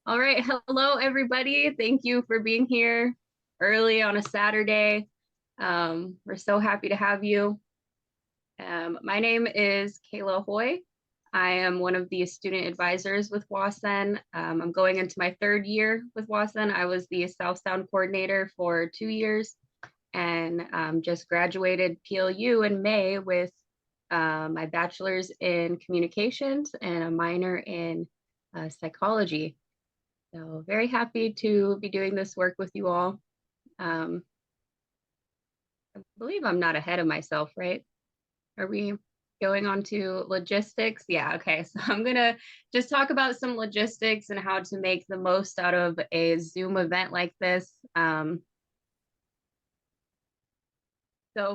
All right. Hello, everybody. Thank you for being here early on a Saturday. We're so happy to have you. My name is Kayla Hoy. I am one of the student advisors with WA-SEN. I'm going into my third year with WA-SEN. I was the South Sound coordinator for 2 years and just graduated PLU in May with my bachelor's in communications and a minor in psychology. So very happy to be doing this work with you all. I believe I'm not ahead of myself, right? Are we going on to logistics? Yeah, okay. So I'm gonna just talk about some logistics and how to make the most out of a Zoom event like this. So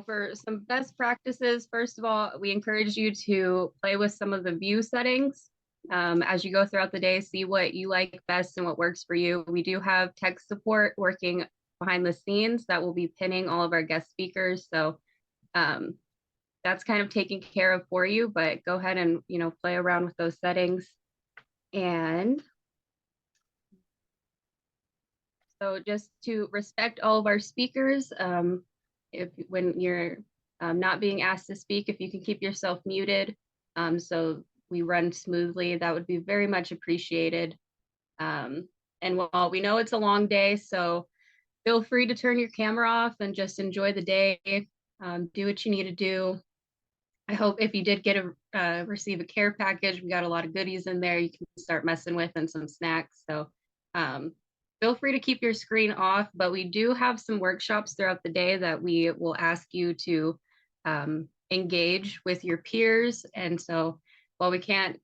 for some best practices, first of all, we encourage you to play with some of the view settings. As you go throughout the day, see what you like best and what works for you. We do have tech support working behind the scenes that will be pinning all of our guest speakers. So that's kind of taken care of for you, but go ahead and, play around with those settings. And so just to respect all of our speakers, if when you're not being asked to speak, if you can keep yourself muted so we run smoothly, that would be very much appreciated. And while we know it's a long day, so feel free to turn your camera off and just enjoy the day. Do what you need to do. I hope if you did get receive a care package, we got a lot of goodies in there you can start messing with and some snacks. So feel free to keep your screen off, but we do have some workshops throughout the day that we will ask you to engage with your peers. And so while we can't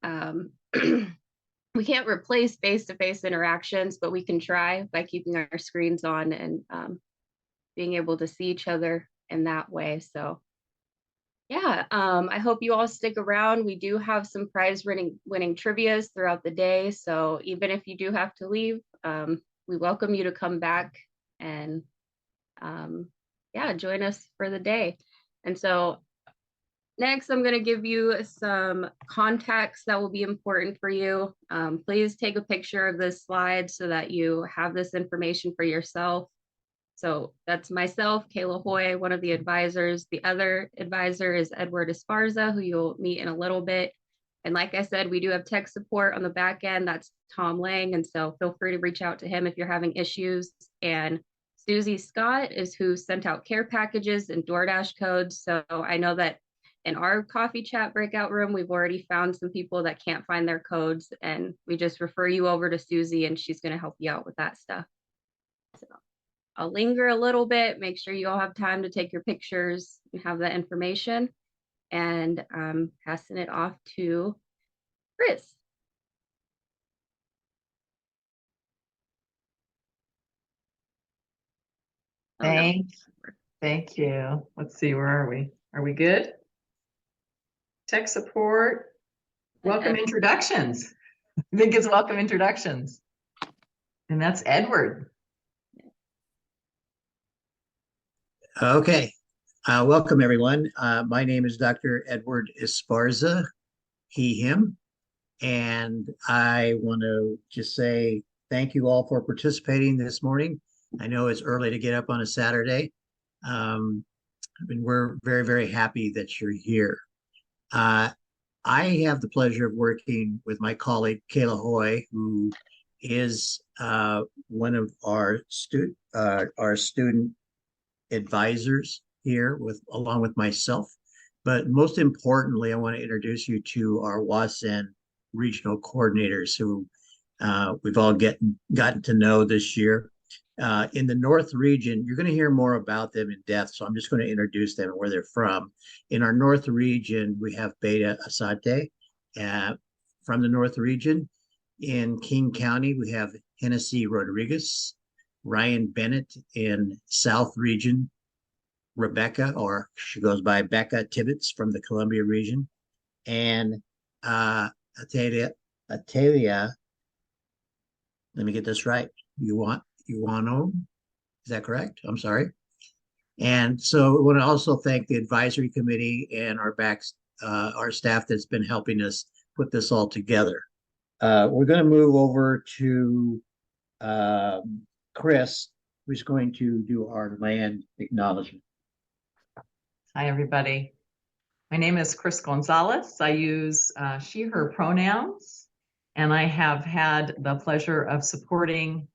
we can't replace face-to-face interactions, but we can try by keeping our screens on and being able to see each other in that way. So yeah, I hope you all stick around. We do have some winning trivias throughout the day. So even if you do have to leave, we welcome you to come back and yeah, join us for the day. And so next, I'm going to give you some context that will be important for you. Please take a picture of this slide so that you have this information for yourself. So that's myself, Kayla Hoy, one of the advisors. The other advisor is Edward Esparza, who you'll meet in a little bit. And like I said, we do have tech support on the back end. That's Tom Lang. And so feel free to reach out to him if you're having issues. And Susie Scott is who sent out care packages and DoorDash codes. So I know that in our coffee chat breakout room, we've already found some people that can't find their codes. And we just refer you over to Susie and she's going to help you out with that stuff. So I'll linger a little bit, make sure you all have time to take your pictures and have that information. And I'm passing it off to Chris. Thank you. Let's see, where are we? Are we good? Tech support. Welcome introductions. I think it's welcome introductions. And that's Edward. Okay. Welcome, everyone. My name is Dr. Edward Esparza, he, him. And I want to just say thank you all for participating this morning. I know it's early to get up on a Saturday. And we're very, very happy that you're here. I have the pleasure of working with my colleague, Kayla Hoy, who is one of our student advisors here along with myself. But most importantly, I want to introduce you to our WA-SEN regional coordinators who we've all gotten to know this year. In the North region, you're going to hear more about them in depth, so I'm just going to introduce them and where they're from. In our North region, we have Beta Asate from the North region. In King County, we have Hennessy Rodriguez, Ryan Bennett in South region, Rebecca, or she goes by Becca Tibbetts from the Columbia region, and Atalia, let me get this right. Yuano, is that correct? I'm sorry. And so I want to also thank the advisory committee and our staff that's been helping us put this all together. We're going to move over to Chris, who's going to do our land acknowledgement. Hi, everybody. My name is Chris Gonzalez. I use she, her pronouns, and I have had the pleasure of supporting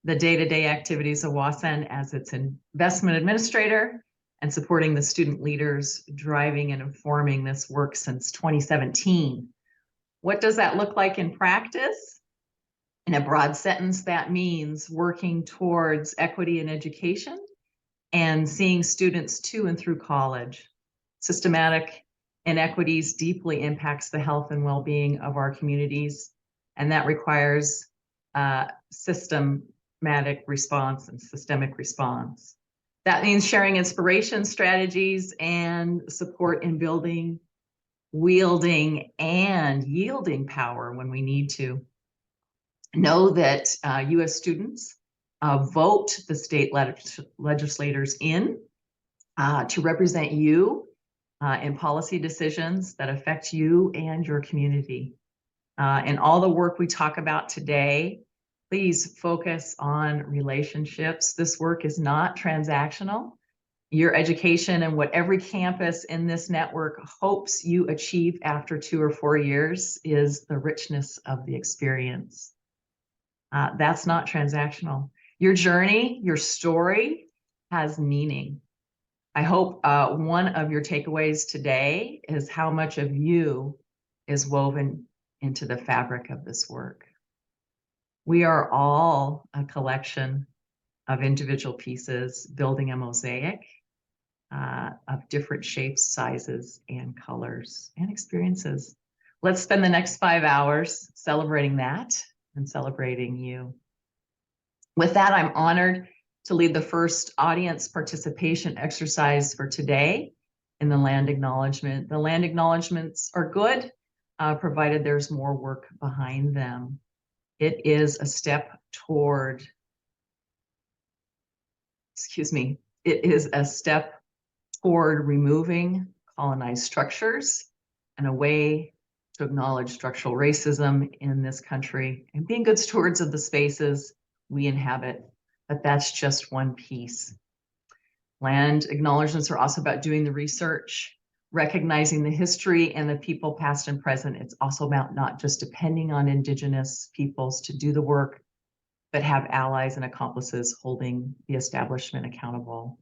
the day-to-day activities of WA-SEN as its investment administrator and supporting the student leaders driving and informing this work since 2017. What does that look like in practice? In a broad sentence, that means working towards equity in education and seeing students to and through college. Systematic inequities deeply impacts the health and well-being of our communities, and that requires systematic response and systemic response. That means sharing inspiration, strategies, and support in building, wielding, and yielding power when we need to. Know that U.S. students vote the state legislators in to represent you in policy decisions that affect you and your community. And all the work we talk about today, please focus on relationships. This work is not transactional. Your education and what every campus in this network hopes you achieve after 2 or 4 years is the richness of the experience. That's not transactional. Your journey, your story has meaning. I hope one of your takeaways today is how much of you is woven into the fabric of this work. We are all a collection of individual pieces building a mosaic of different shapes, sizes, and colors and experiences. Let's spend the next 5 hours celebrating that and celebrating you. With that, I'm honored to lead the first audience participation exercise for today in the land acknowledgement. The land acknowledgements are good, provided there's more work behind them. It is a step toward, it is a step toward removing colonized structures and a way to acknowledge structural racism in this country and being good stewards of the spaces we inhabit. But that's just one piece. Land acknowledgements are also about doing the research, recognizing the history and the people past and present. It's also about not just depending on Indigenous peoples to do the work, but have allies and accomplices holding the establishment accountable.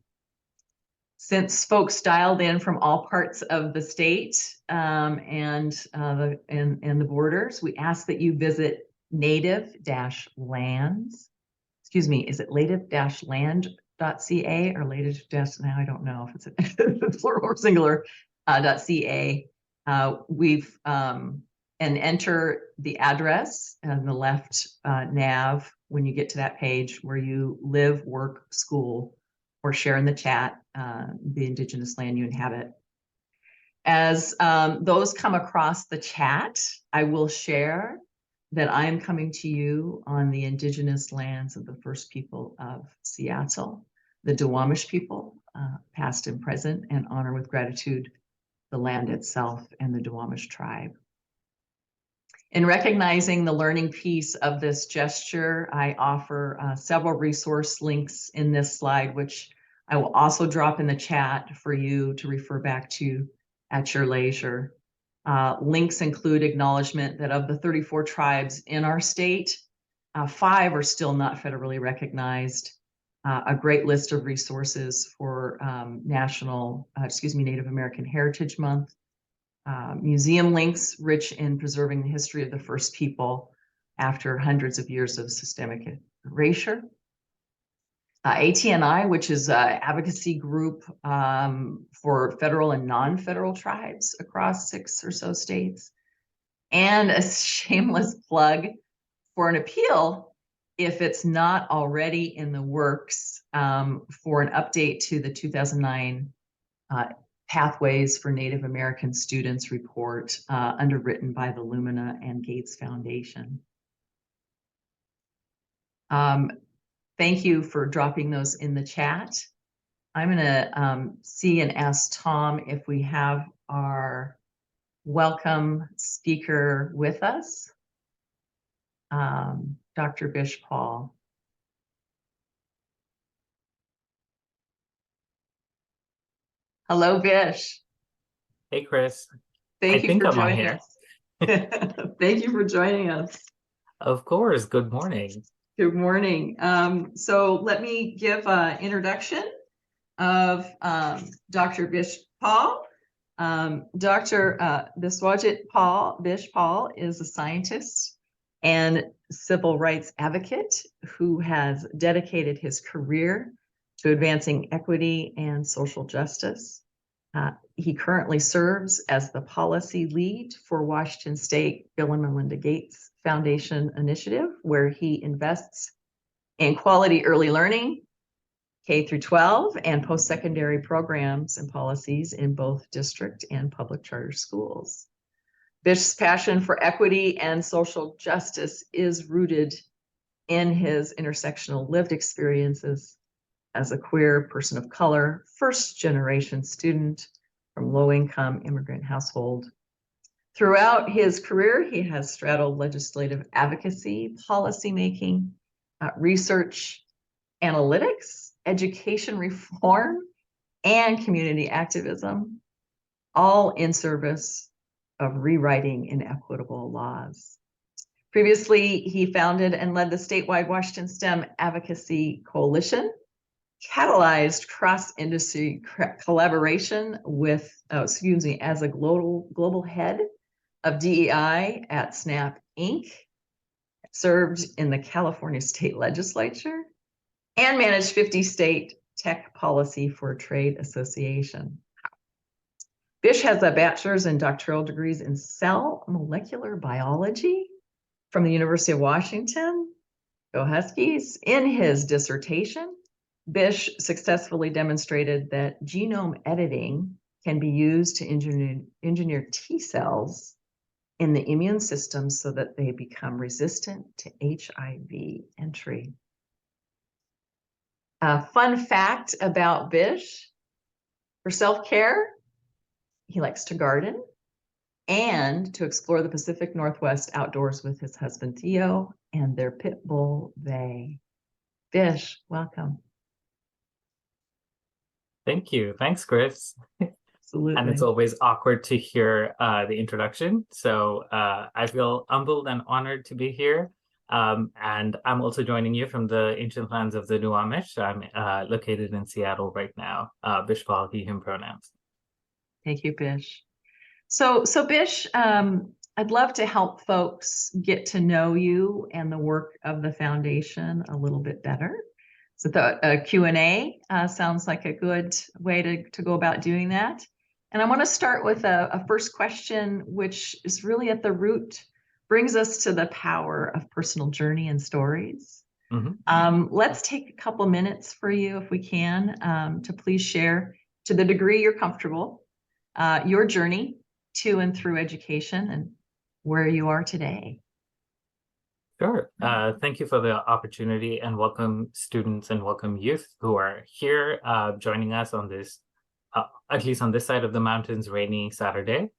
Since folks dialed in from all parts of the state and the borders, we ask that you visit native-lands. Excuse me, is it native-land.ca or native-now I don't know if it's plural or singular .ca. And enter the address on the left nav when you get to that page where you live, work, school, or share in the chat the Indigenous land you inhabit. As those come across the chat, I will share that I am coming to you on the Indigenous lands of the first people of Seattle, the Duwamish people, past and present, and honor with gratitude the land itself and the Duwamish tribe. In recognizing the learning piece of this gesture, I offer several resource links in this slide, which I will also drop in the chat for you to refer back to at your leisure. Links include acknowledgement that of the 34 tribes in our state, 5 are still not federally recognized. A great list of resources for Native American Heritage Month. Museum links rich in preserving the history of the first people after hundreds of years of systemic erasure. ATNI, which is an advocacy group for federal and non-federal tribes across 6 or so states. And a shameless plug for an appeal, if it's not already in the works, for an update to the 2009 Pathways for Native American Students report underwritten by the Lumina and Gates Foundation. Thank you for dropping those in the chat. I'm going to see and ask Tom if we have our welcome speaker with us. Dr. Bish Paul. Hello, Bish. Hey, Chris. Thank I you think for I'm on joining here. us. Thank you for joining us. Of course. Good morning. Good morning. So let me give an introduction of Dr. Bish Paul. Dr. Biswajit Bish Paul is a scientist and civil rights advocate who has dedicated his career to advancing equity and social justice. He currently serves as the policy lead for Washington State Bill and Melinda Gates Foundation initiative, where he invests in quality early learning, K through 12, and post-secondary programs and policies in both district and public charter schools. Bish's passion for equity and social justice is rooted in his intersectional lived experiences as a queer person of color, first-generation student from low-income immigrant household. Throughout his career, he has straddled legislative advocacy, policymaking, research, analytics, education reform, and community activism, all in service of rewriting inequitable laws. Previously, he founded and led the statewide Washington STEM Advocacy Coalition, catalyzed cross-industry collaboration with, as a global head of DEI at SNAP Inc., served in the California State Legislature, and managed 50 state tech policy for trade association. Bish has a bachelor's and doctoral degrees in cell molecular biology from the University of Washington. Go Huskies. In his dissertation, Bish successfully demonstrated that genome editing can be used to engineer T cells in the immune system so that they become resistant to HIV entry. A fun fact about Bish: for self-care, he likes to garden and to explore the Pacific Northwest outdoors with his husband Theo and their pit bull Vay. Bish, welcome. Thank you. Thanks, Chris. Absolutely. And it's always awkward to hear the introduction. So I feel humbled and honored to be here. And I'm also joining you from the ancient lands of the Nuamish. I'm located in Seattle right now. Bish Paul, he, him pronouns. Thank you, Bish. So Bish, I'd love to help folks get to know you and the work of the foundation a little bit better. So the Q&A sounds like a good way to go about doing that. And I want to start with a first question, which is really at the root, brings us to the power of personal journey and stories. Mm-hmm. Let's take a couple minutes for you, if we can, to please share, to the degree you're comfortable, your journey to and through education and where you are today. Sure. Thank you for the opportunity, and welcome students and welcome youth who are here joining us on this, at least on this side of the mountains, rainy Saturday.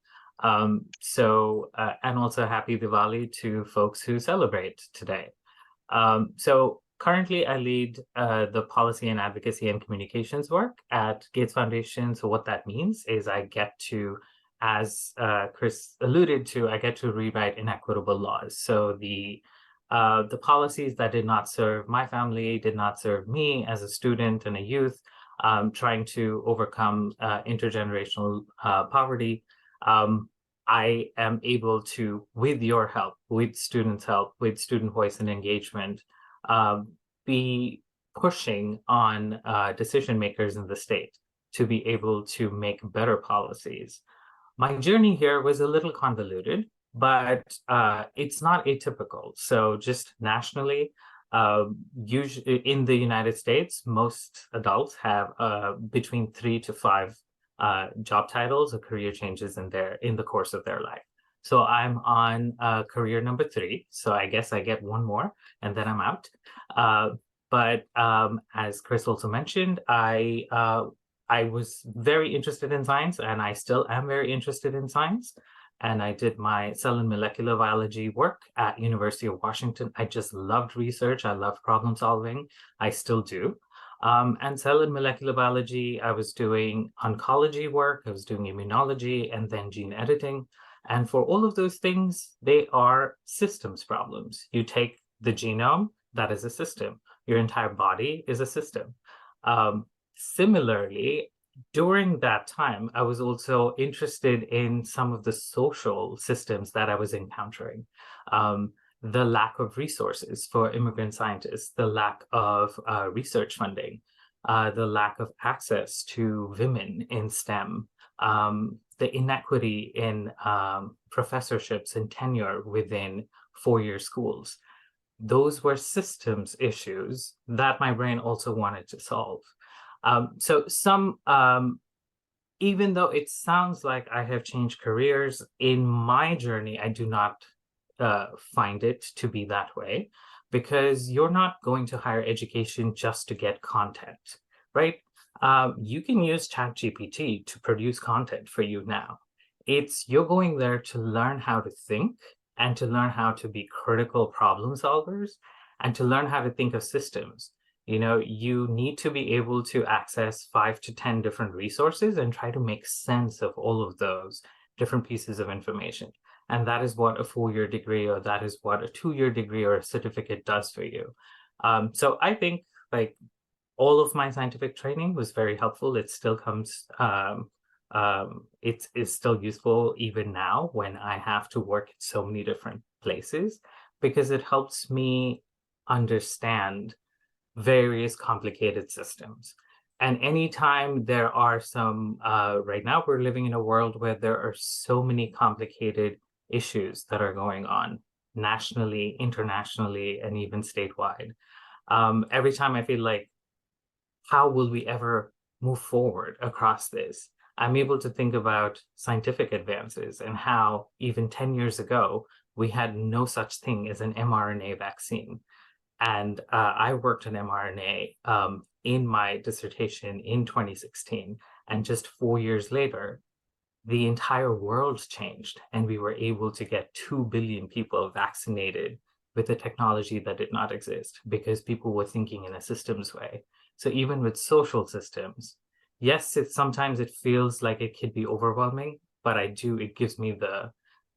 And also happy Diwali to folks who celebrate today. So currently I lead the policy and advocacy and communications work at Gates Foundation. So what that means is I get to, as Chris alluded to, I get to rewrite inequitable laws. So the policies that did not serve my family, did not serve me as a student and a youth, trying to overcome intergenerational poverty, I am able to, with your help, with students' help, with student voice and engagement, be pushing on decision makers in the state to be able to make better policies. My journey here was a little convoluted, but it's not atypical. So just nationally, usually in the United States, most adults have between 3 to 5 job titles or career changes in the course of their life. So I'm on career number 3. So I guess I get one more and then I'm out. But as Chris also mentioned, I was very interested in science, and I still am very interested in science. and I did my cell and molecular biology work at University of Washington. I just loved research. I loved problem solving. I still do. And cell and molecular biology, I was doing oncology work, I was doing immunology, and then gene editing. And for all of those things, they are systems problems. You take the genome, that is a system. Your entire body is a system. Similarly, during that time, I was also interested in some of the social systems that I was encountering. The lack of resources for immigrant scientists, the lack of research funding, the lack of access to women in STEM, the inequity in professorships and tenure within four-year schools. Those were systems issues that my brain also wanted to solve. Even though it sounds like I have changed careers, in my journey, I do not find it to be that way, because you're not going to higher education just to get content, right? You can use ChatGPT to produce content for you now. You're going there to learn how to think and to learn how to be critical problem solvers and to learn how to think of systems. You know, you need to be able to access 5 to 10 different resources and try to make sense of all of those different pieces of information. And that is what a 4-year degree, or that is what a 2-year degree or a certificate does for you. So I think like all of my scientific training was very helpful. It still comes, it is still useful even now when I have to work in so many different places, because it helps me understand various complicated systems. And anytime there are some, right now we're living in a world where there are so many complicated issues that are going on nationally, internationally, and even statewide. Every time I feel like, how will we ever move forward across this? I'm able to think about scientific advances and how even 10 years ago, we had no such thing as an mRNA vaccine. And I worked on mRNA in my dissertation in 2016. And just 4 years later, the entire world changed, and we were able to get 2 billion people vaccinated with a technology that did not exist, because people were thinking in a systems way. So even with social systems, yes, sometimes it feels like it could be overwhelming, but it gives me the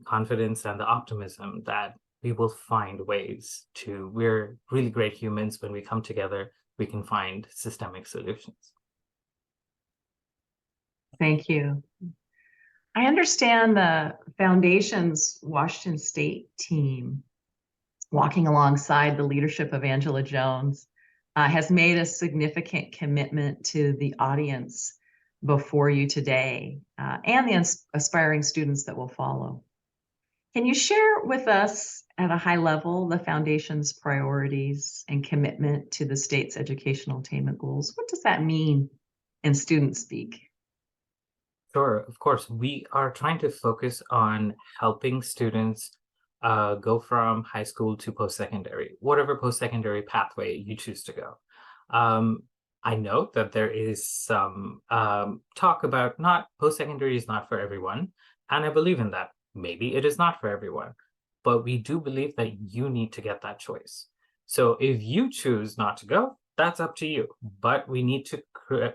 confidence and the optimism that we will find ways we're really great humans. When we come together, we can find systemic solutions. Thank you. I understand the Foundation's Washington State team, walking alongside the leadership of Angela Jones, has made a significant commitment to the audience before you today, and the aspiring students that will follow. Can you share with us at a high level the Foundation's priorities and commitment to the state's educational attainment goals? What does that mean in student speak? Sure, of course. We are trying to focus on helping students go from high school to post-secondary, whatever post-secondary pathway you choose to go. I know that there is some talk about post-secondary is not for everyone, and I believe in that. Maybe it is not for everyone, but we do believe that you need to get that choice. So if you choose not to go, that's up to you. But we need to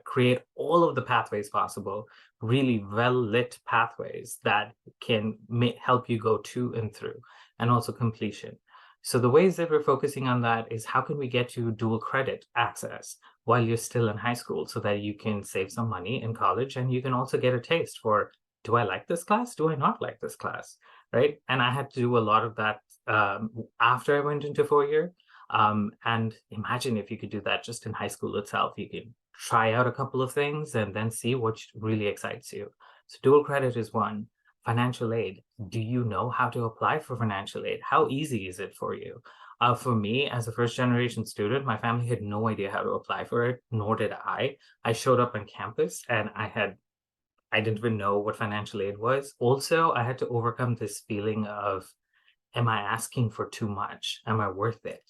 create all of the pathways possible, really well-lit pathways that can help you go to and through, and also completion. So the ways that we're focusing on that is, how can we get you dual credit access while you're still in high school, so that you can save some money in college, and you can also get a taste for, do I like this class? Do I not like this class? Right? And I had to do a lot of that after I went into 4-year. And imagine if you could do that just in high school itself. You can try out a couple of things and then see what really excites you. So dual credit is one. Financial aid. Do you know how to apply for financial aid? How easy is it for you? For me, as a first-generation student, my family had no idea how to apply for it, nor did I. I showed up on campus and I didn't even know what financial aid was. Also, I had to overcome this feeling of, am I asking for too much? Am I worth it?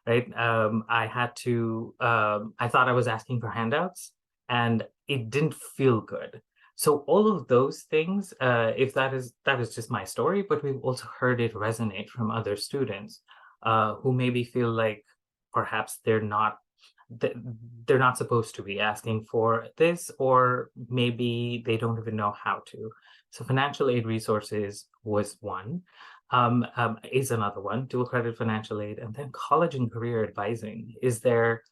Right? I thought I was asking for handouts, and it didn't feel good. So all of those things, if that is just my story, but we've also heard it resonate from other students who maybe feel like perhaps th- they're not supposed to be asking for this, or maybe they don't even know how to. So financial aid resources was one, is another one, dual credit financial aid, and then college and career advising. Is there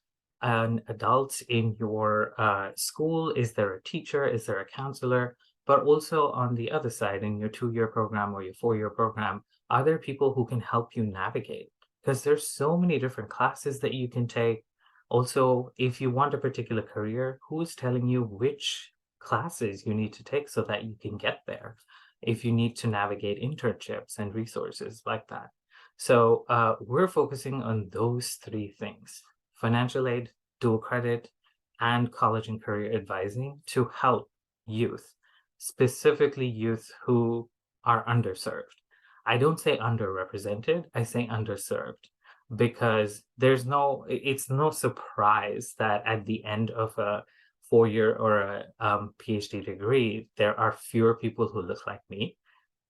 an adult in your school? Is there a teacher? Is there a counselor? But also on the other side, in your 2-year program or your 4-year program, are there people who can help you navigate? Because there's so many different classes that you can take. Also, if you want a particular career, who is telling you which classes you need to take so that you can get there? If you need to navigate internships and resources like that. So we're focusing on those 3 things: financial aid, dual credit, and college and career advising to help youth, specifically youth who are underserved. I don't say underrepresented, I say underserved, because it's no surprise that at the end of a 4-year or a PhD degree, there are fewer people who look like me.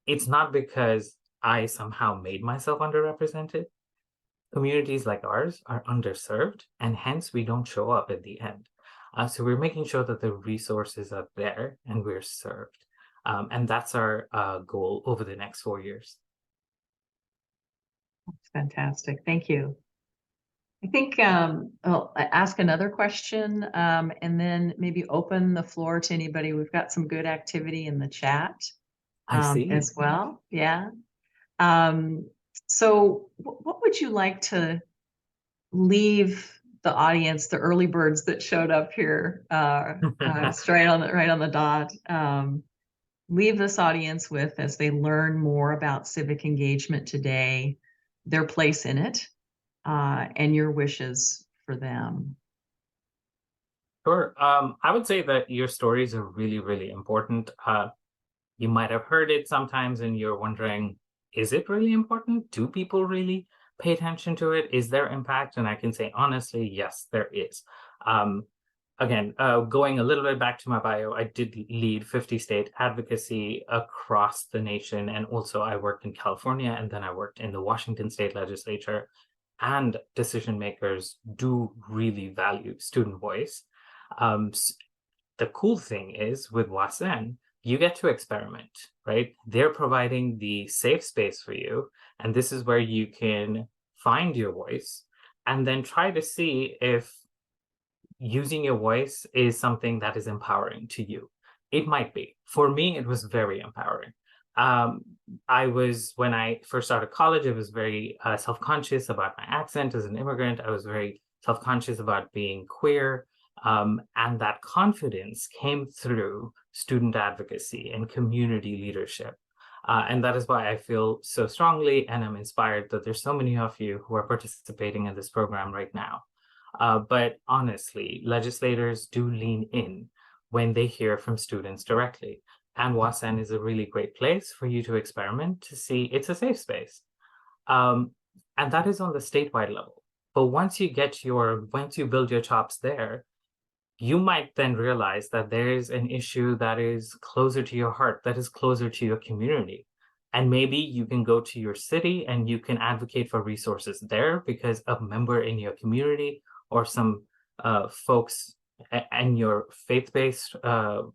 It's not because I somehow made myself underrepresented. Communities like ours are underserved, and hence we don't show up at the end. So we're making sure that the resources are there and we're served. And that's our goal over the next 4 years. That's fantastic. Thank you. I think I'll ask another question and then maybe open the floor to anybody. We've got some good activity in the chat I see. as well. Yeah. So what would you like to leave the audience, the early birds that showed up here straight on right on the dot, leave this audience with as they learn more about civic engagement today, their place in it, and your wishes for them? Sure. I would say that your stories are really, really important. You might have heard it sometimes and you're wondering, is it really important? Do people really pay attention to it? Is there impact? And I can say honestly, yes, there is. Again, going a little bit back to my bio, I did lead 50 state advocacy across the nation. And also I worked in California, and then I worked in the Washington state legislature. And decision makers do really value student voice. The cool thing is with WA-SEN, you get to experiment, right? They're providing the safe space for you. And this is where you can find your voice and then try to see if using your voice is something that is empowering to you. It might be. For me, it was very empowering. When I first started college, I was very self-conscious about my accent as an immigrant. I was very self-conscious about being queer. And that confidence came through student advocacy and community leadership. And that is why I feel so strongly and I'm inspired that there's so many of you who are participating in this program right now. But honestly, legislators do lean in when they hear from students directly. And WA-SEN is a really great place for you to experiment to see it's a safe space. And that is on the statewide level. But once you build your chops there, you might then realize that there is an issue that is closer to your heart, that is closer to your community. And maybe you can go to your city and you can advocate for resources there because a member in your community or some folks and your faith-based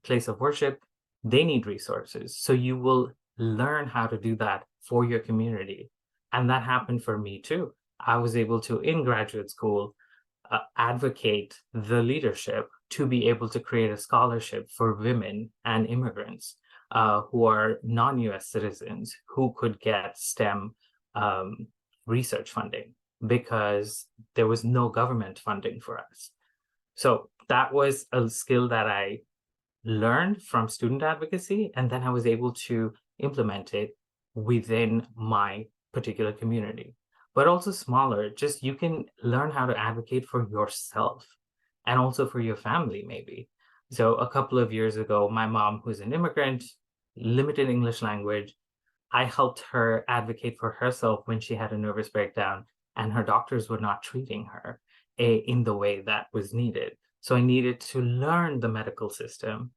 place of worship, they need resources. So you will learn how to do that for your community. And that happened for me too. I was able to, in graduate school, advocate the leadership to be able to create a scholarship for women and immigrants who are non-US citizens who could get STEM research funding because there was no government funding for us. So that was a skill that I learned from student advocacy, and then I was able to implement it within my particular community. But also smaller, just you can learn how to advocate for yourself and also for your family, maybe. So a couple of years ago, my mom, who's an immigrant, limited English language, I helped her advocate for herself when she had a nervous breakdown and her doctors were not treating her in the way that was needed. So I needed to learn the medical system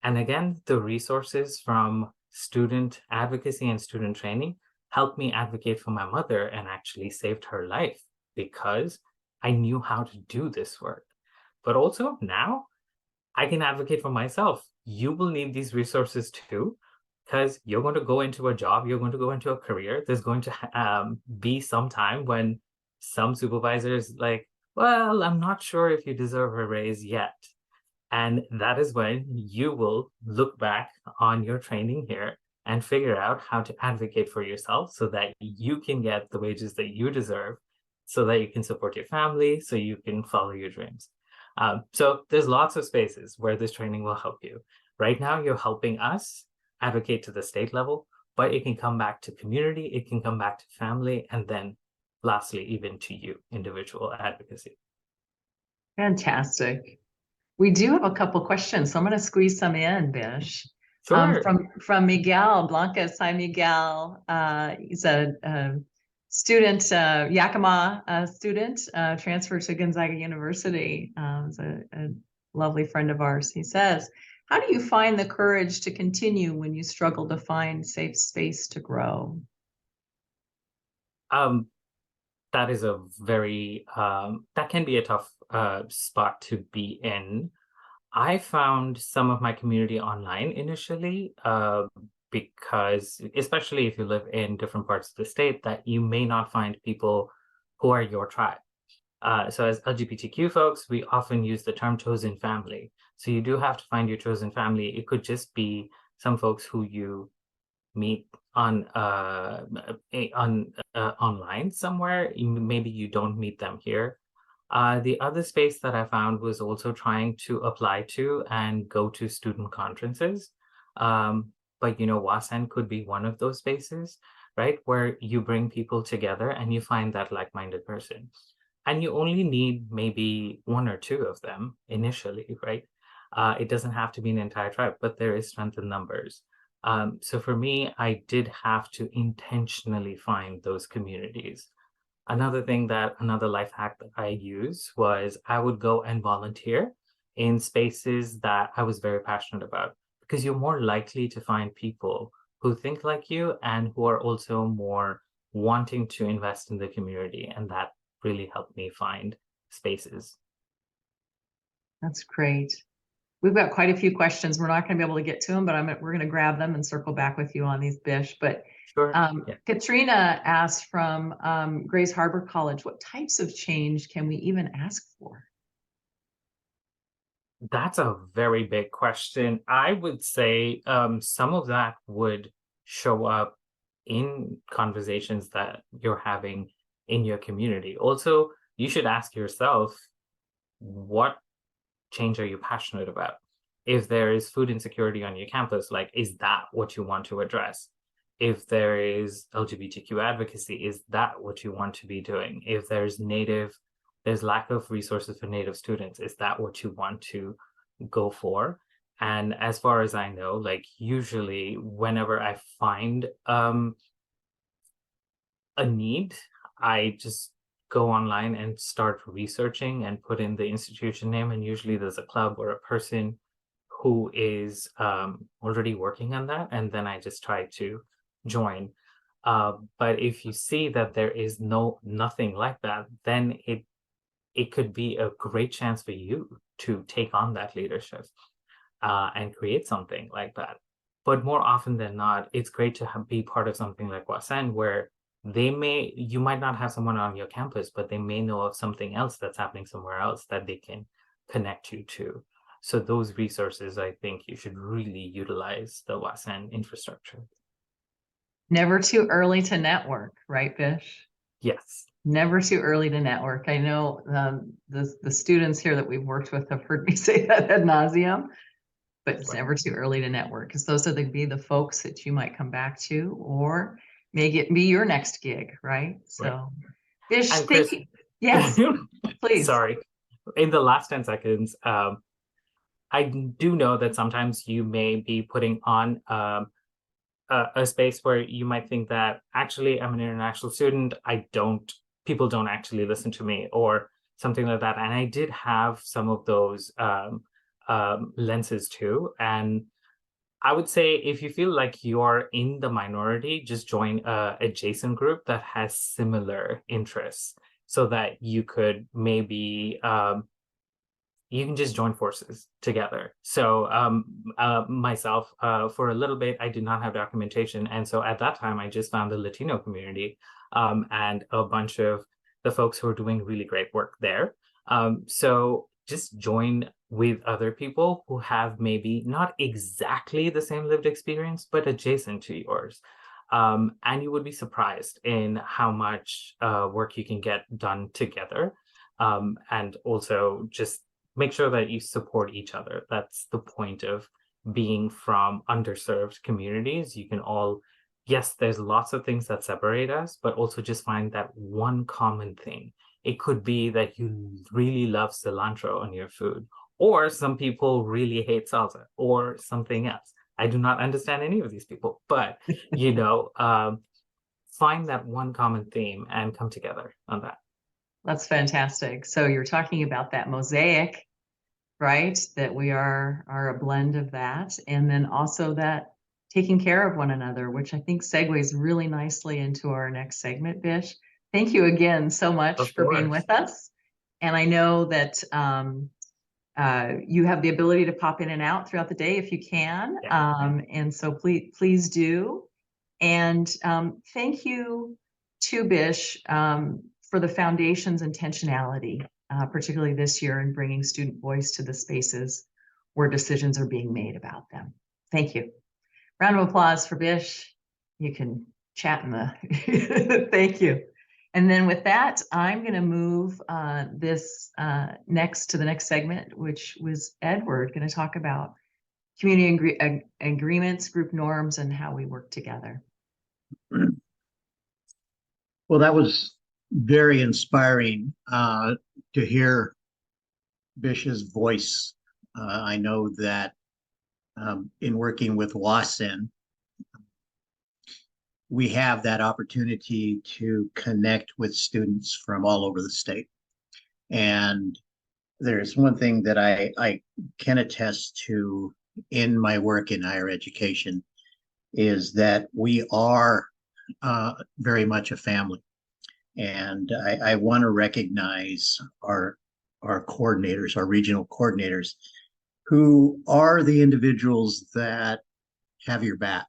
And again, the resources from student advocacy and student training helped me advocate for my mother and actually saved her life because I knew how to do this work. But also now I can advocate for myself. You will need these resources too, because you're going to go into a job, you're going to go into a career. There's going to be some time when some supervisors like, well, I'm not sure if you deserve a raise yet. And that is when you will look back on your training here and figure out how to advocate for yourself so that you can get the wages that you deserve, so that you can support your family, so you can follow your dreams. So there's lots of spaces where this training will help you. Right now, you're helping us advocate to the state level, but it can come back to community, it can come back to family, and then lastly, even to you, individual advocacy. Fantastic. We do have a couple questions, so I'm going to squeeze some in, Bish. Sure. From Miguel Blancas. Hi, Miguel. He's a student, Yakima student, transferred to Gonzaga University. He's a lovely friend of ours. He says, how do you find the courage to continue when you struggle to find safe space to grow? That is a very, that can be a tough spot to be in. I found some of my community online initially because, especially if you live in different parts of the state, that you may not find people who are your tribe. So as LGBTQ folks, we often use the term chosen family. So you do have to find your chosen family. It could just be some folks who you meet on online somewhere. Maybe you don't meet them here. The other space that I found was also trying to apply to and go to student conferences. But WA-SEN could be one of those spaces, right? Where you bring people together and you find that like-minded person. And you only need maybe one or two of them initially, right? It doesn't have to be an entire tribe, but there is strength in numbers. So for me, I did have to intentionally find those communities. Another life hack that I use was I would go and volunteer in spaces that I was very passionate about, because you're more likely to find people who think like you and who are also more wanting to invest in the community. And that really helped me find spaces. That's great. We've got quite a few questions. We're not going to be able to get to them, but we're going to grab them and circle back with you on these, Bish. But Sure. Katrina asked from Grace Harbor College, what types of change can we even ask for? That's a very big question. I would say some of that would show up in conversations that you're having in your community. Also, you should ask yourself, what change are you passionate about? If there is food insecurity on your campus, like, is that what you want to address? If there is LGBTQ advocacy, is that what you want to be doing? If there's lack of resources for Native students, is that what you want to go for? And as far as I know, like, usually whenever I find a need, I just go online and start researching and put in the institution name. And usually there's a club or a person who is already working on that. And then I just try to join. But if you see that there is nothing like that, then it could be a great chance for you to take on that leadership and create something like that. But more often than not, it's great to be part of something like WA-SEN, where you might not have someone on your campus, but they may know of something else that's happening somewhere else that they can connect you to. So those resources, I think you should really utilize the WA-SEN infrastructure. Never too early to network, right, Bish? Yes. Never too early to network. I know the students here that we've worked with have heard me say that ad nauseum, but it's never too early to network, because those are the folks that you might come back to, or may be your next gig, right? So, Bish, thank you. Yes, please. Sorry. In the last 10 seconds, I do know that sometimes you may be putting on a space where you might think that actually I'm an international student, people don't actually listen to me, or something like that. And I did have some of those lenses too. And I would say if you feel like you're in the minority, just join a adjacent group that has similar interests so that you could maybe you can just join forces together. So myself, for a little bit, I did not have documentation. And so at that time, I just found the Latino community and a bunch of the folks who are doing really great work there. So just join with other people who have maybe not exactly the same lived experience, but adjacent to yours. And you would be surprised in how much work you can get done together. And also just make sure that you support each other. That's the point of being from underserved communities. You can all, yes, there's lots of things that separate us, but also just find that one common thing. It could be that you really love cilantro on your food, or some people really hate salsa, or something else. I do not understand any of these people, but find that one common theme and come together on that. That's fantastic. So you're talking about that mosaic, right? That we are a blend of that. And then also that taking care of one another, which I think segues really nicely into our next segment, Bish. Thank you again so much for being with us. And I know that you have the ability to pop in and out throughout the day if you can. Yeah. And so please do. And thank you to Bish for the foundation's intentionality, particularly this year in bringing student voice to the spaces where decisions are being made about them. Thank you. Round of applause for Bish. You can chat in the, thank you. And then with that, I'm going to move this next to the next segment, which was Edward going to talk about community agreements, group norms, and how we work together. Well, that was very inspiring to hear Bish's voice. I know that in working with WA-SEN, we have that opportunity to connect with students from all over the state. And there's one thing that I can attest to in my work in higher education is that we are very much a family. And I want to recognize our coordinators, our regional coordinators, who are the individuals that have your back,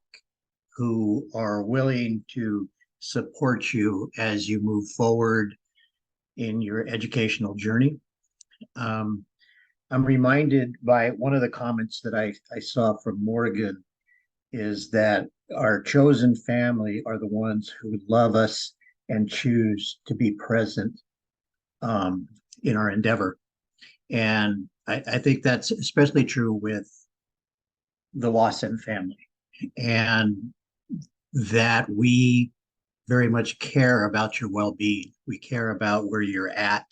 who are willing to support you as you move forward in your educational journey. I'm reminded by one of the comments that I saw from Morgan is that our chosen family are the ones who love us and choose to be present in our endeavor. And I think that's especially true with the WA-SEN family, and that we very much care about your well-being. We care about where you're at,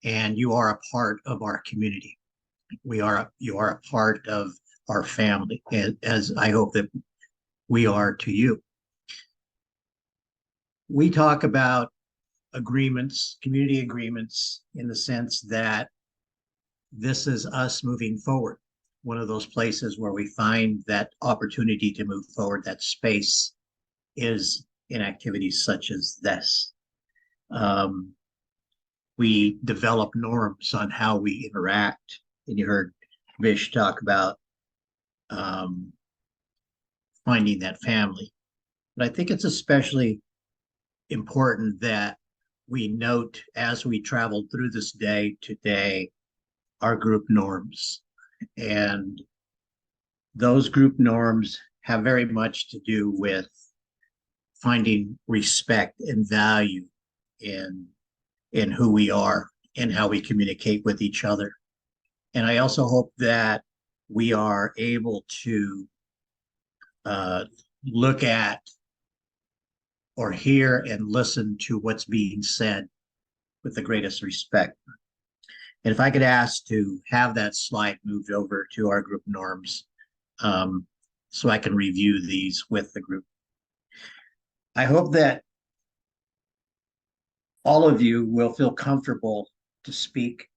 and you are a part of our community. You are a part of our family, as I hope that we are to you. We talk about agreements, community agreements, in the sense that this is us moving forward. One of those places where we find that opportunity to move forward, that space, is in activities such as this. We develop norms on how we interact. And you heard Vish talk about finding that family. But I think it's especially important that we note as we travel through this day today our group norms. And those group norms have very much to do with finding respect and value in who we are and how we communicate with each other. And I also hope that we are able to look at or hear and listen to what's being said with the greatest respect. And if I could ask to have that slide moved over to our group norms, so I can review these with the group. I hope that all of you will feel comfortable to speak,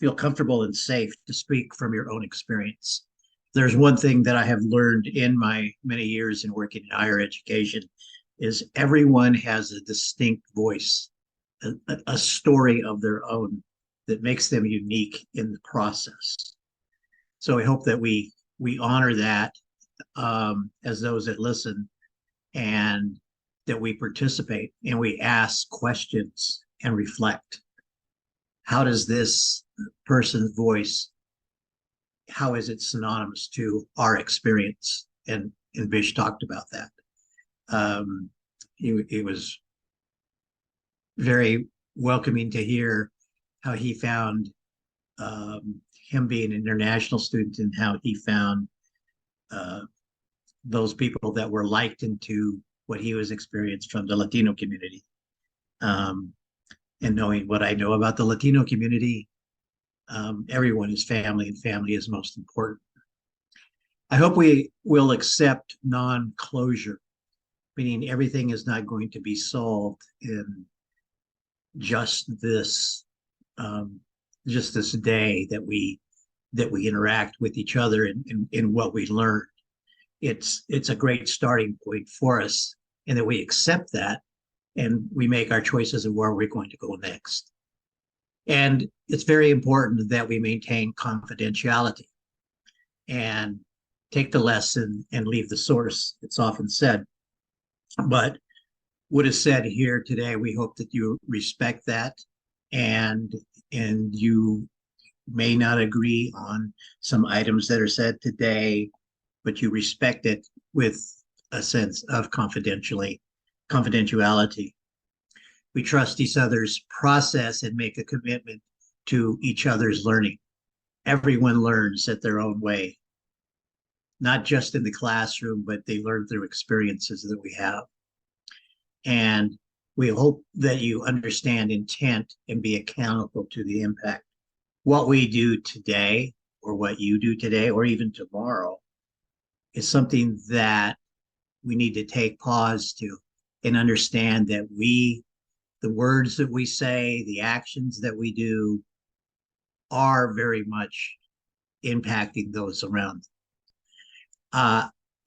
feel comfortable and safe to speak from your own experience. There's one thing that I have learned in my many years in working in higher education is everyone has a distinct voice, a story of their own that makes them unique in the process. So I hope that we honor that as those that listen, and that we participate and we ask questions and reflect. How does this person's voice, how is it synonymous to our experience? And Bish talked about that. It was very welcoming to hear how he found him being an international student and how he found those people that were liked into what he was experienced from the Latino community. And knowing what I know about the Latino community, everyone is family, and family is most important. I hope we will accept non-closure, meaning everything is not going to be solved in just this day that we interact with each other in what we learn. It's a great starting point for us, and that we accept that and we make our choices of where we're going to go next. And it's very important that we maintain confidentiality and take the lesson and leave the source. It's often said, but what is said here today, we hope that you respect that, and you may not agree on some items that are said today, but you respect it with a sense of confidentiality. We trust each other's process and make a commitment to each other's learning. Everyone learns at their own way, not just in the classroom, but they learn through experiences that we have. And we hope that you understand intent and be accountable to the impact. What we do today, or what you do today, or even tomorrow, is something that we need to take pause to and understand that the words that we say, the actions that we do are very much impacting those around.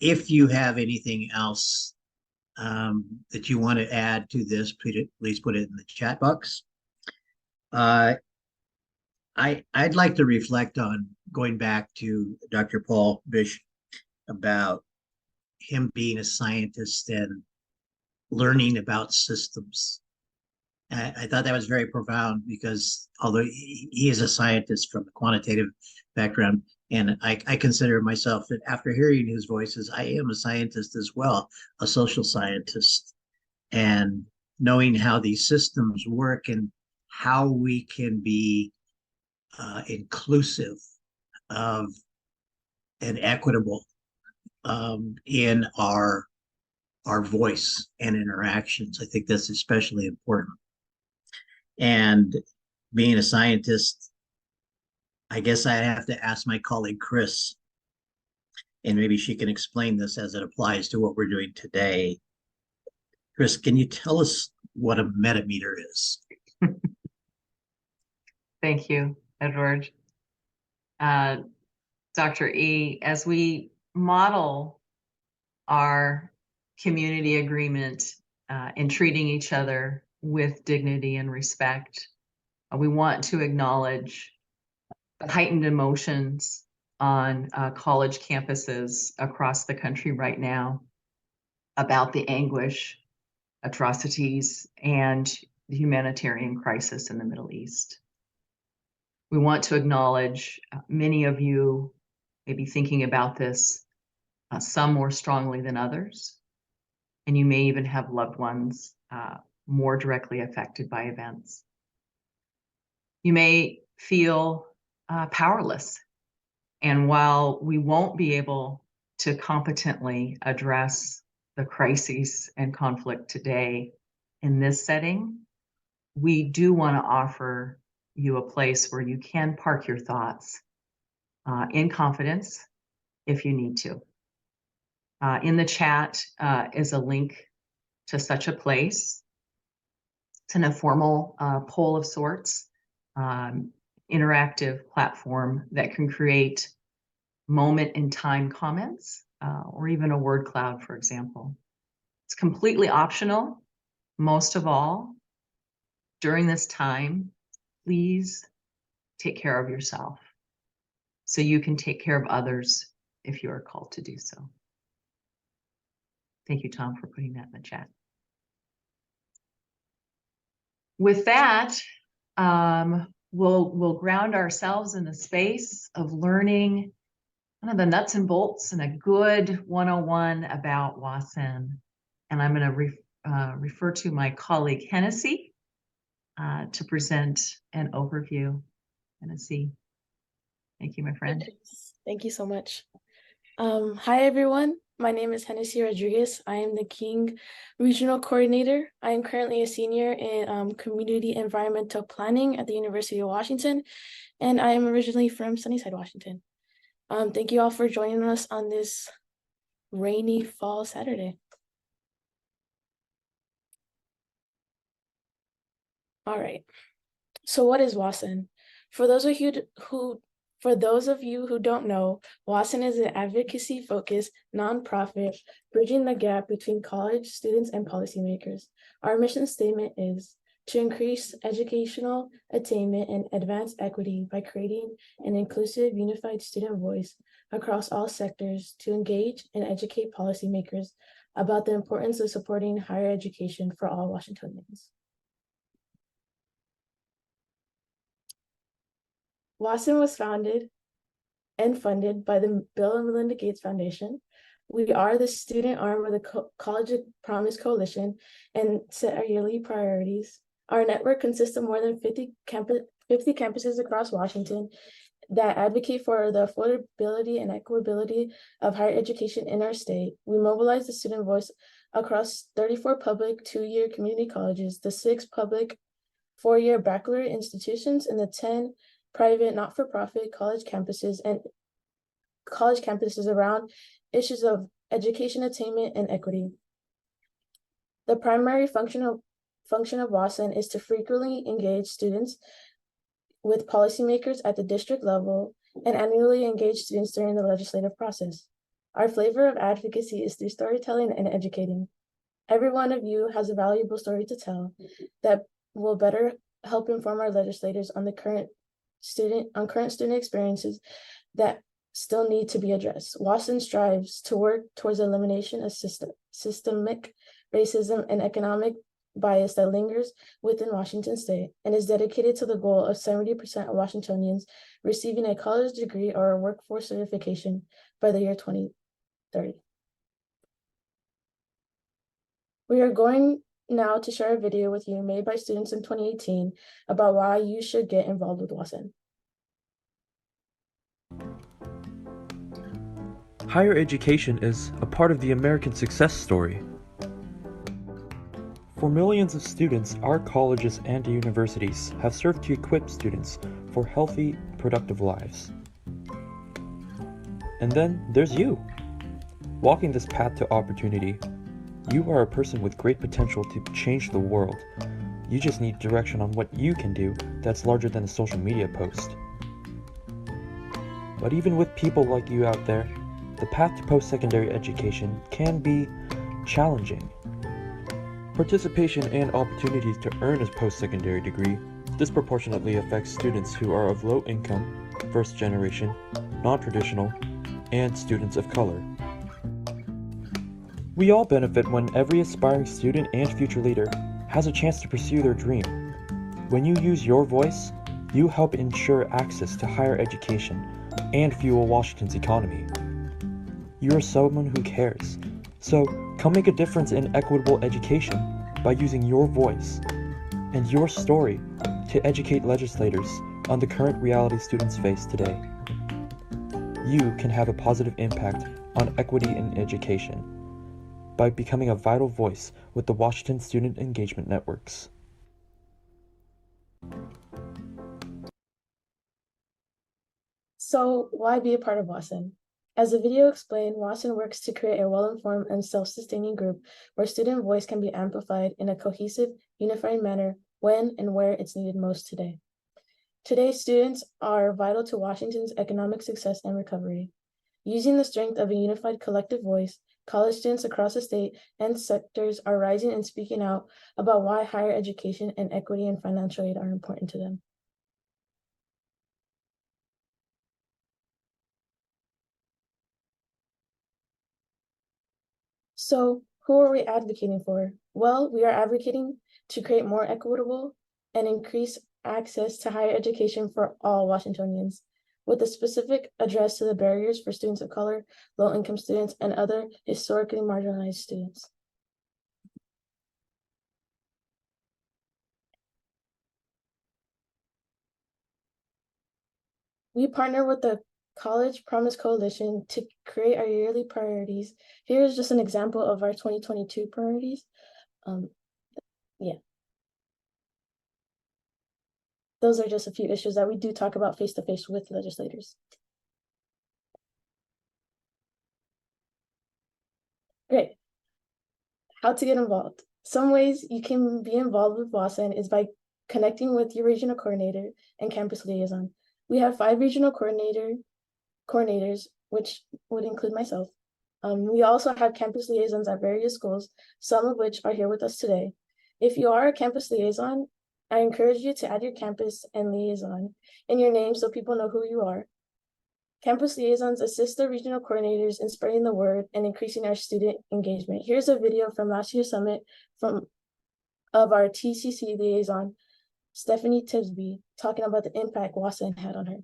If you have anything else that you want to add to this, please put it in the chat box. I'd like to reflect on going back to Dr. Paul Bish about him being a scientist and learning about systems. I thought that was very profound, because although he is a scientist from a quantitative background, and I consider myself, that after hearing his voices, I am a scientist as well, a social scientist, and knowing how these systems work and how we can be inclusive of and equitable in our voice and interactions. I think that's especially important. And being a scientist, I guess I have to ask my colleague Chris, and maybe she can explain this as it applies to what we're doing today. Chris, can you tell us what a metameter is? Thank you, Edward. Dr. E, as we model our community agreement in treating each other with dignity and respect, we want to acknowledge the heightened emotions on college campuses across the country right now about the anguish, atrocities, and the humanitarian crisis in the Middle East. We want to acknowledge many of you may be thinking about this, some more strongly than others, and you may even have loved ones more directly affected by events. You may feel powerless, and while we won't be able to competently address the crises and conflict today in this setting, we do want to offer you a place where you can park your thoughts in confidence if you need to. In the chat is a link to such a place. It's an informal poll of sorts. interactive platform that can create moment in time comments or even a word cloud, for example. It's completely optional. Most of all, during this time, please take care of yourself so you can take care of others if you are called to do so. Thank you, Tom, for putting that in the chat. With that, we'll ground ourselves in the space of learning kind of the nuts and bolts and a good 101 about WA-SEN. And I'm going to refer to my colleague Hennessy to present an overview. Hennessy, thank you, my friend. Thank you so much. Hi, everyone. My name is Hennessy Rodriguez. I am the King Regional Coordinator. I am currently a senior in Community Environmental Planning at the University of Washington, and I am originally from Sunnyside, Washington. Thank you all for joining us on this rainy fall Saturday. All right. So what is WA-SEN? For those of you who don't know, WA-SEN is an advocacy-focused nonprofit bridging the gap between college students and policymakers. Our mission statement is to increase educational attainment and advance equity by creating an inclusive, unified student voice across all sectors to engage and educate policymakers about the importance of supporting higher education for all Washingtonians. WA-SEN was founded and funded by the Bill and Melinda Gates Foundation. We are the student arm of the College of Promise Coalition and set our yearly priorities. Our network consists of more than 50 campuses across Washington that advocate for the affordability and equitability of higher education in our state. We mobilize the student voice across 34 public 2-year community colleges, the 6 public 4-year baccalaureate institutions, and the 10 private not-for-profit college campuses around issues of education attainment and equity. The primary function of WA-SEN is to frequently engage students with policymakers at the district level and annually engage students during the legislative process. Our flavor of advocacy is through storytelling and educating. Every one of you has a valuable story to tell that will better help inform our legislators on current student experiences that still need to be addressed. WA-SEN strives to work towards elimination of systemic racism and economic bias that lingers within Washington state and is dedicated to the goal of 70% of Washingtonians receiving a college degree or a workforce certification by the year 2030. We are going now to share a video with you made by students in 2018 about why you should get involved with WA-SEN. Higher education is a part of the American success story. For millions of students, our colleges and universities have served to equip students for healthy, productive lives. And then there's you. Walking this path to opportunity, you are a person with great potential to change the world. You just need direction on what you can do that's larger than a social media post. But even with people like you out there, the path to post-secondary education can be challenging. Participation and opportunities to earn a post-secondary degree disproportionately affects students who are of low income, first generation, non-traditional, and students of color. We all benefit when every aspiring student and future leader has a chance to pursue their dream. When you use your voice, you help ensure access to higher education and fuel Washington's economy. You are someone who cares, so come make a difference in equitable education by using your voice and your story to educate legislators on the current reality students face today. You can have a positive impact on equity in education by becoming a vital voice with the Washington Student Engagement Networks. So why be a part of WA-SEN? As the video explained, WA-SEN works to create a well-informed and self-sustaining group where student voice can be amplified in a cohesive, unified manner when and where it's needed most today. Today's students are vital to Washington's economic success and recovery. Using the strength of a unified collective voice, college students across the state and sectors are rising and speaking out about why higher education and equity and financial aid are important to them. So, who are we advocating for? Well, we are advocating to create more equitable and increase access to higher education for all Washingtonians, with a specific address to the barriers for students of color, low-income students, and other historically marginalized students. We partner with the College Promise Coalition to create our yearly priorities. Here is just an example of our 2022 priorities. Those are just a few issues that we do talk about face-to-face with legislators. Great. How to get involved. Some ways you can be involved with WA-SEN is by connecting with your regional coordinator and campus liaison. We have 5 regional coordinators, which would include myself. We also have campus liaisons at various schools, some of which are here with us today. If you are a campus liaison, I encourage you to add your campus and liaison in your name so people know who you are. Campus liaisons assist the regional coordinators in spreading the word and increasing our student engagement. Here's a video from last year's summit of our TCC liaison, Stephanie Tisby, talking about the impact WA-SEN had on her.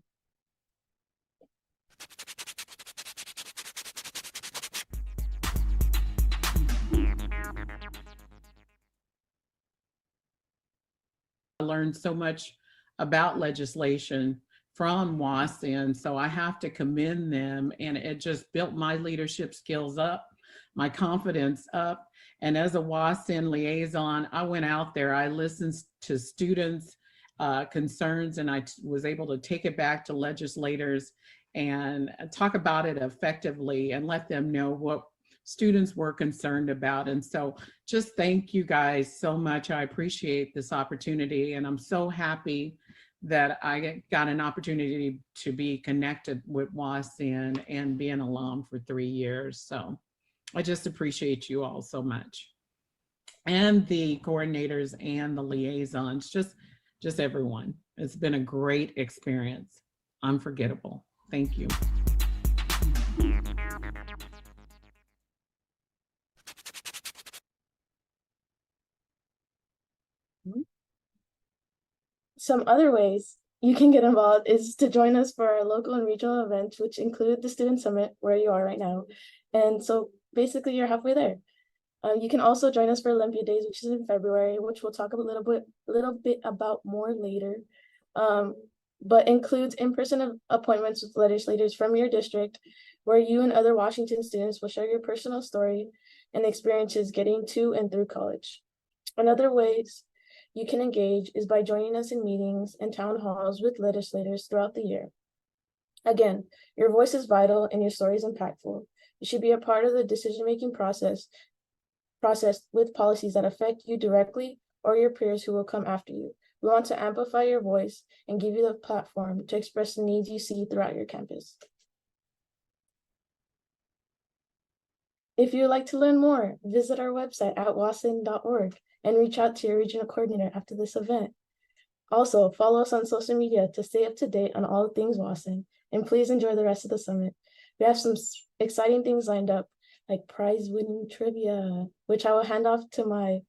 I learned so much about legislation from WA-SEN, so I have to commend them, and it just built my leadership skills up, my confidence up. And as a WA-SEN liaison, I went out there, I listened to students' concerns, and I was able to take it back to legislators and talk about it effectively and let them know what students were concerned about. And so just thank you guys so much. I appreciate this opportunity, and I'm so happy that I got an opportunity to be connected with WA-SEN and be an alum for 3 years. So I just appreciate you all so much. And the coordinators and the liaisons, just everyone. It's been a great experience. Unforgettable. Thank you. Some other ways you can get involved is to join us for our local and regional events, which include the Student Summit, where you are right now. And so basically you're halfway there. You can also join us for Olympia Days, which is in February, which we'll talk a little bit about more later, but includes in-person appointments with legislators from your district, where you and other Washington students will share your personal story and experiences getting to and through college. Another ways you can engage is by joining us in meetings and town halls with legislators throughout the year. Again, your voice is vital and your story is impactful. You should be a part of the decision-making process with policies that affect you directly or your peers who will come after you. We want to amplify your voice and give you the platform to express the needs you see throughout your campus. If you would like to learn more, visit our website at wasen.org and reach out to your regional coordinator after this event. Also, follow us on social media to stay up to date on all things WA-SEN, and please enjoy the rest of the summit. We have some exciting things lined up, like prize-winning trivia, which I will hand off to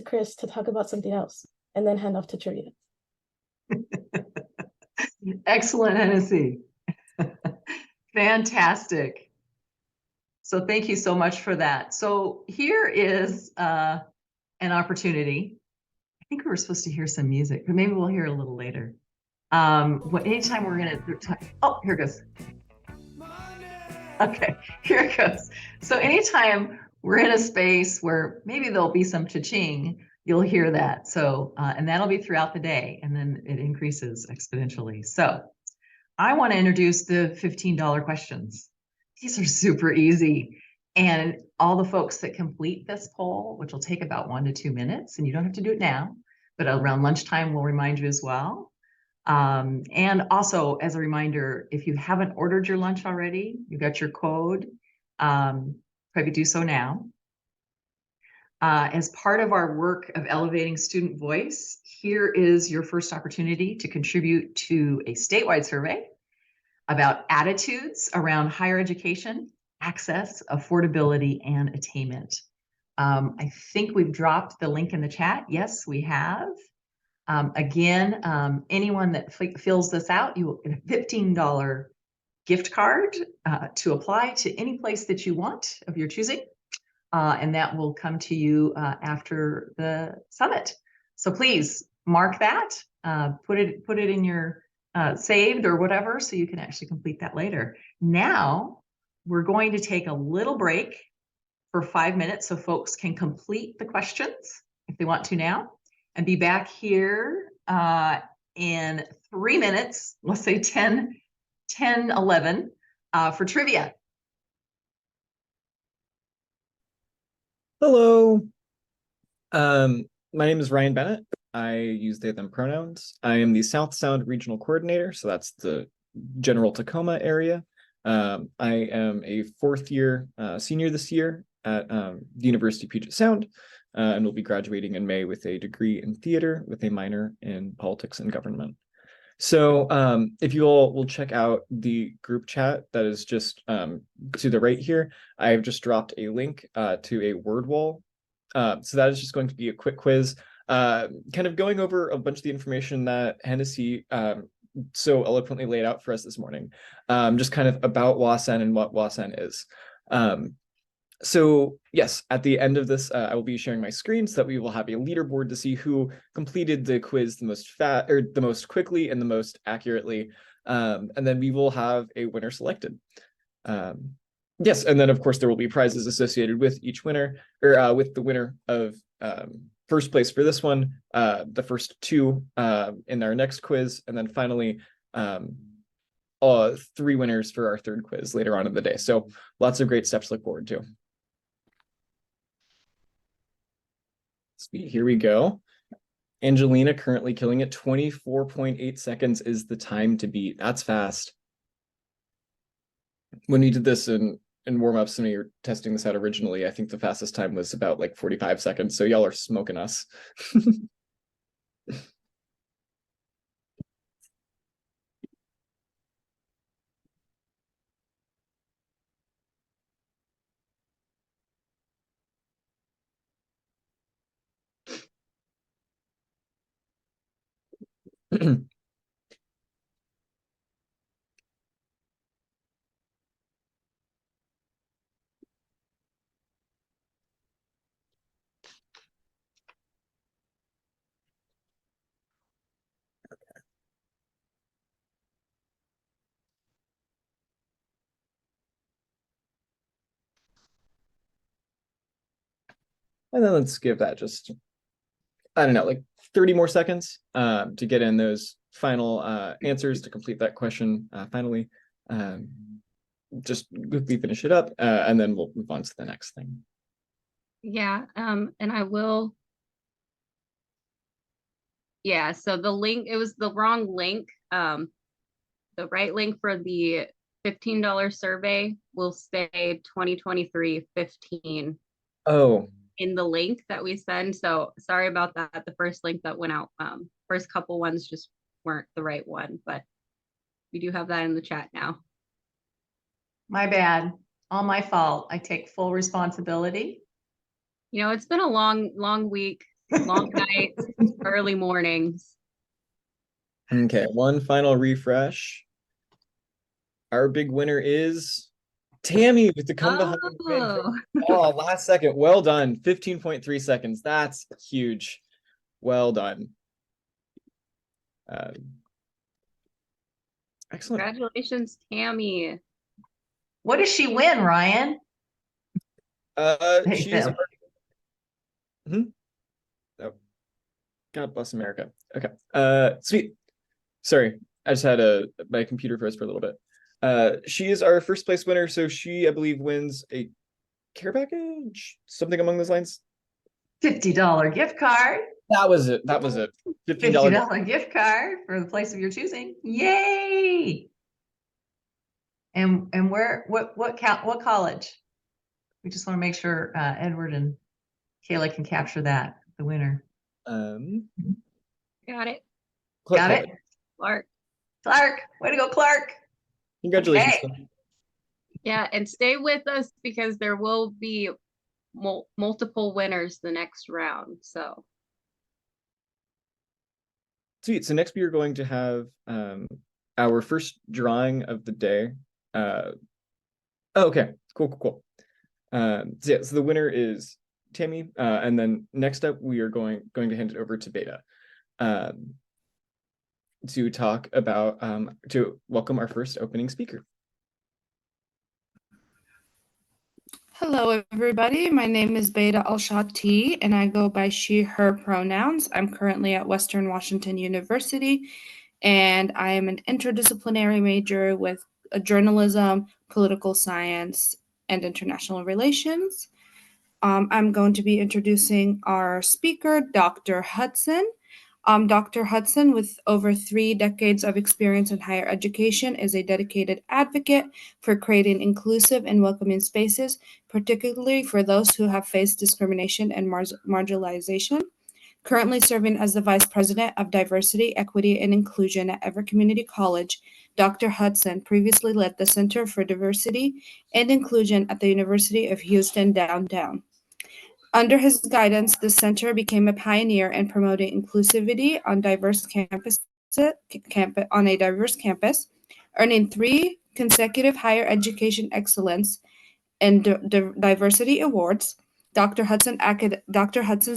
Chris to talk about something else, and then hand off to trivia. Excellent, Hennessy. Fantastic. So thank you so much for that. So here is an opportunity. I think we were supposed to hear some music, but maybe we'll hear a little later. Anytime we're gonna, oh, here it goes. Okay, here it goes. So anytime we're in a space where maybe there'll be some cha-ching, you'll hear that. So, and that'll be throughout the day, and then it increases exponentially. So I want to introduce the $15 questions. These are super easy. And all the folks that complete this poll, which will take about 1 to 2 minutes, and you don't have to do it now, but around lunchtime, we'll remind you as well. And also, as a reminder, if you haven't ordered your lunch already, you got your code, probably do so now. As part of our work of elevating student voice, here is your first opportunity to contribute to a statewide survey about attitudes around higher education, access, affordability, and attainment. I think we've dropped the link in the chat. Yes, we have. Again, anyone that fills this out, you will get a $15 gift card to apply to any place that you want of your choosing. And that will come to you after the summit. So please mark that, put it in your saved or whatever, so you can actually complete that later. Now, we're going to take a little break for 5 minutes so folks can complete the questions if they want to now, and be back here in 3 minutes, let's say 11, for trivia. Hello. My name is Ryan Bennett. I use they, them pronouns. I am the South Sound Regional Coordinator, so that's the general Tacoma area. I am a fourth year senior this year at the University of Puget Sound, and will be graduating in May with a degree in theater with a minor in politics and government. So if you all will check out the group chat that is just to the right here, I've just dropped a link to a word wall. So that is just going to be a quick quiz, kind of going over a bunch of the information that Hennessy so eloquently laid out for us this morning, just kind of about WA-SEN and what WA-SEN is. So yes, at the end of this, I will be sharing my screen so that we will have a leaderboard to see who completed the quiz the most quickly and the most accurately, and then we will have a winner selected. Yes, and then of course there will be prizes associated with each winner, or with the winner of first place for this one, the first two in our next quiz, and then finally 3 winners for our third quiz later on in the day. So lots of great steps to look forward to. Sweet, here we go. Angelina currently killing it. 24.8 seconds is the time to beat. That's fast. When we did this in warm-ups and we were testing this out originally, I think the fastest time was about like 45 seconds. So y'all are smoking us. And then let's give that just, I don't know, like 30 more seconds to get in those final answers to complete that question finally. Just quickly finish it up, and then we'll move on to the next thing. Yeah, and I will. Yeah, so the link, it was the wrong link. The right link for the $15 survey will say 2023-15 Oh, in the link that we send. So sorry about that. The first link that went out, first couple ones just weren't the right one, but we do have that in the chat now. My bad. All my fault. I take full responsibility. You know, it's been a long week, long nights, early mornings. okay. One final refresh. Our big winner is Tammy with the come behind win. Oh, Oh, last second. Well done. 15.3 seconds. That's huge. Well done. Excellent. congratulations, Tammy. What does she win, Ryan? Hey, She's Phil. Oh, God bless America. Okay. Sweet. Sorry, I just had my computer froze for a little bit. She is our first place winner, so she, I believe, wins a care package, something along those lines. $50 gift card. That was it. That was it. $50. $50 gift card for the place of your choosing. Yay! And where, what college? We just want to make sure Edward and Kayla can capture that, the winner. Got it. Clark Got College. it? Clark. Clark, way to go, Clark. Congratulations. Okay. Tim. Yeah, and stay with us because there will be multiple winners the next round. So Sweet. So next we are going to have our first drawing of the day. Okay, cool. So yeah, so the winner is Tammy, and then next up we are going to hand it over to Beta to talk about to welcome our first opening speaker. Hello, everybody. My name is Beta Al-Shati, and I go by she, her pronouns. I'm currently at Western Washington University, and I am an interdisciplinary major with journalism, political science, and international relations. I'm going to be introducing our speaker, Dr. Hudson. Dr. Hudson, with over 3 decades of experience in higher education, is a dedicated advocate for creating inclusive and welcoming spaces, particularly for those who have faced discrimination and marginalization. Currently serving as the Vice President of Diversity, Equity, and Inclusion at Everett Community College, Dr. Hudson previously led the Center for Diversity and Inclusion at the University of Houston Downtown. Under his guidance, the center became a pioneer in promoting inclusivity on a diverse campus, earning 3 consecutive higher education excellence and diversity awards. Dr. Hudson's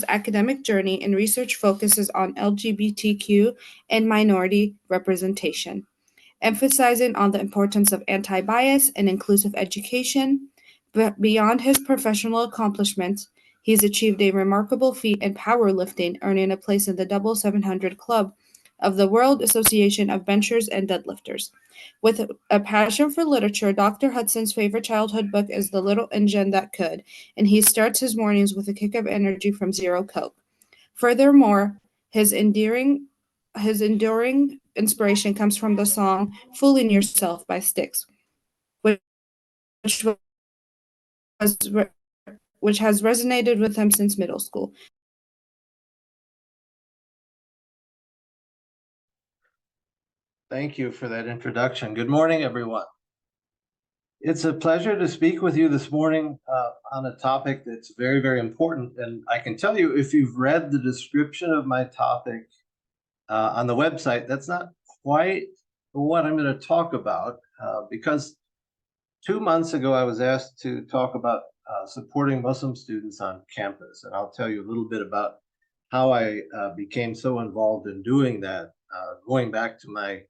academic journey and research focuses on LGBTQ and minority representation, emphasizing on the importance of anti-bias and inclusive education. But beyond his professional accomplishments, he's achieved a remarkable feat in powerlifting, earning a place in the Double 700 Club of the World Association of Benchers and Deadlifters. With a passion for literature, Dr. Hudson's favorite childhood book is The Little Engine That Could, and he starts his mornings with a kick of energy from Zero Coke. Furthermore, his enduring inspiration comes from the song "Fooling Yourself" by Styx, which has resonated with him since middle school. Thank you for that introduction. Good morning, everyone. It's a pleasure to speak with you this morning on a topic that's very, very important. And I can tell you, if you've read the description of my topic on the website, that's not quite what I'm going to talk about because 2 months ago, I was asked to talk about supporting Muslim students on campus. And I'll tell you a little bit about how I became so involved in doing that, going back to my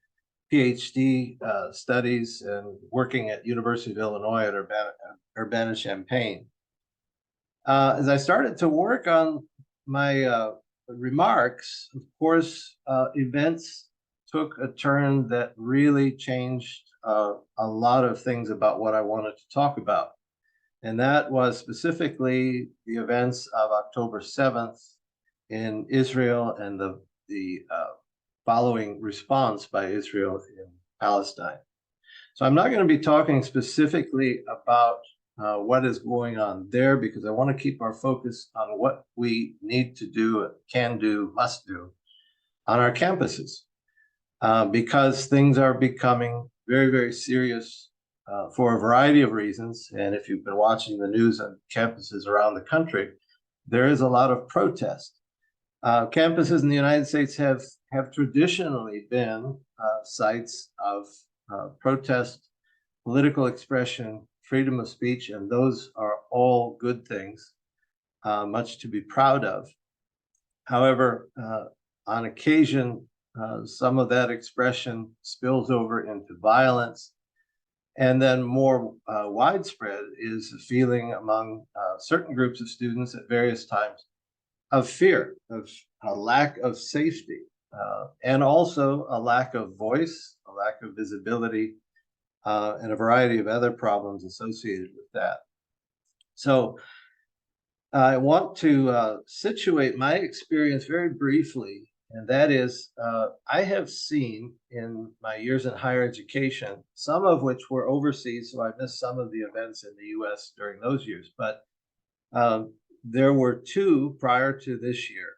PhD studies and working at University of Illinois at Urbana-Champaign. As I started to work on my remarks, of course, events took a turn that really changed a lot of things about what I wanted to talk about. And that was specifically the events of October 7th in Israel and the following response by Israel in Palestine. So I'm not going to be talking specifically about what is going on there because I want to keep our focus on what we need to do, can do, must do on our campuses because things are becoming very, very serious for a variety of reasons. And if you've been watching the news on campuses around the country, there is a lot of protest. Campuses in the United States have traditionally been sites of protest, political expression, freedom of speech, and those are all good things, much to be proud of. However, on occasion, some of that expression spills over into violence, and then more widespread is a feeling among certain groups of students at various times of fear, of a lack of safety, and also a lack of voice, a lack of visibility, and a variety of other problems associated with that. So I want to situate my experience very briefly, and that is I have seen in my years in higher education, some of which were overseas, so I missed some of the events in the US during those years, but there were two prior to this year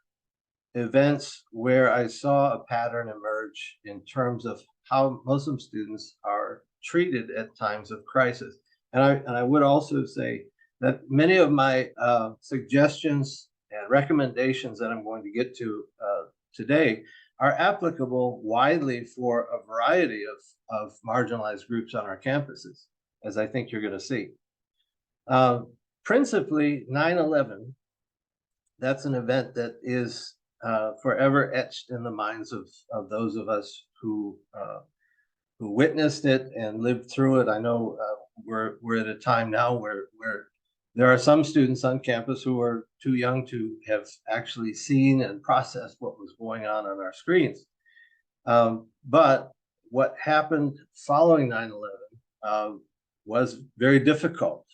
events where I saw a pattern emerge in terms of how Muslim students are treated at times of crisis. And I would also say that many of my suggestions and recommendations that I'm going to get to today are applicable widely for a variety of marginalized groups on our campuses, as I think you're going to see. Principally, 9/11, that's an event that is forever etched in the minds of those of us who witnessed it and lived through it. I know we're at a time now where there are some students on campus who are too young to have actually seen and processed what was going on our screens. But what happened following 9/11 was very difficult.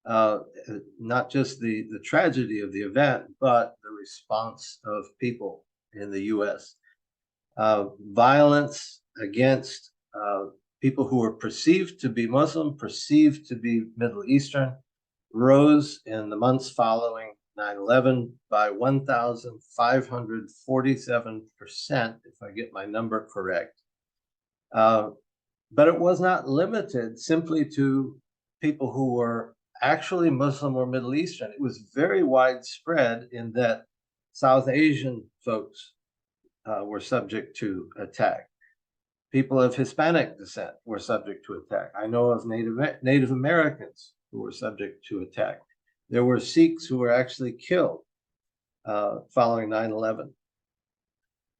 Not just the tragedy of the event, but the response of people in the US. Violence against people who were perceived to be Muslim, perceived to be Middle Eastern, rose in the months following 9/11 by 1,547%, if I get my number correct. But it was not limited simply to people who were actually Muslim or Middle Eastern. It was very widespread in that South Asian folks were subject to attack. People of Hispanic descent were subject to attack. I know of Native Americans who were subject to attack. There were Sikhs who were actually killed following 9/11.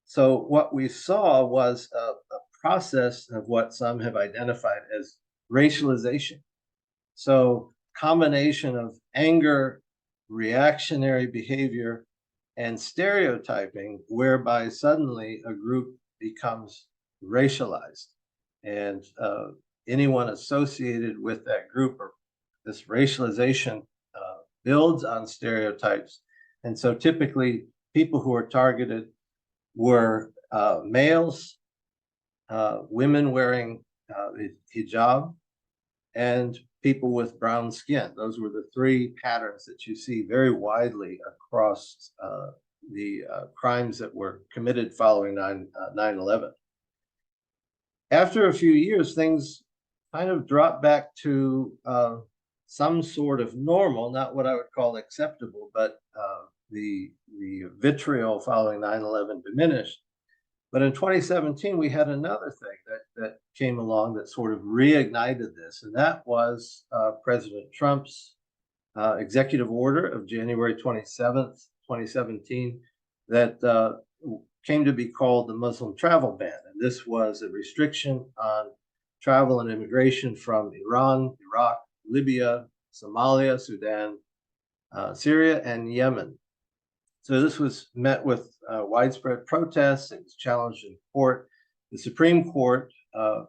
So what we saw was a process of what some have identified as racialization. So combination of anger, reactionary behavior, and stereotyping, whereby suddenly a group becomes racialized, and anyone associated with that group or this racialization builds on stereotypes. And so typically people who are targeted were males, women wearing hijab, and people with brown skin. Those were the three patterns that you see very widely across the crimes that were committed following 9/11. After a few years, things kind of dropped back to some sort of normal, not what I would call acceptable, but the vitriol following 9/11 diminished. But in 2017, we had another thing that came along that sort of reignited this, and that was President Trump's executive order of January 27th, 2017, that came to be called the Muslim travel ban. And this was a restriction on travel and immigration from Iran, Iraq, Libya, Somalia, Sudan, Syria, and Yemen. So this was met with widespread protests. It was challenged in court. The Supreme Court on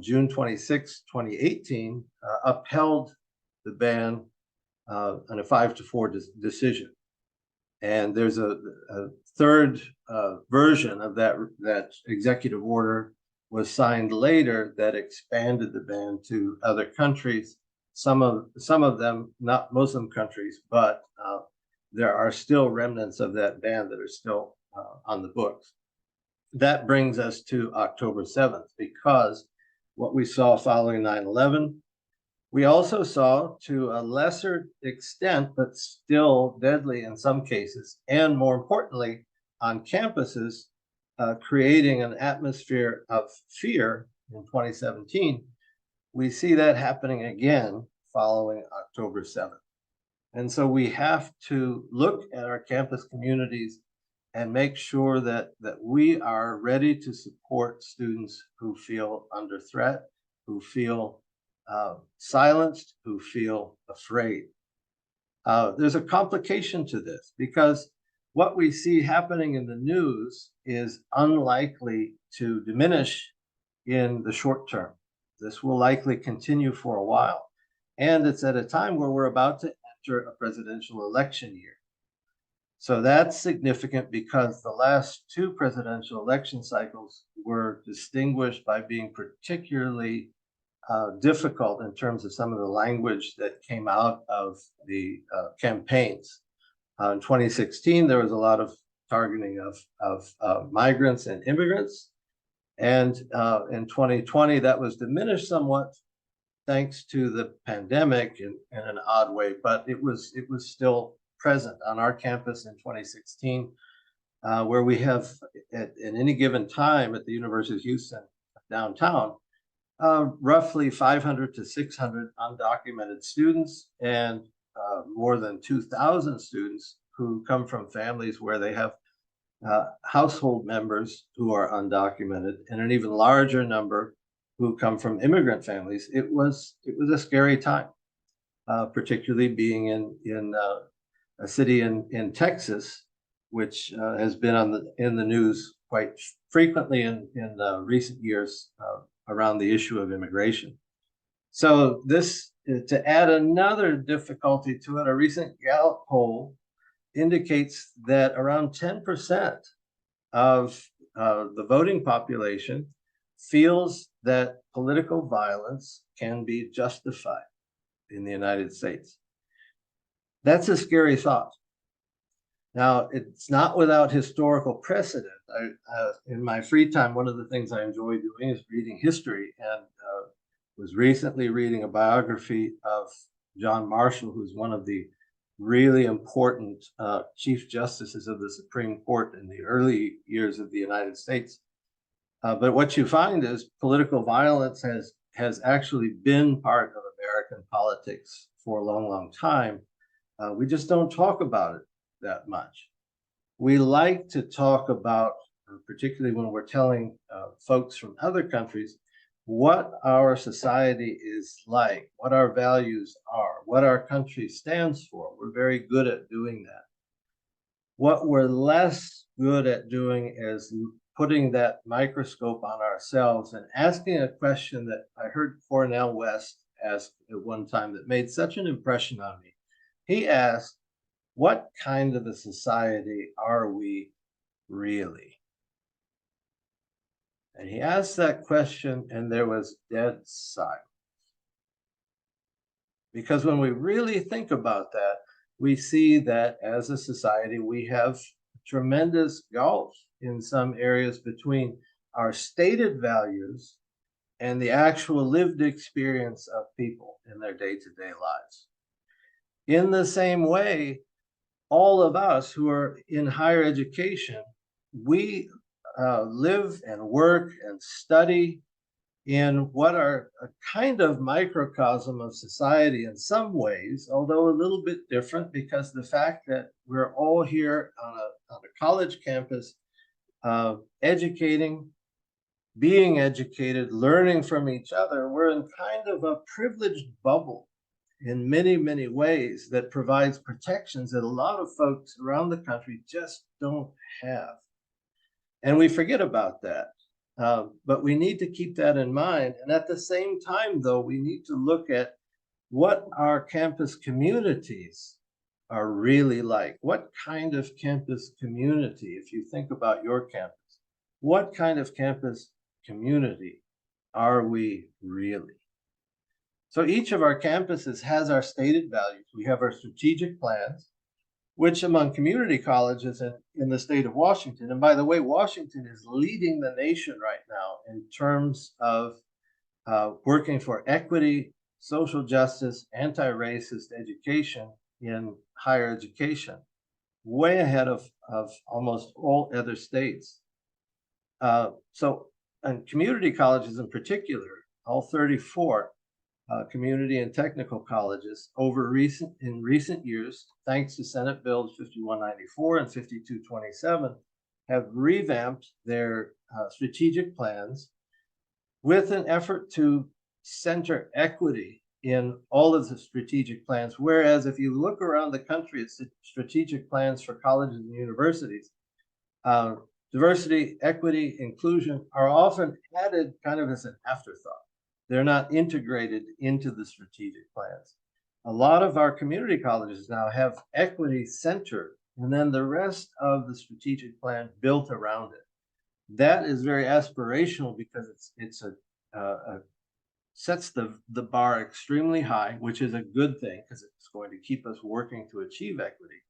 June 26, 2018, upheld the ban on a 5-4 decision. And there's a third version of that executive order was signed later that expanded the ban to other countries. Some of them not Muslim countries, but there are still remnants of that ban that are still on the books. That brings us to October 7th, because what we saw following 9/11, we also saw, to a lesser extent, but still deadly in some cases, and more importantly, on campuses, creating an atmosphere of fear in 2017. We see that happening again following October 7th. And so we have to look at our campus communities and make sure that we are ready to support students who feel under threat, who feel silenced, who feel afraid. There's a complication to this, because what we see happening in the news is unlikely to diminish in the short term. This will likely continue for a while. And it's at a time where we're about to after a presidential election year. So that's significant because the last two presidential election cycles were distinguished by being particularly difficult in terms of some of the language that came out of the campaigns. In 2016, there was a lot of targeting of migrants and immigrants. And in 2020, that was diminished somewhat thanks to the pandemic in an odd way, but it was still present on our campus in 2016, where we have at any given time at the University of Houston downtown, roughly 500 to 600 undocumented students and more than 2,000 students who come from families where they have household members who are undocumented, and an even larger number who come from immigrant families. It was a scary time, particularly being in a city in Texas, which has been in the news quite frequently in recent years around the issue of immigration. So this, to add another difficulty to it, a recent Gallup poll indicates that around 10% of the voting population feels that political violence can be justified in the United States. That's a scary thought. Now, it's not without historical precedent. In my free time, one of the things I enjoy doing is reading history, and was recently reading a biography of John Marshall, who's one of the really important Chief Justices of the Supreme Court in the early years of the United States. But what you find is political violence has actually been part of American politics for a long, long time. We just don't talk about it that much. We like to talk about, particularly when we're telling folks from other countries, what our society is like, what our values are, what our country stands for. We're very good at doing that. What we're less good at doing is putting that microscope on ourselves and asking a question that I heard Cornel West ask at one time that made such an impression on me. He asked, what kind of a society are we really? And he asked that question, and there was dead silence. Because when we really think about that, we see that as a society, we have tremendous gulf in some areas between our stated values and the actual lived experience of people in their day-to-day lives. In the same way, all of us who are in higher education, we live and work and study in what are a kind of microcosm of society in some ways, although a little bit different, because the fact that we're all here on a college campus, educating, being educated, learning from each other, we're in kind of a privileged bubble in many, many ways that provides protections that a lot of folks around the country just don't have. And we forget about that. But we need to keep that in mind. And at the same time, though, we need to look at what our campus communities are really like. What kind of campus community, if you think about your campus, what kind of campus community are we really? So each of our campuses has our stated values. We have our strategic plans, which among community colleges in the state of Washington, and by the way, Washington is leading the nation right now in terms of working for equity, social justice, anti-racist education in higher education, way ahead of almost all other states. So, and community colleges in particular, all 34, community and technical colleges in recent years, thanks to Senate Bills 5194 and 5227, have revamped their strategic plans with an effort to center equity in all of the strategic plans. Whereas if you look around the country at strategic plans for colleges and universities, diversity, equity, inclusion are often added kind of as an afterthought. They're not integrated into the strategic plans. a lot of our community colleges now have equity centered, and then the rest of the strategic plan built around it. That is very aspirational because it's a sets the bar extremely high, which is a good thing because it's going to keep us working to achieve equity.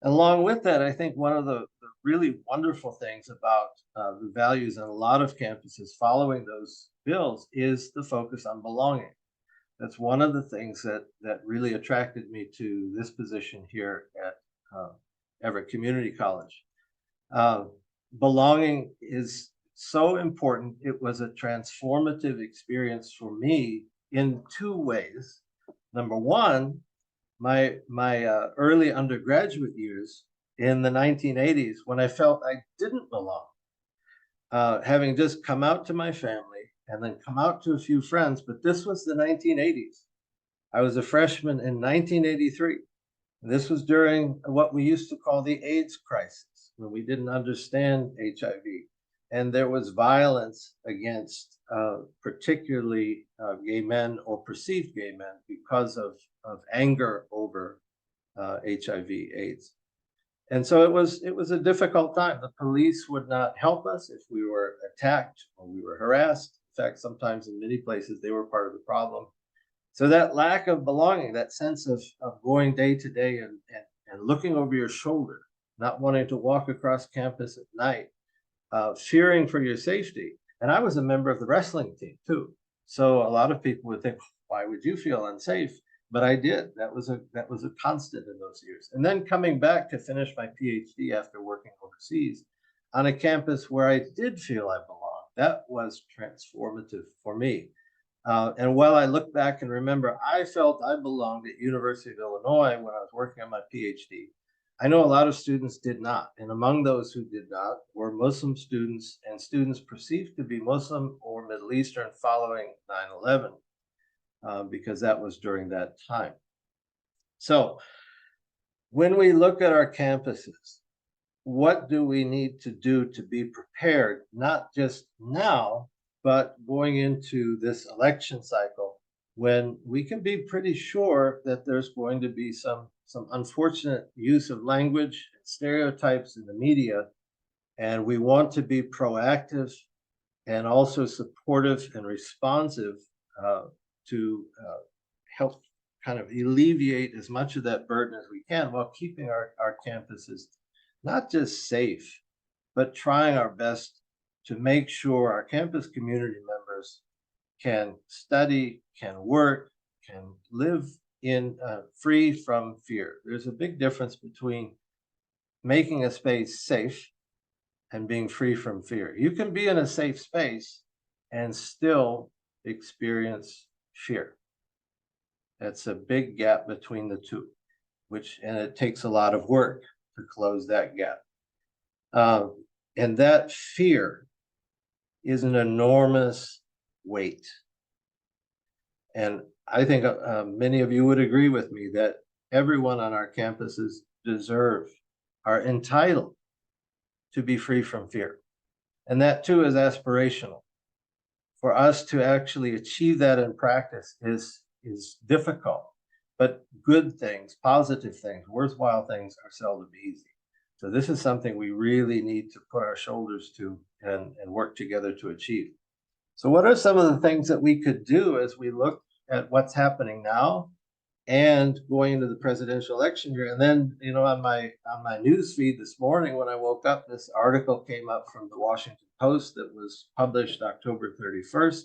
Along with that, I think one of the really wonderful things about the values in a lot of campuses following those bills is the focus on belonging. That's one of the things that really attracted me to this position here at Everett Community College. Belonging is so important. It was a transformative experience for me in two ways. Number one, my early undergraduate years in the 1980s, when I felt I didn't belong, having just come out to my family and then come out to a few friends, but this was the 1980s. I was a freshman in 1983. This was during what we used to call the AIDS crisis, when we didn't understand HIV. And there was violence against particularly gay men or perceived gay men because of anger over HIV/AIDS. And so it was a difficult time. The police would not help us if we were attacked or we were harassed. In fact, sometimes in many places they were part of the problem. So that lack of belonging, that sense of going day to day and looking over your shoulder, not wanting to walk across campus at night, fearing for your safety. And I was a member of the wrestling team too. So a lot of people would think, why would you feel unsafe? But I did. That was a constant in those years. And then coming back to finish my PhD after working overseas on a campus where I did feel I belonged, that was transformative for me. And while I look back and remember, I felt I belonged at University of Illinois when I was working on my PhD. I know a lot of students did not. And among those who did not were Muslim students and students perceived to be Muslim or Middle Eastern following 9/11, because that was during that time. So when we look at our campuses, what do we need to do to be prepared, not just now, but going into this election cycle, when we can be pretty sure that there's going to be some unfortunate use of language and stereotypes in the media, and we want to be proactive and also supportive and responsive to help kind of alleviate as much of that burden as we can while keeping our campuses not just safe, but trying our best to make sure our campus community members can study, can work, can live in free from fear. There's a big difference between making a space safe and being free from fear. You can be in a safe space and still experience fear. That's a big gap between the two, and it takes a lot of work to close that gap. And that fear is an enormous weight. And I think many of you would agree with me that everyone on our campuses are entitled to be free from fear. And that too is aspirational. For us to actually achieve that in practice is difficult, but good things, positive things, worthwhile things are seldom easy. So this is something we really need to put our shoulders to and work together to achieve. So what are some of the things that we could do as we look at what's happening now and going into the presidential election year? And then, on my news feed this morning when I woke up, this article came up from the Washington Post that was published October 31st.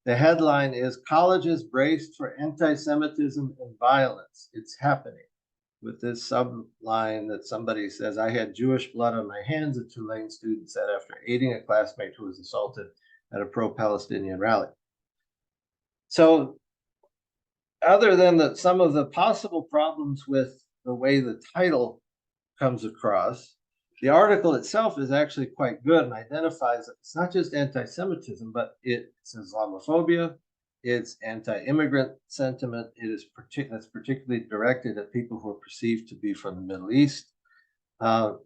The headline is "Colleges Braced for Anti-Semitism and Violence. It's Happening," with this subline that somebody says, "I had Jewish blood on my hands," a Tulane student said after aiding a classmate who was assaulted at a pro-Palestinian rally. So other than some of the possible problems with the way the title comes across, the article itself is actually quite good and identifies that it's not just anti-Semitism, but it's Islamophobia, it's anti-immigrant sentiment. It is that's particularly directed at people who are perceived to be from the Middle East,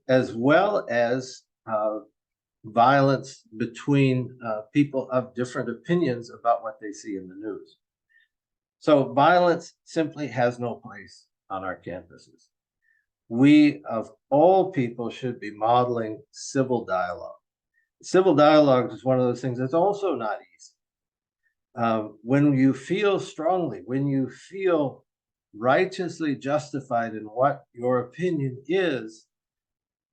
as well as violence between people of different opinions about what they see in the news. So violence simply has no place on our campuses. We, of all people, should be modeling civil dialogue. Civil dialogue is one of those things that's also not easy. When you feel strongly, when you feel righteously justified in what your opinion is,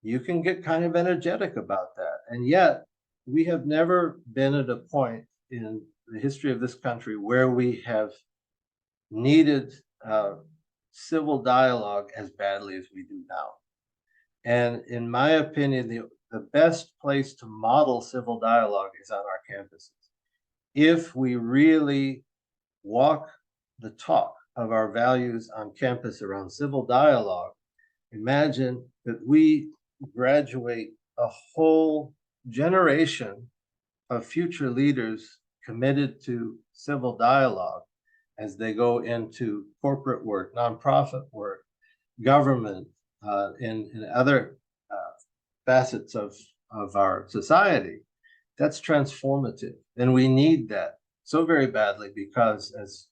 you can get kind of energetic about that. And yet, we have never been at a point in the history of this country where we have needed civil dialogue as badly as we do now. And in my opinion, the best place to model civil dialogue is on our campuses. If we really walk the talk of our values on campus around civil dialogue, imagine that we graduate a whole generation of future leaders committed to civil dialogue as they go into corporate work, nonprofit work, government, and other facets of our society. That's transformative, and we need that so very badly because, as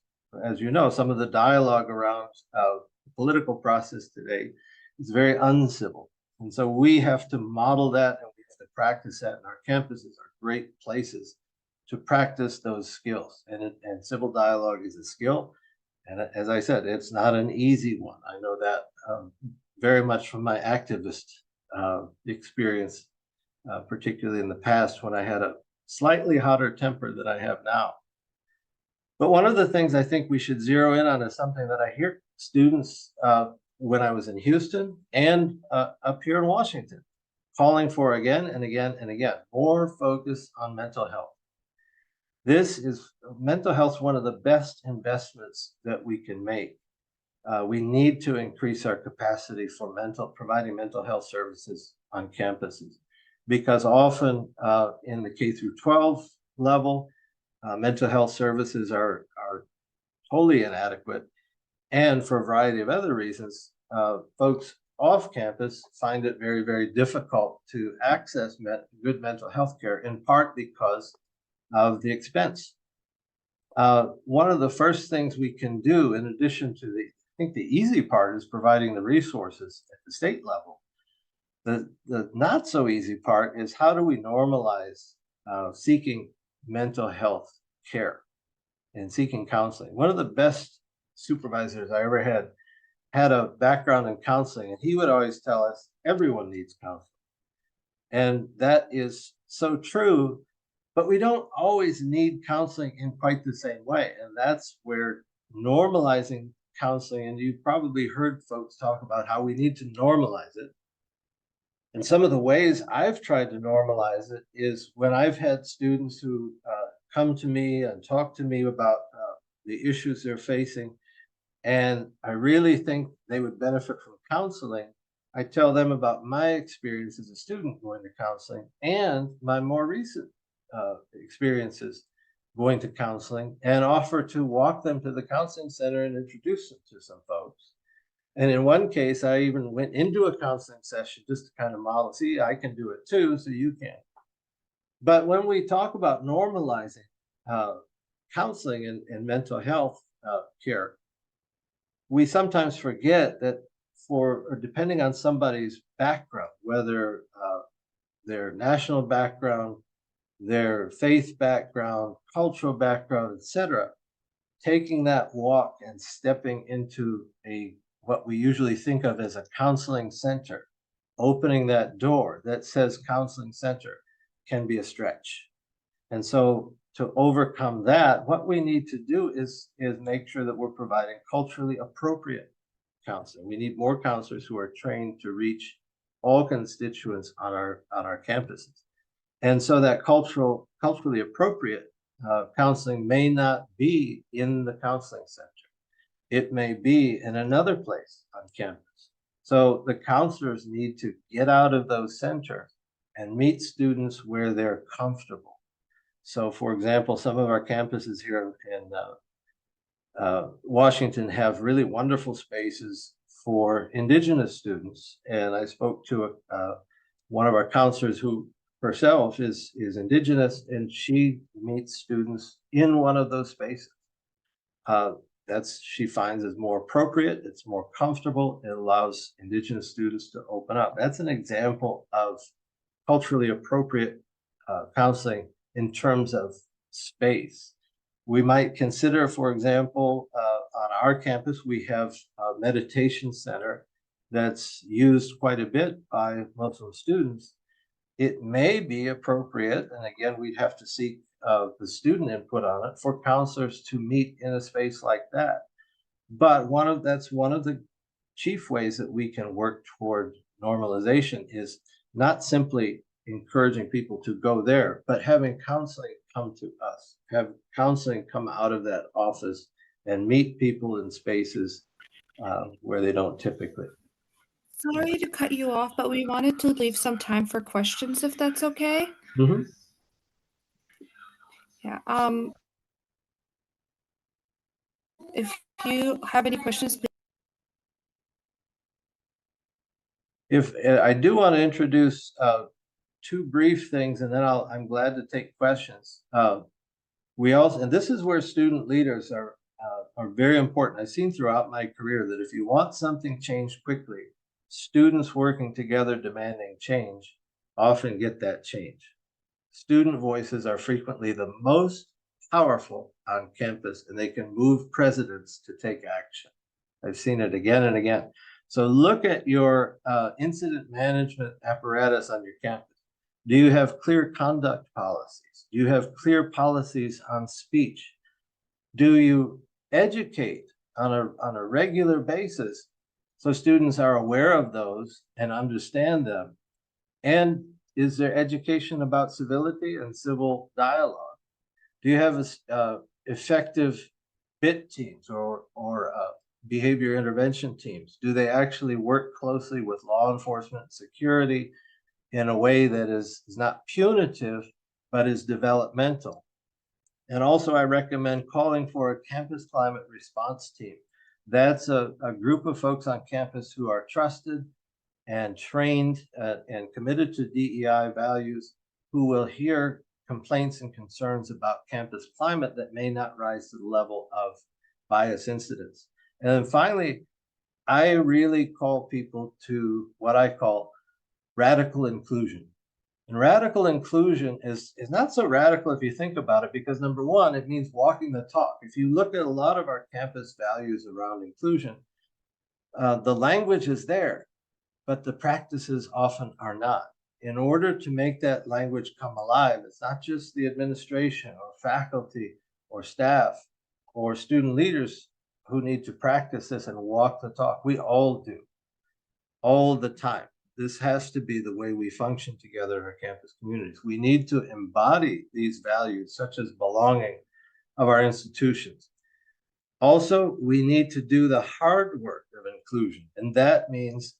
you know, some of the dialogue around the political process today is very uncivil, and so we have to model that, and we have to practice that. And our campuses are great places to practice those skills, and civil dialogue is a skill. And as I said, it's not an easy one. I know that very much from my activist experience, particularly in the past when I had a slightly hotter temper than I have now. But one of the things I think we should zero in on is something that I hear students when I was in Houston and up here in Washington calling for again and again and again, more focus on mental health. Mental health is one of the best investments that we can make. We need to increase our capacity for providing mental health services on campuses, because often in the K through 12 level, mental health services are wholly inadequate. And for a variety of other reasons, folks off campus find it very, very difficult to access good mental health care, in part because of the expense. One of the first things we can do, in addition to I think the easy part is providing the resources at the state level. The not so easy part is how do we normalize seeking mental health care and seeking counseling. One of the best supervisors I ever had a background in counseling, and he would always tell us everyone needs counseling. And that is so true, but we don't always need counseling in quite the same way. And that's where normalizing counseling, and you've probably heard folks talk about how we need to normalize it. And some of the ways I've tried to normalize it is when I've had students who come to me and talk to me about the issues they're facing, and I really think they would benefit from counseling. I tell them about my experience as a student going to counseling and my more recent experiences going to counseling, and offer to walk them to the counseling center and introduce them to some folks. And in one case, I even went into a counseling session just to kind of model, see, I can do it too, so you can. But when we talk about normalizing counseling and mental health care, we sometimes forget that depending on somebody's background, whether their national background, their faith background, cultural background, etc., taking that walk and stepping into what we usually think of as a counseling center, opening that door that says counseling center, can be a stretch. And so to overcome that, what we need to do is make sure that we're providing culturally appropriate counseling. We need more counselors who are trained to reach all constituents on our campuses. And so that culturally appropriate counseling may not be in the counseling center. It may be in another place on campus. So the counselors need to get out of those centers and meet students where they're comfortable. So, for example, some of our campuses here in Washington have really wonderful spaces for Indigenous students. And I spoke to one of our counselors who herself is Indigenous, and she meets students in one of those spaces. she finds is more appropriate, it's more comfortable, it allows Indigenous students to open up. That's an example of culturally appropriate counseling in terms of space. We might consider, for example, on our campus, we have a meditation center that's used quite a bit by Muslim students. It may be appropriate, and again, we'd have to seek the student input on it, for counselors to meet in a space like that. But that's one of the chief ways that we can work toward normalization, is not simply encouraging people to go there, but having counseling come to us, have counseling come out of that office and meet people in spaces where they don't typically. Sorry to cut you off, but we wanted to leave some time for questions, if that's okay. Mm-hmm. Yeah. If you have any questions, please. If I do want to introduce two brief things, and then I'm glad to take questions. We also, and this is where student leaders are very important. I've seen throughout my career that if you want something changed quickly, students working together demanding change often get that change. Student voices are frequently the most powerful on campus, and they can move presidents to take action. I've seen it again and again. So look at your incident management apparatus on your campus. Do you have clear conduct policies? Do you have clear policies on speech? Do you educate on a regular basis so students are aware of those and understand them? And is there education about civility and civil dialogue? Do you have effective BIT teams or behavior intervention teams? Do they actually work closely with law enforcement, security, in a way that is not punitive, but is developmental? And also, I recommend calling for a campus climate response team. That's a group of folks on campus who are trusted and trained and committed to DEI values, who will hear complaints and concerns about campus climate that may not rise to the level of bias incidents. And then finally, I really call people to what I call radical inclusion. And radical inclusion is not so radical if you think about it, because number one, it means walking the talk. If you look at a lot of our campus values around inclusion, the language is there, but the practices often are not. In order to make that language come alive, it's not just the administration or faculty or staff or student leaders who need to practice this and walk the talk. We all do, all the time. This has to be the way we function together in our campus communities. We need to embody these values, such as belonging, of our institutions. Also, we need to do the hard work of inclusion, and that means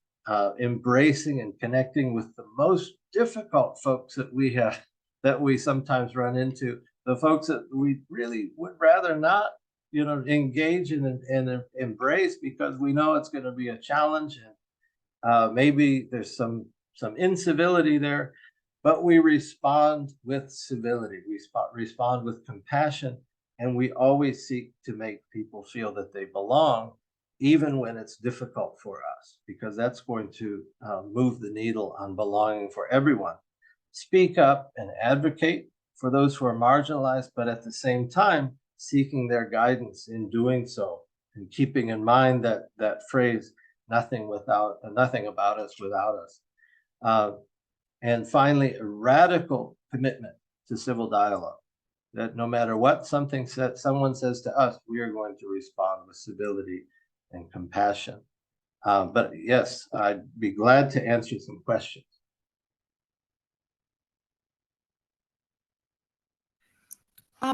embracing and connecting with the most difficult folks that we sometimes run into, the folks that we really would rather not, engage and embrace, because we know it's going to be a challenge, and maybe there's some incivility there, but we respond with civility. We respond with compassion, and we always seek to make people feel that they belong, even when it's difficult for us, because that's going to move the needle on belonging for everyone. Speak up and advocate for those who are marginalized, but at the same time, seeking their guidance in doing so, and keeping in mind that phrase, nothing about us without us. And finally, a radical commitment to civil dialogue, that no matter what someone says to us, we are going to respond with civility and compassion. But yes, I'd be glad to answer some questions.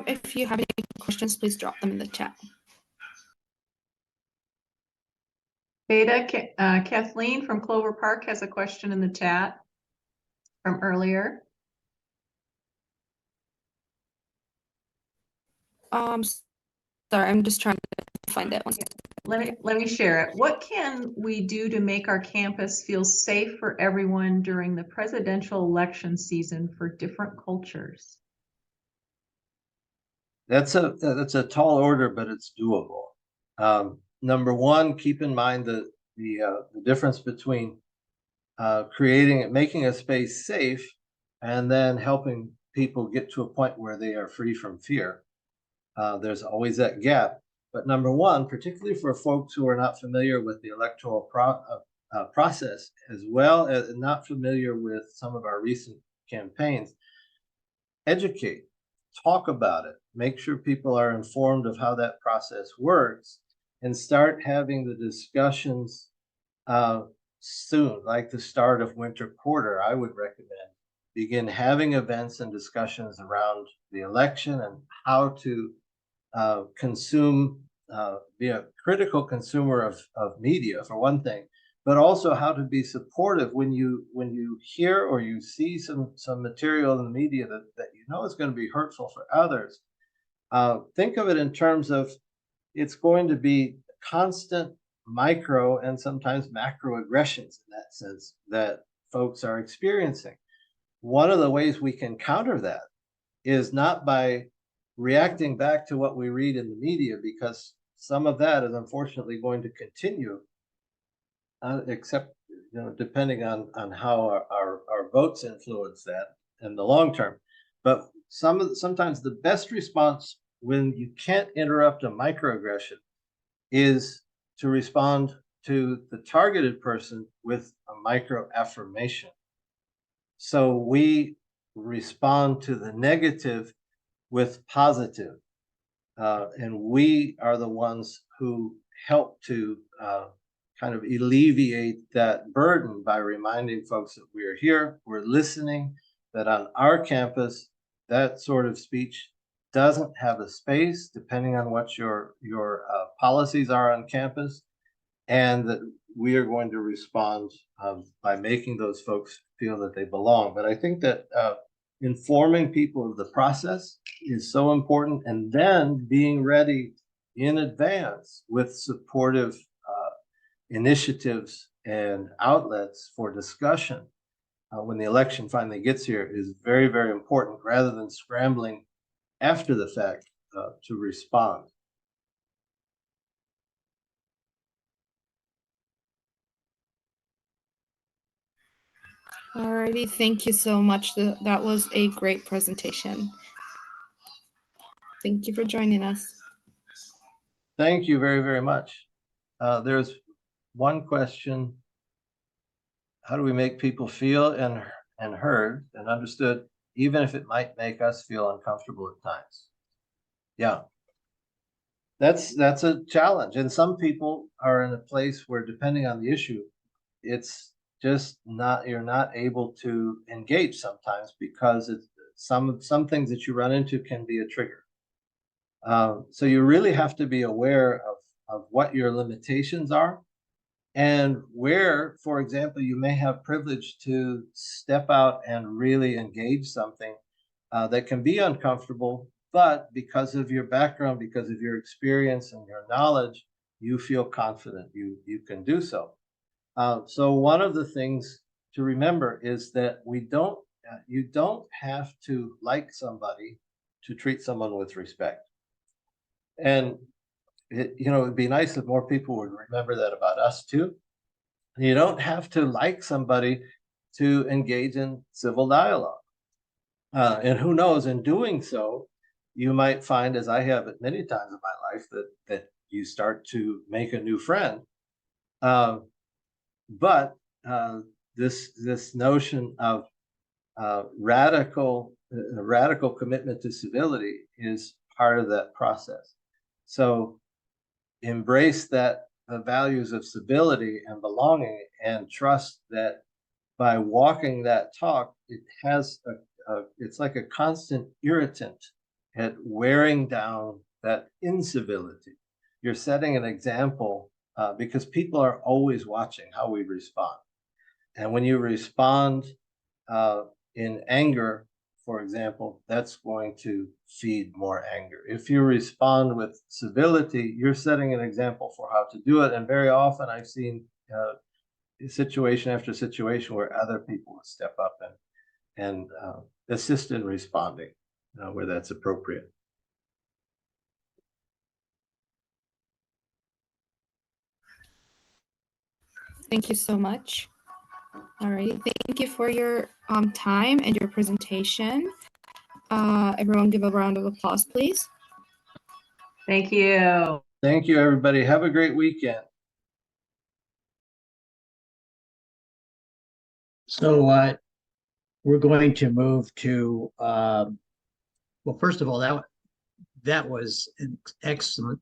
If you have any questions, please drop them in the chat. Beta, Kathleen from Clover Park has a question in the chat from earlier. Sorry, I'm just trying to find it. Let me share it. What can we do to make our campus feel safe for everyone during the presidential election season for different cultures? That's a tall order, but it's doable. Number one, keep in mind the difference between making a space safe and then helping people get to a point where they are free from fear. There's always that gap. But number one, particularly for folks who are not familiar with the electoral process, as well as not familiar with some of our recent campaigns, educate, talk about it, make sure people are informed of how that process works, and start having the discussions soon, like the start of winter quarter. I would recommend begin having events and discussions around the election and how to be a critical consumer of media, for one thing, but also how to be supportive when you hear or you see some material in the media that you know is going to be hurtful for others. Think of it in terms of it's going to be constant micro and sometimes macro aggressions in that sense that folks are experiencing. One of the ways we can counter that is not by reacting back to what we read in the media, because some of that is unfortunately going to continue, except depending on how our votes influence that in the long term. But sometimes the best response when you can't interrupt a microaggression is to respond to the targeted person with a micro affirmation. So we respond to the negative with positive. And we are the ones who help to kind of alleviate that burden by reminding folks that we are here, we're listening, that on our campus, that sort of speech doesn't have a space, depending on what your policies are on campus, and that we are going to respond by making those folks feel that they belong. But I think that informing people of the process is so important, and then being ready in advance with supportive initiatives and outlets for discussion when the election finally gets here is very, very important, rather than scrambling after the fact to respond. Alrighty, thank you so much. That was a great presentation. Thank you for joining us. Thank you very, very much. There's one question. How do we make people feel and heard and understood, even if it might make us feel uncomfortable at times? Yeah, that's a challenge. And some people are in a place where, depending on the issue, it's just you're not able to engage sometimes because it's some things that you run into can be a trigger. So you really have to be aware of what your limitations are, and where, for example, you may have privilege to step out and really engage something that can be uncomfortable, but because of your background, because of your experience and your knowledge, you feel confident you can do so. So one of the things to remember is that you don't have to like somebody to treat someone with respect. And it'd be nice if more people would remember that about us too. You don't have to like somebody to engage in civil dialogue. And who knows, in doing so, you might find, as I have at many times in my life, that you start to make a new friend. But this notion of radical commitment to civility is part of that process. So embrace the values of civility and belonging, and trust that by walking that talk, it's like a constant irritant at wearing down that incivility. You're setting an example because people are always watching how we respond. And when you respond in anger, for example, that's going to feed more anger. If you respond with civility, you're setting an example for how to do it. And very often I've seen situation after situation where other people will step up and assist in responding where that's appropriate. Thank you so much. All right, thank you for your time and your presentation. Everyone give a round of applause, please. Thank you. Thank you, everybody. Have a great weekend. So we're going to move to, well, first of all, that was an excellent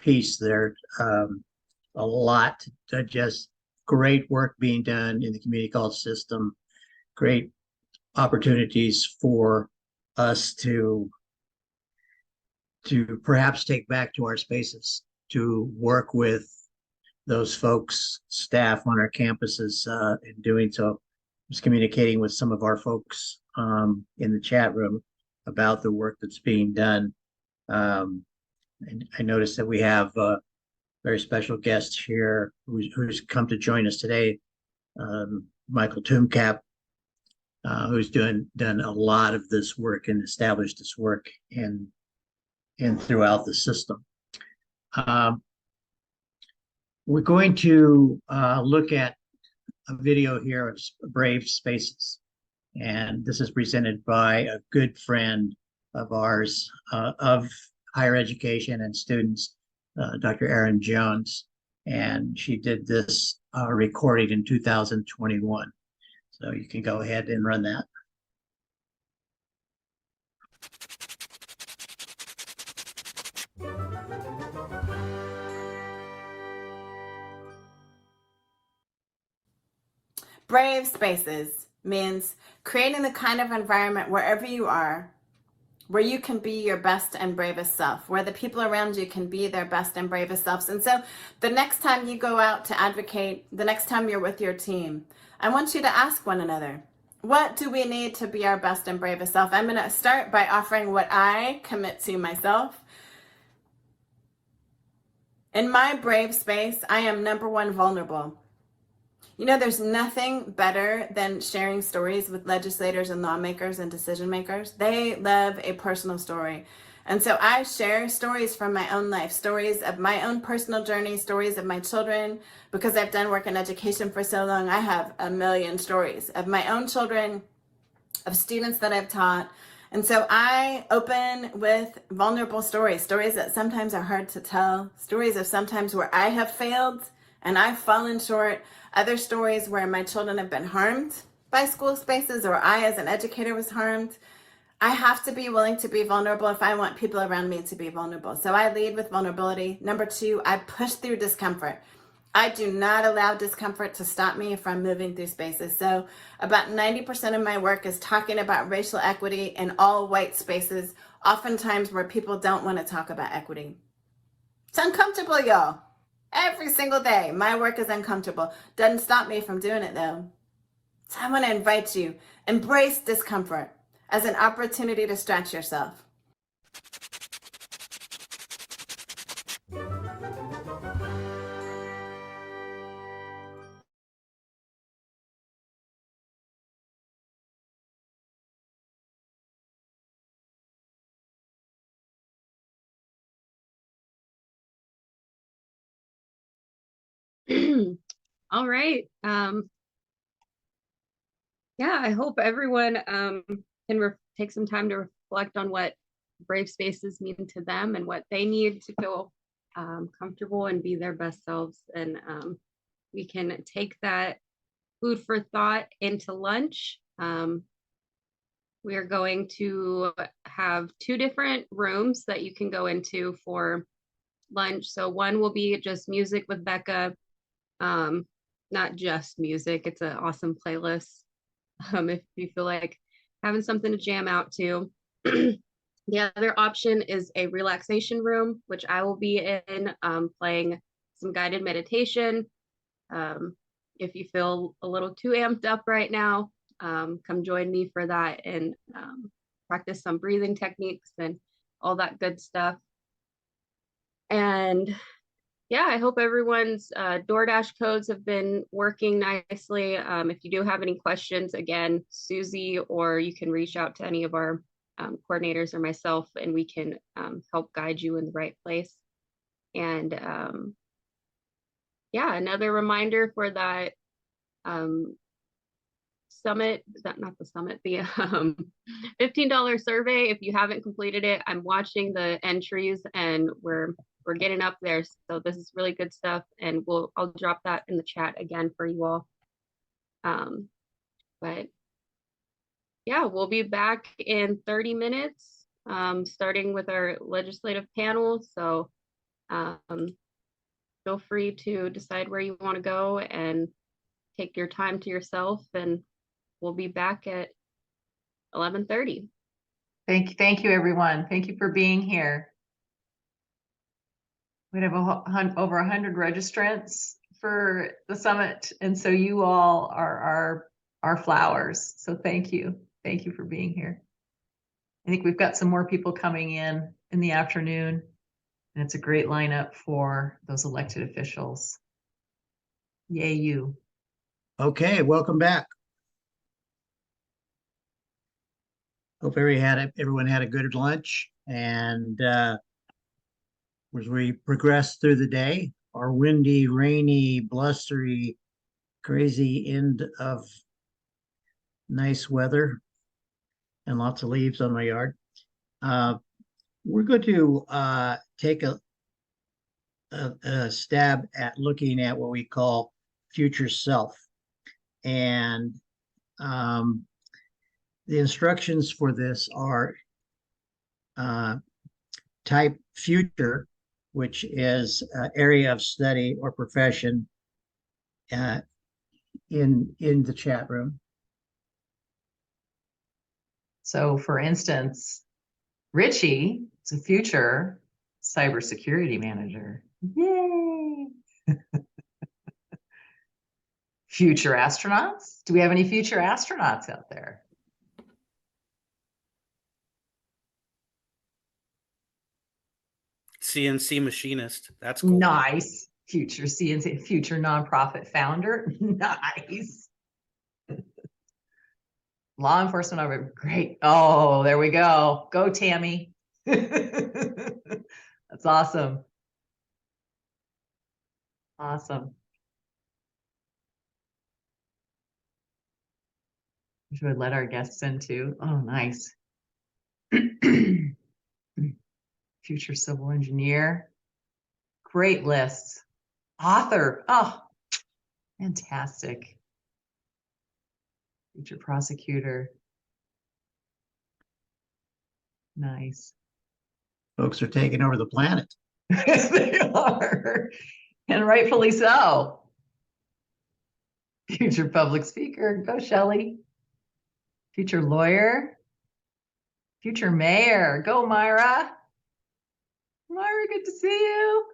piece there. A lot to just great work being done in the community college system, great opportunities for us to perhaps take back to our spaces to work with those folks, staff on our campuses, in doing so. I was communicating with some of our folks in the chat room about the work that's being done. And I noticed that we have a very special guest here who's come to join us today, Michael Toomcap, who's done a lot of this work and established this work and throughout the system. We're going to look at a video here of Brave Spaces. And this is presented by a good friend of ours, of higher education and students, Dr. Erin Jones. And she did this recording in 2021. So you can go ahead and run that. Brave spaces means creating the kind of environment wherever you are, where you can be your best and bravest self, where the people around you can be their best and bravest selves. And so the next time you go out to advocate, the next time you're with your team, I want you to ask one another, what do we need to be our best and bravest self? I'm going to start by offering what I commit to myself. In my brave space, I am number one, vulnerable. You know, there's nothing better than sharing stories with legislators and lawmakers and decision makers. They love a personal story. And so I share stories from my own life, stories of my own personal journey, stories of my children. Because I've done work in education for so long, I have a million stories of my own children, of students that I've taught. And so I open with vulnerable stories, stories that sometimes are hard to tell, stories of sometimes where I have failed and I've fallen short, other stories where my children have been harmed by school spaces or I as an educator was harmed. I have to be willing to be vulnerable if I want people around me to be vulnerable. So I lead with vulnerability. Number two, I push through discomfort. I do not allow discomfort to stop me from moving through spaces. So about 90% of my work is talking about racial equity in all white spaces, oftentimes where people don't want to talk about equity. It's uncomfortable, y'all. Every single day, my work is uncomfortable. Doesn't stop me from doing it though. So I want to invite you, embrace discomfort as an opportunity to stretch yourself. All right. Yeah, I hope everyone can take some time to reflect on what brave spaces mean to them and what they need to feel comfortable and be their best selves. And we can take that food for thought into lunch. We are going to have 2 different rooms that you can go into for lunch. So one will be just music with Becca. Not just music, it's an awesome playlist. If you feel like having something to jam out to. The other option is a relaxation room, which I will be in, playing some guided meditation. If you feel a little too amped up right now, come join me for that and practice some breathing techniques and all that good stuff. And yeah, I hope everyone's DoorDash codes have been working nicely. If you do have any questions, again, Susie, or you can reach out to any of our coordinators or myself, and we can help guide you in the right place. And yeah, another reminder for that summit, not the summit, the $15 survey. If you haven't completed it, I'm watching the entries and we're getting up there. So this is really good stuff, and I'll drop that in the chat again for you all. But yeah, we'll be back in 30 minutes, starting with our legislative panel. So feel free to decide where you want to go and take your time to yourself, and we'll be back at 11:30. Thank you, everyone. Thank you for being here. We have over 100 registrants for the summit, and so you all are our flowers. So thank you for being here. I think we've got some more people coming in the afternoon, and it's a great lineup for those elected officials. Yay, you. Okay, welcome back. Hope everyone had a good lunch, and as we progress through the day, our windy, rainy, blustery, crazy end of nice weather and lots of leaves on my yard. We're going to take a stab at looking at what we call future self. And the instructions for this are type future, which is area of study or profession in the chat room. So for instance, Richie is a future cybersecurity manager. Yay! Future astronauts? Do we have any future astronauts out there? CNC machinist. That's cool. Nice. Future CNC, future nonprofit founder. Nice. Law enforcement over. Great. Oh, there we go. Go, Tammy. That's awesome. Awesome. Should we let our guests in too? Oh, nice. Future civil engineer. Great lists. Author. Oh, fantastic. Future prosecutor. Nice. Folks are taking over the planet. They are. And rightfully so. Future public speaker. Go, Shelley. Future lawyer. Future mayor. Go, Myra. Myra, good to see you.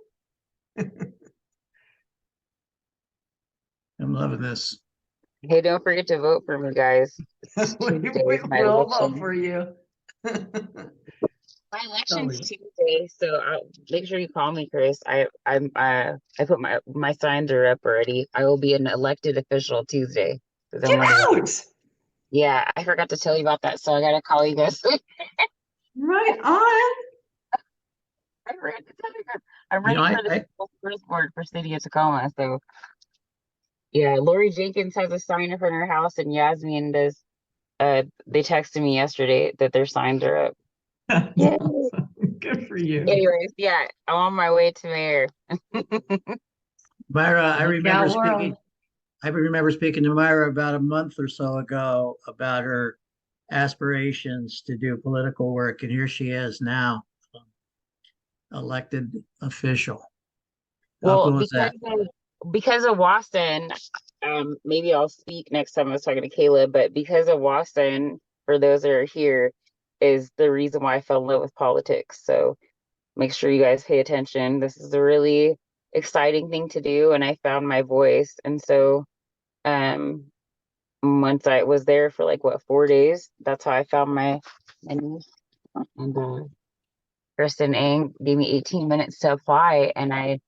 I'm loving this. Hey, don't forget to vote for me, guys. We will vote for you. My election's Tuesday, so make sure you call me, Chris. I put my signs are up already. I will be an elected official Tuesday. Get out! Yeah, I forgot to tell you about that, so I gotta call you guys. Right on. I forgot to tell you guys. I'm running for the first board for City of Tacoma. So yeah, Lori Jenkins has a sign in front of her house, and Yasmin does. They texted me yesterday that their signs are up. Yeah. Good for you. Anyways, yeah, I'm on my way to mayor. Myra, I remember speaking to Myra about a month or so ago about her aspirations to do political work, and here she is now, elected official. How cool is that? Because of WA-SEN, maybe I'll speak next time I was talking to Caleb, but because of WA-SEN, for those that are here, is the reason why I fell in love with politics. So make sure you guys pay attention. This is a really exciting thing to do, and I found my voice. And so once I was there for 4 days, that's how I found my niche. And Kristen Ang gave me 18 minutes to apply, and I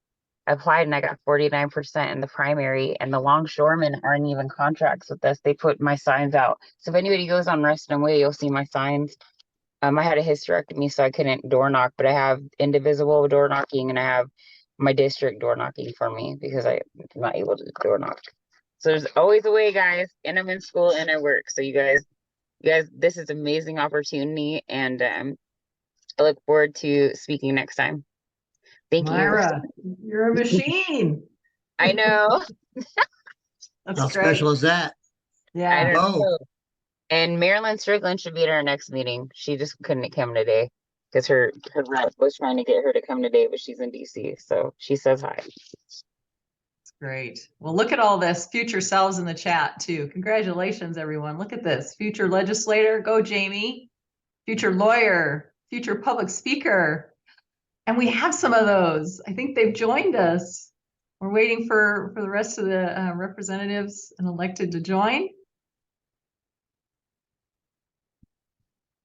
applied and I got 49% in the primary, and the longshoremen aren't even contracts with us. They put my signs out. So if anybody goes on Rest and Way, you'll see my signs. I had a hysterectomy, so I couldn't door knock, but I have indivisible door knocking, and I have my district door knocking for me because I'm not able to door knock. So there's always a way, guys. And I'm in school and I work. So you guys, this is an amazing opportunity, and I look forward to speaking next time. Thank you. Myra, you're a machine. I know. That's How great. special is that? I Yeah. don't Whoa. know. And Marilyn Strickland should be at our next meeting. She just couldn't come today because her rep was trying to get her to come today, but she's in DC. So she says hi. Great. Well, look at all this future selves in the chat too. Congratulations, everyone. Look at this. Future legislator, go Jamie. Future lawyer, future public speaker. And we have some of those. I think they've joined us. We're waiting for the rest of the representatives and elected to join.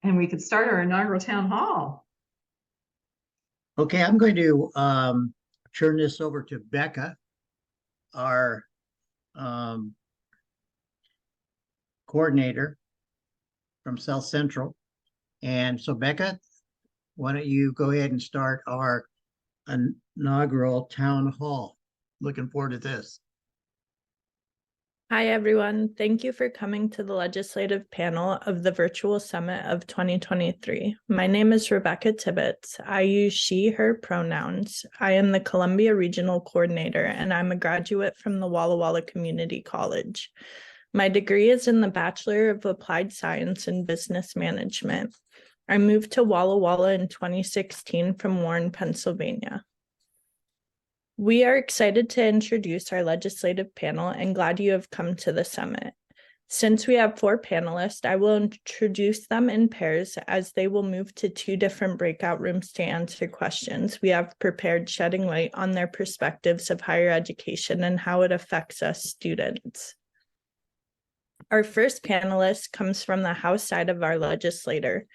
And we could start our inaugural town hall. Okay, I'm going to turn this over to Becca, our coordinator from South Central. And so Becca, why don't you go ahead and start our inaugural town hall? Looking forward to this. Hi, everyone. Thank you for coming to the legislative panel of the virtual summit of 2023. My name is Rebecca Tibbetts. I use she, her pronouns. I am the Columbia Regional Coordinator, and I'm a graduate from the Walla Walla Community College. My degree is in the Bachelor of Applied Science in Business Management. I moved to Walla Walla in 2016 from Warren, Pennsylvania. We are excited to introduce our legislative panel and glad you have come to the summit. Since we have 4 panelists, I will introduce them in pairs as they will move to 2 different breakout rooms to answer questions we have prepared, shedding light on their perspectives of higher education and how it affects us students. Our first panelist comes from the House side of our legislature,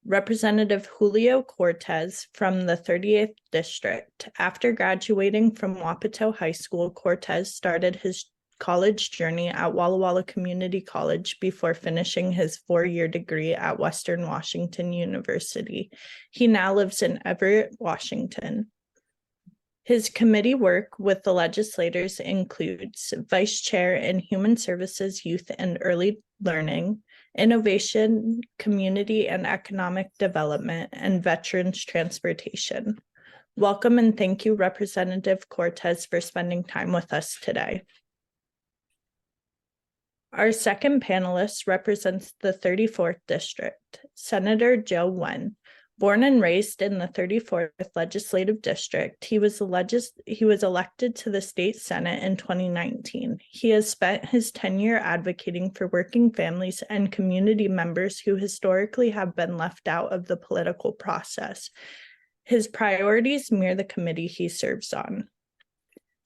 Representative Julio Cortez from the 38th District. After graduating from Wapato High School, Cortez started his college journey at Walla Walla Community College before finishing his 4-year degree at Western Washington University. He now lives in Everett, Washington. His committee work with the legislators includes Vice Chair in Human Services, Youth and Early Learning, Innovation, Community and Economic Development, and Veterans Transportation. Welcome and thank you, Representative Cortez, for spending time with us today. Our second panelist represents the 34th District, Senator Joe Wen. Born and raised in the 34th Legislative District, he was elected to the state Senate in 2019. He has spent his tenure advocating for working families and community members who historically have been left out of the political process. His priorities mirror the committee he serves on.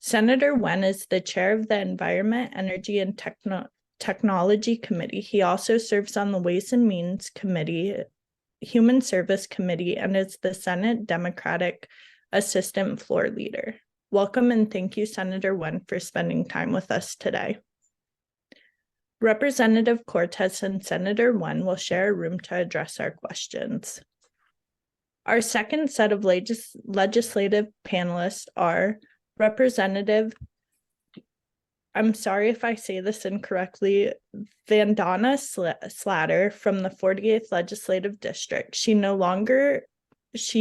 Senator Wen is the chair of the Environment, Energy, and Technology Committee. He also serves on the Ways and Means Committee, Human Service Committee, and is the Senate Democratic Assistant Floor Leader. Welcome and thank you, Senator Wen, for spending time with us today. Representative Cortez and Senator Wen will share a room to address our questions. Our second set of legislative panelists are Representative, I'm sorry if I say this incorrectly, Vandana Slatter from the 48th Legislative District. She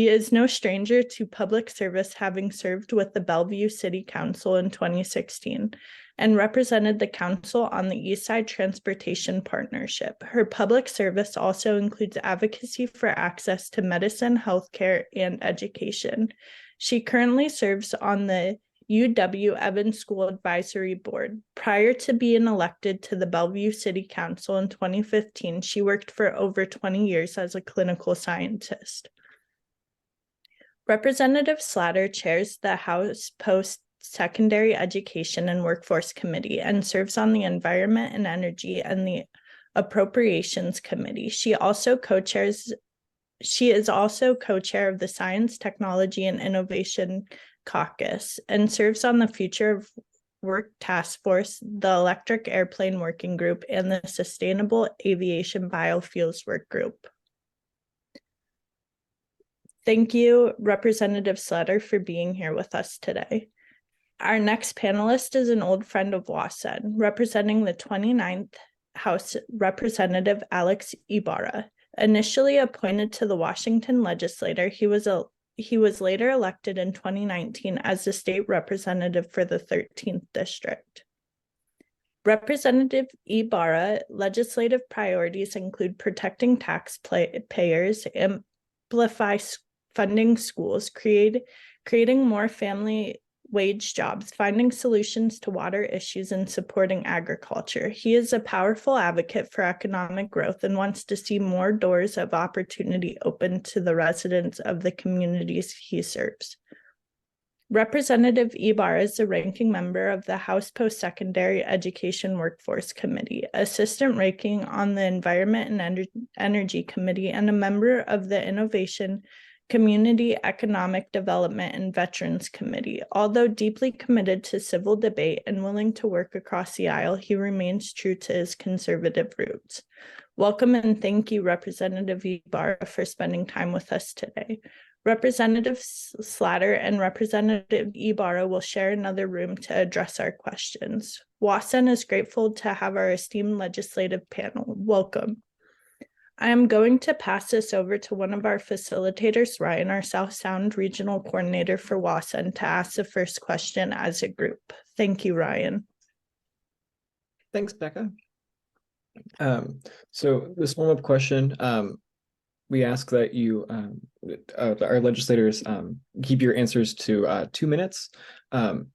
is no stranger to public service, having served with the Bellevue City Council in 2016 and represented the council on the East Side Transportation Partnership. Her public service also includes advocacy for access to medicine, healthcare, and education. She currently serves on the UW Evans School Advisory Board. Prior to being elected to the Bellevue City Council in 2015, she worked for over 20 years as a clinical scientist. Representative Slatter chairs the House Post-Secondary Education and Workforce Committee and serves on the Environment and Energy and the Appropriations Committee. She is also co-chair of the Science, Technology, and Innovation Caucus and serves on the Future of Work Task Force, the Electric Airplane Working Group, and the Sustainable Aviation Biofuels Work Group. Thank you, Representative Slater, for being here with us today. Our next panelist is an old friend of WA-SEN, representing the 29th House Representative Alex Ibarra. Initially appointed to the Washington legislature, he was later elected in 2019 as the state representative for the 13th district. Representative Ibarra legislative priorities include protecting taxpayers, amplify funding schools, creating more family wage jobs, finding solutions to water issues, and supporting agriculture. He is a powerful advocate for economic growth and wants to see more doors of opportunity open to the residents of the communities he serves. Representative Ibarra is the ranking member of the House Post-Secondary Education Workforce Committee, assistant ranking on the Environment and Energy Committee, and a member of the Innovation, Community Economic Development, and Veterans Committee. Although deeply committed to civil debate and willing to work across the aisle, he remains true to his conservative roots. Welcome and thank you, Representative Ibarra, for spending time with us today. Representative Slater and Representative Ibarra will share another room to address our questions. WA-SEN is grateful to have our esteemed legislative panel. Welcome. I am going to pass this over to one of our facilitators, Ryan, our South Sound Regional Coordinator for WA-SEN, to ask the first question as a group. Thank you, Ryan. Thanks, Becca. So this warm-up question, we ask that you, our legislators, keep your answers to 2 minutes.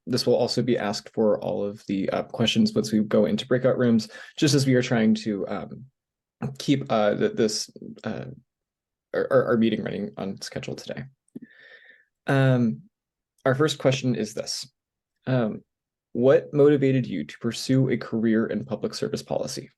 This will also be asked for all of the questions once we go into breakout rooms, just as we are trying to keep our meeting running on schedule today. Our first question is this. What motivated you to pursue a career in public service policy?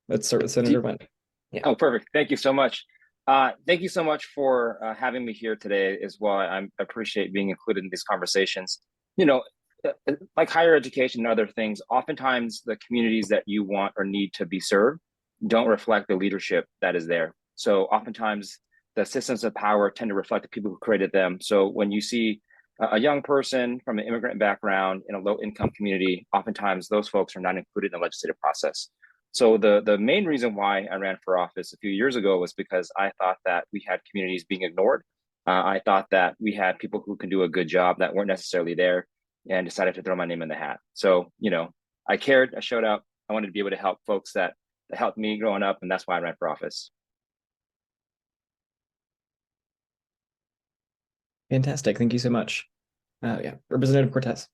Let's start with Senator Wendt. Yeah. Oh, perfect. Thank you so much. Thank you so much for having me here today as well. I appreciate being included in these conversations. You know, like higher education and other things, oftentimes the communities that you want or need to be served don't reflect the leadership that is there. So oftentimes the systems of power tend to reflect the people who created them. So when you see a young person from an immigrant background in a low income community, oftentimes those folks are not included in the legislative process. So the main reason why I ran for office a few years ago was because I thought that we had communities being ignored. I thought that we had people who can do a good job that weren't necessarily there, and decided to throw my name in the hat. So, you know, I cared, I showed up, I wanted to be able to help folks that helped me growing up, and that's why I ran for office. Fantastic, thank you so much. Yeah, Representative Cortez.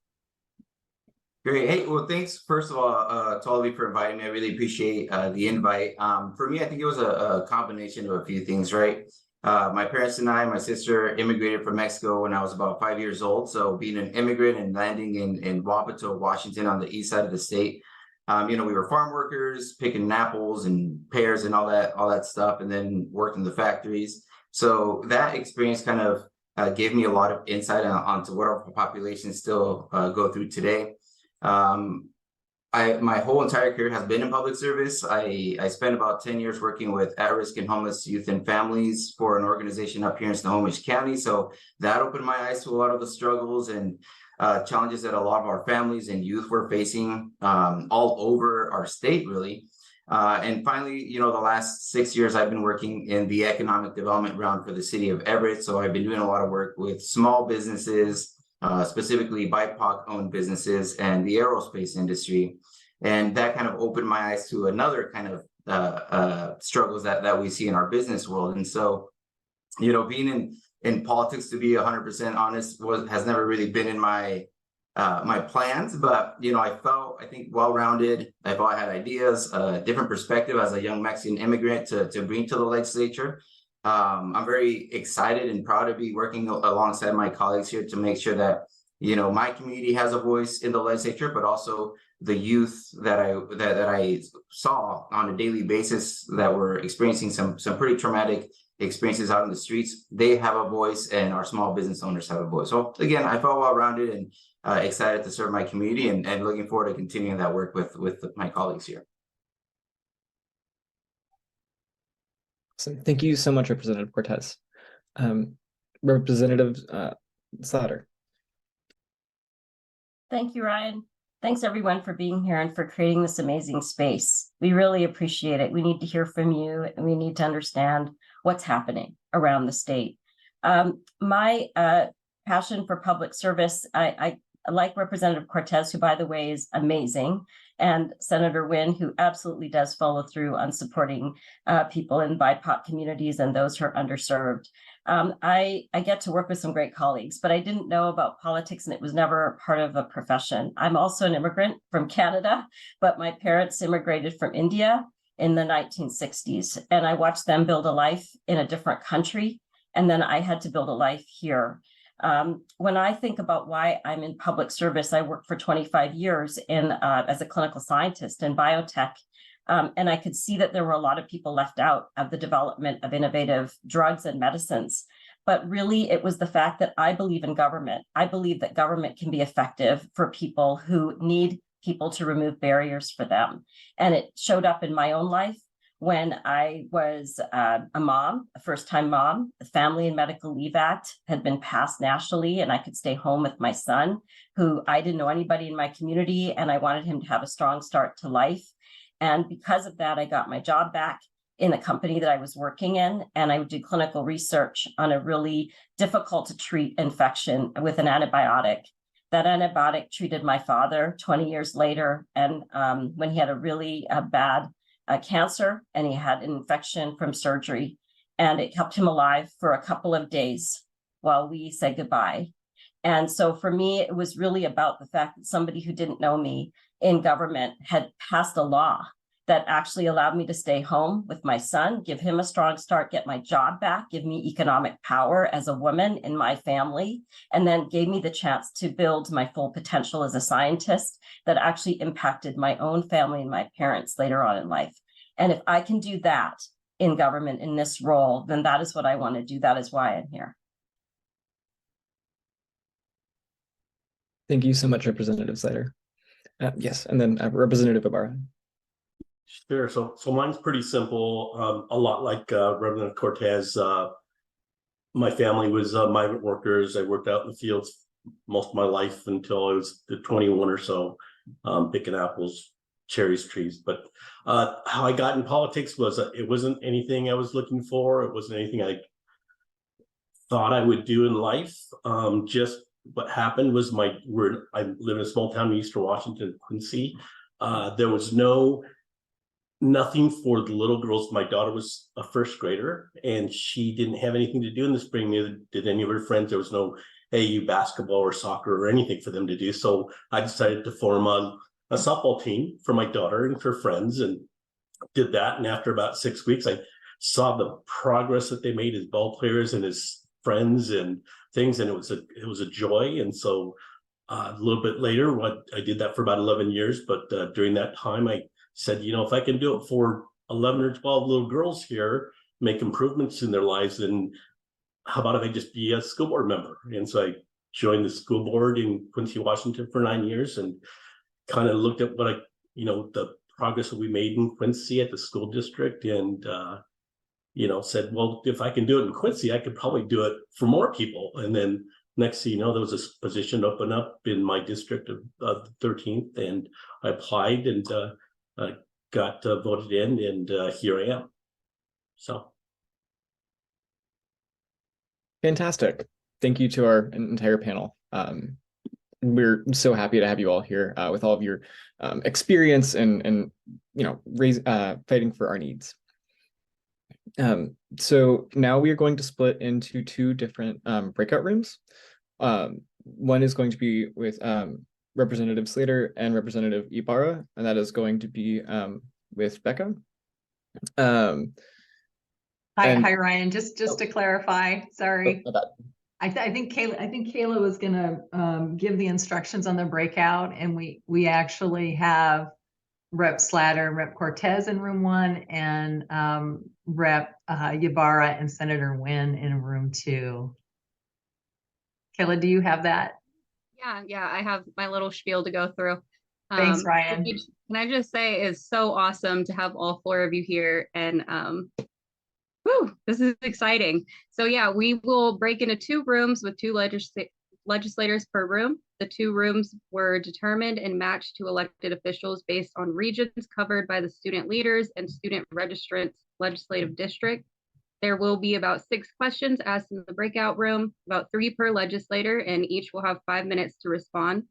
Great. Hey, well, thanks, first of all, to all of you for inviting me. I really appreciate the invite. For me, I think it was a combination of a few things, right? My parents and I, my sister immigrated from Mexico when I was about 5 years old. So being an immigrant and landing in Wapato, Washington, on the east side of the state, you know, we were farm workers, picking apples and pears and all that stuff, and then worked in the factories. So that experience kind of gave me a lot of insight onto what our populations still go through today. My whole entire career has been in public service. I spent about 10 years working with at-risk and homeless youth and families for an organization up here in Snohomish County. So that opened my eyes to a lot of the struggles and challenges that a lot of our families and youth were facing all over our state, really. And finally, you know, the last 6 years I've been working in the economic development realm for the city of Everett. So I've been doing a lot of work with small businesses, specifically BIPOC-owned businesses and the aerospace industry. And that kind of opened my eyes to another kind of struggles that we see in our business world. And so, you know, being in politics, to be 100% honest, has never really been in my plans. But, you know, I think, well-rounded. I thought I had ideas, a different perspective as a young Mexican immigrant to bring to the legislature. I'm very excited and proud to be working alongside my colleagues here to make sure that, you know, my community has a voice in the legislature, but also the youth that I saw on a daily basis that were experiencing some pretty traumatic experiences out in the streets. They have a voice, and our small business owners have a voice. So again, I felt well-rounded and excited to serve my community, and looking forward to continuing that work with my colleagues here. So thank you so much, Representative Cortez. Representative Slaughter. Thank you, Ryan. Thanks everyone for being here and for creating this amazing space. We really appreciate it. We need to hear from you and we need to understand what's happening around the state. My passion for public service, I like Representative Cortez, who by the way is amazing, and Senator Wynn, who absolutely does follow through on supporting people in BIPOC communities and those who are underserved. I get to work with some great colleagues, but I didn't know about politics and it was never part of a profession. I'm also an immigrant from Canada, but my parents immigrated from India in the 1960s, and I watched them build a life in a different country. And then I had to build a life here. When I think about why I'm in public service, I worked for 25 years as a clinical scientist in biotech. And I could see that there were a lot of people left out of the development of innovative drugs and medicines. But really, it was the fact that I believe in government. I believe that government can be effective for people who need people to remove barriers for them. And it showed up in my own life. When I was a mom, a first-time mom, the Family and Medical Leave Act had been passed nationally, and I could stay home with my son, who I didn't know anybody in my community, and I wanted him to have a strong start to life. And because of that, I got my job back in the company that I was working in, and I would do clinical research on a really difficult to treat infection with an antibiotic. That antibiotic treated my father 20 years later, and when he had a really bad cancer, and he had an infection from surgery, and it kept him alive for a couple of days while we said goodbye. And so for me, it was really about the fact that somebody who didn't know me in government had passed a law that actually allowed me to stay home with my son, give him a strong start, get my job back, give me economic power as a woman in my family, and then gave me the chance to build my full potential as a scientist that actually impacted my own family and my parents later on in life. And if I can do that in government in this role, then that is what I want to do. That is why I'm here. Thank you so much, Representative Slater. Yes, and then Representative Ibarra. Sure. So mine's pretty simple. A lot like Representative Cortez. My family was migrant workers. I worked out in the fields most of my life until I was 21 or so, picking apples, cherries, trees. But how I got in politics was it wasn't anything I was looking for. It wasn't anything I thought I would do in life. Just what happened was I live in a small town in Eastern Washington, Quincy. There was nothing for the little girls. My daughter was a first grader and she didn't have anything to do in the spring, neither did any of her friends. There was no AU basketball or soccer or anything for them to do. So I decided to form a softball team for my daughter and her friends and did that. And after about 6 weeks, I saw the progress that they made as ball players and as friends and things. And it was a joy. And so a little bit later, I did that for about 11 years. But during that time, I said, if I can do it for 11 or 12 little girls here, make improvements in their lives, then how about if I just be a school board member? And so I joined the school board in Quincy, Washington for 9 years and kind of looked at what the progress that we made in Quincy at the school district and, said, well, if I can do it in Quincy, I could probably do it for more people. And then next thing you know, there was a position open up in my district of the 13th, and I applied and got voted in, and here I am. So. Fantastic. Thank you to our entire panel. We're so happy to have you all here with all of your experience and fighting for our needs. So now we are going to split into two different breakout rooms. One is going to be with Representative Slater and Representative Ibarra, and that is going to be with Becca. Hi, Ryan. Just to clarify, sorry. I think Kayla was gonna give the instructions on the breakout, and we actually have Rep Slater and Rep Cortez in room 1, and Rep Ibarra and Senator Wynn in room 2. Kayla, do you have that? Yeah, I have my little spiel to go through. Thanks, Ryan. Can I just say it's so awesome to have all 4 of you here, and Whew, this is exciting. So yeah, we will break into 2 rooms with 2 legislators per room. The 2 rooms were determined and matched to elected officials based on regions covered by the student leaders and student registrants legislative district. There will be about 6 questions asked in the breakout room, about 3 per legislator, and each will have 5 minutes to respond.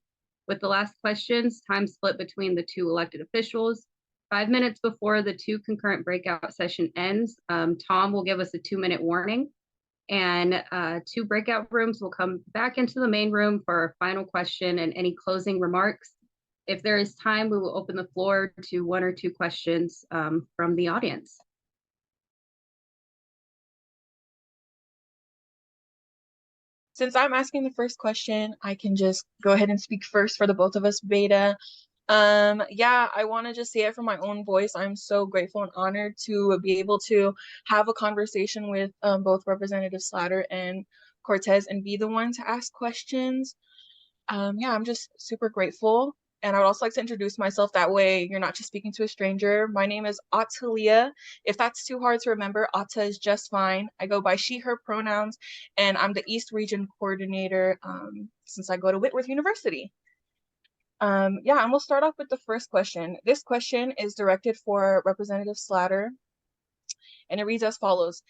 With the last questions, time split between the 2 elected officials. 5 minutes before the 2 concurrent breakout session ends, Tom will give us a 2-minute warning, and 2 breakout rooms will come back into the main room for our final question and any closing remarks. If there is time, we will open the floor to 1 or 2 questions from the audience. Since I'm asking the first question, I can just go ahead and speak first for the both of us, Beta. Yeah, I want to just say it from my own voice. I'm so grateful and honored to be able to have a conversation with both Representative Slatter and Cortez and be the one to ask questions. Yeah, I'm just super grateful. And I would also like to introduce myself. That way you're not just speaking to a stranger. My name is Atalia. If that's too hard to remember, Ata is just fine. I go by she, her pronouns, and I'm the East Region Coordinator since I go to Whitworth University. Yeah, and we'll start off with the first question. This question is directed for Representative Slatter, and it reads as follows.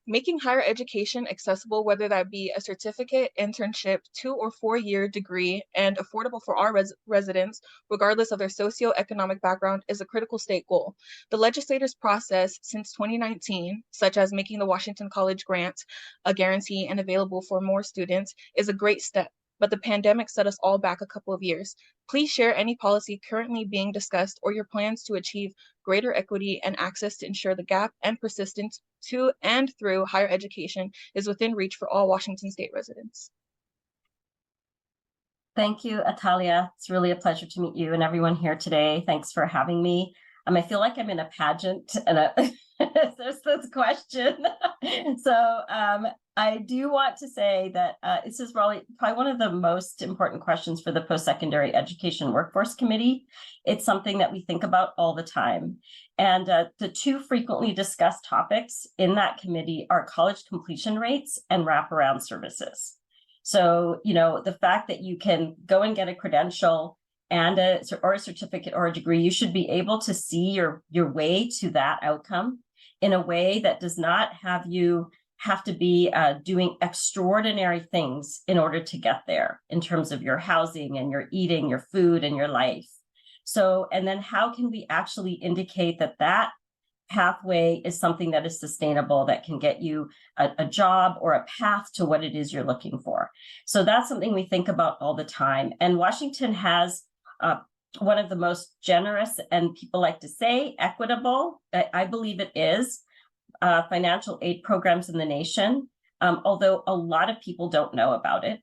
Making higher education accessible, whether that be a certificate, internship, 2 or 4-year degree, and affordable for our residents, regardless of their socioeconomic background, is a critical state goal. The legislators' process since 2019, such as making the Washington College grant a guarantee and available for more students, is a great step. But the pandemic set us all back a couple of years. Please share any policy currently being discussed or your plans to achieve greater equity and access to ensure the gap and persistence to and through higher education is within reach for all Washington State residents. Thank you, Atalia. It's really a pleasure to meet you and everyone here today. Thanks for having me. I feel like I'm in a pageant and there's this question. So I do want to say that this is probably one of the most important questions for the Post-Secondary Education Workforce Committee. It's something that we think about all the time. And the 2 frequently discussed topics in that committee are college completion rates and wraparound services. So, the fact that you can go and get a credential and a certificate or a degree, you should be able to see your way to that outcome in a way that does not have you have to be doing extraordinary things in order to get there in terms of your housing and your eating, your food and your life. So, and then how can we actually indicate that pathway is something that is sustainable, that can get you a job or a path to what it is you're looking for? So that's something we think about all the time. And Washington has one of the most generous, and people like to say equitable, I believe it is, financial aid programs in the nation, although a lot of people don't know about it.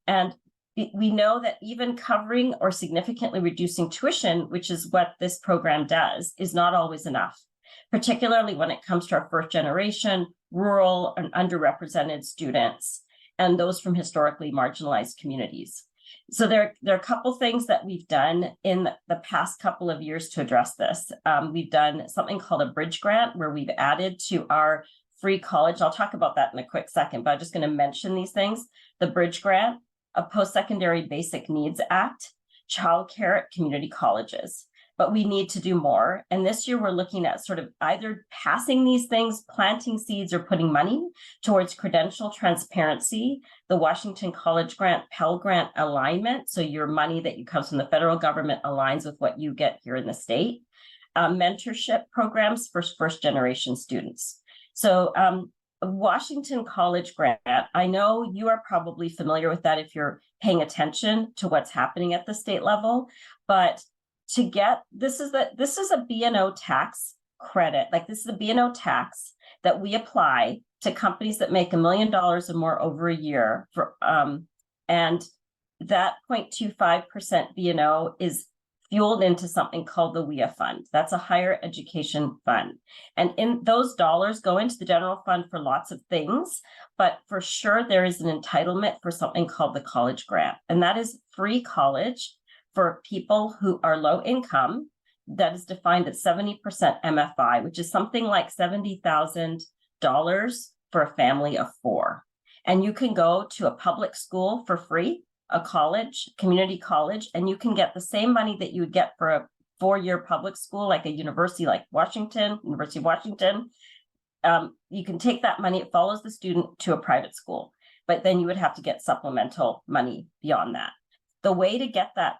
And we know that even covering or significantly reducing tuition, which is what this program does, is not always enough, particularly when it comes to our first generation, rural and underrepresented students, and those from historically marginalized communities. So there are a couple things that we've done in the past couple of years to address this. We've done something called a bridge grant, where we've added to our free college. I'll talk about that in a quick second, but I'm just going to mention these things. The bridge grant, a post-secondary basic needs act, childcare at community colleges. But we need to do more. And this year we're looking at sort of either passing these things, planting seeds, or putting money towards credential transparency, the Washington College Grant, Pell Grant alignment. So your money that comes from the federal government aligns with what you get here in the state. Mentorship programs for first generation students. So Washington College Grant, I know you are probably familiar with that if you're paying attention to what's happening at the state level, but to get, this is a B&O tax credit. Like, this is a B&O tax that we apply to companies that make $1 million or more over a year for, and that 0.25% B&O is fueled into something called the WA fund. That's a higher education fund. And in those dollars go into the general fund for lots of things, but for sure there is an entitlement for something called the college grant. And that is free college for people who are low income, that is defined at 70% MFI, which is something like $70,000 for a family of 4. And you can go to a public school for free, a college, community college, and you can get the same money that you would get for a 4-year public school, like a university like University of Washington. You can take that money, it follows the student to a private school, but then you would have to get supplemental money beyond that. The way to get that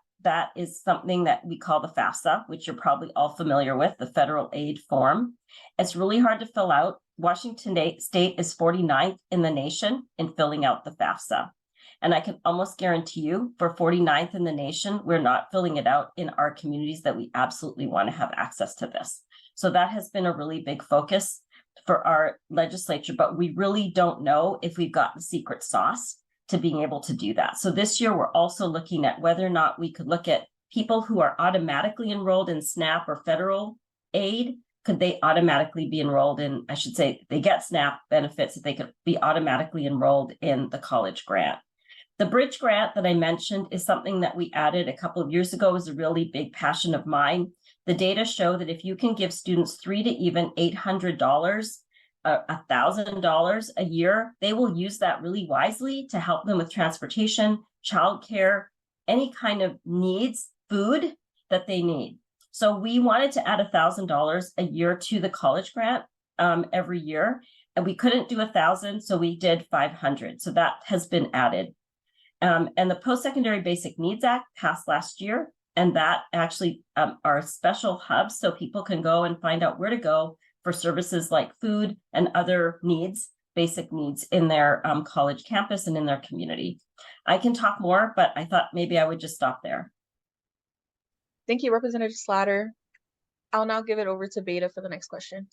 is something that we call the FAFSA, which you're probably all familiar with, the federal aid form. It's really hard to fill out. Washington State is 49th in the nation in filling out the FAFSA. And I can almost guarantee you for 49th in the nation, we're not filling it out in our communities that we absolutely want to have access to this. So that has been a really big focus for our legislature, but we really don't know if we've got the secret sauce to being able to do that. So this year, we're also looking at whether or not we could look at people who are automatically enrolled in SNAP or federal aid. Could they automatically be enrolled in, I should say, they get SNAP benefits, if they could be automatically enrolled in the college grant. The bridge grant that I mentioned is something that we added a couple of years ago, is a really big passion of mine. The data show that if you can give students $300 to even $800, $1,000 a year, they will use that really wisely to help them with transportation, childcare, any kind of needs, food that they need. So we wanted to add $1,000 a year to the college grant every year, and we couldn't do 1,000, so we did 500. So that has been added. And the Post-Secondary Basic Needs Act passed last year, and that actually are special hubs so people can go and find out where to go for services like food and other needs, basic needs in their college campus and in their community. I can talk more, but I thought maybe I would just stop there. Thank you, Representative Slatter. I'll now give it over to Beta for the next question.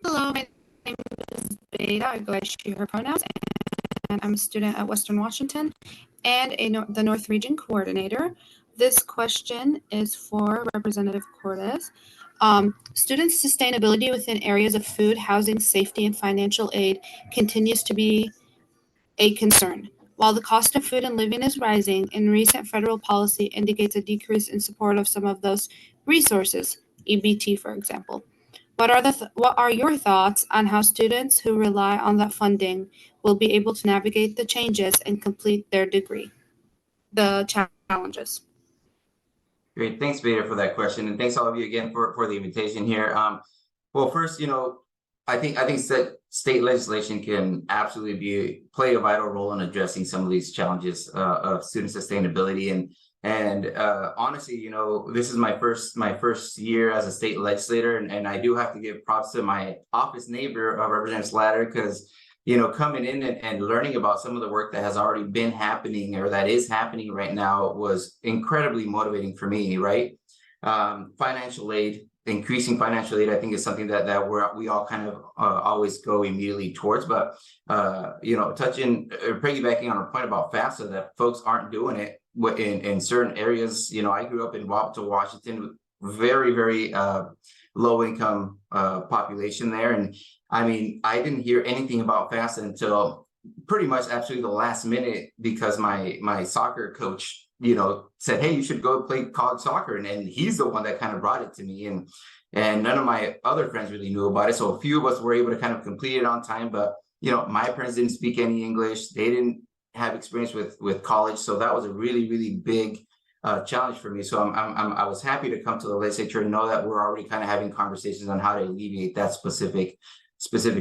Hello, my name is Beta. I go by she, her pronouns, and I'm a student at Western Washington and the North Region Coordinator. This question is for Representative Cortez. Student sustainability within areas of food, housing, safety, and financial aid continues to be a concern. While the cost of food and living is rising, and recent federal policy indicates a decrease in support of some of those resources, EBT, for example. What are your thoughts on how students who rely on that funding will be able to navigate the changes and complete their degree? The challenges. Great, thanks, Beta, for that question, and thanks all of you again for the invitation here. Well, first, I think state legislation can absolutely play a vital role in addressing some of these challenges of student sustainability. And honestly, this is my first year as a state legislator, and I do have to give props to my office neighbor, Representative Slatter, because coming in and learning about some of the work that has already been happening or that is happening right now was incredibly motivating for me, right? Financial aid, increasing financial aid, I think is something that we all kind of always go immediately towards. But, piggybacking on a point about FAFSA, that folks aren't doing it in certain areas. I grew up in Washington, very, very low income population there. And I mean, I didn't hear anything about FAFSA until pretty much absolutely the last minute, because my soccer coach, said, hey, you should go play college soccer. And he's the one that kind of brought it to me. And none of my other friends really knew about it. So a few of us were able to kind of complete it on time. But, my parents didn't speak any English. They didn't have experience with college. So that was a really, really big challenge for me. So I was happy to come to the legislature and know that we're already kind of having conversations on how to alleviate that specific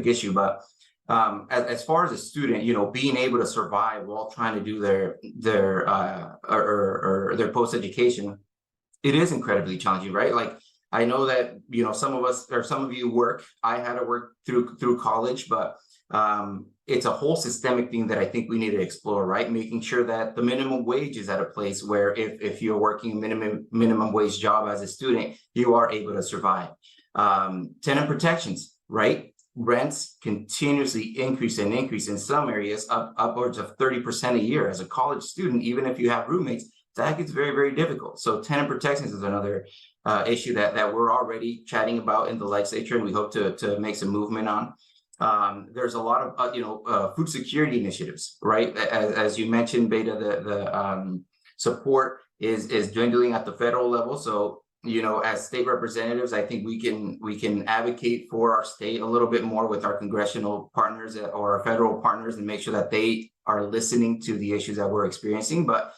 issue. But as far as a student, being able to survive while trying to do their post education, it is incredibly challenging, right? Like, I know that some of us or some of you work. I had to work through college, but it's a whole systemic thing that I think we need to explore, right? Making sure that the minimum wage is at a place where if you're working a minimum wage job as a student, you are able to survive. Tenant protections, right? Rents continuously increase in some areas upwards of 30% a year. As a college student, even if you have roommates, that gets very, very difficult. So tenant protections is another issue that we're already chatting about in the legislature, and we hope to make some movement on. There's a lot of food security initiatives, right? As you mentioned, Beta, the support is dwindling at the federal level. So as state representatives, I think we can advocate for our state a little bit more with our congressional partners or our federal partners and make sure that they are listening to the issues that we're experiencing. But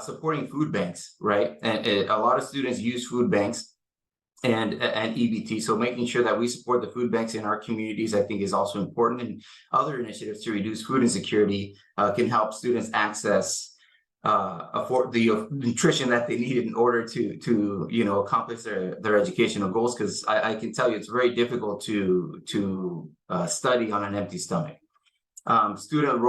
supporting food banks, right? And a lot of students use food banks and EBT. So making sure that we support the food banks in our communities, I think, is also important. And other initiatives to reduce food insecurity can help students access afford the nutrition that they need in order to accomplish their educational goals. Because I can tell you, it's very difficult to study on an empty stomach. Student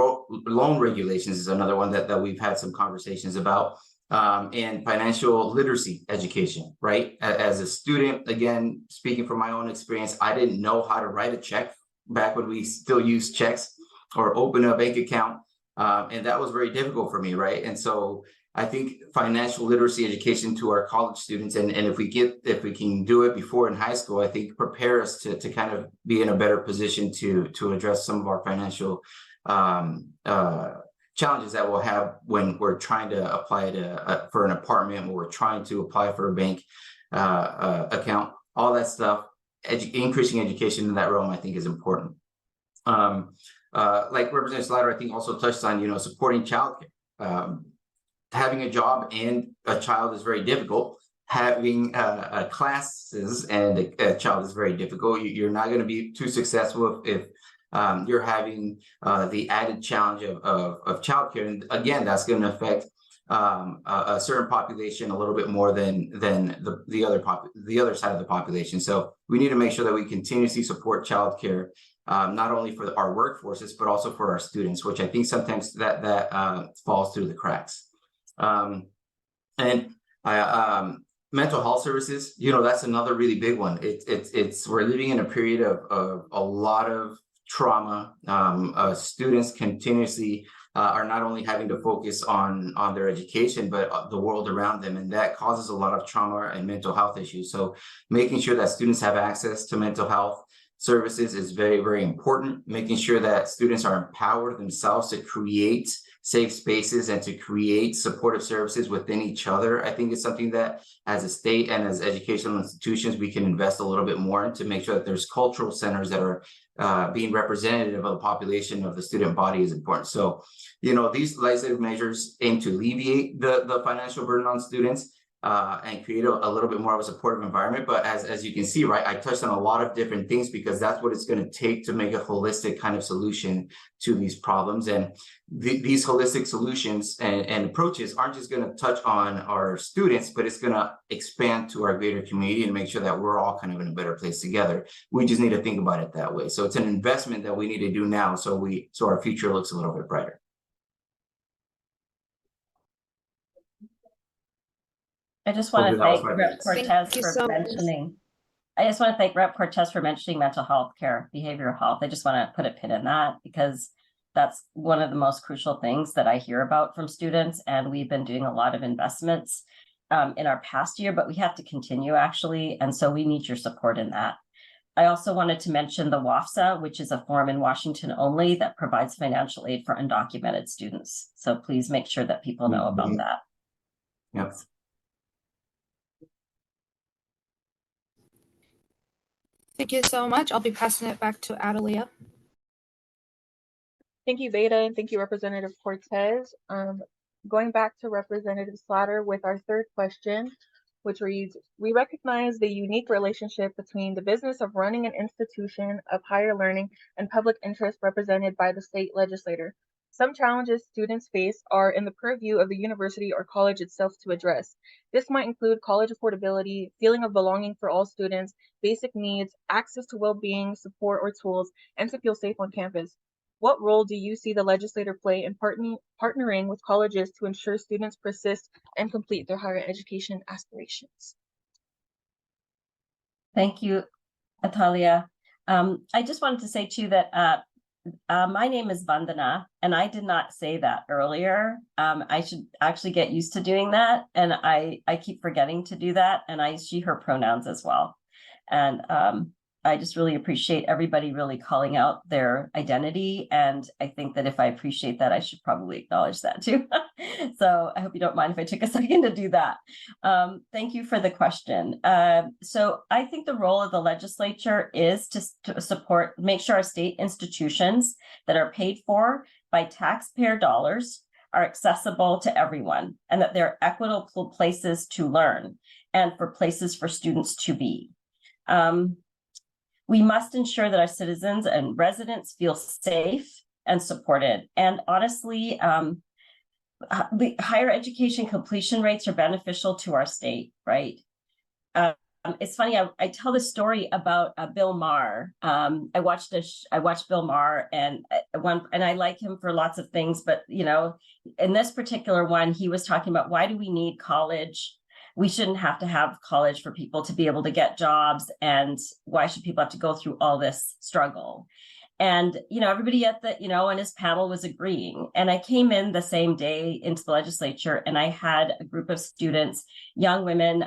loan regulations is another one that we've had some conversations about. And financial literacy education, right? As a student, again, speaking from my own experience, I didn't know how to write a check back when we still used checks or open a bank account. And that was very difficult for me, right? And so I think financial literacy education to our college students, and if we can do it before in high school, I think prepare us to kind of be in a better position to address some of our financial challenges that we'll have when we're trying to apply for an apartment, when we're trying to apply for a bank account, all that stuff. Increasing education in that realm, I think, is important. Like Representative Slatter, I think, also touched on, supporting childcare. Having a job and a child is very difficult. Having classes and a child is very difficult. You're not going to be too successful if you're having the added challenge of childcare. And again, that's going to affect a certain population a little bit more than the other side of the population. So we need to make sure that we continuously support childcare, not only for our workforces, but also for our students, which I think sometimes that falls through the cracks. Mental health services, that's another really big one. We're living in a period of a lot of trauma. Students continuously are not only having to focus on their education, but the world around them, and that causes a lot of trauma and mental health issues. So making sure that students have access to mental health services is very, very important. Making sure that students are empowered themselves to create safe spaces and to create supportive services within each other, I think, is something that as a state and as educational institutions, we can invest a little bit more in to make sure that there's cultural centers that are being representative of the population of the student body is important. So, these legislative measures aim to alleviate the financial burden on students and create a little bit more of a supportive environment. But as you can see, right, I touched on a lot of different things because that's what it's going to take to make a holistic kind of solution to these problems. And these holistic solutions and approaches aren't just going to touch on our students, but it's going to expand to our greater community and make sure that we're all kind of in a better place together. We just need to think about it that way. So it's an investment that we need to do now so our future looks a little bit brighter. I just want to thank Rep. Cortez for mentioning mental health care, behavioral health. I just want to put a pin in that because that's one of the most crucial things that I hear about from students. And we've been doing a lot of investments in our past year, but we have to continue actually. And so we need your support in that. I also wanted to mention the WA-SEN, which is a form in Washington only that provides financial aid for undocumented students. So please make sure that people know about that. Yep. Thank you so much. I'll be passing it back to Adelia. Thank you, Beta, and thank you, Representative Cortez. Going back to Representative Slaughter with our third question, which reads, we recognize the unique relationship between the business of running an institution of higher learning and public interest represented by the state legislator. Some challenges students face are in the purview of the university or college itself to address. This might include college affordability, feeling of belonging for all students, basic needs, access to well-being, support or tools, and to feel safe on campus. What role do you see the legislator play in partnering with colleges to ensure students persist and complete their higher education aspirations? Thank you, Atalia. I just wanted to say too that my name is Vandana, and I did not say that earlier. I should actually get used to doing that, and I keep forgetting to do that, and I use she, her pronouns as well. And I just really appreciate everybody really calling out their identity, and I think that if I appreciate that, I should probably acknowledge that too. So I hope you don't mind if I took a second to do that. Thank you for the question. So I think the role of the legislature is to support, make sure our state institutions that are paid for by taxpayer dollars are accessible to everyone, and that they're equitable places to learn and for places for students to be. We must ensure that our citizens and residents feel safe and supported. And honestly, the higher education completion rates are beneficial to our state, right? It's funny, I tell this story about Bill Maher. I watched Bill Maher, and I like him for lots of things, but you know, in this particular one, he was talking about, why do we need college? We shouldn't have to have college for people to be able to get jobs, and why should people have to go through all this struggle? And, you know, everybody at the, you know, on his panel was agreeing. And I came in the same day into the legislature, and I had a group of students, young women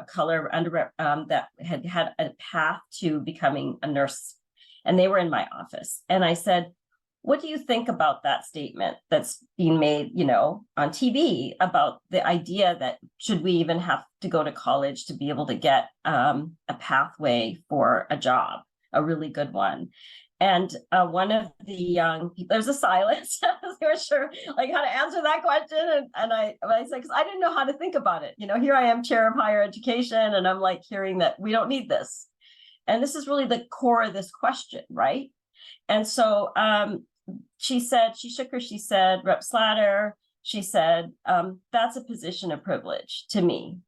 color that had had a path to becoming a nurse. And they were in my office. And I said, what do you think about that statement that's being made, you know, on TV about the idea that should we even have to go to college to be able to get a pathway for a job, a really good one? And one of the young people, there's a silence. They were sure like how to answer that question. And I said, because I didn't know how to think about it. You know, here I am, chair of higher education, and I'm like hearing that we don't need this. And this is really the core of this question, right? And so she said, Rep. Slatter, she said, that's a position of privilege to me.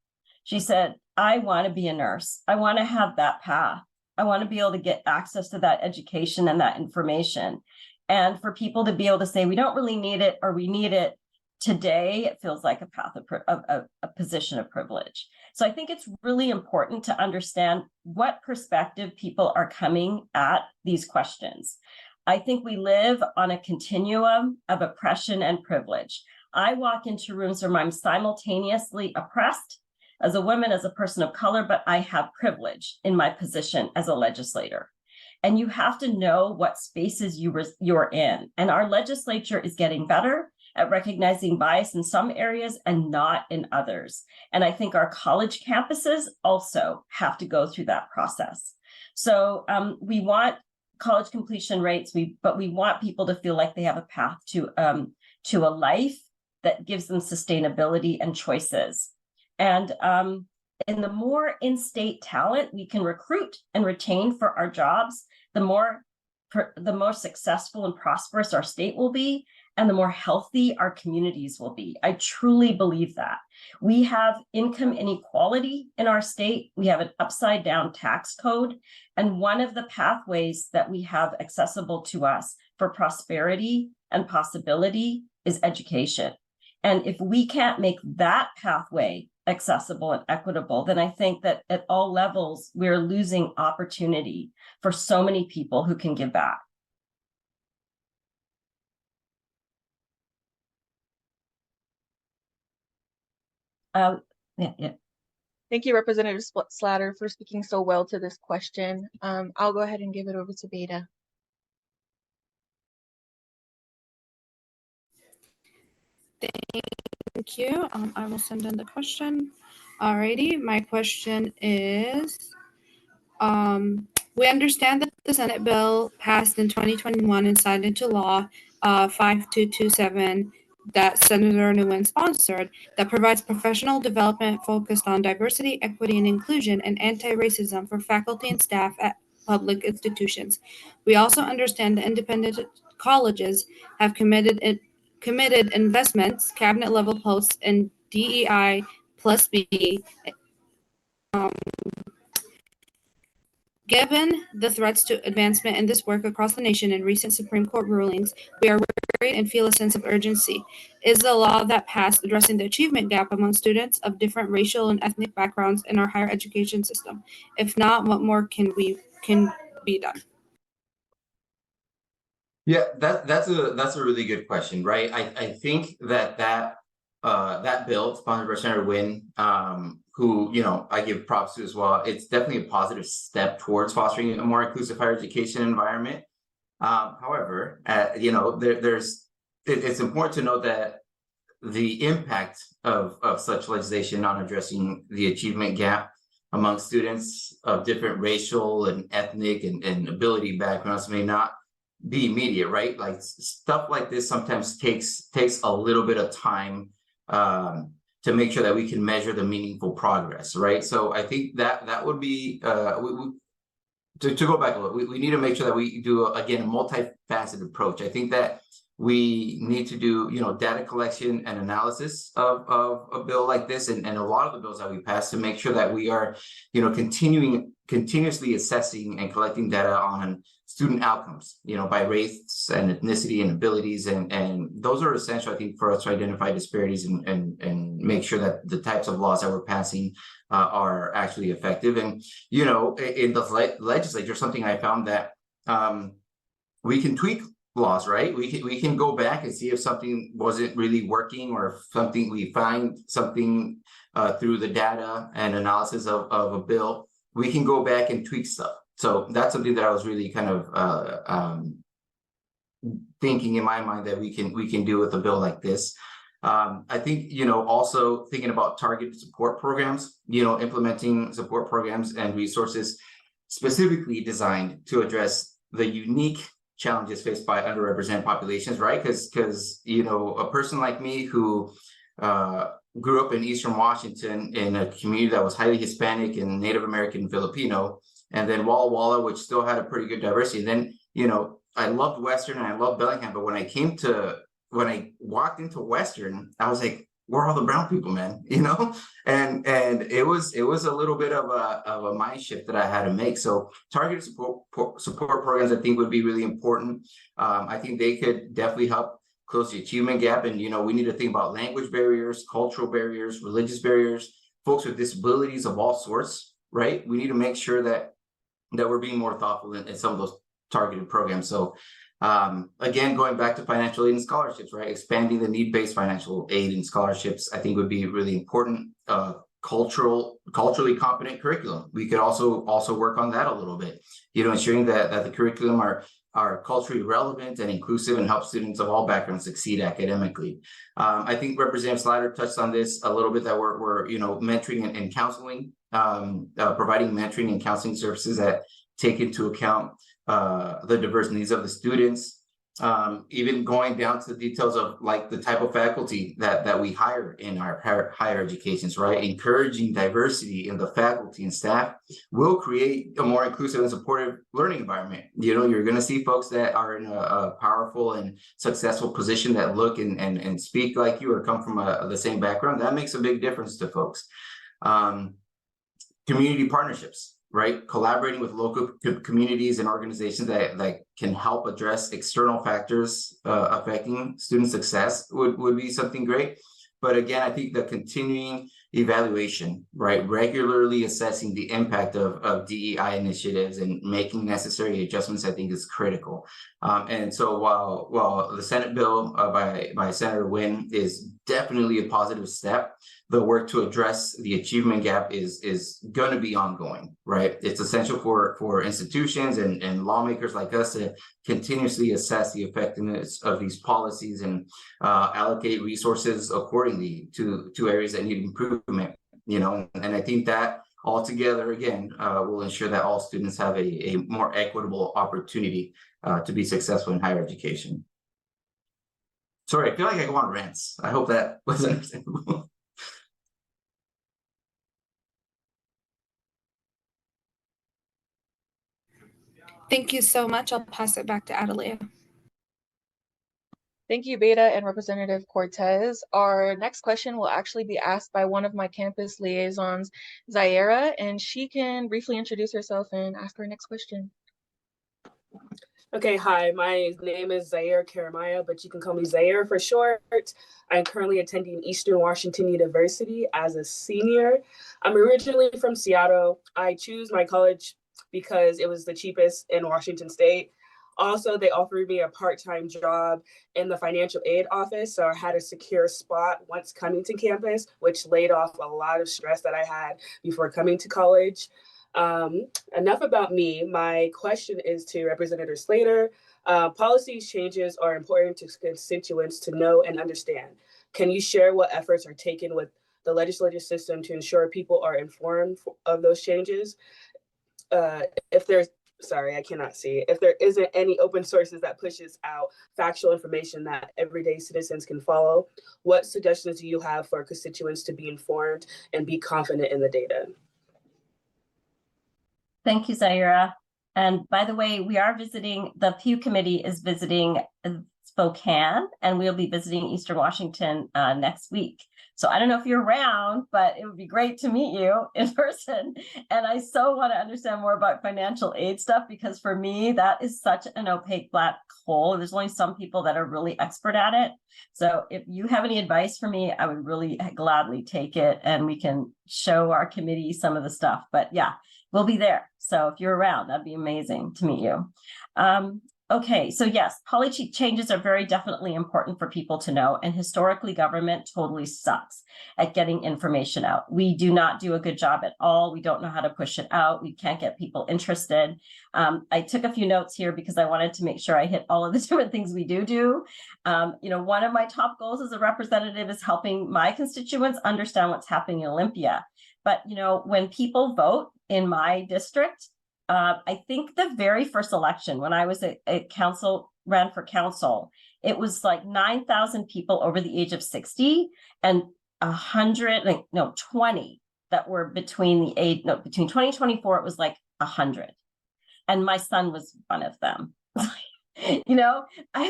She said, I want to be a nurse. I want to have that path. I want to be able to get access to that education and that information. And for people to be able to say, we don't really need it, or we need it today, it feels like a path of a position of privilege. So I think it's really important to understand what perspective people are coming at these questions. I think we live on a continuum of oppression and privilege. I walk into rooms where I'm simultaneously oppressed as a woman, as a person of color, but I have privilege in my position as a legislator. And you have to know what spaces you're in. And our legislature is getting better at recognizing bias in some areas and not in others. And I think our college campuses also have to go through that process. So we want college completion rates, but we want people to feel like they have a path to a life that gives them sustainability and choices. And the more in-state talent we can recruit and retain for our jobs, the more successful and prosperous our state will be, and the more healthy our communities will be. I truly believe that. We have income inequality in our state. We have an upside down tax code. And one of the pathways that we have accessible to us for prosperity and possibility is education. And if we can't make that pathway accessible and equitable, then I think that at all levels, we're losing opportunity for so many people who can give back. Yeah. Thank you, Representative Slatter, for speaking so well to this question. I'll go ahead and give it over to Beta. Thank you. I will send in the question. Alrighty, my question is, we understand that the Senate bill passed in 2021 and signed into law 5227 that Senator Nguyen sponsored, that provides professional development focused on diversity, equity, and inclusion, and anti-racism for faculty and staff at public institutions. We also understand that independent colleges have committed investments, cabinet level posts, in DEI plus B. Given the threats to advancement in this work across the nation and recent Supreme Court rulings, we are worried and feel a sense of urgency. Is the law that passed addressing the achievement gap among students of different racial and ethnic backgrounds in our higher education system? If not, what more can be done? Yeah, that's a really good question, right? I think that bill sponsored by Senator Nguyen, who, you know, I give props to as well. It's definitely a positive step towards fostering a more inclusive higher education environment. However, you know, it's important to note that the impact of such legislation on addressing the achievement gap among students of different racial and ethnic and ability backgrounds may not be immediate, right? Like stuff like this sometimes takes a little bit of time to make sure that we can measure the meaningful progress, right? So I think that would be to go back a little, we need to make sure that we do, again, a multifaceted approach. I think that we need to do, data collection and analysis of a bill like this, and a lot of the bills that we pass, to make sure that we are, continuously assessing and collecting data on student outcomes, by race and ethnicity and abilities, and those are essential, I think, for us to identify disparities and make sure that the types of laws that we're passing are actually effective. And in the legislature, something I found that we can tweak laws, right? We can go back and see if something wasn't really working, or if something we find something through the data and analysis of a bill, we can go back and tweak stuff. So that's something that I was really kind of thinking in my mind that we can do with a bill like this. I think, also thinking about targeted support programs, implementing support programs and resources specifically designed to address the unique challenges faced by underrepresented populations, right? Because a person like me who grew up in Eastern Washington in a community that was highly Hispanic and Native American and Filipino, and then Walla Walla, which still had a pretty good diversity. And then, I loved Western and I loved Bellingham, but when I walked into Western, I was like, where are all the brown people, man? And it was a little bit of a mind shift that I had to make. So targeted support programs, I think, would be really important. I think they could definitely help close the achievement gap. And we need to think about language barriers, cultural barriers, religious barriers, folks with disabilities of all sorts, right? We need to make sure that we're being more thoughtful in some of those targeted programs. So again, going back to financial aid and scholarships, right? Expanding the need-based financial aid and scholarships, I think, would be really important. Culturally competent curriculum. We could also work on that a little bit. Ensuring that the curriculum are culturally relevant and inclusive and help students of all backgrounds succeed academically. I think Representative Slider touched on this a little bit, that we're mentoring and counseling, providing mentoring and counseling services that take into account the diverse needs of the students, even going down to the details of like the type of faculty that we hire in our higher educations, right? Encouraging diversity in the faculty and staff will create a more inclusive and supportive learning environment. You're going to see folks that are in a powerful and successful position that look and speak like you or come from the same background. That makes a big difference to folks. Community partnerships, right? Collaborating with local communities and organizations that can help address external factors affecting student success would be something great. But again, I think the continuing evaluation, right? Regularly assessing the impact of DEI initiatives and making necessary adjustments, I think, is critical. And so while the Senate bill by Senator Wynn is definitely a positive step, the work to address the achievement gap is going to be ongoing, right? It's essential for institutions and lawmakers like us to continuously assess the effectiveness of these policies and allocate resources accordingly to areas that need improvement, and I think that altogether, again, will ensure that all students have a more equitable opportunity to be successful in higher education. Sorry, I feel like I go on rants. I hope that was understandable. Thank you so much. I'll pass it back to Adelia. Thank you, Beta and Representative Cortez. Our next question will actually be asked by one of my campus liaisons, Zaira, and she can briefly introduce herself and ask her next question. Okay, hi, my name is Zaire Karamaya, but you can call me Zaire for short. I'm currently attending Eastern Washington University as a senior. I'm originally from Seattle. I choose my college because it was the cheapest in Washington State. Also, they offered me a part-time job in the financial aid office, so I had a secure spot once coming to campus, which laid off a lot of stress that I had before coming to college. Enough about me. My question is to Representative Slater. Policy changes are important to constituents to know and understand. Can you share what efforts are taken with the legislative system to ensure people are informed of those changes? If there's, sorry, I cannot see. If there isn't any open sources that pushes out factual information that everyday citizens can follow, what suggestions do you have for constituents to be informed and be confident in the data? Thank you, Zaira. And by the way, we are visiting, the Pew Committee is visiting Spokane, and we'll be visiting Eastern Washington next week. So I don't know if you're around, but it would be great to meet you in person. And I so want to understand more about financial aid stuff, because for me, that is such an opaque black hole. There's only some people that are really expert at it. So if you have any advice for me, I would really gladly take it, and we can show our committee some of the stuff. But yeah, we'll be there. So if you're around, that'd be amazing to meet you. Okay, so yes, policy changes are very definitely important for people to know, and historically government totally sucks at getting information out. We do not do a good job at all. We don't know how to push it out. We can't get people interested. I took a few notes here because I wanted to make sure I hit all of the different things we do. One of my top goals as a representative is helping my constituents understand what's happening in Olympia. But when people vote in my district, I think the very first election when I was ran for council, it was like 9,000 people over the age of 60 and 20 that were between 20 and 24, it was like 100. And my son was one of them. I'm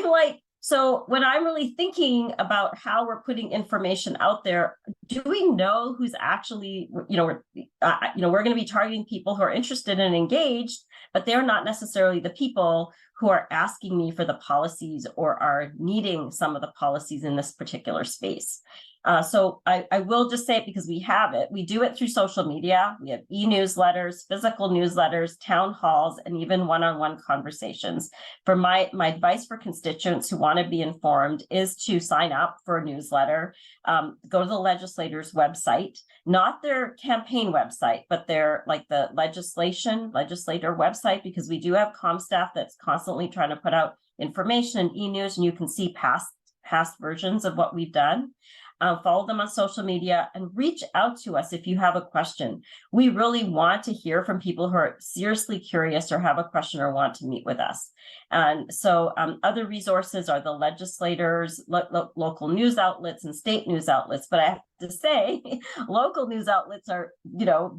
like, so when I'm really thinking about how we're putting information out there, do we know who's actually, we're going to be targeting people who are interested and engaged, but they're not necessarily the people who are asking me for the policies or are needing some of the policies in this particular space. So I will just say it because we have it. We do it through social media. We have e-newsletters, physical newsletters, town halls, and even one-on-one conversations. For my advice for constituents who want to be informed is to sign up for a newsletter. Go to the legislator's website, not their campaign website, but their the legislator website, because we do have comm staff that's constantly trying to put out information and e-news, and you can see past versions of what we've done. Follow them on social media and reach out to us if you have a question. We really want to hear from people who are seriously curious or have a question or want to meet with us. And so other resources are the legislators, local news outlets and state news outlets. But I have to say, local news outlets are,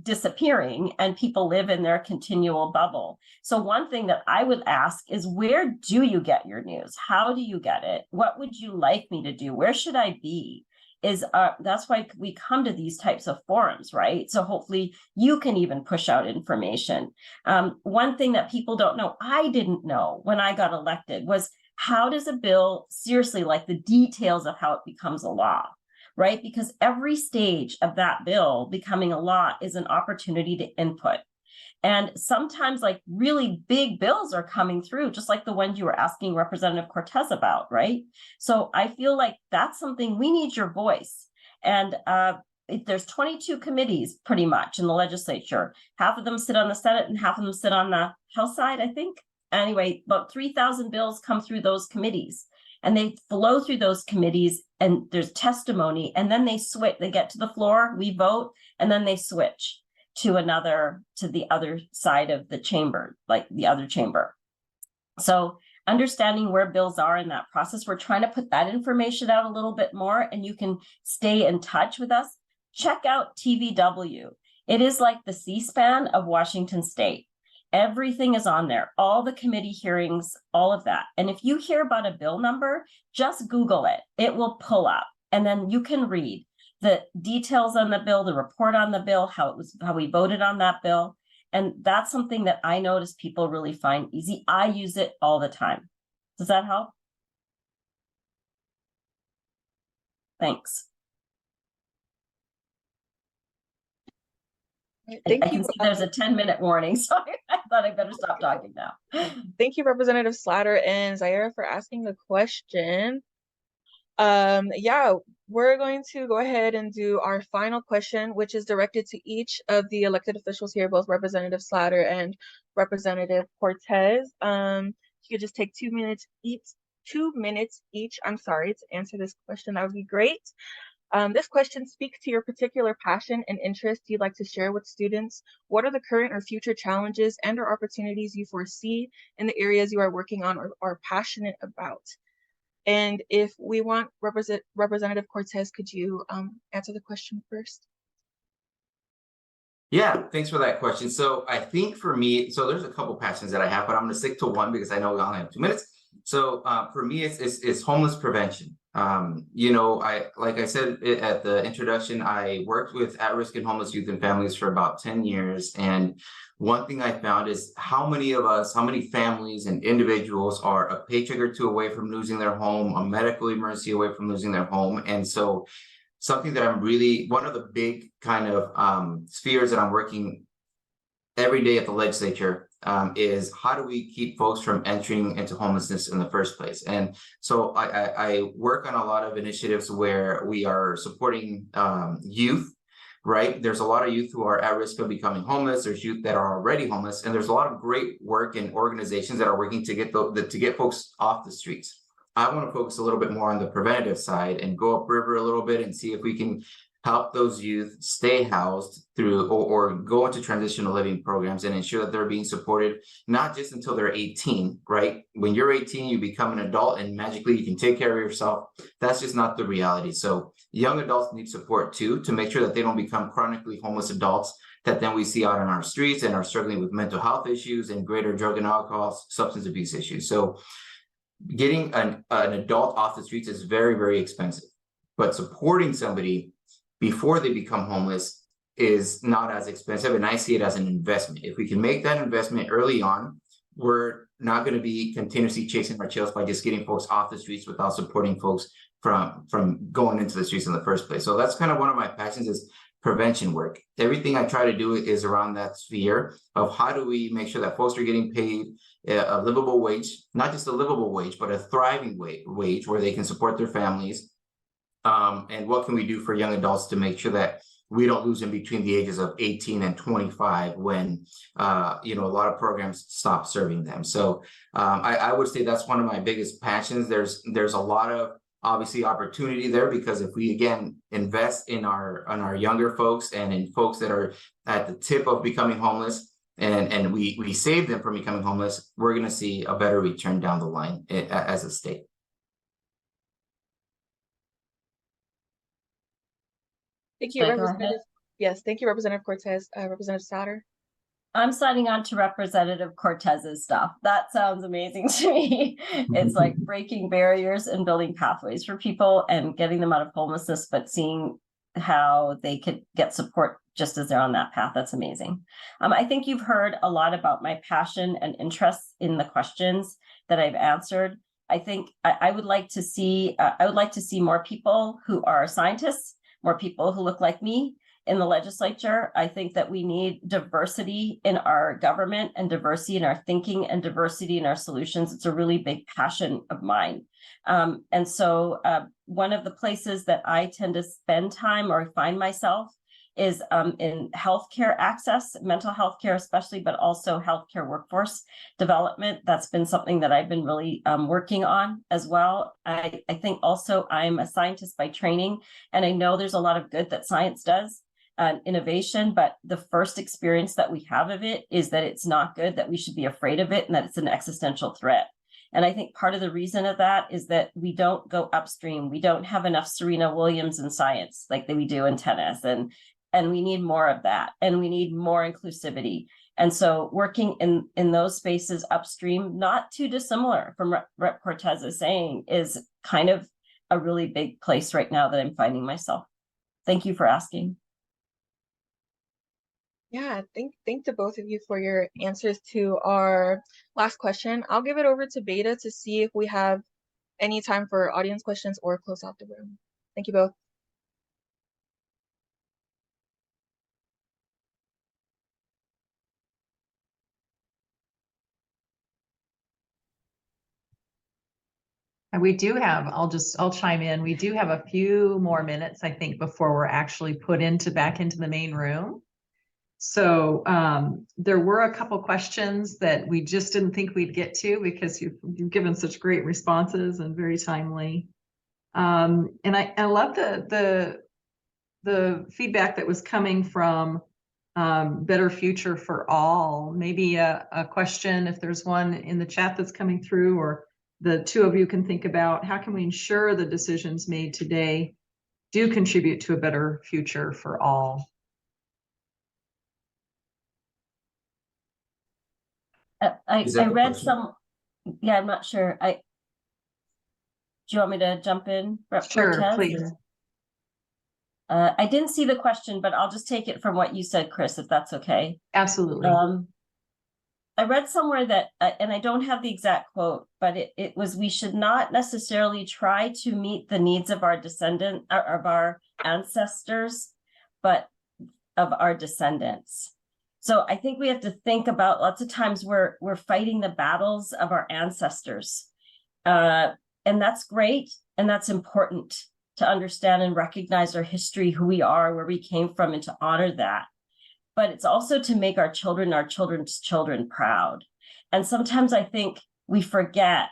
disappearing, and people live in their continual bubble. So one thing that I would ask is, where do you get your news? How do you get it? What would you like me to do? Where should I be? That's why we come to these types of forums, right? So hopefully you can even push out information. One thing that people don't know, I didn't know when I got elected, was how does a bill, seriously, like the details of how it becomes a law, right? Because every stage of that bill becoming a law is an opportunity to input. And sometimes really big bills are coming through, just like the ones you were asking Representative Cortez about, right? So I feel like that's something we need your voice. And there's 22 committees pretty much in the legislature. Half of them sit on the Senate and half of them sit on the House side, I think. Anyway, about 3,000 bills come through those committees, and they flow through those committees, and there's testimony, and then they switch, they get to the floor, we vote, and then they switch to the other side of the chamber, like the other chamber. So understanding where bills are in that process, we're trying to put that information out a little bit more, and you can stay in touch with us. Check out TVW. It is like the C-SPAN of Washington State. Everything is on there, all the committee hearings, all of that. And if you hear about a bill number, just Google it. It will pull up, and then you can read the details on the bill, the report on the bill, how we voted on that bill. And that's something that I notice people really find easy. I use it all the time. Does that help? Thanks. Thank I you. can see there's a 10-minute warning, so I thought I better stop talking now. Thank you, Representative Slatter and Zaira, for asking the question. Yeah, we're going to go ahead and do our final question, which is directed to each of the elected officials here, both Representative Slatter and Representative Cortez. You could just take 2 minutes each 2 minutes each, I'm sorry, to answer this question. That would be great. This question speaks to your particular passion and interest you'd like to share with students. What are the current or future challenges and or opportunities you foresee in the areas you are working on or are passionate about? And if we want Representative Cortez, could you answer the question first? Yeah, thanks for that question. So I think for me, so there's a couple passions that I have, but I'm going to stick to one because I know we only have 2 minutes. So for me, it's homeless prevention. Like I said at the introduction, I worked with at-risk and homeless youth and families for about 10 years. And one thing I found is how many families and individuals are a paycheck or two away from losing their home, a medical emergency away from losing their home. And so something that one of the big kind of spheres that I'm working every day at the legislature is how do we keep folks from entering into homelessness in the first place? And so I work on a lot of initiatives where we are supporting youth, right? There's a lot of youth who are at risk of becoming homeless. There's youth that are already homeless, and there's a lot of great work and organizations that are working to get folks off the streets. I want to focus a little bit more on the preventative side and go upriver a little bit and see if we can help those youth stay housed through or go into transitional living programs and ensure that they're being supported, not just until they're 18, right? When you're 18, you become an adult and magically you can take care of yourself. That's just not the reality. So young adults need support too, to make sure that they don't become chronically homeless adults that then we see out on our streets and are struggling with mental health issues and greater drug and alcohol, substance abuse issues. So getting an adult off the streets is very, very expensive, but supporting somebody before they become homeless is not as expensive. And I see it as an investment. If we can make that investment early on, we're not going to be continuously chasing our tails by just getting folks off the streets without supporting folks from going into the streets in the first place. So that's kind of one of my passions is prevention work. Everything I try to do is around that sphere of how do we make sure that folks are getting paid a livable wage, not just a livable wage, but a thriving wage where they can support their families. And what can we do for young adults to make sure that we don't lose them between the ages of 18 and 25 when, a lot of programs stop serving them. So I would say that's one of my biggest passions. There's a lot of obviously opportunity there because if we again invest in our younger folks and in folks that are at the tip of becoming homeless and we save them from becoming homeless, we're going to see a better return down the line as a state. Thank you, Representative. Yes, thank you, Representative Cortez. Representative Sauter. I'm signing on to Representative Cortez's stuff. That sounds amazing to me. It's like breaking barriers and building pathways for people and getting them out of homelessness, but seeing how they could get support just as they're on that path. That's amazing. I think you've heard a lot about my passion and interests in the questions that I've answered. I think I would like to see more people who are scientists, more people who look like me in the legislature. I think that we need diversity in our government and diversity in our thinking and diversity in our solutions. It's a really big passion of mine. And so one of the places that I tend to spend time or find myself is in healthcare access, mental health care especially, but also healthcare workforce development. That's been something that I've been really working on as well. I think also I'm a scientist by training, and I know there's a lot of good that science does and innovation, but the first experience that we have of it is that it's not good, that we should be afraid of it, and that it's an existential threat. And I think part of the reason of that is that we don't go upstream. We don't have enough Serena Williams in science like that we do in tennis. And we need more of that. And we need more inclusivity. And so working in those spaces upstream, not too dissimilar from Rep Cortez is saying, is kind of a really big place right now that I'm finding myself. Thank you for asking. Yeah, thank to both of you for your answers to our last question. I'll give it over to Beta to see if we have any time for audience questions or close out the room. Thank you both. And we do have, I'll chime in. We do have a few more minutes, I think, before we're actually put back into the main room. So there were a couple questions that we just didn't think we'd get to because you've given such great responses and very timely. And I love the feedback that was coming from Better Future for All. Maybe a question, if there's one in the chat that's coming through, or the two of you can think about, how can we ensure the decisions made today do contribute to a better future for all? I read some, yeah, I'm not sure. Do you want me to jump in? Sure, Cortez, please. I didn't see the question, but I'll just take it from what you said, Chris, if that's okay. Absolutely. I read somewhere that, and I don't have the exact quote, but it was, we should not necessarily try to meet the needs of our of our ancestors, but of our descendants. So I think we have to think about, lots of times we're fighting the battles of our ancestors. And that's great. And that's important to understand and recognize our history, who we are, where we came from, and to honor that. But it's also to make our children's children proud. And sometimes I think we forget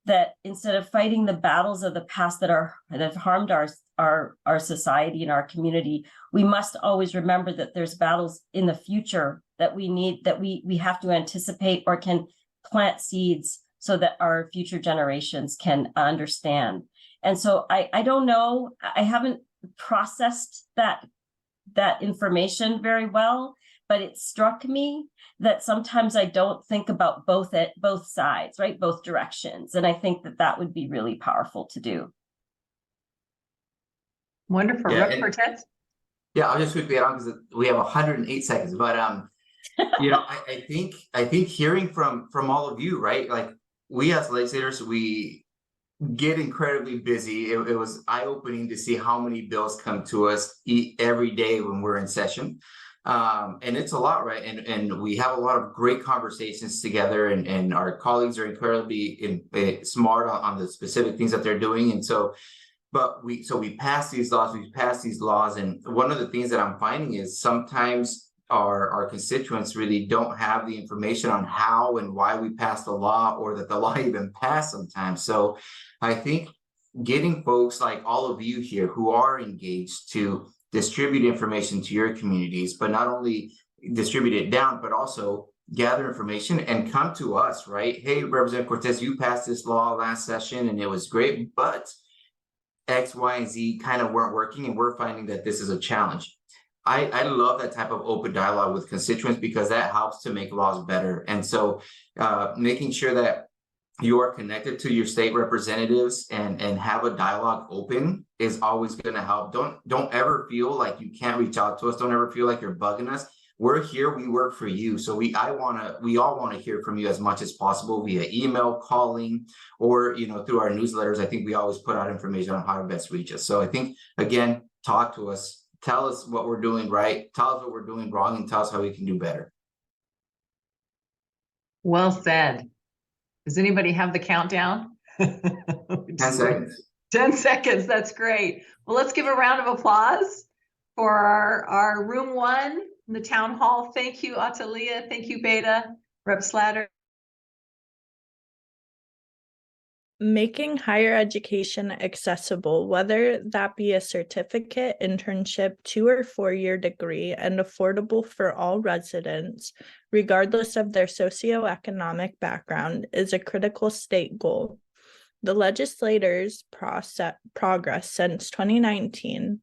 that instead of fighting the battles of the past that have harmed our society and our community, we must always remember that there's battles in the future that we need, that we have to anticipate or can plant seeds so that our future generations can understand. And so I don't know, I haven't processed that information very well, but it struck me that sometimes I don't think about both sides, right? Both directions. And I think that would be really powerful to do. Wonderful. Yeah, Cortez? Yeah, I'll just quickly add on because we have 108 seconds, but you know, I think hearing from all of you, right? Like, we as legislators, we get incredibly busy. It was eye-opening to see how many bills come to us every day when we're in session. And it's a lot, right? And we have a lot of great conversations together, and our colleagues are incredibly smart on the specific things that they're doing. And so, we pass these laws, and one of the things that I'm finding is sometimes our constituents really don't have the information on how and why we passed the law, or that the law even passed sometimes. So I think getting folks like all of you here who are engaged to distribute information to your communities, but not only distribute it down, but also gather information and come to us, right? Hey, Representative Cortez, you passed this law last session and it was great, but X, Y, and Z kind of weren't working, and we're finding that this is a challenge. I love that type of open dialogue with constituents, because that helps to make laws better. And so making sure that you are connected to your state representatives and have a dialogue open is always going to help. Don't ever feel like you can't reach out to us. Don't ever feel like you're bugging us. We're here, we work for you. So we all want to hear from you as much as possible via email, calling, or through our newsletters. I think we always put out information on how to best reach us. So I think, again, talk to us, tell us what we're doing right, tell us what we're doing wrong, and tell us how we can do better. Well said. Does anybody have the countdown? 10 seconds. 10 seconds. That's great. Well, let's give a round of applause for our room one in the town hall. Thank you, Atalia. Thank you, Beta. Rep Slatter. Making higher education accessible, whether that be a certificate, internship, 2- or 4-year degree, and affordable for all residents, regardless of their socioeconomic background, is a critical state goal. The legislators' progress since 2019,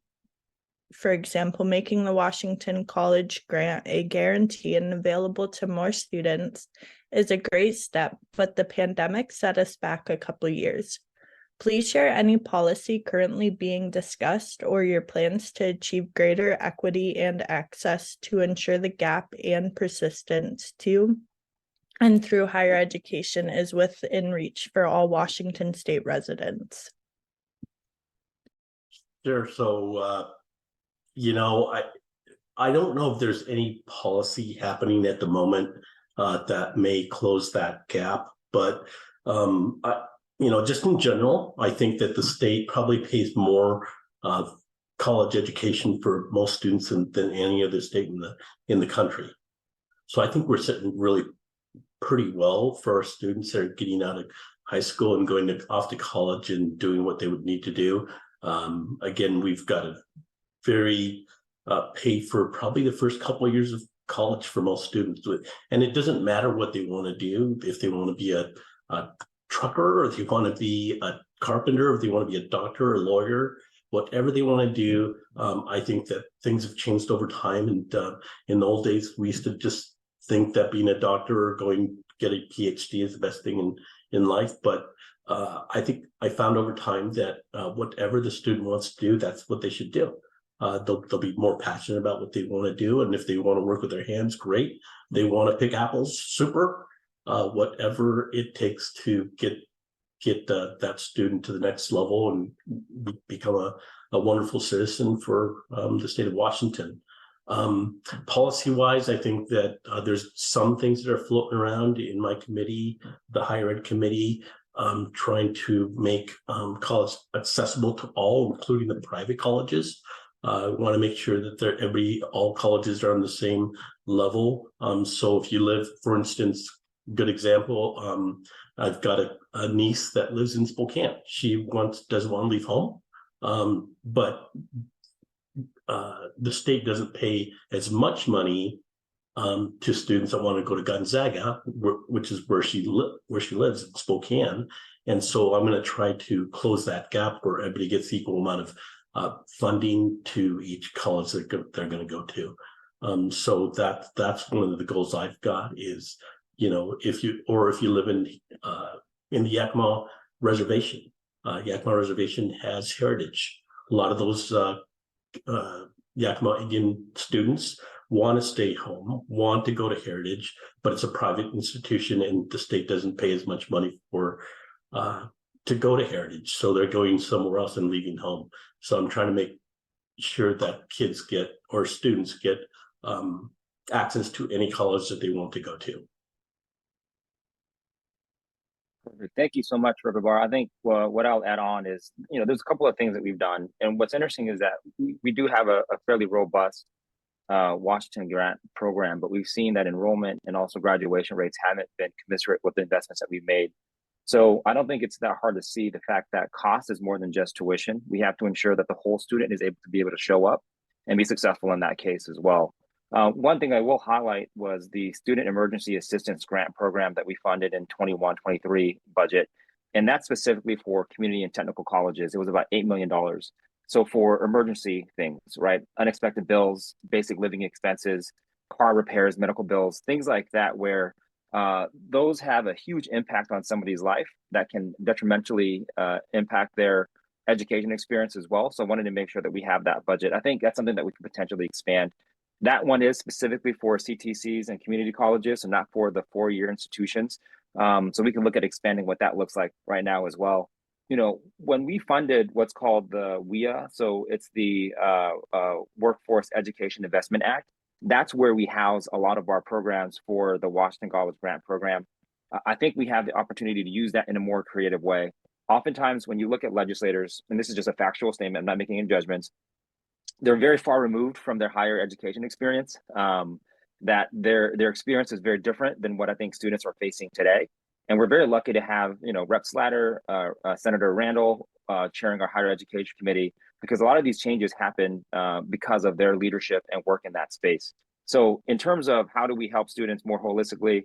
for example, making the Washington College grant a guarantee and available to more students, is a great step, but the pandemic set us back a couple years. Please share any policy currently being discussed or your plans to achieve greater equity and access to ensure the gap and persistence to and through higher education is within reach for all Washington state residents. Sure. So, I don't know if there's any policy happening at the moment that may close that gap, but just in general, I think that the state probably pays more college education for most students than any other state in the country. So I think we're sitting really pretty well for our students that are getting out of high school and going off to college and doing what they would need to do. Again, we've got a very paid for probably the first couple of years of college for most students. And it doesn't matter what they want to do, if they want to be a trucker, or if they want to be a carpenter, or if they want to be a doctor or lawyer, whatever they want to do. I think that things have changed over time. And in the old days, we used to just think that being a doctor or going get a PhD is the best thing in life. But I think I found over time that whatever the student wants to do, that's what they should do. They'll be more passionate about what they want to do. And if they want to work with their hands, great. They want to pick apples, super. Whatever it takes to get that student to the next level and become a wonderful citizen for the state of Washington. Policy-wise, I think that there's some things that are floating around in my committee, the higher ed committee, trying to make college accessible to all, including the private colleges. I want to make sure that all colleges are on the same level. So if you live, for instance, good example, I've got a niece that lives in Spokane. She doesn't want to leave home, but the state doesn't pay as much money to students that want to go to Gonzaga, which is where she lives in Spokane. And so I'm going to try to close that gap where everybody gets the equal amount of funding to each college that they're going to go to. So that's one of the goals I've got is, if you live in the Yakima Reservation, Yakima Reservation has heritage. A lot of those Yakima Indian students want to stay home, want to go to heritage, but it's a private institution and the state doesn't pay as much money to go to heritage. So they're going somewhere else and leaving home. So I'm trying to make sure that students get access to any college that they want to go to. Perfect. Thank you so much, River Bar. I think what I'll add on is, there's a couple of things that we've done. And what's interesting is that we do have a fairly robust Washington grant program, but we've seen that enrollment and also graduation rates haven't been commensurate with the investments that we've made. So I don't think it's that hard to see the fact that cost is more than just tuition. We have to ensure that the whole student is able to show up and be successful in that case as well. One thing I will highlight was the Student Emergency Assistance Grant Program that we funded in 21-23 budget. And that's specifically for community and technical colleges. It was about $8 million. So for emergency things, right? Unexpected bills, basic living expenses, car repairs, medical bills, things like that, where those have a huge impact on somebody's life that can detrimentally impact their education experience as well. So I wanted to make sure that we have that budget. I think that's something that we could potentially expand. That one is specifically for CTCs and community colleges, and not for the four-year institutions. So we can look at expanding what that looks like right now as well. When we funded what's called the WEA, so it's the Workforce Education Investment Act, that's where we house a lot of our programs for the Washington College Grant Program. I think we have the opportunity to use that in a more creative way. Oftentimes, when you look at legislators, and this is just a factual statement, I'm not making any judgments, they're very far removed from their higher education experience, that their experience is very different than what I think students are facing today. And we're very lucky to have, Rep. Slatter, Senator Randall chairing our higher education committee, because a lot of these changes happen because of their leadership and work in that space. So in terms of how do we help students more holistically,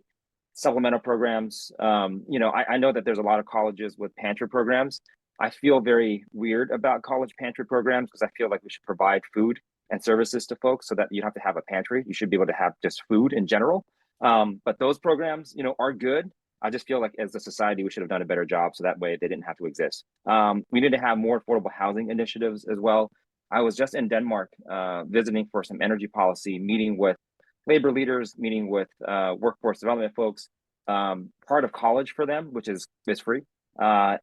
supplemental programs, I know that there's a lot of colleges with pantry programs. I feel very weird about college pantry programs because I feel like we should provide food and services to folks so that you don't have to have a pantry. You should be able to have just food in general. But those programs, are good. I just feel like as a society, we should have done a better job so that way they didn't have to exist. We need to have more affordable housing initiatives as well. I was just in Denmark visiting for some energy policy, meeting with labor leaders, meeting with workforce development folks. Part of college for them, which is free,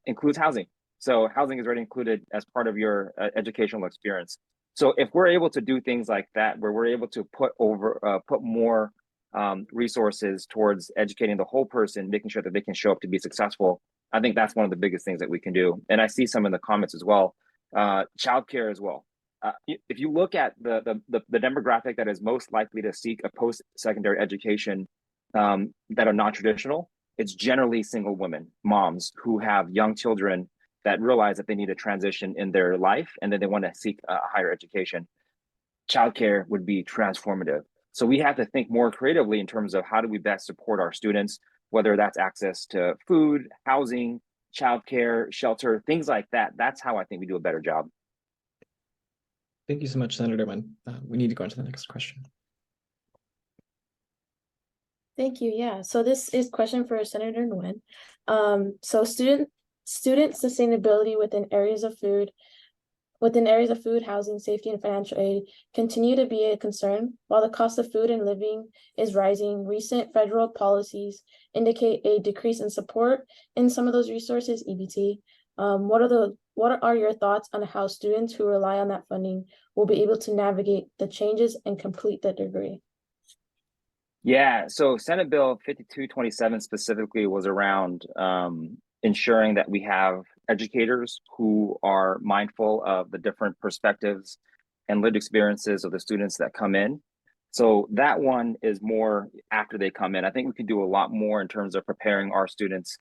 includes housing. So housing is already included as part of your educational experience. So if we're able to do things like that, where we're able to put more resources towards educating the whole person, making sure that they can show up to be successful, I think that's one of the biggest things that we can do. And I see some in the comments as well. Childcare as well. if you look at the demographic that is most likely to seek a post-secondary education that are non-traditional, it's generally single women, moms who have young children that realize that they need a transition in their life and then they want to seek a higher education. Childcare would be transformative. So we have to think more creatively in terms of how do we best support our students, whether that's access to food, housing, childcare, shelter, things like that. That's how I think we do a better job. Thank you so much, Senator Nguyen. We need to go on to the next question. Thank you. Yeah. So this is question for Senator Nguyen. So student sustainability within areas of food, housing, safety, and financial aid continue to be a concern. While the cost of food and living is rising, recent federal policies indicate a decrease in support in some of those resources, EBT. What are your thoughts on how students who rely on that funding will be able to navigate the changes and complete their degree? Yeah, so Senate Bill 5227 specifically was around ensuring that we have educators who are mindful of the different perspectives and lived experiences of the students that come in. So that one is more after they come in. I think we can do a lot more in terms of preparing our students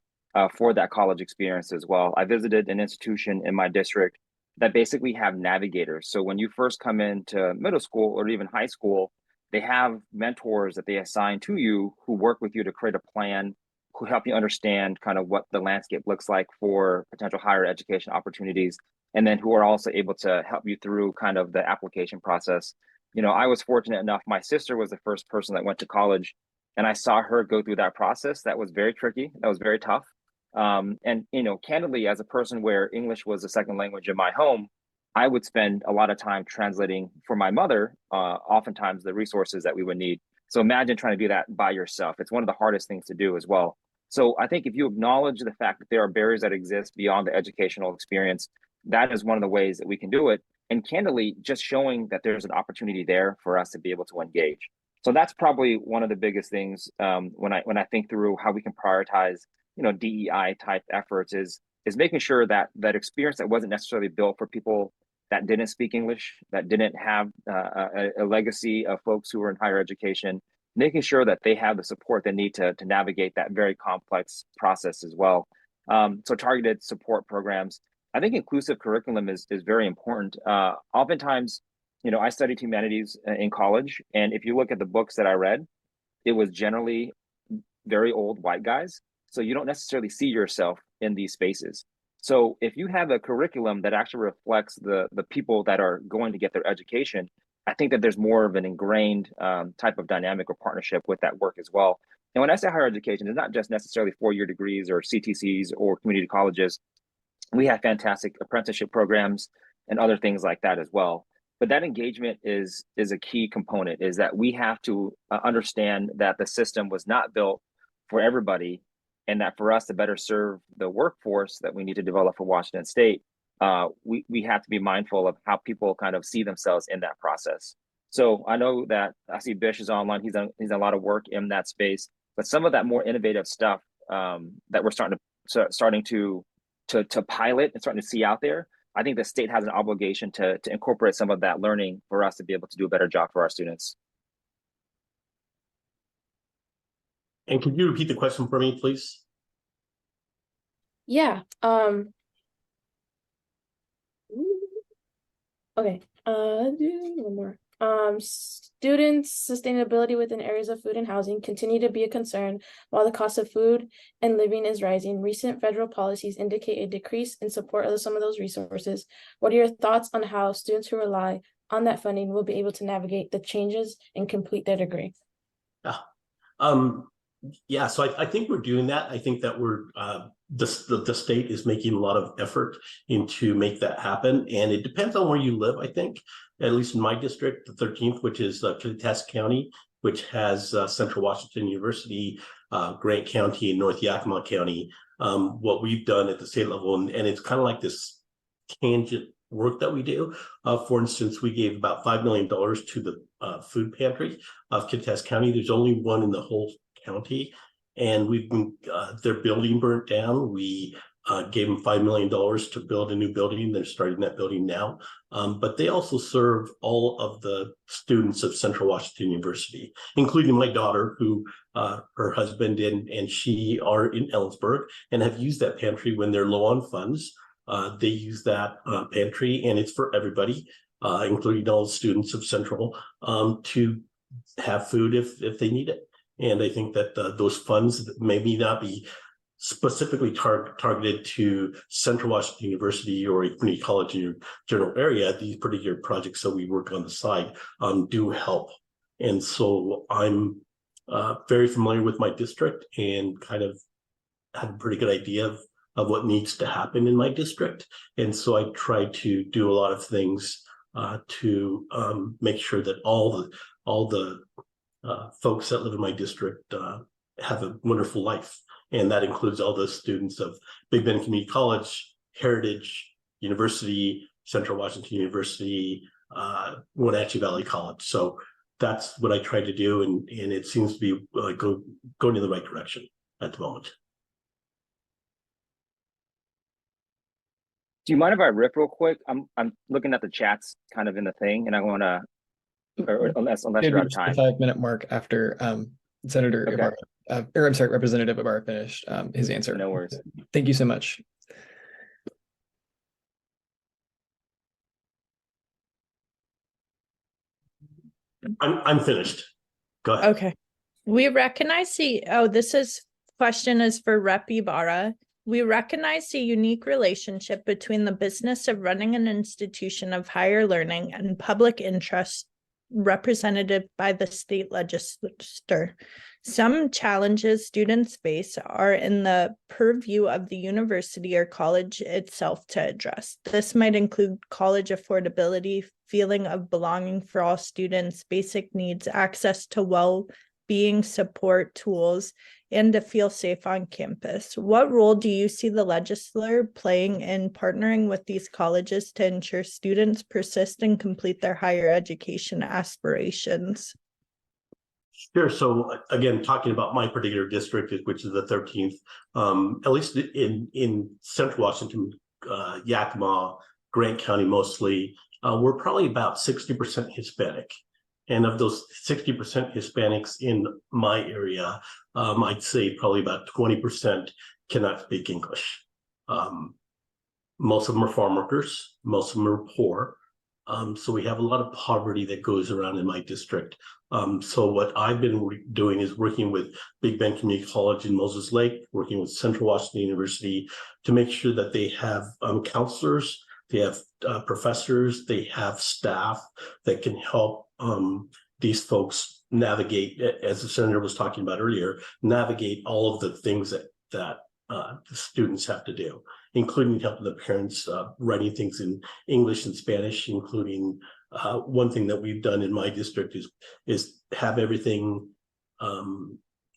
for that college experience as well. I visited an institution in my district that basically have navigators. So when you first come into middle school or even high school, they have mentors that they assign to you who work with you to create a plan, who help you understand kind of what the landscape looks like for potential higher education opportunities, and then who are also able to help you through kind of the application process. You know, I was fortunate enough, my sister was the first person that went to college, and I saw her go through that process. That was very tricky. That was very tough. And, you know, candidly, as a person where English was a second language in my home, I would spend a lot of time translating for my mother, oftentimes the resources that we would need. So imagine trying to do that by yourself. It's one of the hardest things to do as well. So I think if you acknowledge the fact that there are barriers that exist beyond the educational experience, that is one of the ways that we can do it. And candidly, just showing that there's an opportunity there for us to be able to engage. So that's probably one of the biggest things when I think through how we can prioritize, you know, DEI type efforts is making sure that that experience that wasn't necessarily built for people that didn't speak English, that didn't have a legacy of folks who were in higher education, making sure that they have the support they need to navigate that very complex process as well. So targeted support programs. I think inclusive curriculum is very important. Oftentimes, you know, I studied humanities in college, and if you look at the books that I read, it was generally very old white guys. So you don't necessarily see yourself in these spaces. So if you have a curriculum that actually reflects the people that are going to get their education, I think that there's more of an ingrained type of dynamic or partnership with that work as well. And when I say higher education, it's not just necessarily 4-year degrees or CTCs or community colleges. We have fantastic apprenticeship programs and other things like that as well. But that engagement is a key component, is that we have to understand that the system was not built for everybody, and that for us to better serve the workforce that we need to develop for Washington State, we have to be mindful of how people kind of see themselves in that process. So I know that I see Bish is online. He's done a lot of work in that space, but some of that more innovative stuff that we're starting to pilot and starting to see out there, I think the state has an obligation to incorporate some of that learning for us to be able to do a better job for our students. And could you repeat the question for me, please? Yeah. Okay. One more. Students' sustainability within areas of food and housing continue to be a concern while the cost of food and living is rising. Recent federal policies indicate a decrease in support of some of those resources. What are your thoughts on how students who rely on that funding will be able to navigate the changes and complete their degree? Yeah, so I think we're doing that. I think that we're the state is making a lot of effort into make that happen, and it depends on where you live. I think, at least in my district, the 13th, which is Kittitas County, which has Central Washington University, Grant County, and North Yakima County. What we've done at the state level, and it's kind of like this tangent work that we do. For instance, we gave about $5 million to the food pantry of Kittitas County. There's only one in the whole county, and we've been their building burnt down. We gave them $5 million to build a new building. They're starting that building now. But they also serve all of the students of Central Washington University, including my daughter, who her husband and she are in Ellensburg and have used that pantry when they're low on funds. They use that pantry, and it's for everybody, including all the students of Central, to have food if they need it. And I think that those funds maybe not be specifically targeted to Central Washington University or a community college in your general area. These particular projects that we work on the side do help. And so I'm very familiar with my district and kind of have a pretty good idea of what needs to happen in my district. And so I try to do a lot of things to make sure that all the folks that live in my district have a wonderful life. And that includes all the students of Big Bend Community College, Heritage University, Central Washington University, Wenatchee Valley College. So that's what I try to do, and it seems to be going in the right direction at the moment. Do you mind if I rip real quick? I'm looking at the chats kind of in the thing, and I want to, unless you're out of time. The 5-minute mark after Senator Ibarra, or I'm sorry, Representative Ibarra finished his answer. No worries. Thank you so much. I'm finished. Go ahead. Okay. We recognize this question is for Rep. Ibarra. We recognize the unique relationship between the business of running an institution of higher learning and public interest represented by the state legislature. Some challenges students face are in the purview of the university or college itself to address. This might include college affordability, feeling of belonging for all students, basic needs, access to well-being support tools, and to feel safe on campus. What role do you see the legislature playing in partnering with these colleges to ensure students persist and complete their higher education aspirations? Sure. So again, talking about my particular district, which is the 13th, at least in Central Washington, Yakima, Grant County mostly, we're probably about 60% Hispanic. And of those 60% Hispanics in my area, I'd say probably about 20% cannot speak English. Most of them are farm workers. Most of them are poor. So we have a lot of poverty that goes around in my district. So what I've been doing is working with Big Bend Community College in Moses Lake, working with Central Washington University to make sure that they have counselors, they have professors, they have staff that can help these folks navigate, as the senator was talking about earlier, navigate all of the things that the students have to do, including helping the parents writing things in English and Spanish, including one thing that we've done in my district is have everything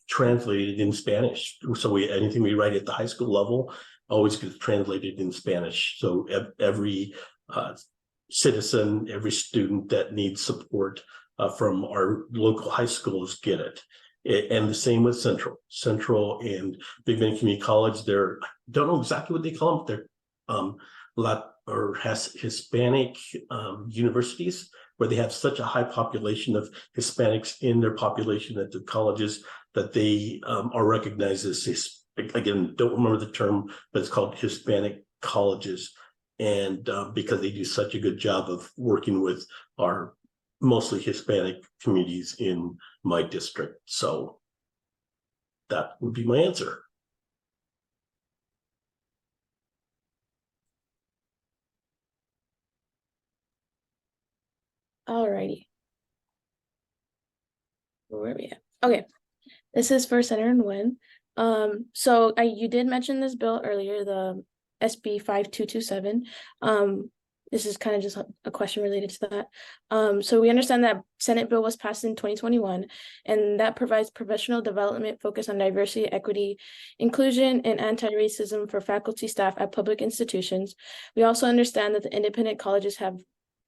translated in Spanish. So anything we write at the high school level always gets translated in Spanish. So every citizen, every student that needs support from our local high schools get it. And the same with Central and Big Bend Community College. I don't know exactly what they call them. They're Hispanic universities where they have such a high population of Hispanics in their population at the colleges that they are recognized as, again, don't remember the term, but it's called Hispanic colleges. And because they do such a good job of working with our mostly Hispanic communities in my district. So that would be my answer. Alrighty. Where are we at? Okay. This is for Senator Nguyen. So you did mention this bill earlier, the SB 5227. This is kind of just a question related to that. So we understand that Senate bill was passed in 2021, and that provides professional development focused on diversity, equity, inclusion, and anti-racism for faculty, staff at public institutions. We also understand that the independent colleges have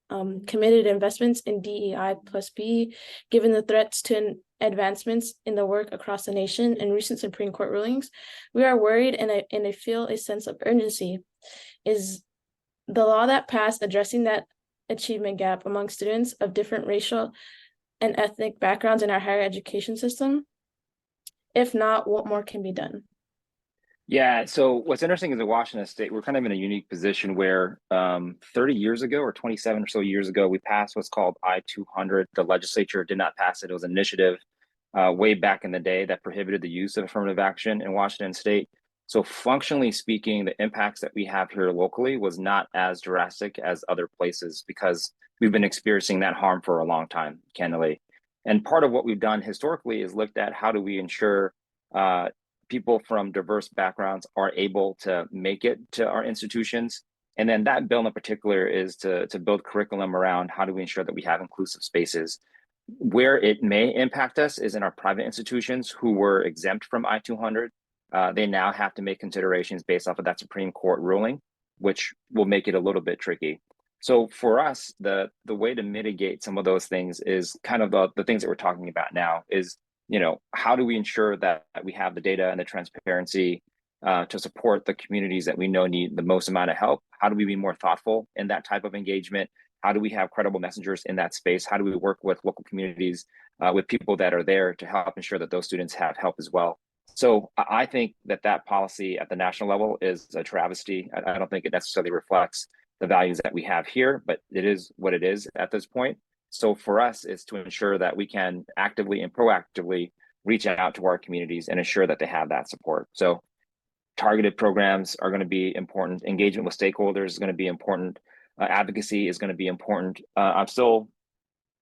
committed investments in DEI+B, given the threats to advancements in the work across the nation and recent Supreme Court rulings. We are worried and I feel a sense of urgency. Is the law that passed addressing that achievement gap among students of different racial and ethnic backgrounds in our higher education system? If not, what more can be done? Yeah, so what's interesting is in Washington State, we're kind of in a unique position where 30 years ago or 27 or so years ago, we passed what's called I-200. The legislature did not pass it. It was an initiative way back in the day that prohibited the use of affirmative action in Washington State. So functionally speaking, the impacts that we have here locally was not as drastic as other places because we've been experiencing that harm for a long time, candidly. And part of what we've done historically is looked at how do we ensure people from diverse backgrounds are able to make it to our institutions. And then that bill in particular is to build curriculum around how do we ensure that we have inclusive spaces. Where it may impact us is in our private institutions who were exempt from I-200. They now have to make considerations based off of that Supreme Court ruling, which will make it a little bit tricky. So for us, the way to mitigate some of those things is kind of the things that we're talking about now is, how do we ensure that we have the data and the transparency to support the communities that we know need the most amount of help? How do we be more thoughtful in that type of engagement? How do we have credible messengers in that space? How do we work with local communities, with people that are there to help ensure that those students have help as well? So I think that policy at the national level is a travesty. I don't think it necessarily reflects the values that we have here, but it is what it is at this point. So for us, it's to ensure that we can actively and proactively reach out to our communities and ensure that they have that support. So targeted programs are going to be important. Engagement with stakeholders is going to be important. Advocacy is going to be important. I'm still,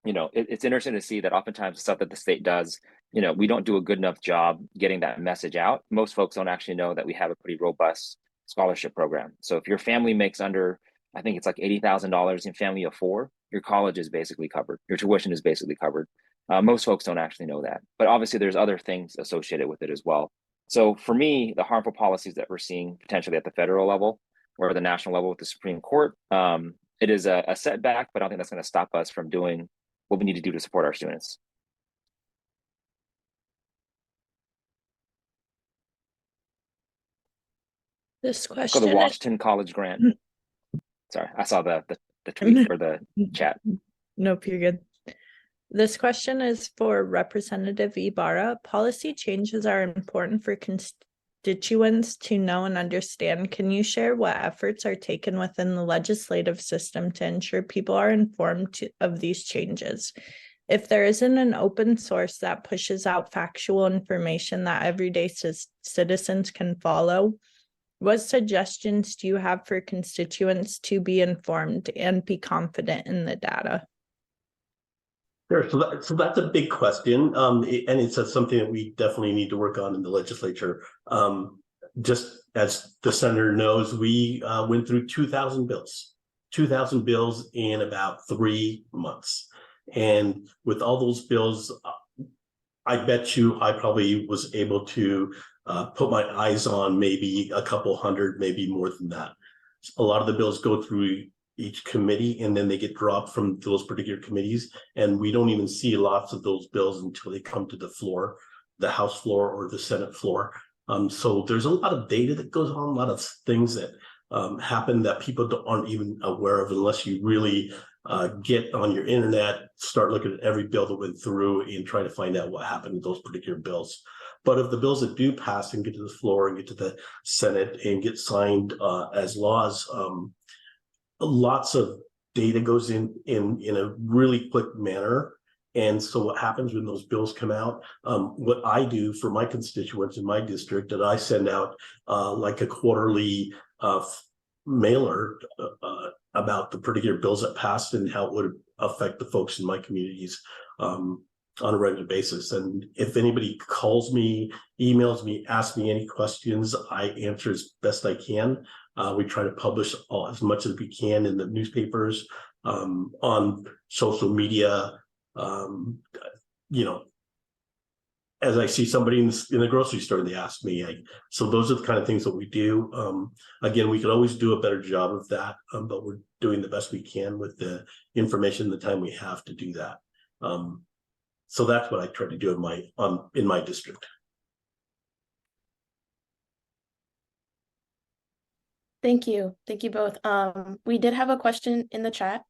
it's interesting to see that oftentimes the stuff that the state does, we don't do a good enough job getting that message out. Most folks don't actually know that we have a pretty robust scholarship program. So if your family makes under, I think it's like $80,000 in family of 4, your college is basically covered. Your tuition is basically covered. Most folks don't actually know that, but obviously there's other things associated with it as well. So for me, the harmful policies that we're seeing potentially at the federal level or the national level with the Supreme Court, it is a setback, but I don't think that's going to stop us from doing what we need to do to support our students. This question the Washington College grant. Sorry, I saw the tweet or the chat. Nope, you're good. This question is for Representative Ibarra. Policy changes are important for constituents to know and understand. Can you share what efforts are taken within the legislative system to ensure people are informed of these changes? If there isn't an open source that pushes out factual information that everyday citizens can follow, what suggestions do you have for constituents to be informed and be confident in the data? Sure. So that's a big question, and it's something that we definitely need to work on in the legislature. Just as the senator knows, we went through 2,000 bills in about 3 months. And with all those bills, I bet you I probably was able to put my eyes on maybe a couple hundred, maybe more than that. A lot of the bills go through each committee and then they get dropped from those particular committees. And we don't even see lots of those bills until they come to the floor, the House floor or the Senate floor. So there's a lot of data that goes on, a lot of things that happen that people aren't even aware of unless you really get on your internet, start looking at every bill that went through and try to find out what happened to those particular bills. But of the bills that do pass and get to the floor and get to the Senate and get signed as laws, lots of data goes in a really quick manner. And so what happens when those bills come out, what I do for my constituents in my district, that I send out like a quarterly mailer about the particular bills that passed and how it would affect the folks in my communities on a regular basis. And if anybody calls me, emails me, asks me any questions, I answer as best I can. We try to publish as much as we can in the newspapers, on social media, as I see somebody in the grocery store, they ask me. So those are the kind of things that we do. Again, we could always do a better job of that, but we're doing the best we can with the information, the time we have to do that. So that's what I try to do in my district. Thank you both. We did have a question in the chat.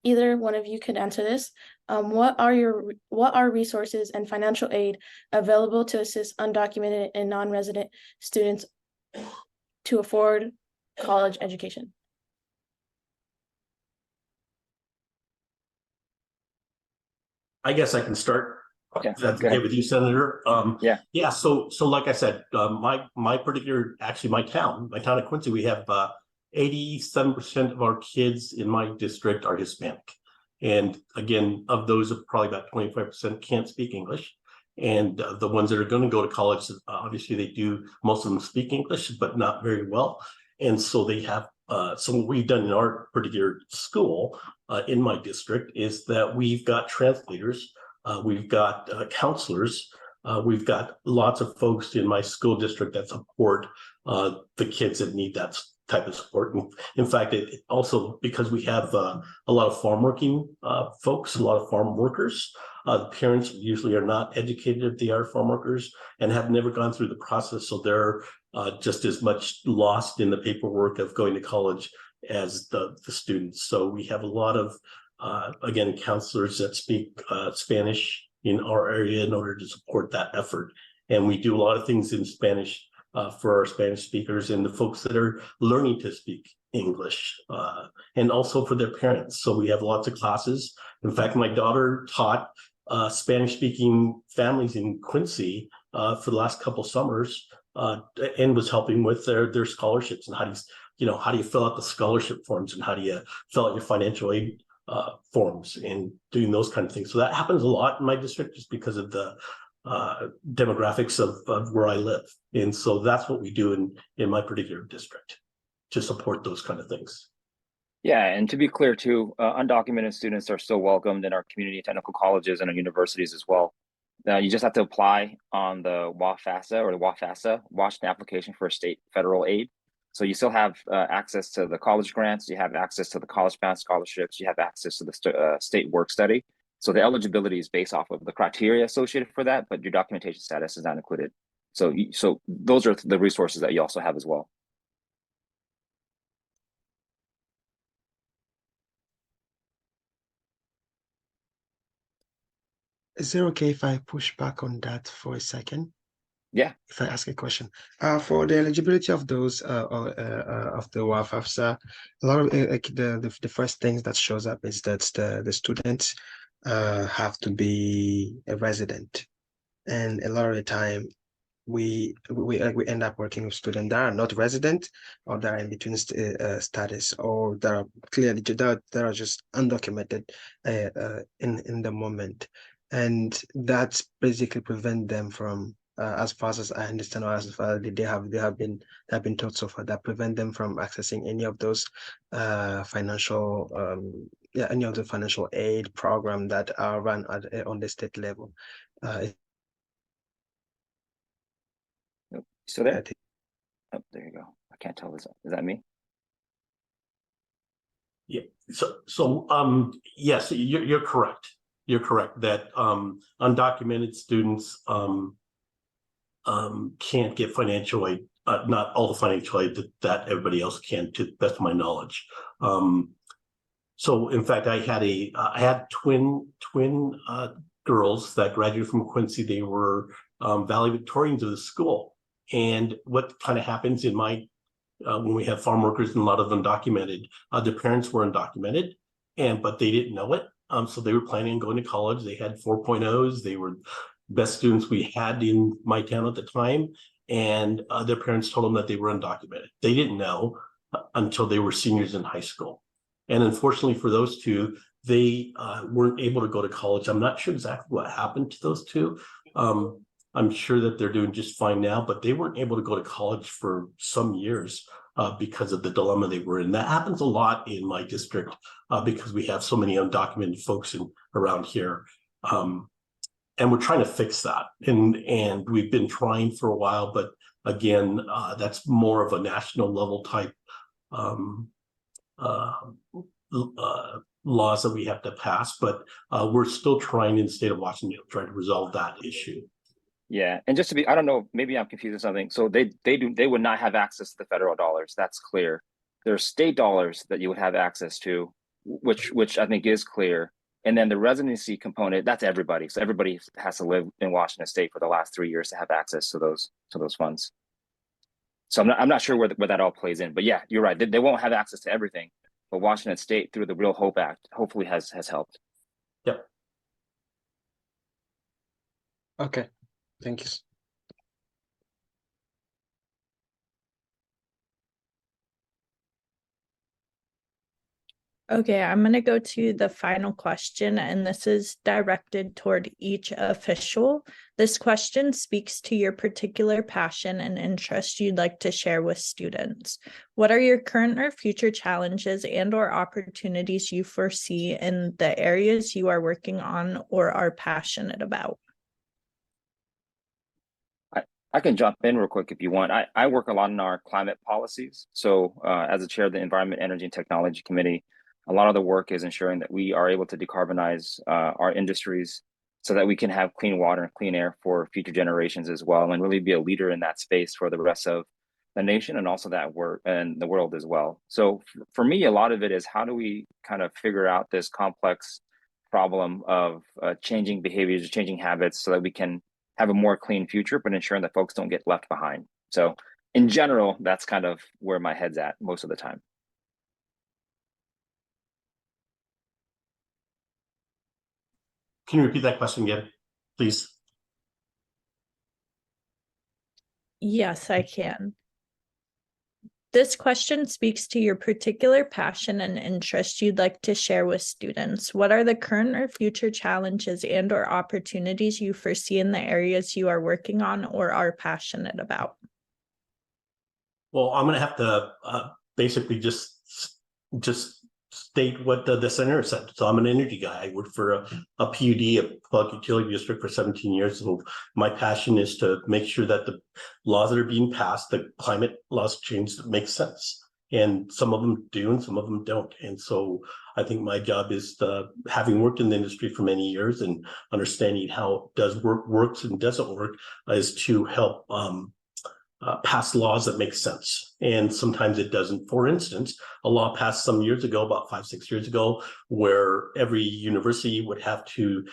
Either one of you could answer this. What are resources and financial aid available to assist undocumented and non-resident students to afford college education? I guess I can start. Okay. That's okay with you, Senator. Yeah. So like I said, my particular, actually my town of Quincy, we have 87% of our kids in my district are Hispanic. And again, of those, probably about 25% can't speak English. And the ones that are going to go to college, obviously they do, most of them speak English, but not very well. And so they have, so what we've done in our particular school in my district is that we've got translators, we've got counselors, we've got lots of folks in my school district that support the kids that need that type of support. And in fact, it also, because we have a lot of farm working folks, a lot of farm workers, parents usually are not educated if they are farm workers and have never gone through the process. So they're just as much lost in the paperwork of going to college as the students. So we have a lot of, again, counselors that speak Spanish in our area in order to support that effort. And we do a lot of things in Spanish for our Spanish speakers and the folks that are learning to speak English, and also for their parents. So we have lots of classes. In fact, my daughter taught Spanish-speaking families in Quincy for the last couple summers, and was helping with their scholarships and how do you fill out the scholarship forms and how do you fill out your financial aid forms and doing those kind of things. So that happens a lot in my district just because of the demographics of where I live. And so that's what we do in my particular district to support those kind of things. Yeah, and to be clear too, undocumented students are still welcomed in our community technical colleges and our universities as well. You just have to apply on the WA-FASA or the WA-FASA, Washington application for state federal aid. So you still have access to the college grants, you have access to the college-bound scholarships, you have access to the state work study. So the eligibility is based off of the criteria associated for that, but your documentation status is not included. So those are the resources that you also have as well. Is it okay if I push back on that for a second? Yeah. If I ask a question, for the eligibility of those of the WA-FAFSA, a lot of the first things that shows up is that the students have to be a resident, and a lot of the time we end up working with students that are not resident or that are in between status, or that are clearly that are just undocumented in the moment, and that's basically prevent them from as far as I understand, or as far as they have been taught so far, that prevent them from accessing any of those financial any of the financial aid program that are run on the state level. So there. Oh, there you go. I can't tell. Is that me? Yeah. So yes, you're correct. You're correct that undocumented students can't get financial aid, not all the financial aid that everybody else can, to the best of my knowledge. So in fact, I had twin girls that graduated from Quincy. They were valedictorians of the school. And what kind of happens in my when we have farm workers and a lot of undocumented, their parents were undocumented, but they didn't know it. So they were planning on going to college. They had 4.0s. They were best students we had in my town at the time, and their parents told them that they were undocumented. They didn't know until they were seniors in high school. And unfortunately for those two, they weren't able to go to college. I'm not sure exactly what happened to those two. I'm sure that they're doing just fine now, but they weren't able to go to college for some years because of the dilemma they were in. That happens a lot in my district because we have so many undocumented folks around here. and we're trying to fix that. And we've been trying for a while, but again, that's more of a national level type laws that we have to pass. But we're still trying in the state of Washington, trying to resolve that issue. Yeah, and just to be, I don't know, maybe I'm confusing something. So they would not have access to the federal dollars. That's clear. There's state dollars that you would have access to, which I think is clear. And then the residency component, that's everybody. So everybody has to live in Washington State for the last 3 years to have access to those funds. So I'm not sure where that all plays in. But yeah, you're right. They won't have access to everything. But Washington State, through the Real Hope Act, hopefully has helped. Yep. Okay, thank you. Okay, I'm going to go to the final question, and this is directed toward each official. This question speaks to your particular passion and interest you'd like to share with students. What are your current or future challenges and/or opportunities you foresee in the areas you are working on or are passionate about? I can jump in real quick if you want. I work a lot in our climate policies. So as the chair of the Environment, Energy, and Technology Committee, a lot of the work is ensuring that we are able to decarbonize our industries so that we can have clean water and clean air for future generations as well, and really be a leader in that space for the rest of the nation and also that work and the world as well. So for me, a lot of it is how do we kind of figure out this complex problem of changing behaviors, changing habits so that we can have a more clean future, but ensuring that folks don't get left behind. So in general, that's kind of where my head's at most of the time. Can you repeat that question again, please? Yes, I can. This question speaks to your particular passion and interest you'd like to share with students. What are the current or future challenges and/or opportunities you foresee in the areas you are working on or are passionate about? Well, I'm going to have to basically just state what the center said. So I'm an energy guy. I worked for a PUD, a public utility district, for 17 years. So my passion is to make sure that the laws that are being passed, the climate laws change that make sense. And some of them do and some of them don't. And so I think my job is having worked in the industry for many years and understanding how it does works and doesn't work, is to help pass laws that make sense. And sometimes it doesn't. For instance, a law passed some years ago, about 5-6 years ago, where every university would have to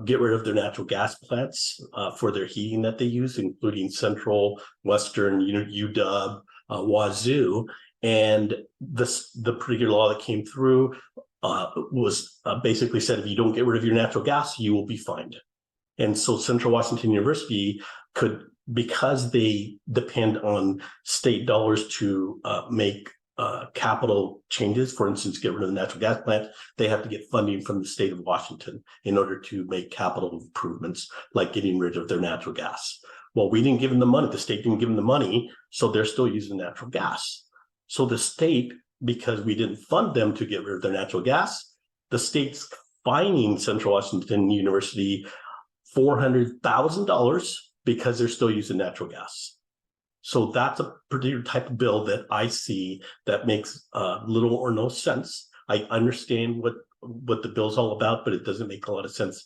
get rid of their natural gas plants for their heating that they use, including Central, Western, UW, Wazoo. And the particular law that came through was basically said, if you don't get rid of your natural gas, you will be fined. And so Central Washington University could, because they depend on state dollars to make capital changes, for instance, get rid of the natural gas plant, they have to get funding from the state of Washington in order to make capital improvements, like getting rid of their natural gas. Well, we didn't give them the money. The state didn't give them the money, so they're still using natural gas. So the state, because we didn't fund them to get rid of their natural gas, the state's fining Central Washington University $400,000 because they're still using natural gas. So that's a particular type of bill that I see that makes little or no sense. I understand what the bill's all about, but it doesn't make a lot of sense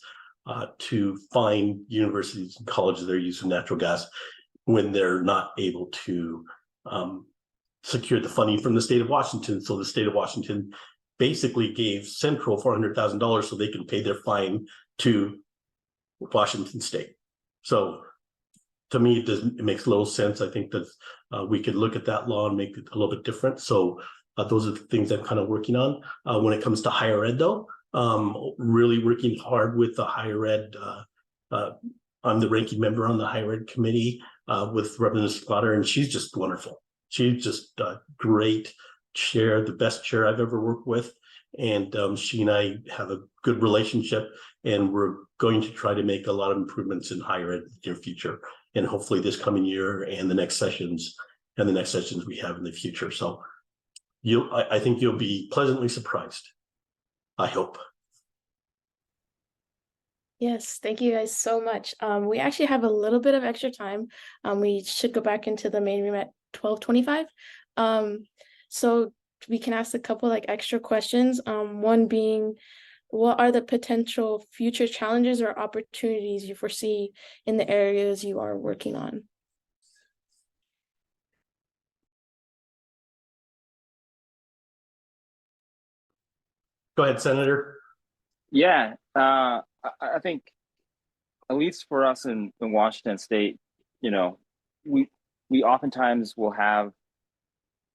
to fine universities and colleges that are using natural gas when they're not able to secure the funding from the state of Washington. So the state of Washington basically gave Central $400,000 so they can pay their fine to Washington State. So to me, it makes little sense. I think that we could look at that law and make it a little bit different. So those are the things I'm kind of working on. When it comes to higher ed, though, really working hard with the higher ed. I'm the ranking member on the higher ed committee with Reverend Slaughter, and she's just wonderful. She's just a great chair, the best chair I've ever worked with. And she and I have a good relationship, and we're going to try to make a lot of improvements in higher ed in the near future, and hopefully this coming year and the next sessions we have in the future. So I think you'll be pleasantly surprised, I hope. Yes, thank you guys so much. We actually have a little bit of extra time. We should go back into the main room at 12:25. So we can ask a couple like extra questions. One being, what are the potential future challenges or opportunities you foresee in the areas you are working on? Go ahead, Senator. Yeah, I think at least for us in Washington State, you know, we oftentimes will have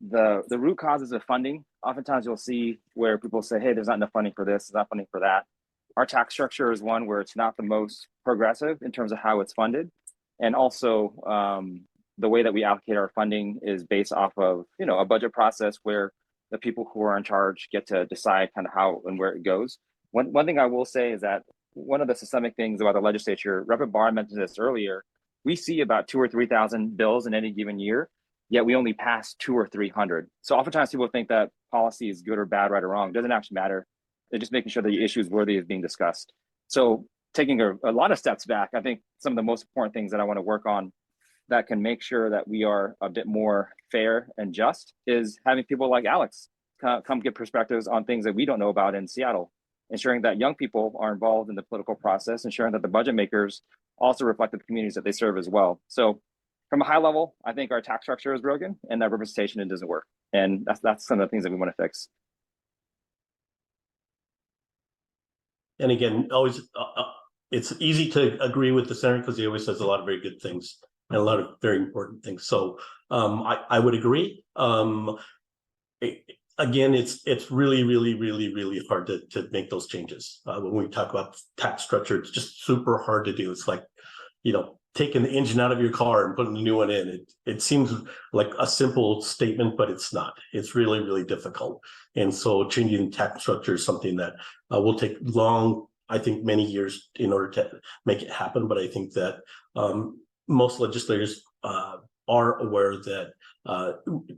the root causes of funding. Oftentimes you'll see where people say, hey, there's not enough funding for this, there's not funding for that. Our tax structure is one where it's not the most progressive in terms of how it's funded. And also the way that we allocate our funding is based off of, you know, a budget process where the people who are in charge get to decide kind of how and where it goes. One thing I will say is that one of the systemic things about the legislature, Representative Barr mentioned this earlier, we see about 2,000 or 3,000 bills in any given year, yet we only pass 200 or 300. So oftentimes people think that policy is good or bad, right or wrong. It doesn't actually matter. They're just making sure the issue is worthy of being discussed. So taking a lot of steps back, I think some of the most important things that I want to work on that can make sure that we are a bit more fair and just is having people like Alex come give perspectives on things that we don't know about in Seattle, ensuring that young people are involved in the political process, ensuring that the budget makers also reflect the communities that they serve as well. So from a high level, I think our tax structure is broken and that representation, it doesn't work. And that's some of the things that we want to fix. And again, always, it's easy to agree with the senator because he always says a lot of very good things and a lot of very important things. So I would agree. Again, it's really, really, really, really hard to make those changes. When we talk about tax structure, it's just super hard to do. It's like, you know, taking the engine out of your car and putting a new one in. It seems like a simple statement, but it's not. It's really, really difficult. And so changing tax structure is something that will take long, I think many years in order to make it happen. But I think that most legislators are aware that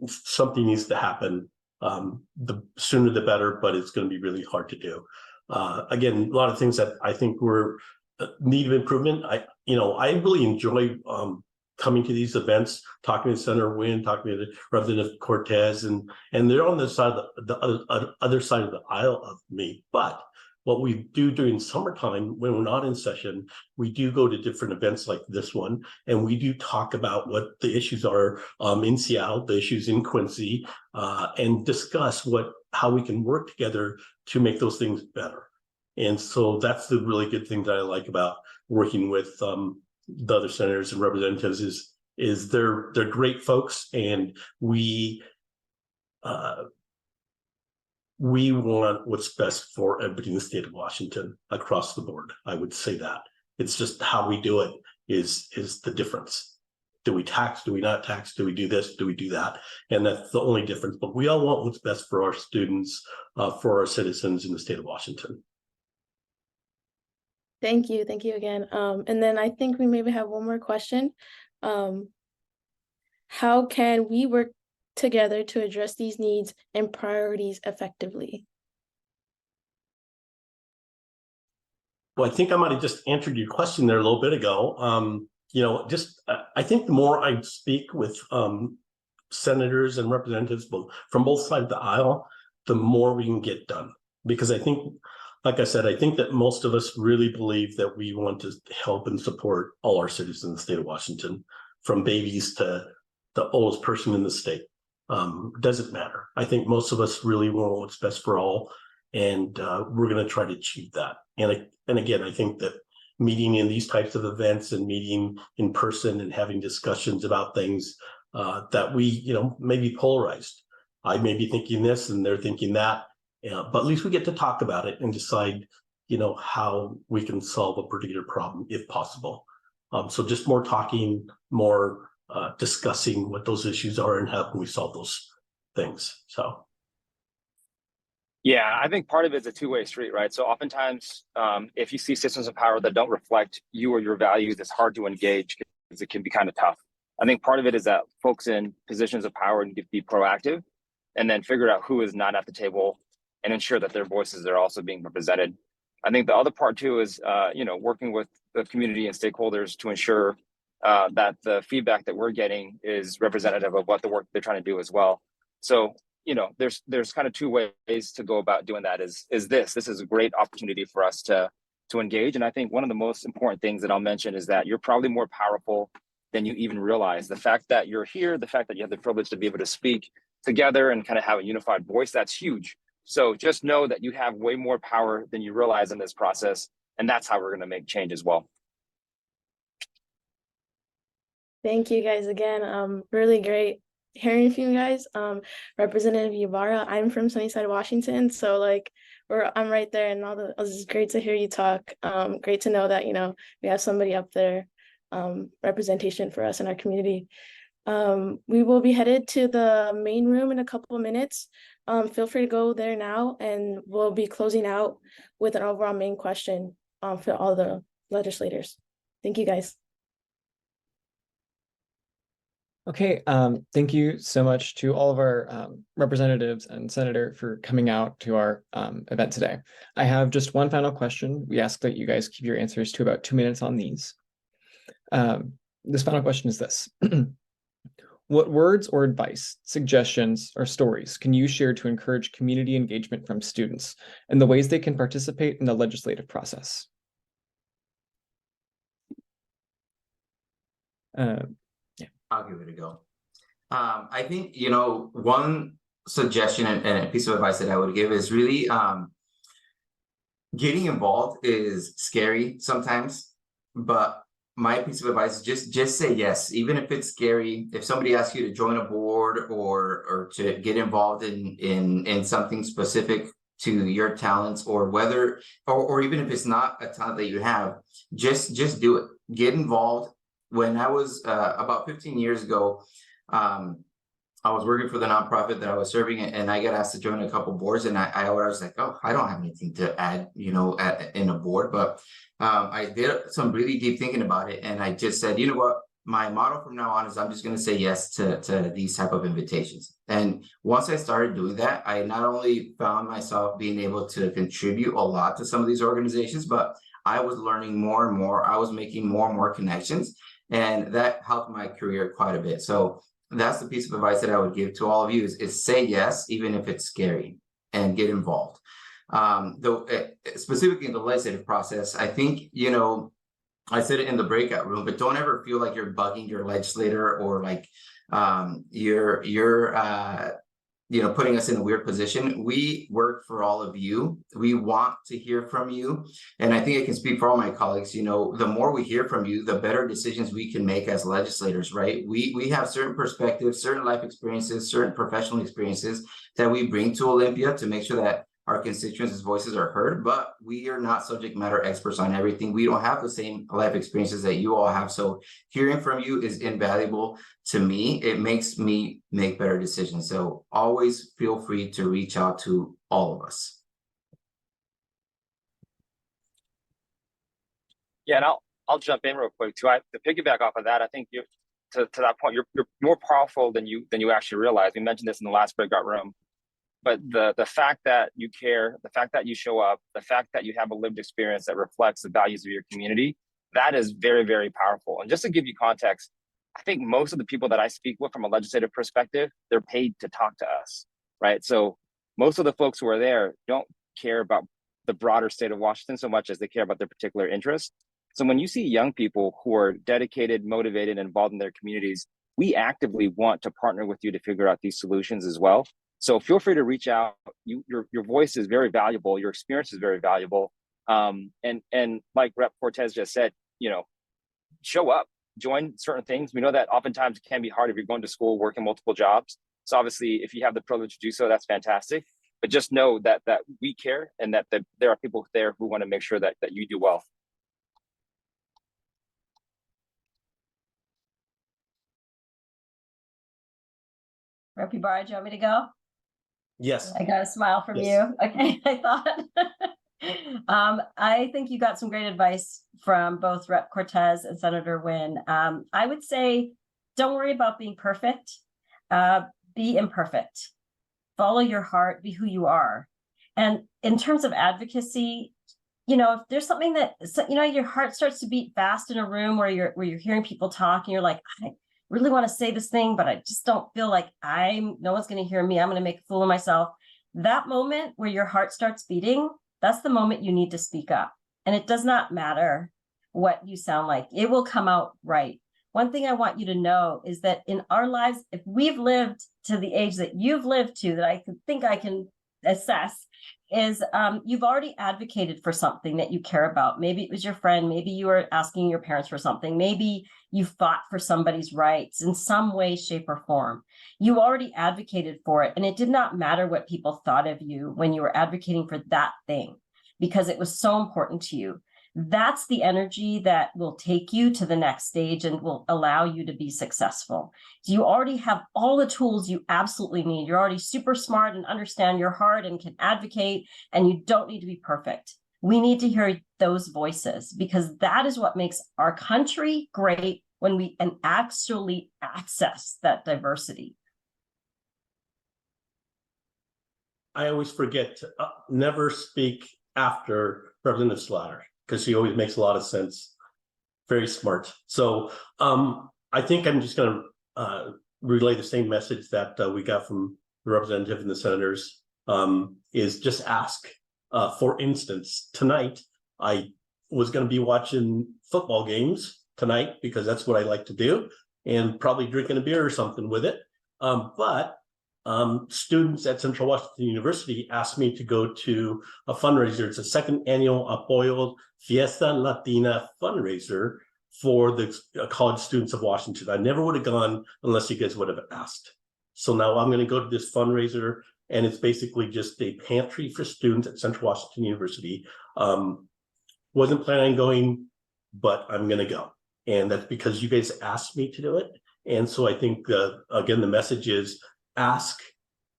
something needs to happen. The sooner the better, but it's going to be really hard to do. Again, a lot of things that I think were need of improvement. I really enjoy coming to these events, talking to Senator Wynn, talking to Representative Cortez, and they're on the side of the other side of the aisle of me. But what we do during summertime, when we're not in session, we do go to different events like this one, and we do talk about what the issues are in Seattle, the issues in Quincy, and discuss how we can work together to make those things better. And so that's the really good thing that I like about working with the other senators and representatives is they're great folks, and we want what's best for everybody in the state of Washington across the board. I would say that it's just how we do it is the difference. Do we tax? Do we not tax? Do we do this? Do we do that? And that's the only difference. But we all want what's best for our students, for our citizens in the state of Washington. Thank you again. And then I think we maybe have one more question. How can we work together to address these needs and priorities effectively? Well, I think I might have just answered your question there a little bit ago. I think the more I speak with senators and representatives from both sides of the aisle, the more we can get done. Because I think, like I said, I think that most of us really believe that we want to help and support all our citizens in the state of Washington, from babies to the oldest person in the state. Doesn't matter. I think most of us really want what's best for all, and we're going to try to achieve that. And again, I think that meeting in these types of events and meeting in person and having discussions about things that we, may be polarized. I may be thinking this and they're thinking that. But at least we get to talk about it and decide, how we can solve a particular problem if possible. So just more talking, more discussing what those issues are and how can we solve those things. So. Yeah, I think part of it is a two-way street, right? So oftentimes, if you see systems of power that don't reflect you or your values, it's hard to engage because it can be kind of tough. I think part of it is that folks in positions of power need to be proactive and then figure out who is not at the table and ensure that their voices are also being represented. I think the other part too is, working with the community and stakeholders to ensure that the feedback that we're getting is representative of what the work they're trying to do as well. So, there's kind of two ways to go about doing that. This is a great opportunity for us to engage. And I think one of the most important things that I'll mention is that you're probably more powerful than you even realize. The fact that you're here, the fact that you have the privilege to be able to speak together and kind of have a unified voice, that's huge. So just know that you have way more power than you realize in this process. And that's how we're going to make change as well. Thank you guys again. Really great hearing from you guys. Representative Ybarra, I'm from Sunnyside, Washington. So I'm right there, and this is great to hear you talk. Great to know that, we have somebody up there, representation for us in our community. We will be headed to the main room in a couple of minutes. Feel free to go there now, and we'll be closing out with an overall main question for all the legislators. Thank you guys. Okay, thank you so much to all of our representatives and senator for coming out to our event today. I have just one final question. We ask that you guys keep your answers to about 2 minutes on these. This final question is this. What words or advice, suggestions, or stories can you share to encourage community engagement from students and the ways they can participate in the legislative process? I'll give it a go. I think, one suggestion and a piece of advice that I would give is really getting involved is scary sometimes, but my piece of advice is just say yes, even if it's scary. If somebody asks you to join a board or to get involved in something specific to your talents, or whether or even if it's not a talent that you have, just do it. Get involved. When I was about 15 years ago, I was working for the nonprofit that I was serving, and I got asked to join a couple boards, and I was like, oh, I don't have anything to add, in a board. But I did some really deep thinking about it, and I just said, you know what, my motto from now on is I'm just going to say yes to these type of invitations. And once I started doing that, I not only found myself being able to contribute a lot to some of these organizations, but I was learning more and more. I was making more and more connections. And that helped my career quite a bit. So that's the piece of advice that I would give to all of you is say yes, even if it's scary, and get involved. Though specifically in the legislative process, I think, I said it in the breakout room, but don't ever feel like you're bugging your legislator or like you're putting us in a weird position. We work for all of you. We want to hear from you. And I think I can speak for all my colleagues, the more we hear from you, the better decisions we can make as legislators, right? We have certain perspectives, certain life experiences, certain professional experiences that we bring to Olympia to make sure that our constituents' voices are heard, but we are not subject matter experts on everything. We don't have the same life experiences that you all have. So hearing from you is invaluable to me. It makes me make better decisions. So always feel free to reach out to all of us. Yeah, and I'll jump in real quick too. To piggyback off of that, I think to that point, you're more powerful than you actually realize. We mentioned this in the last breakout room. But the fact that you care, the fact that you show up, the fact that you have a lived experience that reflects the values of your community, that is very, very powerful. And just to give you context, I think most of the people that I speak with from a legislative perspective, they're paid to talk to us, right? So most of the folks who are there don't care about the broader state of Washington so much as they care about their particular interests. So when you see young people who are dedicated, motivated, and involved in their communities, we actively want to partner with you to figure out these solutions as well. So feel free to reach out. Your voice is very valuable. Your experience is very valuable. And like Rep. Cortez just said, show up, join certain things. We know that oftentimes it can be hard if you're going to school, working multiple jobs. So obviously, if you have the privilege to do so, that's fantastic. But just know that we care, and that there are people there who want to make sure that you do well. Rep. Ybarra, do you want me to go? Yes. I got a smile from Yes. you. Okay, I thought. I think you got some great advice from both Rep. Cortez and Senator Wynn. I would say, don't worry about being perfect. Be imperfect. Follow your heart. Be who you are. And in terms of advocacy, if there's something that, your heart starts to beat fast in a room where you're hearing people talk and you're like, I really want to say this thing, but I just don't feel like no one's going to hear me. I'm going to make a fool of myself. That moment where your heart starts beating, that's the moment you need to speak up. And it does not matter what you sound like. It will come out right. One thing I want you to know is that in our lives, if we've lived to the age that you've lived to, that I think I can assess, is you've already advocated for something that you care about. Maybe it was your friend, maybe you were asking your parents for something, maybe you fought for somebody's rights in some way, shape, or form. You already advocated for it, and it did not matter what people thought of you when you were advocating for that thing, because it was so important to you. That's the energy that will take you to the next stage and will allow you to be successful. So you already have all the tools you absolutely need. You're already super smart and understand your heart and can advocate, and you don't need to be perfect. We need to hear those voices, because that is what makes our country great, when we can actually access that diversity. I always forget to never speak after Representative Slaughter, because she always makes a lot of sense. Very smart. So I think I'm just going to relay the same message that we got from the representative and the senators, is just ask. For instance, tonight, I was going to be watching football games tonight, because that's what I like to do, and probably drinking a beer or something with it. But students at Central Washington University asked me to go to a fundraiser. It's a second annual Apoyo Fiesta Latina fundraiser for the college students of Washington. I never would have gone unless you guys would have asked. So now I'm going to go to this fundraiser, and it's basically just a pantry for students at Central Washington University. Wasn't planning on going, but I'm going to go. And that's because you guys asked me to do it. And so I think, again, the message is ask,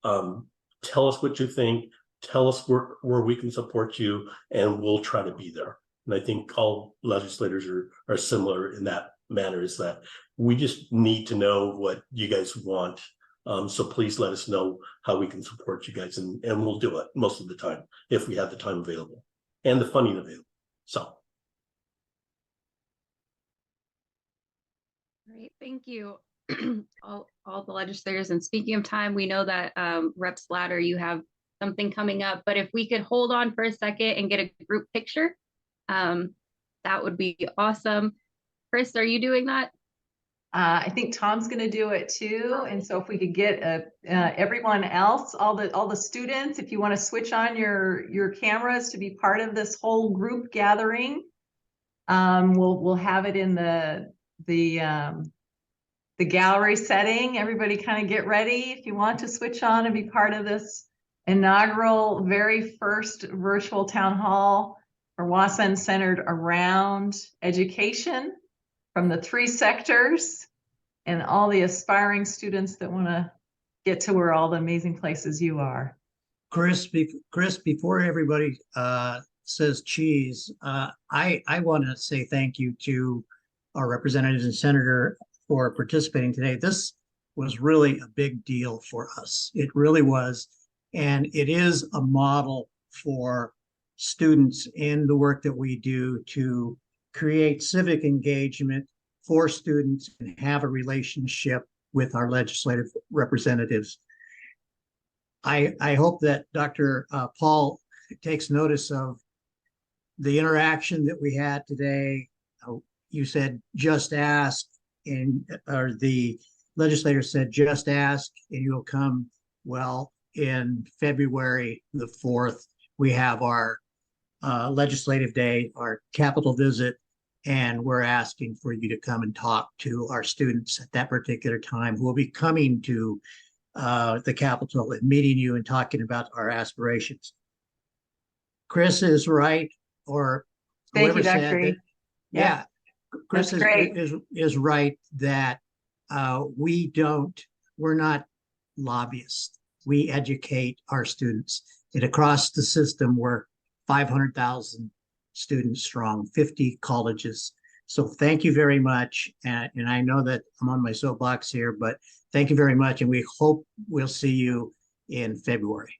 tell us what you think, tell us where we can support you, and we'll try to be there. And I think all legislators are similar in that manner, is that we just need to know what you guys want. So please let us know how we can support you guys, and we'll do it most of the time if we have the time available and the funding available. So. Great, thank you. all the legislators. And speaking of time, we know that Rep. Slatter, you have something coming up, but if we could hold on for a second and get a group picture, that would be awesome. Chris, are you doing that? I think Tom's going to do it too. And so if we could get everyone else, all the students, if you want to switch on your cameras to be part of this whole group gathering, we'll have it in the gallery setting. Everybody kind of get ready if you want to switch on and be part of this inaugural, very first virtual town hall for WA-SEN, centered around education from the 3 sectors and all the aspiring students that want to get to where all the amazing places you are. Chris, before everybody says cheese, I want to say thank you to our representatives and senator for participating today. This was really a big deal for us. It really was. And it is a model for students in the work that we do to create civic engagement for students and have a relationship with our legislative representatives. I hope that Dr. Paul takes notice of the interaction that we had today. You said, just ask, or the legislator said, just ask and you'll come. Well, in February the 4th, we have our legislative day, our Capitol visit, and we're asking for you to come and talk to our students at that particular time who will be coming to the Capitol and meeting you and talking about our aspirations. Chris is right, or Thank whoever you, Dr. said that, yeah, Chris is right that we're not lobbyists. We educate our students. And across the system, we're 500,000 students strong, 50 colleges. So thank you very much. And I know that I'm on my soapbox here, but thank you very much. And we hope we'll see you in February.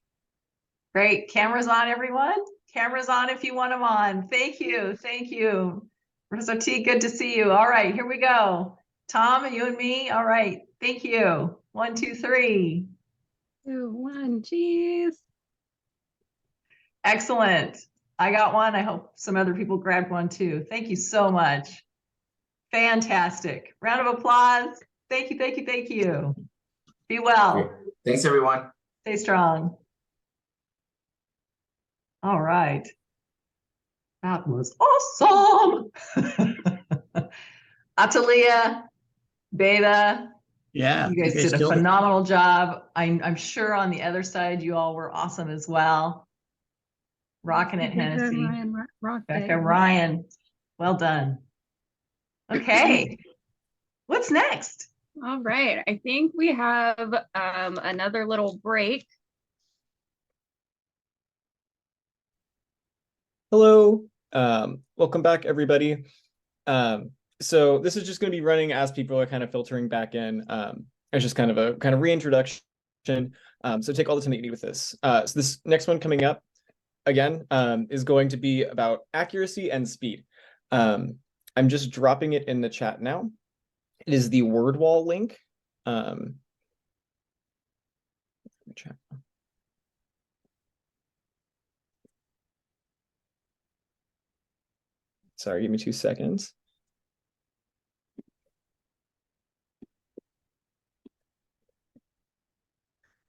Great. Cameras on, everyone. Cameras on if you want them on. Thank you. Thank you. Professor T, good to see you. All right, here we go. Tom, you and me. All right. Thank you. 1, 2, 3. 2, 1, geez. Excellent. I got one. I hope some other people grabbed one too. Thank you so much. Fantastic. Round of applause. Thank you, thank you, thank you. Be well. Thanks, everyone. Stay strong. All right. That was awesome. Atalia, Beta, Yeah, you guys did a killed it. phenomenal job. I'm sure on the other side, you all were awesome as well. Rocking it, Hennessy. Becca, Ryan, well done. Okay, what's next? All right, I think we have another little break. Hello, welcome back, everybody. So this is just going to be running as people are kind of filtering back in. It's just kind of a reintroduction. So take all the time that you need with this. So this next one coming up, again, is going to be about accuracy and speed. I'm just dropping it in the chat now. It is the word wall link. Chat. Sorry, give me 2 seconds.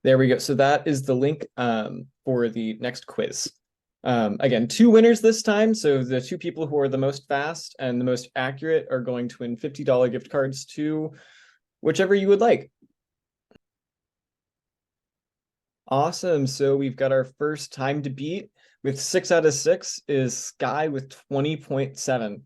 There we go. So that is the link for the next quiz. Again, 2 winners this time. So the 2 people who are the most fast and the most accurate are going to win $50 gift cards to whichever you would like. Awesome. So we've got our first time to beat with 6 out of 6 is Sky with 20.7.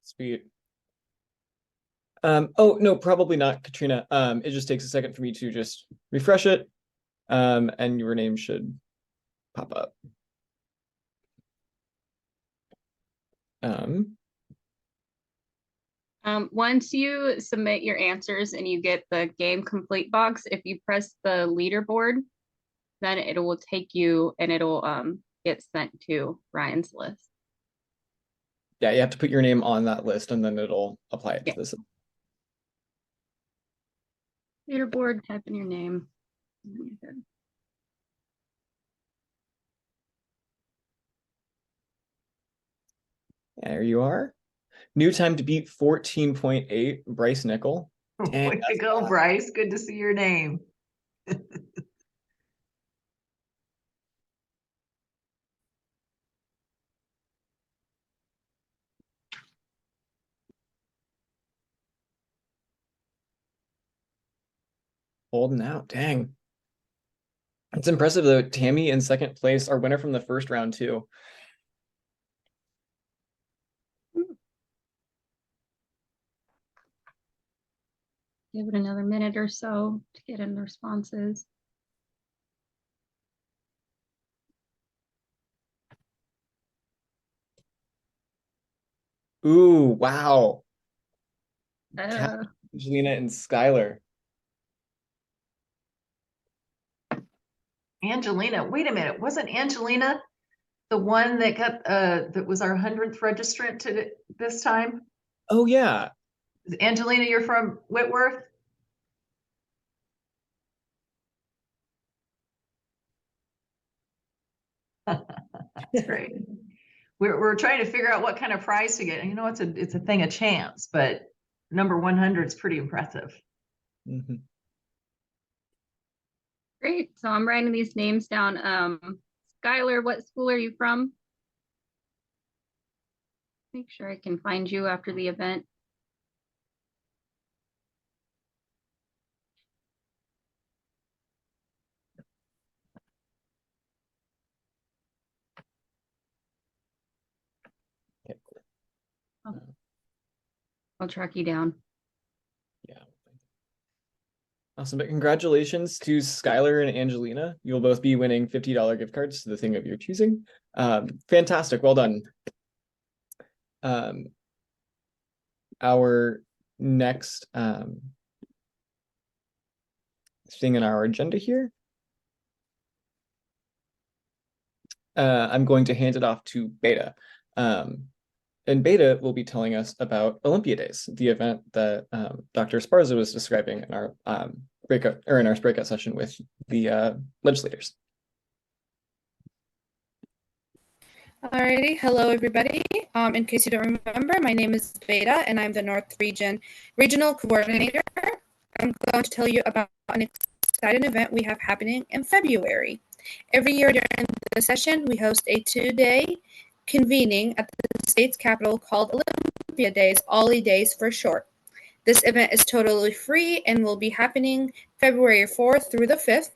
Sweet. Oh, no, probably not, Katrina. It just takes a second for me to just refresh it. And your name should pop up. Once you submit your answers and you get the game complete box, if you press the leaderboard, then it will take you and it'll get sent to Ryan's list. Yeah, you have to put your name on that list and then it'll apply it to this. Leaderboard, type in your name. There you are. New time to beat 14.8, Bryce Nickel. Way to go, Bryce. Good to see your name. Holding out, dang. It's impressive though. Tammy in second place, our winner from the first round too. Give it another minute or so to get in the responses. Ooh, wow. Angelina and Skylar. Angelina, wait a minute. Wasn't Angelina the one that got that was our 100th registrant to this time? Oh yeah. Angelina, you're from Whitworth? That's great. We're trying to figure out what kind of prize to get. And you know, it's a thing of chance, but number 100 is pretty impressive. Mm-hmm. Great. So I'm writing these names down. Skylar, what school are you from? Make sure I can find you after the event. Oh. I'll track you down. Yeah. Awesome. But congratulations to Skylar and Angelina. You'll both be winning $50 gift cards to the thing of your choosing. Fantastic. Well done. Our next thing in our agenda here, I'm going to hand it off to Beta. And Beta will be telling us about Olympia Days, the event that Dr. Esparza was describing in our breakout session with the legislators. Alrighty, hello everybody. In case you don't remember, my name is Beta and I'm the North Regional Coordinator. I'm going to tell you about an exciting event we have happening in February. Every year during the session, we host a 2-day convening at the state's capital called Olympia Days, Ollie Days for short. This event is totally free and will be happening February 4th through the 5th.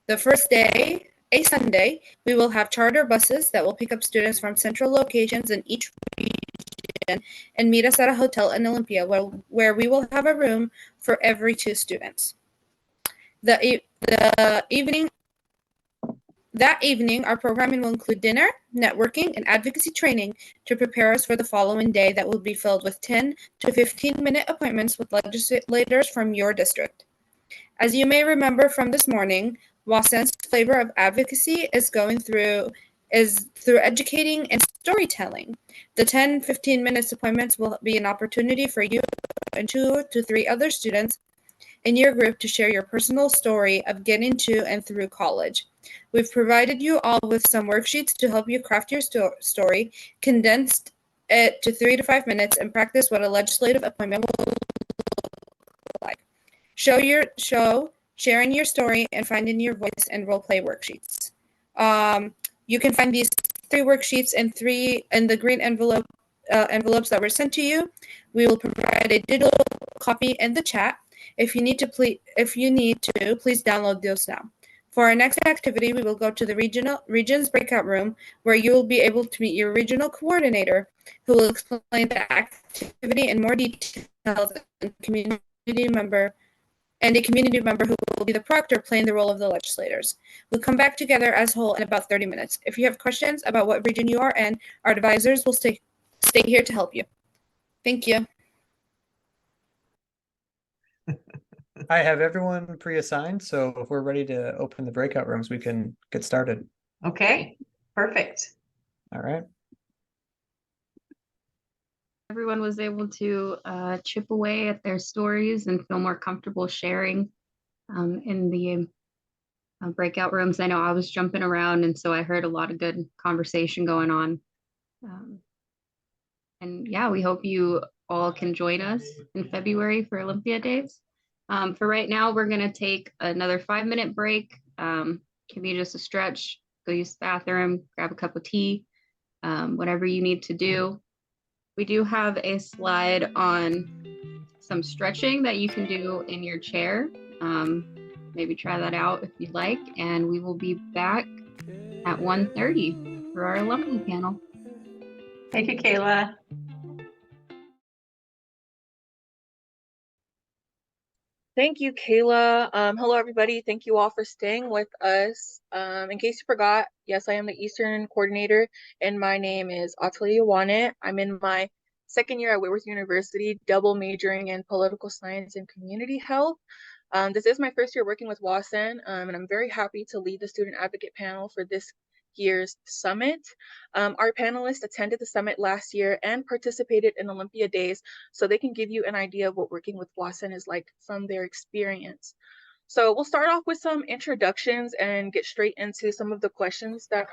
The first day, a Sunday, we will have charter buses that will pick up students from central locations in each region and meet us at a hotel in Olympia where we will have a room for every 2 students. That evening, our programming will include dinner, networking, and advocacy training to prepare us for the following day that will be filled with 10 to 15-minute appointments with legislators from your district. As you may remember from this morning, WA-SEN's flavor of advocacy is through educating and storytelling. The 10-15 minutes appointments will be an opportunity for you and 2 to 3 other students in your group to share your personal story of getting to and through college. We've provided you all with some worksheets to help you craft your story, condensed it to 3 to 5 minutes, and practice what a legislative appointment will look like. Sharing your story, and finding your voice and role play worksheets. You can find these 3 worksheets in the green envelopes that were sent to you. We will provide a digital copy in the chat. If you need to, please download those now. For our next activity, we will go to the region's breakout room where you will be able to meet your regional coordinator, who will explain the activity in more details, and a community member who will be the proctor playing the role of the legislators. We'll come back together as a whole in about 30 minutes. If you have questions about what region you are in, our advisors will stay here to help you. Thank you. I have everyone pre-assigned, so if we're ready to open the breakout rooms, we can get started. Okay, perfect. All right. Everyone was able to chip away at their stories and feel more comfortable sharing in the breakout rooms. I know I was jumping around, and so I heard a lot of good conversation going on. And yeah, we hope you all can join us in February for Olympia Days. For right now, we're going to take another 5-minute break. Can be just a stretch, go use the bathroom, grab a cup of tea, whatever you need to do. We do have a slide on some stretching that you can do in your chair. Maybe try that out if you'd like. And we will be back at 1:30 for our alumni panel. Thank you, Kayla. Thank you, Kayla. Hello, everybody. Thank you all for staying with us. In case you forgot, yes, I am the Eastern coordinator, and my name is Atalia Wanet. I'm in my 2nd year at Whitworth University, double majoring in political science and community health. This is my 1st year working with WA-SEN, and I'm very happy to lead the student advocate panel for this year's summit. Our panelists attended the summit last year and participated in Olympia Days, so they can give you an idea of what working with WA-SEN is like from their experience. So we'll start off with some introductions and get straight into some of the questions that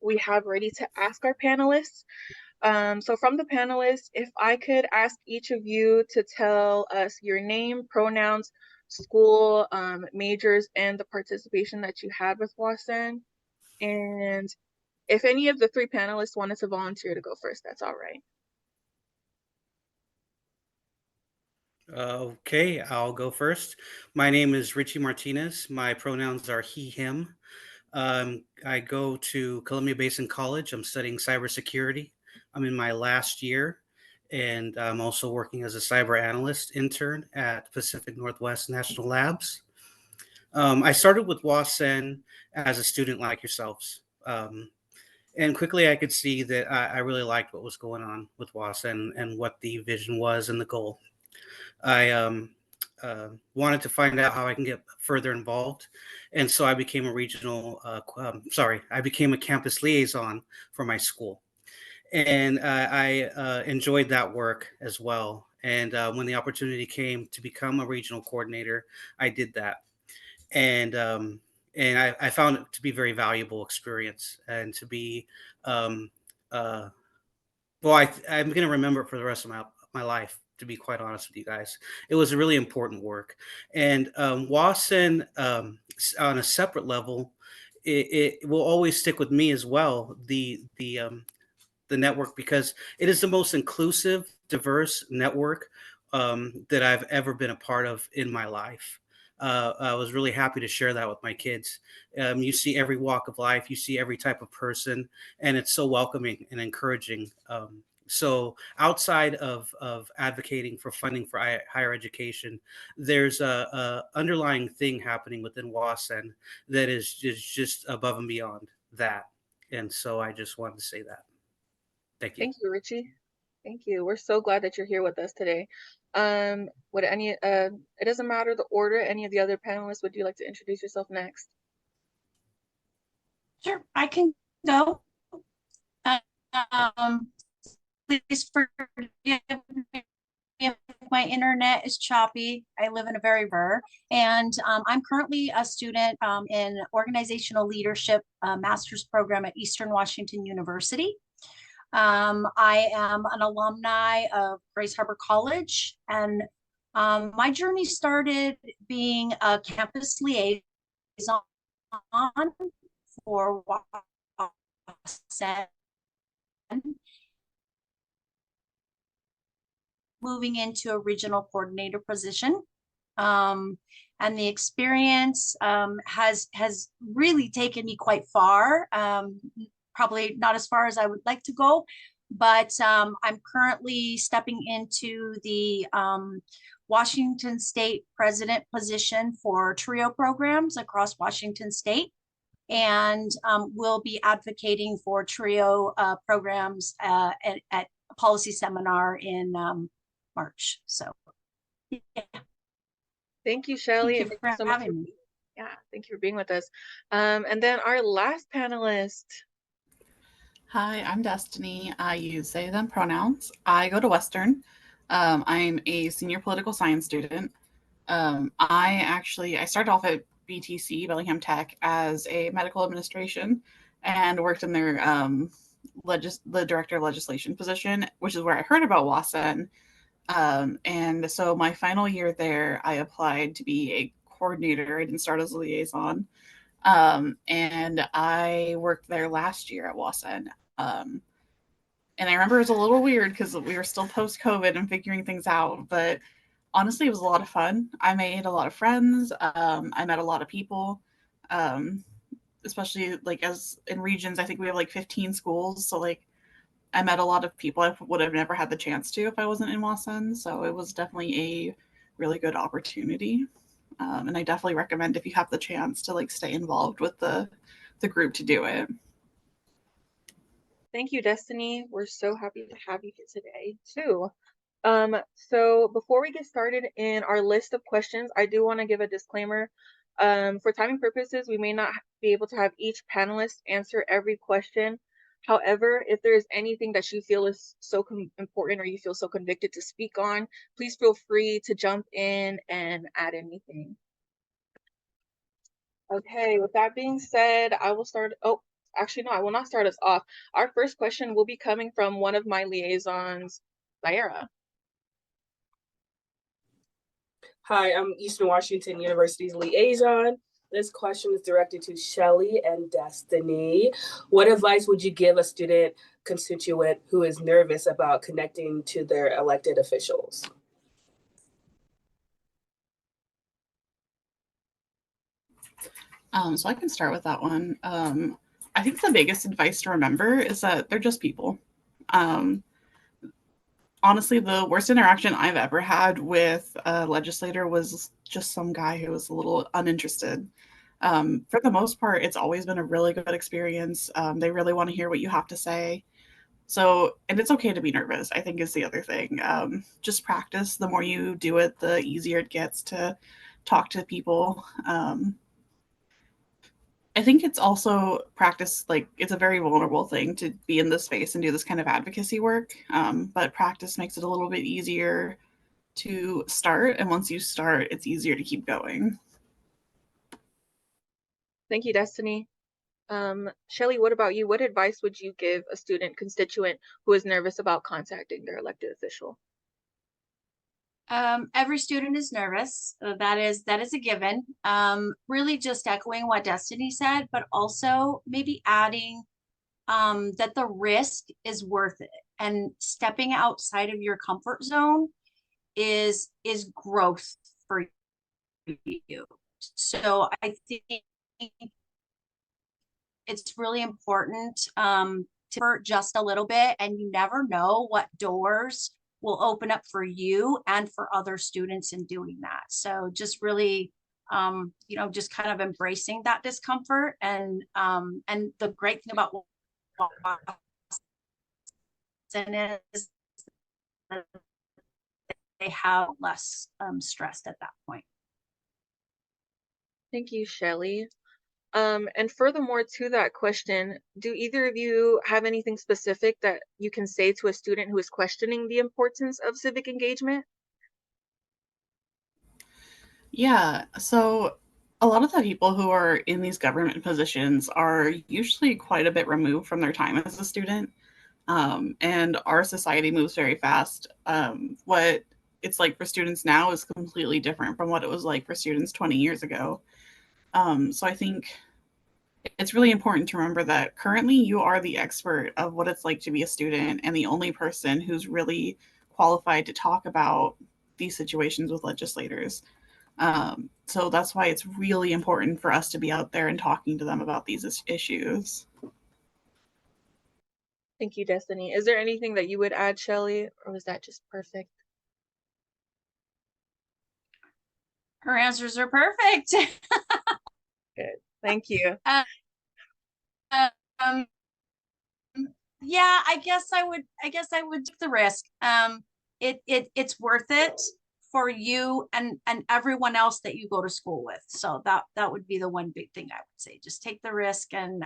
we have ready to ask our panelists. So from the panelists, if I could ask each of you to tell us your name, pronouns, school, majors, and the participation that you had with WA-SEN. And if any of the 3 panelists wanted to volunteer to go first, that's all right. Okay, I'll go first. My name is Richie Martinez. My pronouns are he, him. I go to Columbia-Basin College. I'm studying cybersecurity. I'm in my last year, and I'm also working as a cyber analyst intern at Pacific Northwest National Labs. I started with WA-SEN as a student like yourselves. And quickly I could see that I really liked what was going on with WA-SEN and what the vision was and the goal. I wanted to find out how I can get further involved. And so I became a I became a campus liaison for my school. And I enjoyed that work as well. And when the opportunity came to become a regional coordinator, I did that. And I found it to be very valuable experience and to be, um, uh, I'm going to remember it for the rest of my life, to be quite honest with you guys. It was a really important work. And WA-SEN, on a separate level, it will always stick with me as well. The network, because it is the most inclusive, diverse network that I've ever been a part of in my life. I was really happy to share that with my kids. You see every walk of life, you see every type of person, and it's so welcoming and encouraging. So outside of advocating for funding for higher education, there's a underlying thing happening within WA-SEN that is just above and beyond that. And so I just wanted to say that. Thank you. Thank you, Richie. Thank you. We're so glad that you're here with us today. Would it doesn't matter the order, any of the other panelists, would you like to introduce yourself next? Sure, I can go. Please forgive me if my internet is choppy. I live in a very rare, and I'm currently a student in organizational leadership master's program at Eastern Washington University. I am an alumni of Grace Harbor College, and my journey started being a campus liaison for WA-SEN, moving into a regional coordinator position. And the experience has really taken me quite far. Probably not as far as I would like to go, but I'm currently stepping into the Washington State president position for TRIO programs across Washington State. And we'll be advocating for TRIO programs at a policy seminar in March. So, yeah. Thank you, Shelly. Thank you for so much having me. Yeah, thank you for being with us. And then our last panelist. Hi, I'm Destiny. I use they, them pronouns. I go to Western. I'm a senior political science student. I started off at BTC, Bellingham Tech, as a medical administration and worked in their the director of legislation position, which is where I heard about WA-SEN. And so my final year there, I applied to be a coordinator. I didn't start as a liaison. And I worked there last year at WA-SEN. And I remember it was a little weird because we were still post-COVID and figuring things out, but honestly, it was a lot of fun. I made a lot of friends. I met a lot of people, especially like as in regions, I think we have like 15 schools. So like I met a lot of people I would have never had the chance to if I wasn't in WA-SEN. So it was definitely a really good opportunity. And I definitely recommend if you have the chance to like stay involved with the group to do it. Thank you, Destiny. We're so happy to have you here today too. So before we get started in our list of questions, I do want to give a disclaimer. For timing purposes, we may not be able to have each panelist answer every question. However, if there is anything that you feel is so important or you feel so convicted to speak on, please feel free to jump in and add anything. Okay, with that being said, I will start. Oh, actually, no, I will not start us off. Our first question will be coming from one of my liaisons, Lyra. Hi, I'm Eastern Washington University's liaison. This question is directed to Shelly and Destiny. What advice would you give a student constituent who is nervous about connecting to their elected officials? So I can start with that one. I think the biggest advice to remember is that they're just people. Honestly, the worst interaction I've ever had with a legislator was just some guy who was a little uninterested. For the most part, it's always been a really good experience. They really want to hear what you have to say. So, and it's okay to be nervous, I think is the other thing. Just practice. The more you do it, the easier it gets to talk to people. I think it's also practice, like it's a very vulnerable thing to be in this space and do this kind of advocacy work. But practice makes it a little bit easier to start. And once you start, it's easier to keep going. Thank you, Destiny. Shelly, what about you? What advice would you give a student constituent who is nervous about contacting their elected official? Every student is nervous. That is a given. Really just echoing what Destiny said, but also maybe adding that the risk is worth it, and stepping outside of your comfort zone is growth for you. So I think it's really important to just a little bit, and you never know what doors will open up for you and for other students in doing that. So just really just kind of embracing that discomfort, and the great thing about WA-SEN is that they have less stressed at that point. Thank you, Shelly. And furthermore to that question, do either of you have anything specific that you can say to a student who is questioning the importance of civic engagement? Yeah, so a lot of the people who are in these government positions are usually quite a bit removed from their time as a student. And our society moves very fast. What it's like for students now is completely different from what it was like for students 20 years ago. So I think it's really important to remember that currently you are the expert of what it's like to be a student, and the only person who's really qualified to talk about these situations with legislators. So that's why it's really important for us to be out there and talking to them about these issues. Thank you, Destiny. Is there anything that you would add, Shelly, or was that just perfect? Her answers are perfect. Good. Thank you. Yeah, I guess I would take the risk. It's worth it for you and everyone else that you go to school with. So that would be the one big thing I would say. Just take the risk and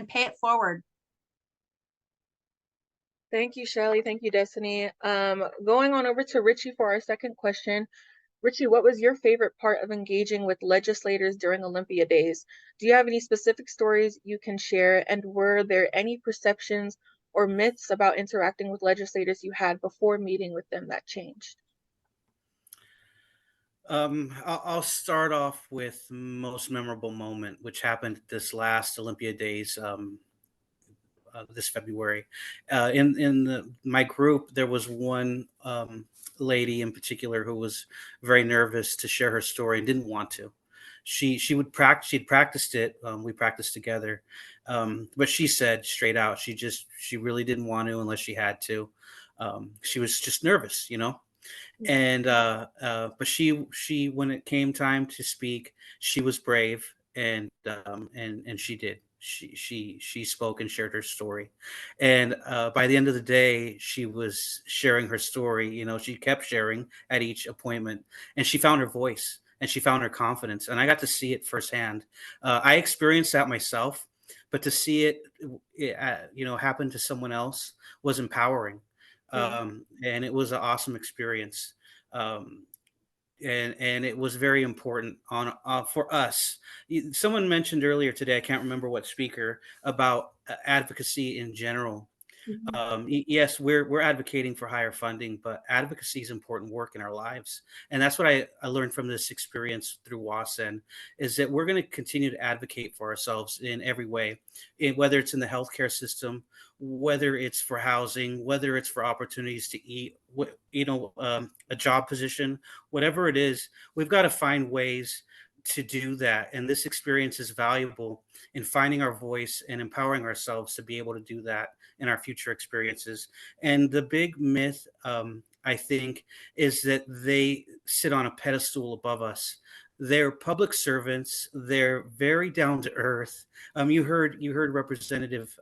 pay it forward. Thank you, Shelly. Thank you, Destiny. Going on over to Richie for our second question. Richie, what was your favorite part of engaging with legislators during Olympia Days? Do you have any specific stories you can share? And were there any perceptions or myths about interacting with legislators you had before meeting with them that changed? I'll start off with most memorable moment, which happened this last Olympia Days. This February. In my group, there was one lady in particular who was very nervous to share her story and didn't want to. She would practice. She'd practiced it. We practiced together, but she said straight out she really didn't want to unless she had to. She was just nervous, and but she when it came time to speak, she was brave, and she did. She spoke and shared her story, and by the end of the day, she was sharing her story. She kept sharing at each appointment, and she found her voice and she found her confidence, and I got to see it firsthand. I experienced that myself, but to see it happen to someone else was empowering. And it was an awesome experience. Um, and it was very important for us. Someone mentioned earlier today, I can't remember what speaker, about advocacy in general. Yes, we're advocating for higher funding, but advocacy is important work in our lives, and that's what I learned from this experience through WA-SEN, is that we're going to continue to advocate for ourselves in every way, whether it's in the healthcare system, whether it's for housing, whether it's for opportunities to eat, a job position, whatever it is. We've got to find ways to do that, and this experience is valuable in finding our voice and empowering ourselves to be able to do that in our future experiences. And the big myth, I think, is that they sit on a pedestal above us. They're public servants. They're very down to earth. You heard Representative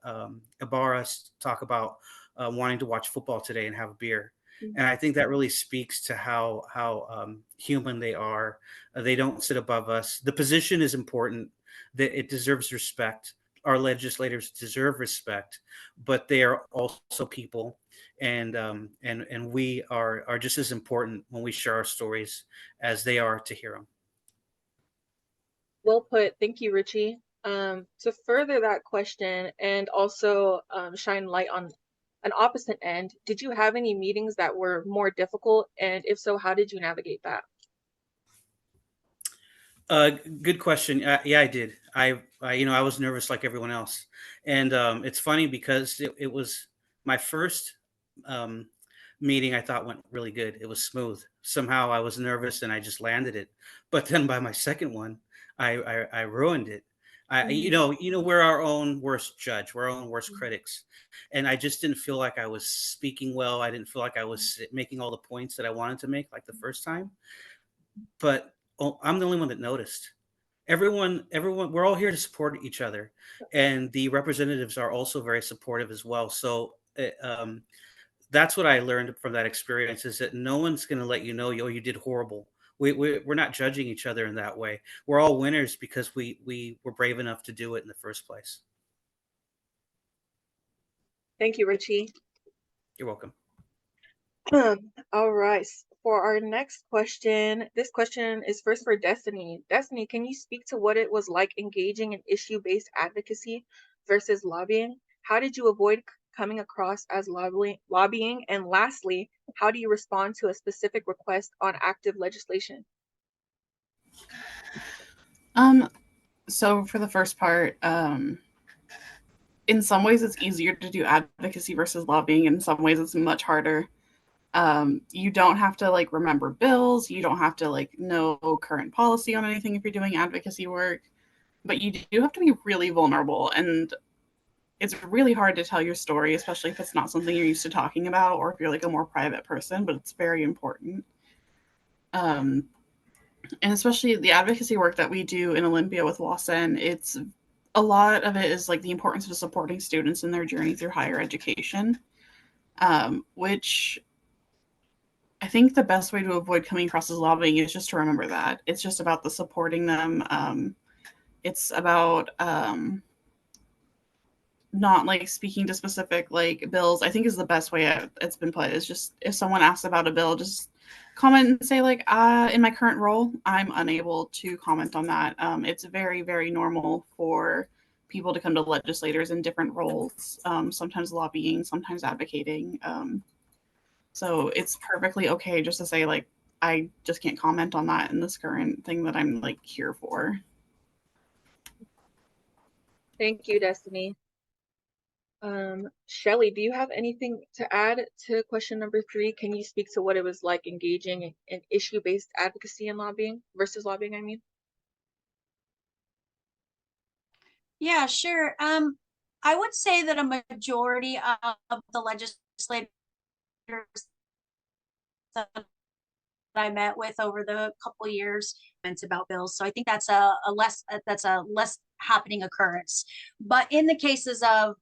Ibarra talk about wanting to watch football today and have a beer, and I think that really speaks to how human they are. They don't sit above us. The position is important. That it deserves respect. Our legislators deserve respect, but they are also people, and we are just as important when we share our stories as they are to hear them. Well put. Thank you, Richie. To further that question and also shine light on an opposite end, did you have any meetings that were more difficult? And if so, how did you navigate that? Good question. Yeah, I did. I was nervous like everyone else, and it's funny because it was my first meeting. I thought went really good. It was smooth. Somehow I was nervous and I just landed it, but then by my second one, I ruined it. We're our own worst judge. We're our own worst critics, and I just didn't feel like I was speaking well. I didn't feel like I was making all the points that I wanted to make like the first time. But I'm the only one that noticed. Everyone, we're all here to support each other, and the representatives are also very supportive as well. So that's what I learned from that experience: is that no one's going to let you know, oh, you did horrible. We're not judging each other in that way. We're all winners because we were brave enough to do it in the first place. Thank you, Richie. You're welcome. All right. For our next question, this question is first for Destiny. Destiny, can you speak to what it was like engaging in issue-based advocacy versus lobbying? How did you avoid coming across as lobbying? And lastly, how do you respond to a specific request on active legislation? So for the first part, in some ways it's easier to do advocacy versus lobbying. In some ways it's much harder. You don't have to like remember bills. You don't have to like know current policy on anything if you're doing advocacy work, but you do have to be really vulnerable, and it's really hard to tell your story, especially if it's not something you're used to talking about, or if you're like a more private person, but it's very important. And especially the advocacy work that we do in Olympia with WA-SEN, it's a lot of it is like the importance of supporting students in their journey through higher education, which I think the best way to avoid coming across as lobbying is just to remember that it's just about the supporting them. It's about not like speaking to specific like bills. I think is the best way it's been put, is just if someone asks about a bill, just comment and say like, in my current role, I'm unable to comment on that. It's very, very normal for people to come to legislators in different roles, sometimes lobbying, sometimes advocating. So it's perfectly okay just to say like, I just can't comment on that in this current thing that I'm like here for. Thank you, Destiny. Shelly, do you have anything to add to question number 3? Can you speak to what it was like engaging in issue-based advocacy and lobbying versus lobbying, I mean? Yeah, sure. I would say that a majority of the legislators that I met with over the couple of years about bills. So I think that's a less happening occurrence. But in the cases of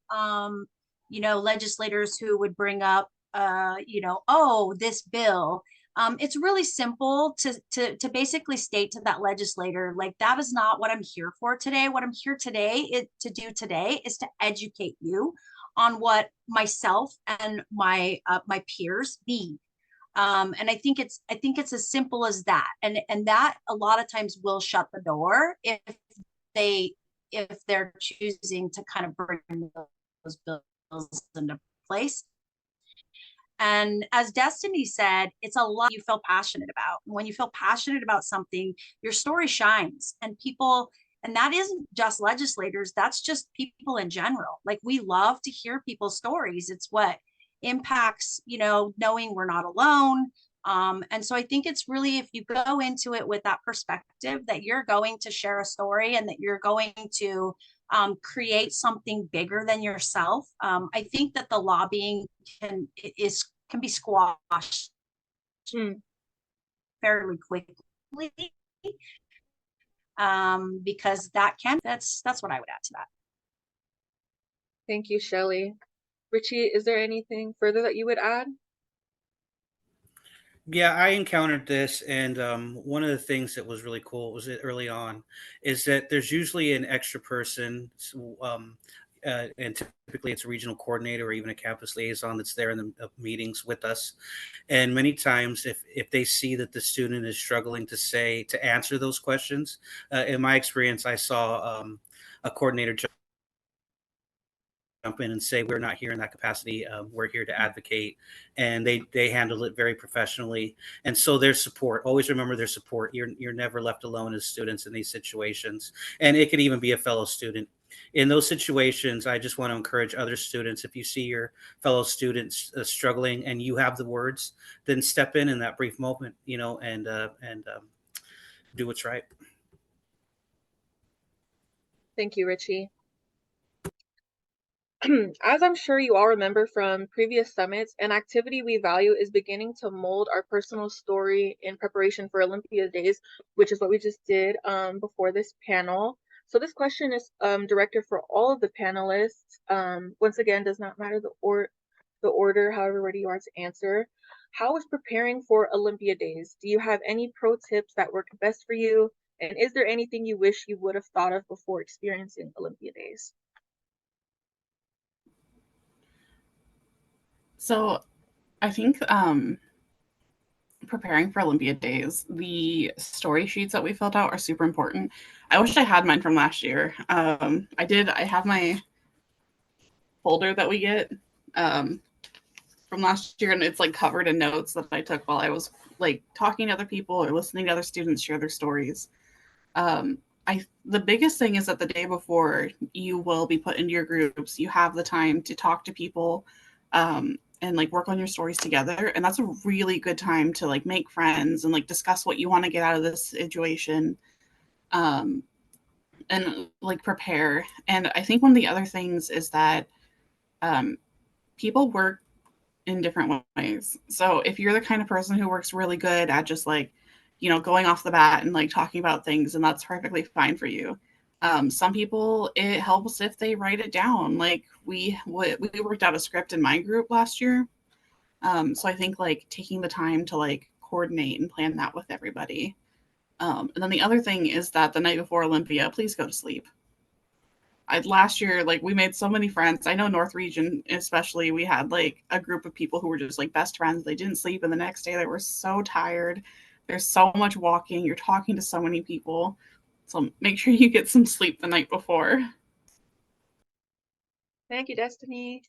legislators who would bring up oh, this bill, it's really simple to basically state to that legislator, like, that is not what I'm here for today. What I'm here today to do today is to educate you on what myself and my peers need. And I think it's as simple as that. And that a lot of times will shut the door if they're choosing to kind of bring those bills into place. And as Destiny said, it's a lot you feel passionate about. When you feel passionate about something, your story shines, and people, and that isn't just legislators, that's just people in general. Like, we love to hear people's stories. It's what impacts, knowing we're not alone. And so I think it's really, if you go into it with that perspective that you're going to share a story and that you're going to create something bigger than yourself, I think that the lobbying can be squashed fairly quickly. because that's what I would add to that. Thank you, Shelley. Richie, is there anything further that you would add? Yeah, I encountered this, and one of the things that was really cool was it early on, is that there's usually an extra person, and typically it's a regional coordinator or even a campus liaison that's there in the meetings with us. And many times, if they see that the student is struggling to answer those questions, in my experience, I saw a coordinator jump in and say, we're not here in that capacity, we're here to advocate, and they handled it very professionally. And so their support, always remember their support. You're never left alone as students in these situations, and it could even be a fellow student in those situations. I just want to encourage other students, if you see your fellow students struggling and you have the words, then step in that brief moment, and do what's right. Thank you, Richie. As I'm sure you all remember from previous summits, an activity we value is beginning to mold our personal story in preparation for Olympia Days, which is what we just did before this panel. So this question is directed for all of the panelists. Once again, does not matter the order, however ready you are to answer. How is preparing for Olympia Days? Do you have any pro tips that work best for you? And is there anything you wish you would have thought of before experiencing Olympia Days? So I think preparing for Olympia Days, the story sheets that we filled out are super important. I wish I had mine from last year. I have my folder that we get from last year, and it's like covered in notes that I took while I was like talking to other people or listening to other students share their stories. The biggest thing is that the day before you will be put into your groups, you have the time to talk to people and like work on your stories together. And that's a really good time to like make friends and like discuss what you want to get out of this situation and like prepare. And I think one of the other things is that people work in different ways. So if you're the kind of person who works really good at just like, going off the bat and like talking about things, and that's perfectly fine for you. Some people, it helps if they write it down. Like we worked out a script in my group last year. So I think like taking the time to like coordinate and plan that with everybody. And then the other thing is that the night before Olympia, please go to sleep. Last year, like we made so many friends. I know North Region, especially, we had like a group of people who were just like best friends. They didn't sleep, and the next day they were so tired. There's so much walking. You're talking to so many people. So make sure you get some sleep the night before. Thank you, Destiny.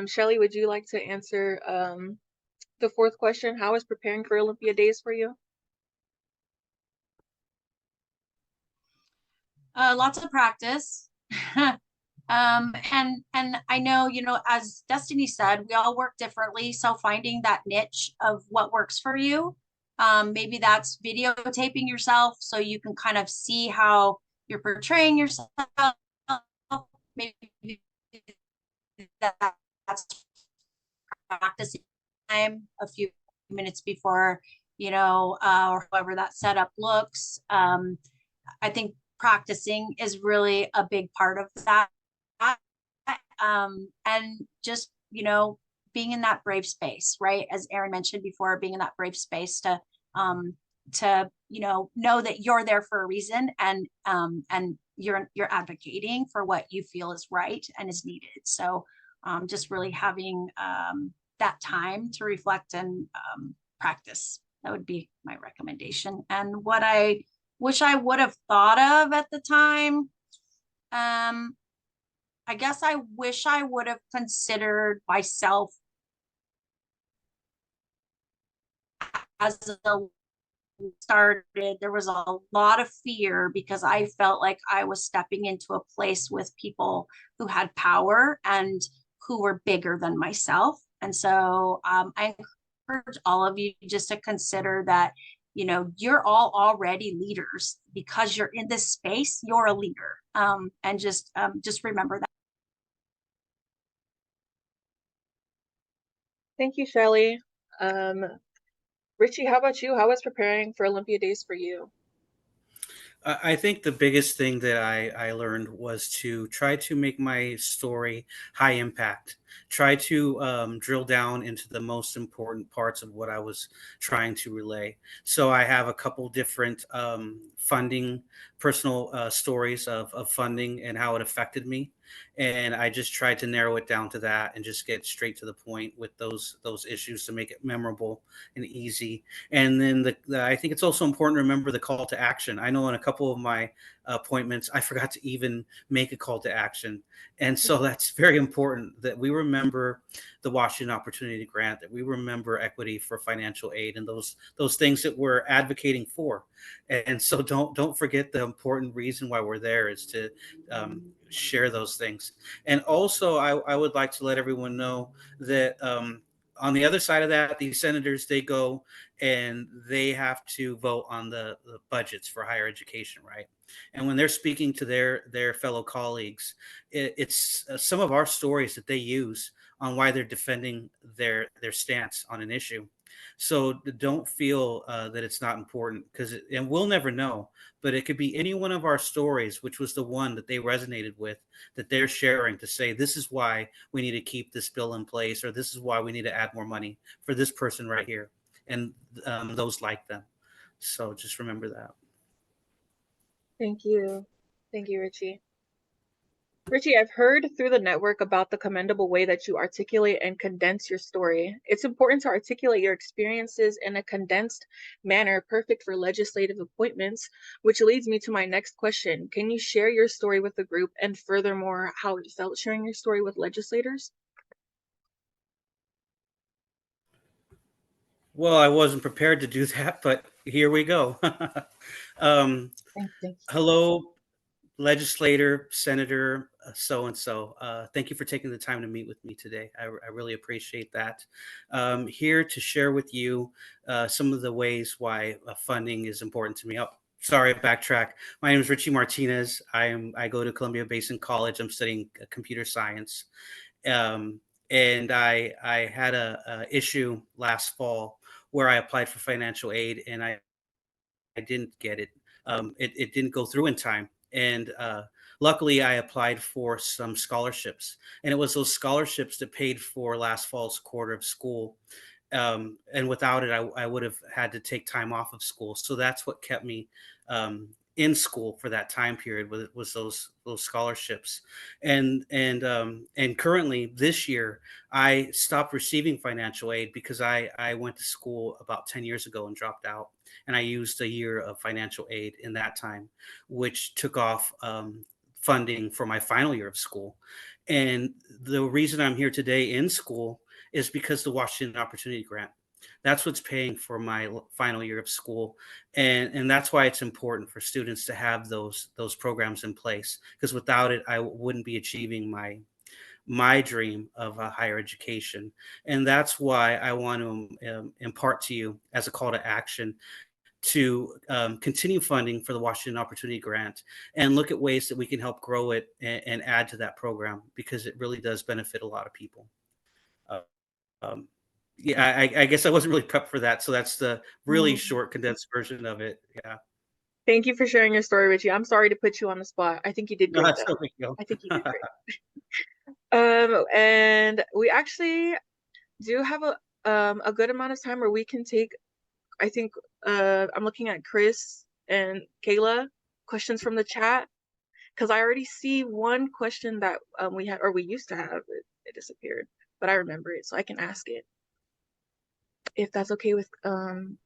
Shelley, would you like to answer the fourth question? How is preparing for Olympia Days for you? Lots of practice. And I know, as Destiny said, we all work differently. So finding that niche of what works for you, maybe that's videotaping yourself so you can kind of see how you're portraying yourself. Maybe that's practicing time a few minutes before, or however that setup looks. I think practicing is really a big part of that. And just, being in that brave space, right? As Erin mentioned before, being in that brave space to know that you're there for a reason, and you're advocating for what you feel is right and is needed. So just really having that time to reflect and practice. That would be my recommendation. And what I wish I would have thought of at the time, I guess I wish I would have considered myself as a started. There was a lot of fear because I felt like I was stepping into a place with people who had power and who were bigger than myself. And so I encourage all of you just to consider that, you're all already leaders. Because you're in this space, you're a leader. And just remember that. Thank you, Shelley. Richie, how about you? How was preparing for Olympia Days for you? I think the biggest thing that I learned was to try to make my story high impact. Try to drill down into the most important parts of what I was trying to relay. So I have a couple different funding, personal stories of funding and how it affected me, and I just tried to narrow it down to that and just get straight to the point with those issues to make it memorable and easy. And then I think it's also important to remember the call to action. I know in a couple of my appointments, I forgot to even make a call to action. And so that's very important that we remember the Washington Opportunity Grant, that we remember equity for financial aid and those things that we're advocating for. And so don't forget the important reason why we're there is to share those things. And also, I would like to let everyone know that on the other side of that, these senators, they go and they have to vote on the budgets for higher education, right? And when they're speaking to their fellow colleagues, it's some of our stories that they use on why they're defending their stance on an issue. So don't feel that it's not important, because and we'll never know, but it could be any one of our stories, which was the one that they resonated with, that they're sharing to say, this is why we need to keep this bill in place, or this is why we need to add more money for this person right here, and those like them. So just remember that. Thank you. Thank you, Richie. Richie, I've heard through the network about the commendable way that you articulate and condense your story. It's important to articulate your experiences in a condensed manner, perfect for legislative appointments, which leads me to my next question. Can you share your story with the group, and furthermore, how it felt sharing your story with legislators? Well, I wasn't prepared to do that, but here we go. Hello, legislator, senator, so and so. Thank you for taking the time to meet with me today. I really appreciate that. Here to share with you some of the ways why funding is important to me. Oh, sorry, backtrack. My name is Richie Martinez. I go to Columbia-Basin College. I'm studying computer science. And I had a issue last fall where I applied for financial aid, and I didn't get it. It didn't go through in time. And luckily, I applied for some scholarships. And it was those scholarships that paid for last fall's quarter of school. And without it, I would have had to take time off of school. So that's what kept me in school for that time period, was those scholarships. And currently this year, I stopped receiving financial aid because I went to school about 10 years ago and dropped out. And I used a year of financial aid in that time, which took off funding for my final year of school. And the reason I'm here today in school is because the Washington Opportunity Grant. That's what's paying for my final year of school, and that's why it's important for students to have those programs in place. Because without it, I wouldn't be achieving my dream of a higher education. And that's why I want to impart to you as a call to action to continue funding for the Washington Opportunity Grant and look at ways that we can help grow it and add to that program, because it really does benefit a lot of people. Um, yeah, I guess I wasn't really prepped for that. So that's the really short, condensed version of it. Yeah. Thank you for sharing your story, Richie. I'm sorry to put you on the spot. I think you did No, great, that's though. no big deal. I think you did great. And we actually do have a good amount of time where we can take, I think, I'm looking at Chris and Kayla, questions from the chat, because I already see one question that we had, or we used to have. It disappeared, but I remember it, so I can ask it. If that's okay with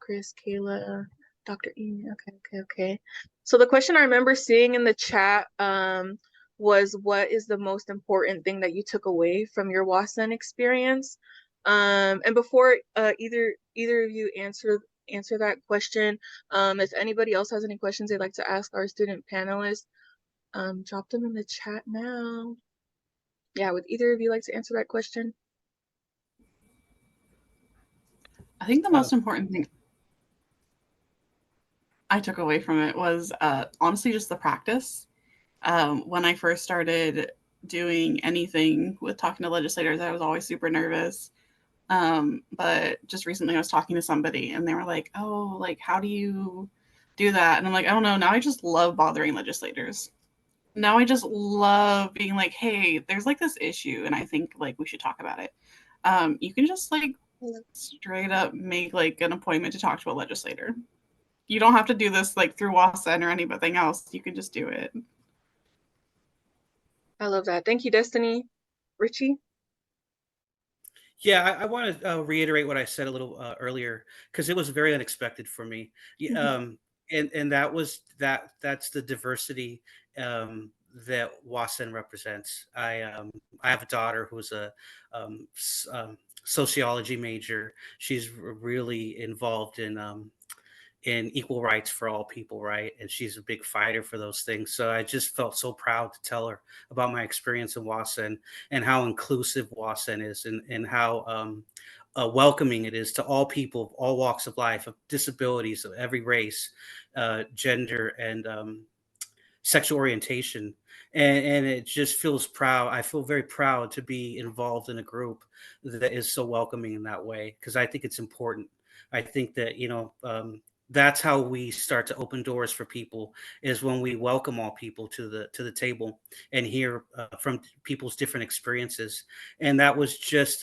Chris, Kayla, Dr. E. Okay. So the question I remember seeing in the chat was, what is the most important thing that you took away from your WA-SEN experience? And before either of you answer that question, if anybody else has any questions they'd like to ask our student panelists, drop them in the chat now. Yeah, would either of you like to answer that question? I think the most important thing I took away from it was honestly just the practice. When I first started doing anything with talking to legislators, I was always super nervous. But just recently I was talking to somebody and they were like, oh, like, how do you do that? And I'm like, I don't know. Now I just love bothering legislators. Now I just love being like, hey, there's like this issue and I think like we should talk about it. You can just like straight up make like an appointment to talk to a legislator. You don't have to do this like through WA-SEN or anything else. You can just do it. I love that. Thank you, Destiny. Richie? Yeah, I want to reiterate what I said a little earlier because it was very unexpected for me. And that was that's the diversity that WA-SEN represents. I have a daughter who's a sociology major. She's really involved in equal rights for all people, right? And she's a big fighter for those things. So I just felt so proud to tell her about my experience in WA-SEN and how inclusive WA-SEN is and how welcoming it is to all people of all walks of life, of disabilities, of every race, gender, and sexual orientation. And it just feels proud. I feel very proud to be involved in a group that is so welcoming in that way because I think it's important. I think that, that's how we start to open doors for people is when we welcome all people to the table and hear from people's different experiences. And that was just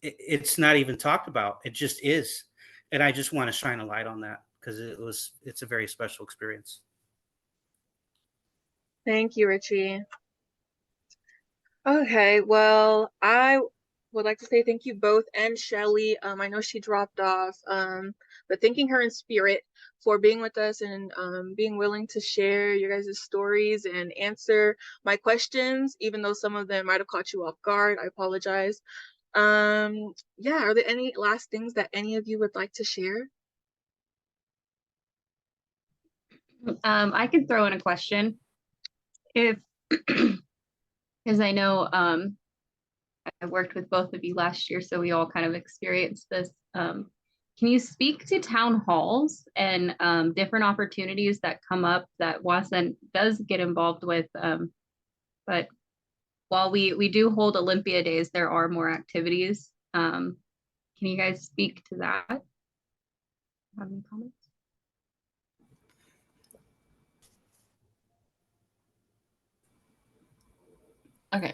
it's not even talked about. It just is. And I just want to shine a light on that because it's a very special experience. Thank you, Richie. Okay, well, I would like to say thank you both and Shelly. I know she dropped off, but thanking her in spirit for being with us and being willing to share your guys' stories and answer my questions, even though some of them might have caught you off guard. I apologize. Yeah, are there any last things that any of you would like to share? I can throw in a question. If, because I know I worked with both of you last year, so we all kind of experienced this. Can you speak to town halls and different opportunities that come up that WA-SEN does get involved with? But while we do hold Olympia days, there are more activities. Can you guys speak to that? Have any comments? Okay.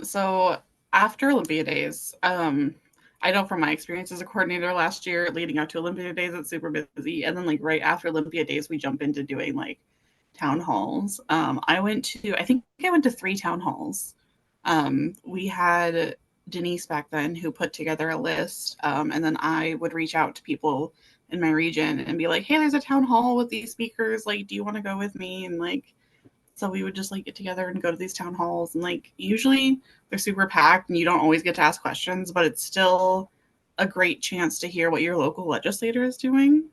So after Olympia Days, I know from my experience as a coordinator last year, leading up to Olympia Days, it's super busy. And then like right after Olympia Days, we jump into doing like town halls. I think I went to 3 town halls. We had Denise back then who put together a list. And then I would reach out to people in my region and be like, hey, there's a town hall with these speakers. Like, do you want to go with me? And like, so we would just like get together and go to these town halls and like usually they're super packed and you don't always get to ask questions, but it's still a great chance to hear what your local legislator is doing.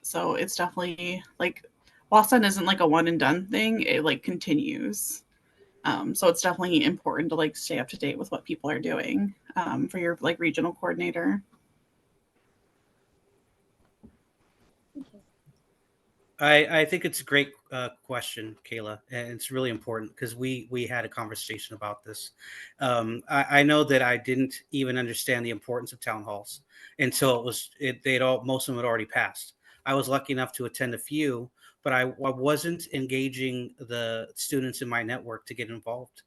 So it's definitely like WA-SEN isn't like a one and done thing. It like continues. So it's definitely important to like stay up to date with what people are doing for your like regional coordinator. I think it's a great question, Kayla, and it's really important because we had a conversation about this. I know that I didn't even understand the importance of town halls until most of them had already passed. I was lucky enough to attend a few, but I wasn't engaging the students in my network to get involved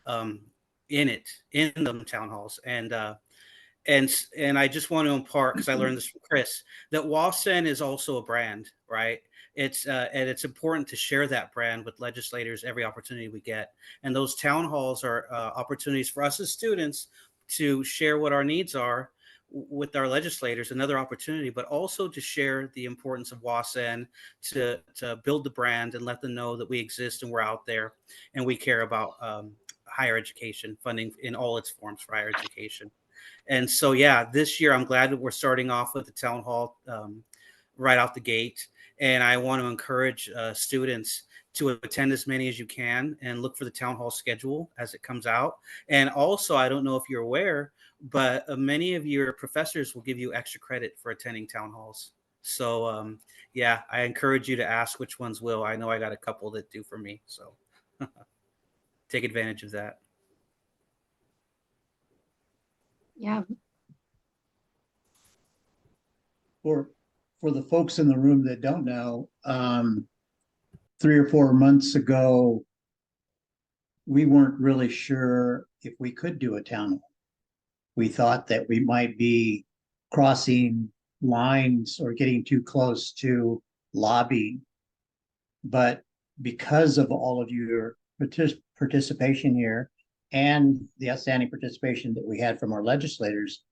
um, in the town halls, and I just want to impart because I learned this from Chris that WA-SEN is also a brand, right? And it's important to share that brand with legislators every opportunity we get. And those town halls are opportunities for us as students to share what our needs are with our legislators, another opportunity, but also to share the importance of WA-SEN to build the brand and let them know that we exist and we're out there and we care about higher education funding in all its forms for higher education. And so, yeah, this year I'm glad that we're starting off with the town hall right out the gate. And I want to encourage students to attend as many as you can and look for the town hall schedule as it comes out. And also, I don't know if you're aware, but many of your professors will give you extra credit for attending town halls. So, yeah, I encourage you to ask which ones will. I know I got a couple that do for me. So take advantage of that. Yeah. For the folks in the room that don't know, 3 or 4 months ago, we weren't really sure if we could do a town hall. We thought that we might be crossing lines or getting too close to lobbying. But because of all of your participation here and the outstanding participation that we had from our legislators,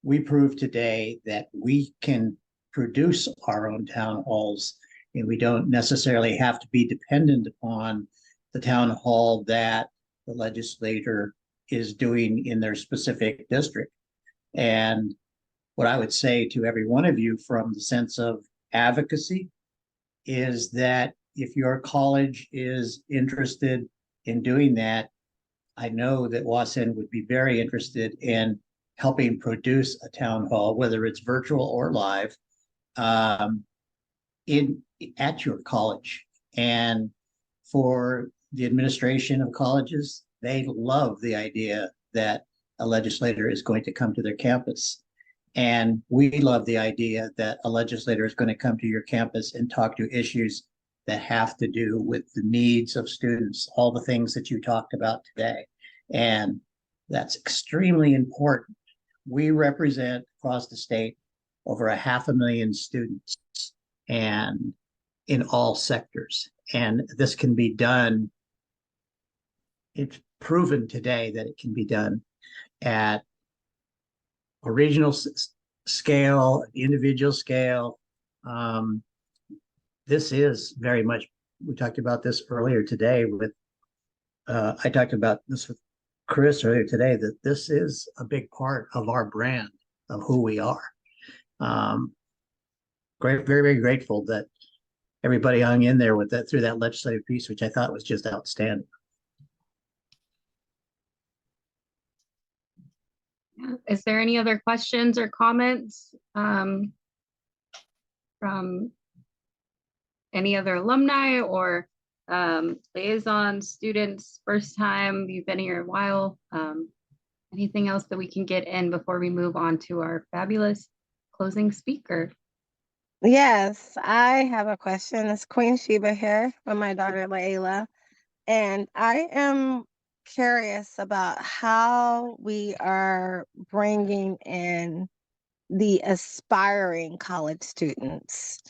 we proved today that we can produce our own town halls, and we don't necessarily have to be dependent upon the town hall that the legislator is doing in their specific district. And what I would say to every one of you from the sense of advocacy is that if your college is interested in doing that, I know that WA-SEN would be very interested in helping produce a town hall, whether it's virtual or live, at your college. And for the administration of colleges, they love the idea that a legislator is going to come to their campus. And we love the idea that a legislator is going to come to your campus and talk to issues that have to do with the needs of students, all the things that you talked about today. And that's extremely important. We represent across the state over 500,000 students and in all sectors. And this can be done. It's proven today that it can be done at a regional scale, individual scale. This is very much, we talked about this earlier today with, I talked about this with Chris earlier today, that this is a big part of our brand of who we are. Very, very grateful that everybody hung in there with that through that legislative piece, which I thought was just outstanding. Is there any other questions or comments from any other alumni or liaison students, first time, you've been here a while? Anything else that we can get in before we move on to our fabulous closing speaker? Yes, I have a question. It's Queen Sheba here with my daughter Layla. And I am curious about how we are bringing in the aspiring college students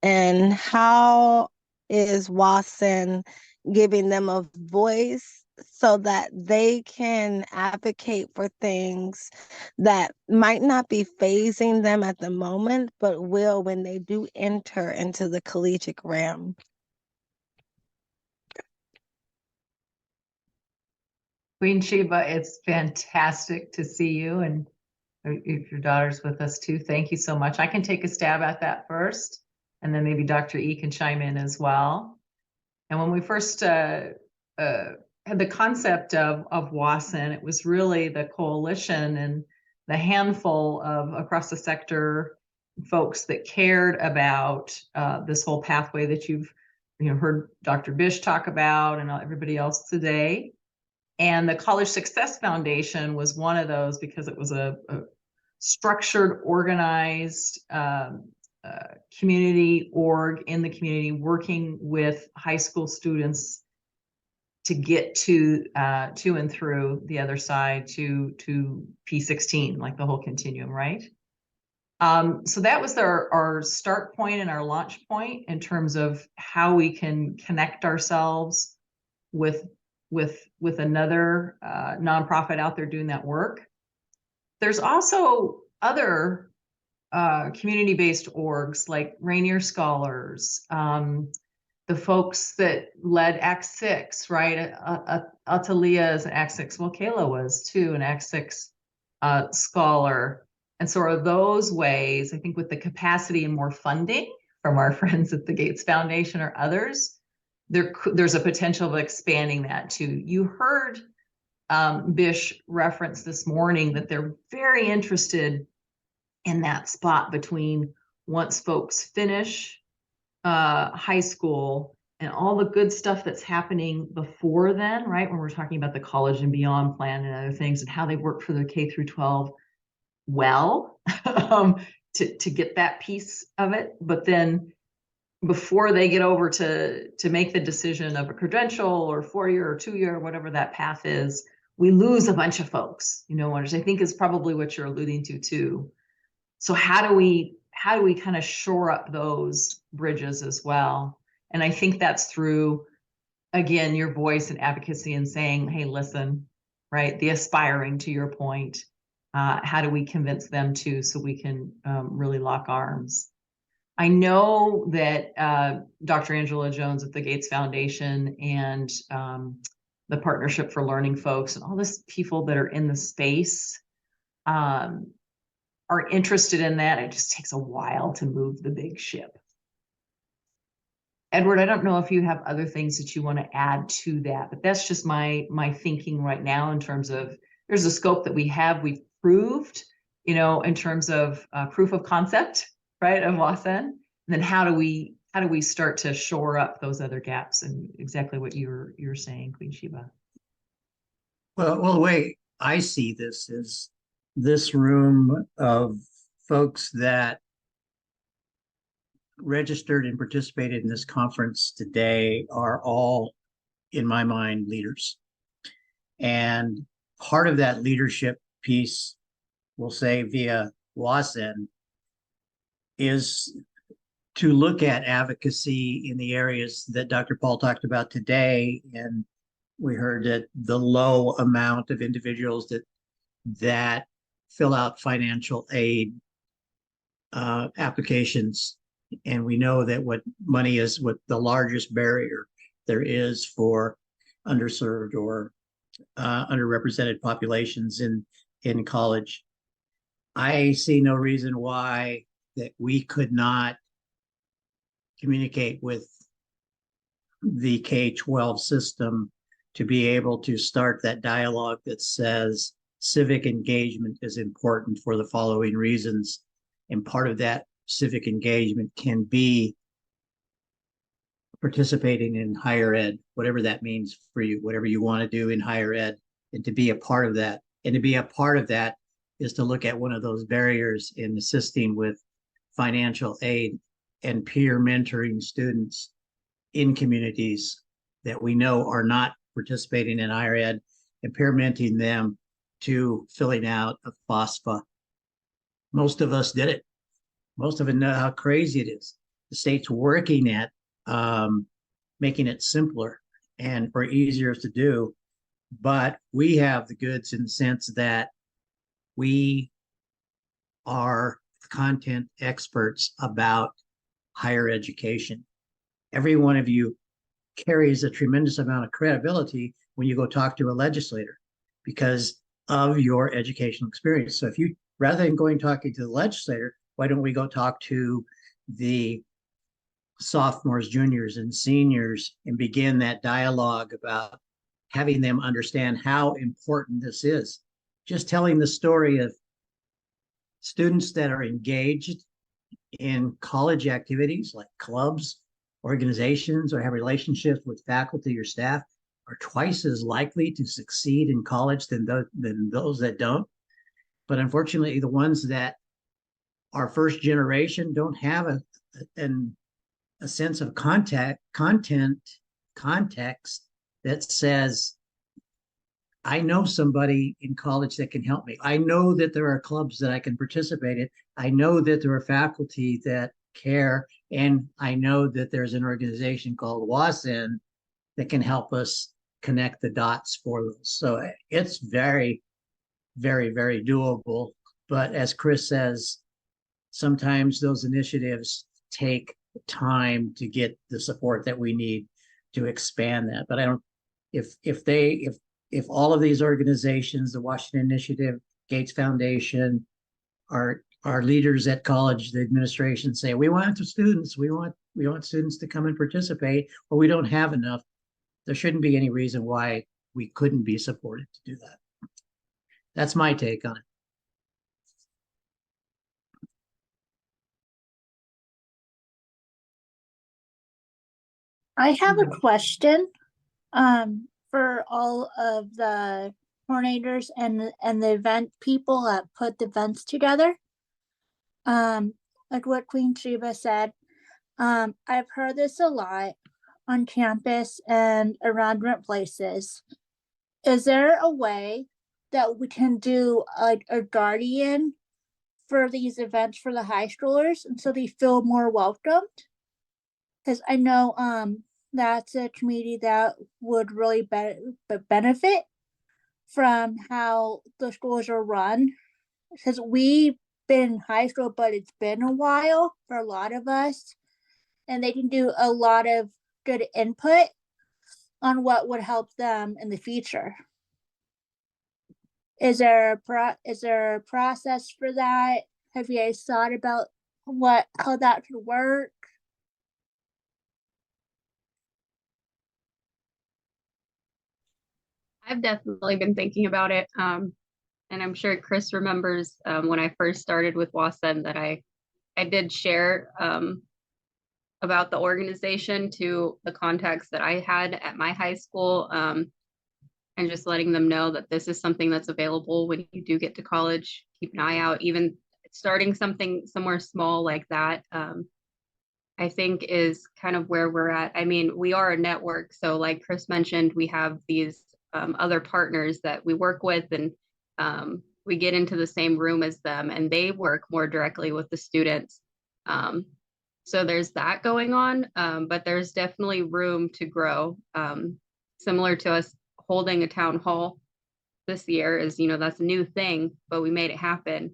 and how is WA-SEN giving them a voice so that they can advocate for things that might not be phasing them at the moment, but will when they do enter into the collegiate realm. Queen Sheba, it's fantastic to see you, and if your daughter's with us too, thank you so much. I can take a stab at that first, and then maybe Dr. E can chime in as well. And when we first had the concept of WA-SEN, it was really the coalition and the handful of across the sector folks that cared about this whole pathway that you've heard Dr. Bish talk about and everybody else today. And the College Success Foundation was one of those because it was a structured, organized community org in the community working with high school students to get to and through the other side to P16, like the whole continuum, right? So that was our start point and our launch point in terms of how we can connect ourselves with another nonprofit out there doing that work. There's also other community-based orgs like Rainier Scholars, the folks that led Act 6, right? Atalia is an Act 6. Well, Kayla was too an Act 6 scholar. And so are those ways, I think with the capacity and more funding from our friends at the Gates Foundation or others, there's a potential of expanding that too. You heard Bish reference this morning that they're very interested in that spot between once folks finish high school and all the good stuff that's happening before then, right? When we're talking about the college and beyond plan and other things and how they work for the K through 12 well to get that piece of it. But then before they get over to make the decision of a credential or 4-year or 2-year, whatever that path is, we lose a bunch of folks, you know, which I think is probably what you're alluding to too. So how do we kind of shore up those bridges as well? And I think that's through, again, your voice and advocacy and saying, hey, listen, right? The aspiring, to your point, how do we convince them too, so we can really lock arms? I know that Dr. Angela Jones at the Gates Foundation and the Partnership for Learning Folks and all these people that are in the space are interested in that. It just takes a while to move the big ship. Edward, I don't know if you have other things that you want to add to that, but that's just my thinking right now in terms of there's a scope that we've proved, you know, in terms of proof of concept, right, of WA-SEN. And then how do we start to shore up those other gaps, and exactly what you're saying, Queen Sheba. Well, the way I see this is this room of folks that registered and participated in this conference today are all, in my mind, leaders. And part of that leadership piece, we'll say via WA-SEN, is to look at advocacy in the areas that Dr. Paul talked about today. And we heard that the low amount of individuals that fill out financial aid applications. And we know that what money is, what the largest barrier there is for underserved or underrepresented populations in college. I see no reason why that we could not communicate with the K-12 system to be able to start that dialogue that says civic engagement is important for the following reasons. And part of that civic engagement can be participating in higher ed, whatever that means for you, whatever you want to do in higher ed, and to be a part of that. And to be a part of that is to look at one of those barriers in assisting with financial aid and peer mentoring students in communities that we know are not participating in higher ed, and peer mentoring them to filling out a FOSFA. Most of us did it. Most of us know how crazy it is. The state's working at making it simpler and or easier to do, but we have the goods in the sense that we are content experts about higher education. Every one of you carries a tremendous amount of credibility when you go talk to a legislator because of your educational experience. So if you, rather than going talking to the legislator, why don't we go talk to the sophomores, juniors, and seniors and begin that dialogue about having them understand how important this is. Just telling the story of students that are engaged in college activities like clubs, organizations, or have relationships with faculty or staff are twice as likely to succeed in college than those that don't. But unfortunately, the ones that are first generation don't have a sense of context that says, I know somebody in college that can help me. I know that there are clubs that I can participate in. I know that there are faculty that care. And I know that there's an organization called WA-SEN that can help us connect the dots for those. So it's very, very, very doable. But as Chris says, sometimes those initiatives take time to get the support that we need to expand that. But I don't, if all of these organizations, the Washington Initiative, Gates Foundation, our leaders at college, the administration say, we want the students, we want students to come and participate, or we don't have enough, there shouldn't be any reason why we couldn't be supported to do that. That's my take on it. I have a question for all of the coordinators and the event people that put the events together. Like what Queen Sheba said, I've heard this a lot on campus and around different places. Is there a way that we can do a guardian for these events for the high schoolers and so they feel more welcomed? Because I know that's a community that would really benefit from how the schools are run. Because we've been in high school, but it's been a while for a lot of us, and they can do a lot of good input on what would help them in the future. Is there a process for that? Have you guys thought about how that could work? I've definitely been thinking about it. And I'm sure Chris remembers when I first started with WA-SEN that I did share about the organization to the contacts that I had at my high school, and just letting them know that this is something that's available when you do get to college. Keep an eye out. Even starting something somewhere small like that, I think is kind of where we're at. I mean, we are a network. So like Chris mentioned, we have these other partners that we work with, and we get into the same room as them, and they work more directly with the students. So there's that going on, but there's definitely room to grow. Similar to us holding a town hall this year is, that's a new thing, but we made it happen.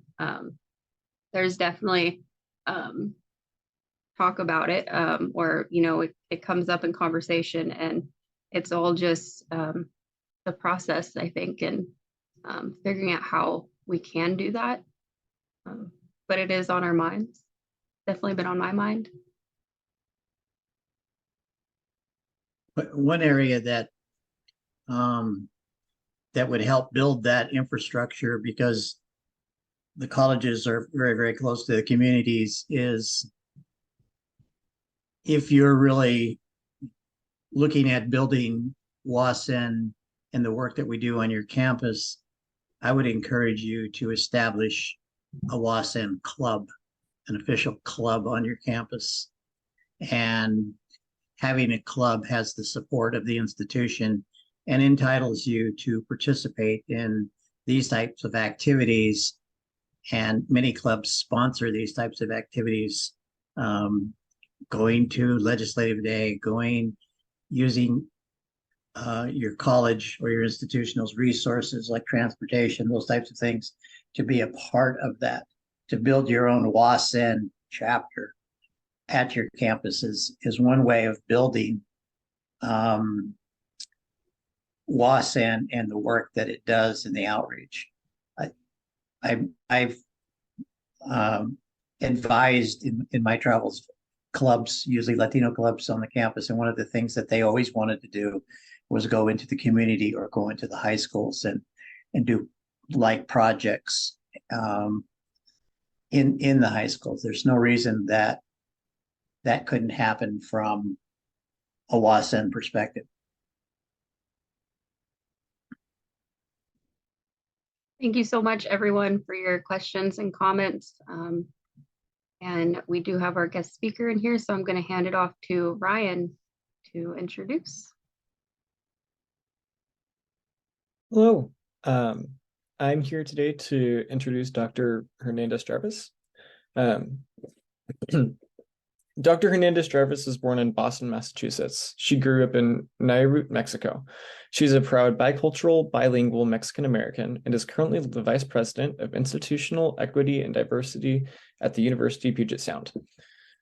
There's definitely talk about it, or, it comes up in conversation, and it's all just the process, I think, and figuring out how we can do that. But it is on our minds. Definitely been on my mind. But one area that that would help build that infrastructure, because the colleges are very, very close to the communities, is if you're really looking at building WA-SEN and the work that we do on your campus, I would encourage you to establish a WA-SEN club, an official club on your campus. And having a club has the support of the institution and entitles you to participate in these types of activities. And many clubs sponsor these types of activities, going to legislative day, using your college or your institutional's resources like transportation, those types of things, to be a part of that, to build your own WA-SEN chapter at your campus is one way of building WA-SEN and the work that it does in the outreach. I've advised in my travels clubs, usually Latino clubs on the campus, and one of the things that they always wanted to do was go into the community or go into the high schools and do like projects in the high schools. There's no reason that couldn't happen from a WA-SEN perspective. Thank you so much, everyone, for your questions and comments. And we do have our guest speaker in here, so I'm going to hand it off to Ryan to introduce. Hello, I'm here today to introduce Dr. Hernandez-Jarvis. Dr. Hernandez-Jarvis was born in Boston, Massachusetts. She grew up in Nayarit, Mexico. She's a proud bicultural, bilingual Mexican-American and is currently the Vice President of Institutional Equity and Diversity at the University of Puget Sound.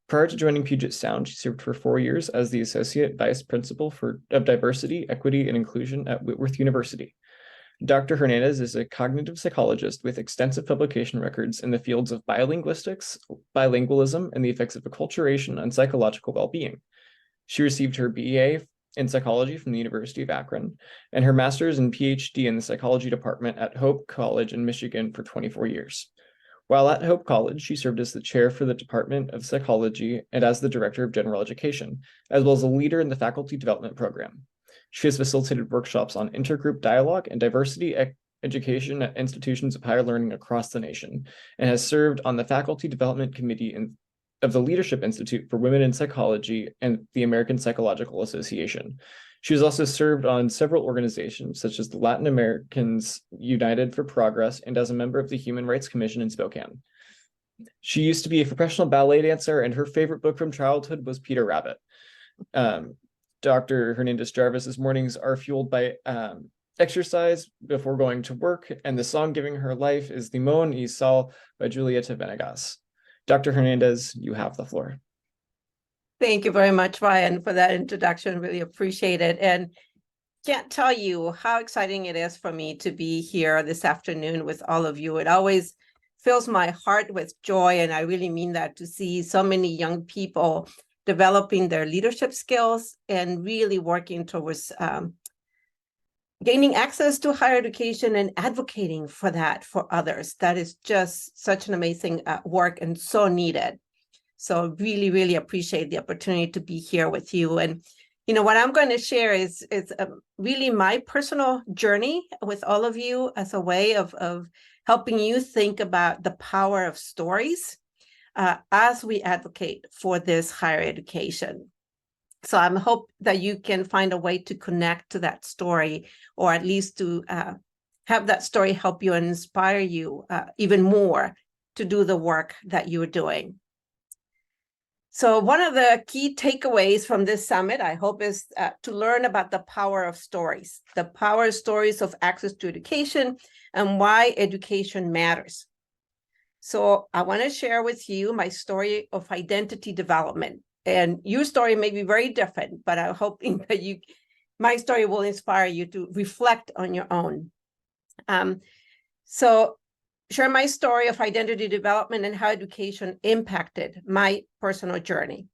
Prior to joining Puget Sound, she served for 4 years as the Associate Vice Principal of Diversity, Equity, and Inclusion at Whitworth University. Dr. Hernandez is a cognitive psychologist with extensive publication records in the fields of biolinguistics, bilingualism, and the effects of acculturation on psychological well-being. She received her BA in psychology from the University of Akron and her master's and PhD in the psychology department at Hope College in Michigan for 24 years. While at Hope College, she served as the chair for the Department of Psychology and as the director of general education, as well as a leader in the faculty development program. She has facilitated workshops on intergroup dialogue and diversity education at institutions of higher learning across the nation, and has served on the Faculty Development Committee of the Leadership Institute for Women in Psychology and the American Psychological Association. She has also served on several organizations such as the Latin Americans United for Progress and as a member of the Human Rights Commission in Spokane. She used to be a professional ballet dancer, and her favorite book from childhood was Peter Rabbit. Dr. Hernandez-Jarvis's mornings are fueled by exercise before going to work, and the song giving her life is Limón y Sal by Julieta Venegas. Dr. Hernandez, you have the floor. Thank you very much, Ryan, for that introduction. Really appreciate it. And can't tell you how exciting it is for me to be here this afternoon with all of you. It always fills my heart with joy, and I really mean that, to see so many young people developing their leadership skills and really working towards gaining access to higher education and advocating for that for others. That is just such an amazing work and so needed. So really, really appreciate the opportunity to be here with you. And you know, what I'm going to share is really my personal journey with all of you as a way of helping you think about the power of stories as we advocate for this higher education. So I hope that you can find a way to connect to that story, or at least to have that story help you and inspire you even more to do the work that you're doing. So one of the key takeaways from this summit, I hope, is to learn about the power of stories, the power of stories of access to education and why education matters. So I want to share with you my story of identity development. And your story may be very different, but I'm hoping that my story will inspire you to reflect on your own. So share my story of identity development and how education impacted my personal journey.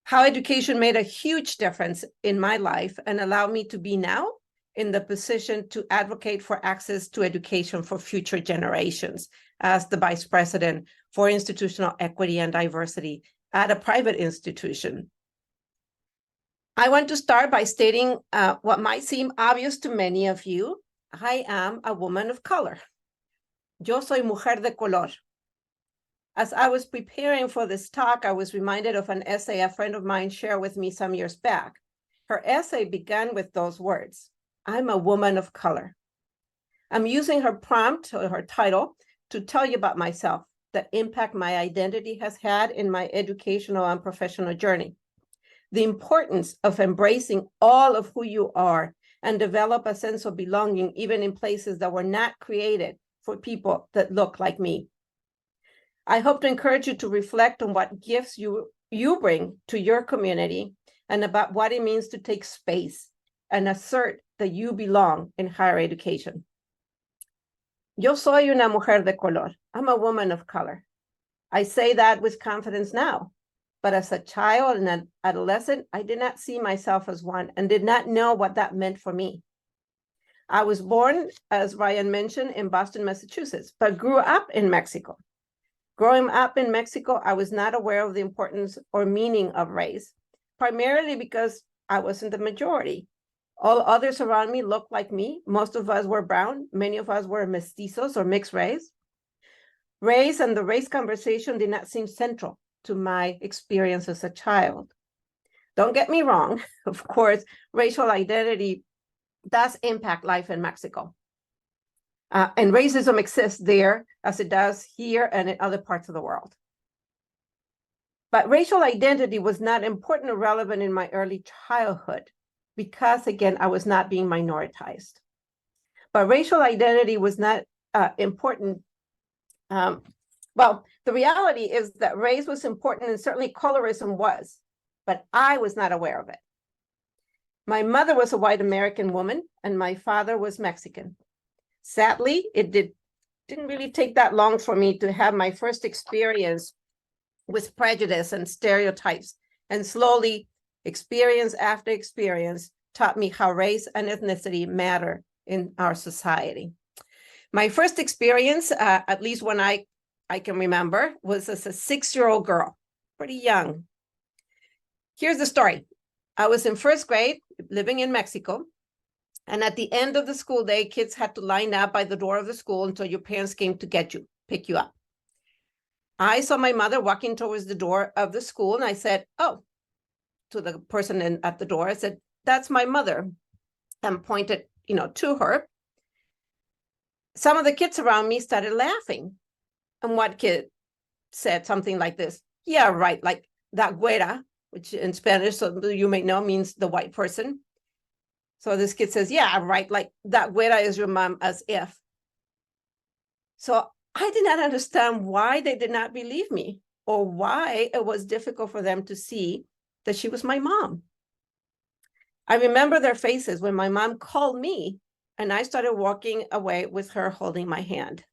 How education made a huge difference in my life and allowed me to be now in the position to advocate for access to education for future generations as the Vice President for Institutional Equity and Diversity at a private institution. I want to start by stating what might seem obvious to many of you. I am a woman of color. Yo soy mujer de color. As I was preparing for this talk, I was reminded of an essay a friend of mine shared with me some years back. Her essay began with those words: I'm a woman of color. I'm using her prompt or her title to tell you about myself, the impact my identity has had in my educational and professional journey, the importance of embracing all of who you are and develop a sense of belonging even in places that were not created for people that look like me. I hope to encourage you to reflect on what gifts you bring to your community and about what it means to take space and assert that you belong in higher education. Yo soy una mujer de color. I'm a woman of color. I say that with confidence now, but as a child and an adolescent, I did not see myself as one and did not know what that meant for me. I was born, as Ryan mentioned, in Boston, Massachusetts, but grew up in Mexico. Growing up in Mexico, I was not aware of the importance or meaning of race, primarily because I wasn't the majority. All others around me looked like me. Most of us were brown. Many of us were mestizos or mixed race. Race and the race conversation did not seem central to my experience as a child. Don't get me wrong. Of course, racial identity does impact life in Mexico. And racism exists there as it does here and in other parts of the world. But racial identity was not important or relevant in my early childhood because, again, I was not being minoritized. But racial identity was not important. Well, the reality is that race was important and certainly colorism was, but I was not aware of it. My mother was a white American woman and my father was Mexican. Sadly, it didn't really take that long for me to have my first experience with prejudice and stereotypes, and slowly, experience after experience taught me how race and ethnicity matter in our society. My first experience, at least when I can remember, was as a 6-year-old girl, pretty young. Here's the story. I was in first grade, living in Mexico. And at the end of the school day, kids had to line up by the door of the school until your parents came to get you, pick you up. I saw my mother walking towards the door of the school, and I said, oh, to the person at the door, I said, that's my mother, and pointed, to her. Some of the kids around me started laughing. And one kid said something like this, yeah, right, like that güera, which in Spanish, so you may know, means the white person. So this kid says, yeah, right, like that güera is your mom, as if. So I did not understand why they did not believe me, or why it was difficult for them to see that she was my mom. I remember their faces when my mom called me and I started walking away with her holding my hand.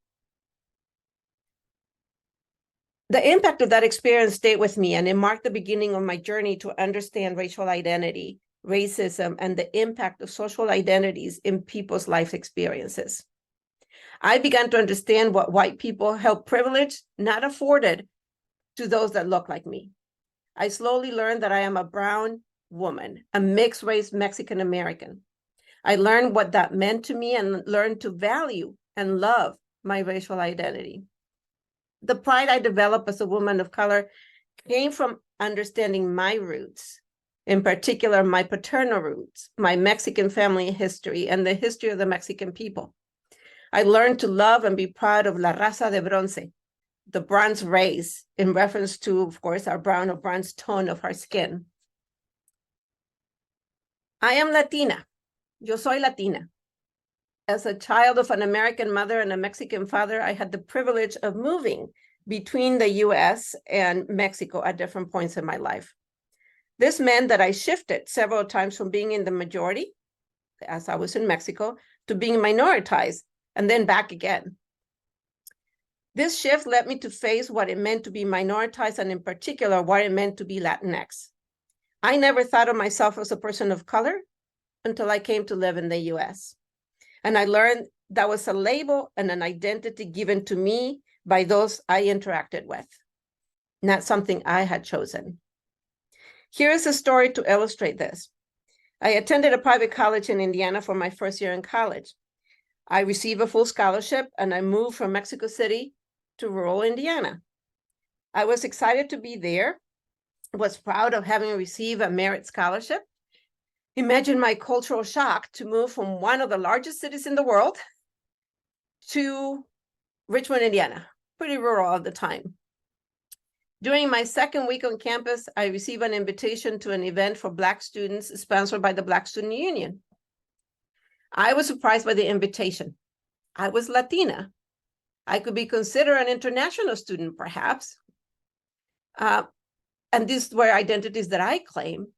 The impact of that experience stayed with me, and it marked the beginning of my journey to understand racial identity, racism, and the impact of social identities in people's life experiences. I began to understand what white people held privilege not afforded to those that look like me. I slowly learned that I am a brown woman, a mixed race Mexican American. I learned what that meant to me and learned to value and love my racial identity. The pride I developed as a woman of color came from understanding my roots, in particular, my paternal roots, my Mexican family history, and the history of the Mexican people. I learned to love and be proud of La Raza de Bronce, the bronze race, in reference to, of course, our brown or bronze tone of our skin. I am Latina. Yo soy Latina. As a child of an American mother and a Mexican father, I had the privilege of moving between the US and Mexico at different points in my life. This meant that I shifted several times from being in the majority, as I was in Mexico, to being minoritized, and then back again. This shift led me to face what it meant to be minoritized, and in particular, what it meant to be Latinx. I never thought of myself as a person of color until I came to live in the US. And I learned that was a label and an identity given to me by those I interacted with, not something I had chosen. Here is a story to illustrate this. I attended a private college in Indiana for my first year in college. I received a full scholarship and I moved from Mexico City to rural Indiana. I was excited to be there, was proud of having received a merit scholarship. Imagine my cultural shock to move from one of the largest cities in the world to Richmond, Indiana, pretty rural at the time. During my second week on campus, I received an invitation to an event for Black students sponsored by the Black Student Union. I was surprised by the invitation. I was Latina. I could be considered an international student, perhaps. And these were identities that I claim.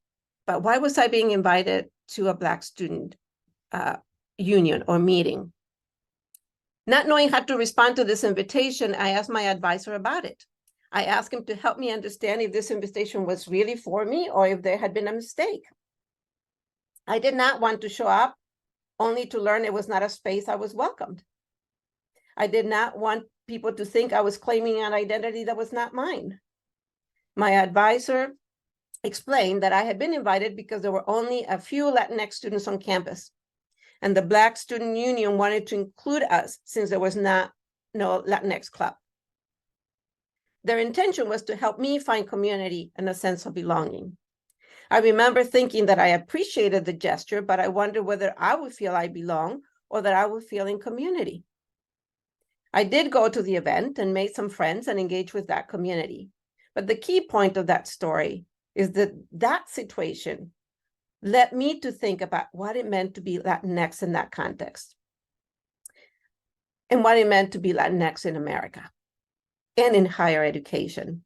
But why was I being invited to a Black student union or meeting? Not knowing how to respond to this invitation, I asked my advisor about it. I asked him to help me understand if this invitation was really for me or if there had been a mistake. I did not want to show up only to learn it was not a space I was welcomed. I did not want people to think I was claiming an identity that was not mine. My advisor explained that I had been invited because there were only a few Latinx students on campus, and the Black Student Union wanted to include us since there was no Latinx club. Their intention was to help me find community and a sense of belonging. I remember thinking that I appreciated the gesture, but I wondered whether I would feel I belong or that I would feel in community. I did go to the event and made some friends and engaged with that community. But the key point of that story is that that situation led me to think about what it meant to be Latinx in that context and what it meant to be Latinx in America and in higher education.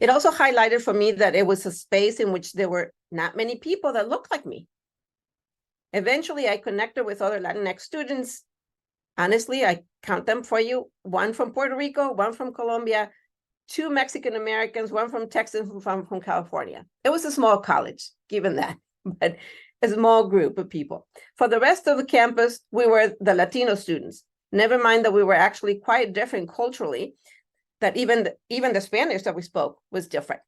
It also highlighted for me that it was a space in which there were not many people that looked like me. Eventually, I connected with other Latinx students. Honestly, I count them for you. One from Puerto Rico, one from Colombia, 2 Mexican Americans, one from Texas, one from California. It was a small college, given that, but a small group of people. For the rest of the campus, we were the Latino students. Never mind that we were actually quite different culturally, that even the Spanish that we spoke was different.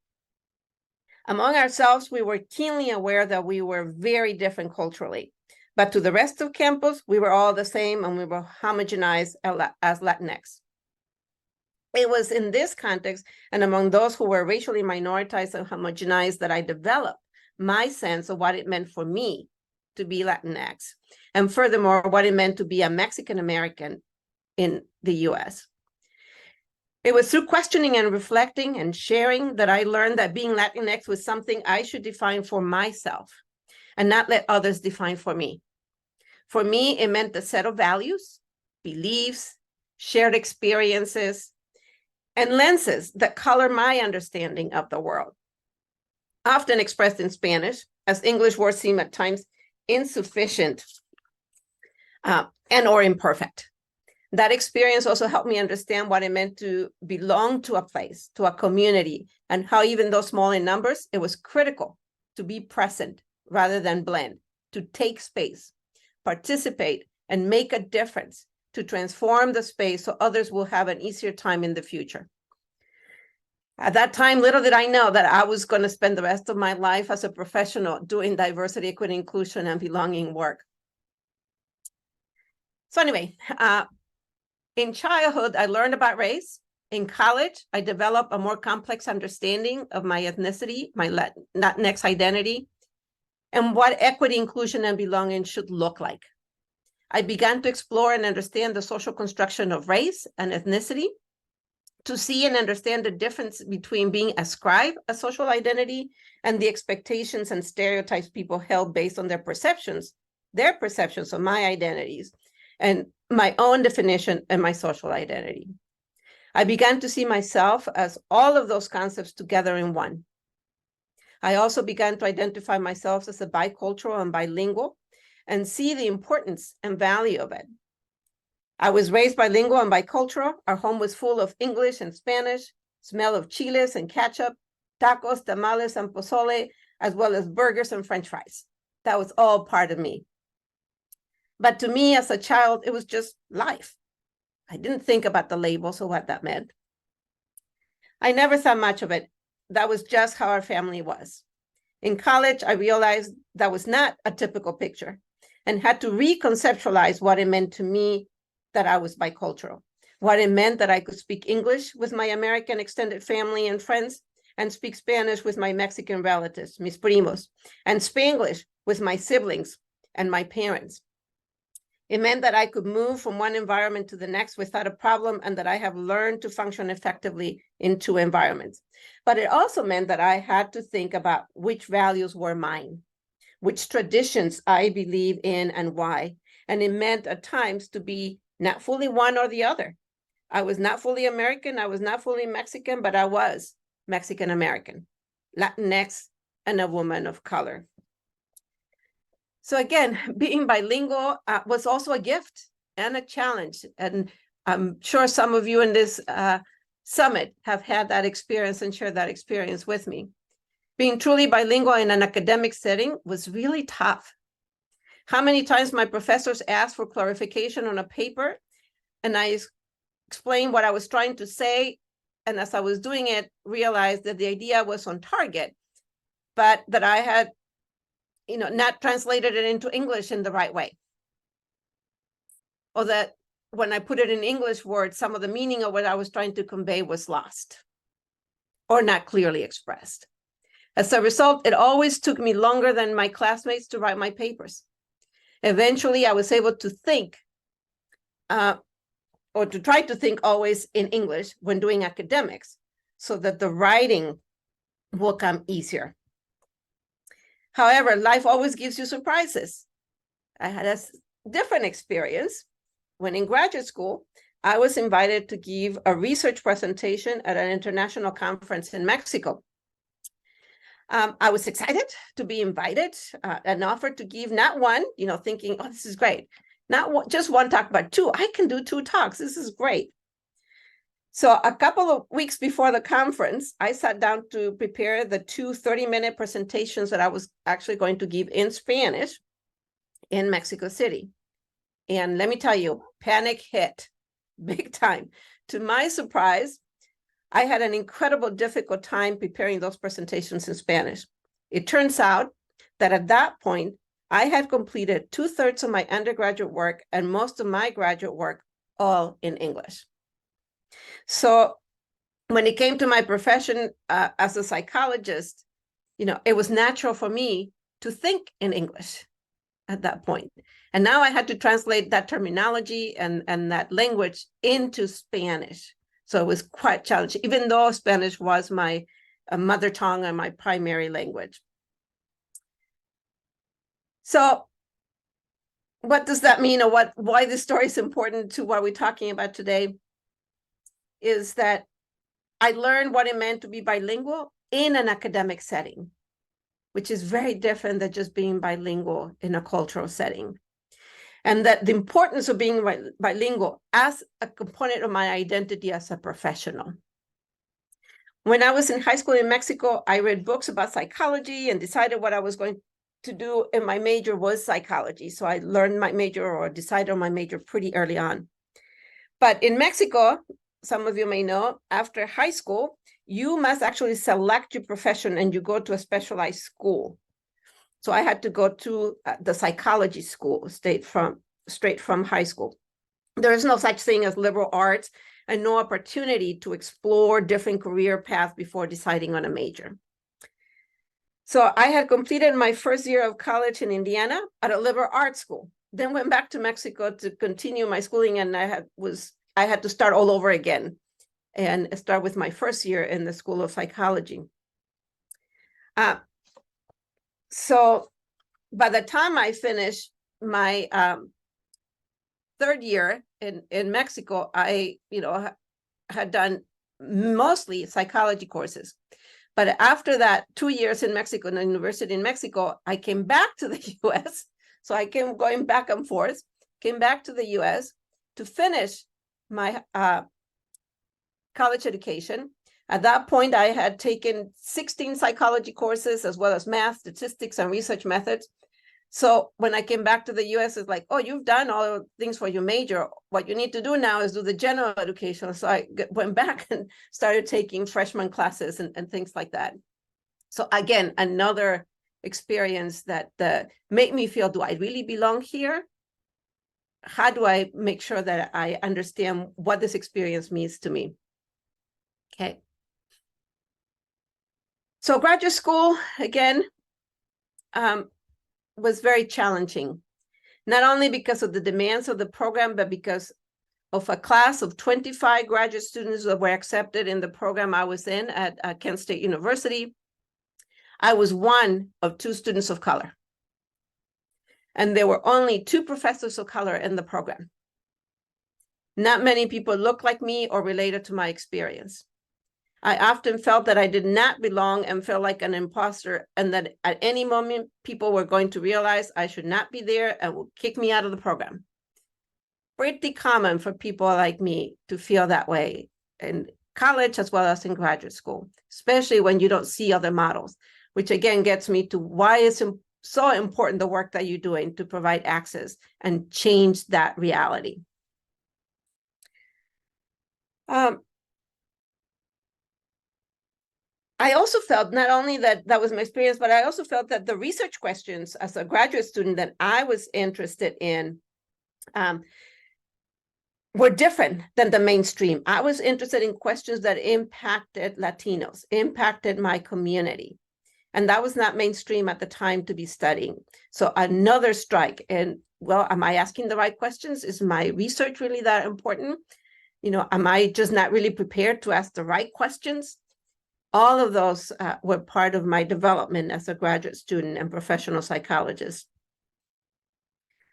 Among ourselves, we were keenly aware that we were very different culturally, but to the rest of campus, we were all the same and we were homogenized as Latinx. It was in this context and among those who were racially minoritized and homogenized that I developed my sense of what it meant for me to be Latinx, and furthermore, what it meant to be a Mexican American in the US. It was through questioning and reflecting and sharing that I learned that being Latinx was something I should define for myself and not let others define for me. For me, it meant a set of values, beliefs, shared experiences, and lenses that color my understanding of the world. Often expressed in Spanish, as English words seem at times insufficient and or imperfect. That experience also helped me understand what it meant to belong to a place, to a community, and how even though small in numbers, it was critical to be present rather than blend, to take space, participate, and make a difference to transform the space so others will have an easier time in the future. At that time, little did I know that I was going to spend the rest of my life as a professional doing diversity, equity, inclusion, and belonging work. So anyway, in childhood, I learned about race. In college, I developed a more complex understanding of my ethnicity, my Latinx identity, and what equity, inclusion, and belonging should look like. I began to explore and understand the social construction of race and ethnicity, to see and understand the difference between being ascribed a social identity and the expectations and stereotypes people held based on their perceptions of my identities, and my own definition and my social identity. I began to see myself as all of those concepts together in one. I also began to identify myself as a bicultural and bilingual and see the importance and value of it. I was raised bilingual and bicultural. Our home was full of English and Spanish, smell of chiles and ketchup, tacos, tamales, and pozole, as well as burgers and French fries. That was all part of me. But to me as a child, it was just life. I didn't think about the labels or what that meant. I never thought much of it. That was just how our family was. In college, I realized that was not a typical picture and had to reconceptualize what it meant to me that I was bicultural, what it meant that I could speak English with my American extended family and friends and speak Spanish with my Mexican relatives, mis primos, and Spanglish with my siblings and my parents. It meant that I could move from one environment to the next without a problem and that I have learned to function effectively in two environments. But it also meant that I had to think about which values were mine, which traditions I believe in and why. And it meant at times to be not fully one or the other. I was not fully American, I was not fully Mexican, but I was Mexican American, Latinx, and a woman of color. So again, being bilingual was also a gift and a challenge. And I'm sure some of you in this summit have had that experience and shared that experience with me. Being truly bilingual in an academic setting was really tough. How many times my professors asked for clarification on a paper and I explained what I was trying to say. And as I was doing it, realized that the idea was on target, but that I had not translated it into English in the right way. Or that when I put it in English words, some of the meaning of what I was trying to convey was lost or not clearly expressed. As a result, it always took me longer than my classmates to write my papers. Eventually, I was able to think, or to try to think always in English when doing academics, so that the writing will come easier. However, life always gives you surprises. I had a different experience when in graduate school, I was invited to give a research presentation at an international conference in Mexico. I was excited to be invited and offered to give not one, thinking, oh, this is great. Not just one talk, but two. I can do 2 talks. This is great. So a couple of weeks before the conference, I sat down to prepare the 2 30-minute presentations that I was actually going to give in Spanish in Mexico City. And let me tell you, panic hit big time. To my surprise, I had an incredible difficult time preparing those presentations in Spanish. It turns out that at that point, I had completed 2/3 of my undergraduate work and most of my graduate work all in English. So when it came to my profession as a psychologist, it was natural for me to think in English at that point. And now I had to translate that terminology and that language into Spanish. So it was quite challenging, even though Spanish was my mother tongue and my primary language. So what does that mean, or why this story is important to what we're talking about today is that I learned what it meant to be bilingual in an academic setting, which is very different than just being bilingual in a cultural setting. And that the importance of being bilingual as a component of my identity as a professional. When I was in high school in Mexico, I read books about psychology and decided what I was going to do in my major was psychology. So I learned my major or decided on my major pretty early on. But in Mexico, some of you may know, after high school, you must actually select your profession and you go to a specialized school. So I had to go to the psychology school straight from high school. There is no such thing as liberal arts and no opportunity to explore different career paths before deciding on a major. So I had completed my first year of college in Indiana at a liberal arts school, then went back to Mexico to continue my schooling, and I had to start all over again and start with my first year in the School of Psychology. So by the time I finished my third year in Mexico, I had done mostly psychology courses. But after that 2 years in Mexico, in the university in Mexico, I came back to the US. So I came going back and forth, came back to the US to finish my college education. At that point, I had taken 16 psychology courses, as well as math, statistics, and research methods. So when I came back to the US, it's like, oh, you've done all the things for your major. What you need to do now is do the general education. So I went back and started taking freshman classes and things like that. So again, another experience that made me feel, do I really belong here? How do I make sure that I understand what this experience means to me? Okay. So graduate school, again, was very challenging, not only because of the demands of the program, but because of a class of 25 graduate students that were accepted in the program I was in at Kent State University. I was one of 2 students of color. And there were only 2 professors of color in the program. Not many people looked like me or related to my experience. I often felt that I did not belong and felt like an imposter, and that at any moment people were going to realize I should not be there and would kick me out of the program. Pretty common for people like me to feel that way in college as well as in graduate school, especially when you don't see other models, which again gets me to why it's so important the work that you're doing to provide access and change that reality. I also felt not only that was my experience, but I also felt that the research questions as a graduate student that I was interested in were different than the mainstream. I was interested in questions that impacted Latinos, impacted my community. And that was not mainstream at the time to be studying. So another strike. And well, am I asking the right questions? Is my research really that important? Am I just not really prepared to ask the right questions? All of those were part of my development as a graduate student and professional psychologist.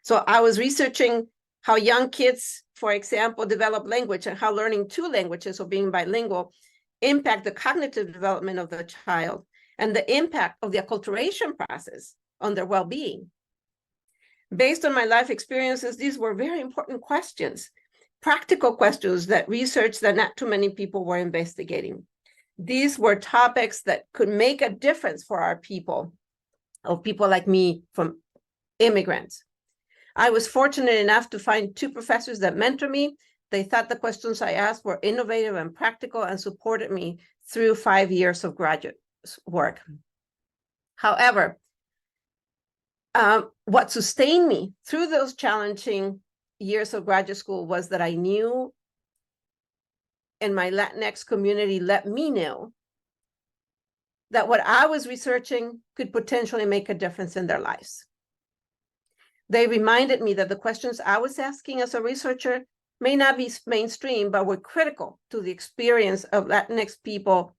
So I was researching how young kids, for example, develop language and how learning 2 languages or being bilingual impact the cognitive development of the child and the impact of the acculturation process on their well-being. Based on my life experiences, these were very important questions, practical questions that research that not too many people were investigating. These were topics that could make a difference for our people, or people like me from immigrants. I was fortunate enough to find 2 professors that mentored me They thought the questions I asked were innovative and practical and supported me through 5 years of graduate work. However, what sustained me through those challenging years of graduate school was that I knew, and my Latinx community let me know, that what I was researching could potentially make a difference in their lives. They reminded me that the questions I was asking as a researcher may not be mainstream, but were critical to the experience of Latinx people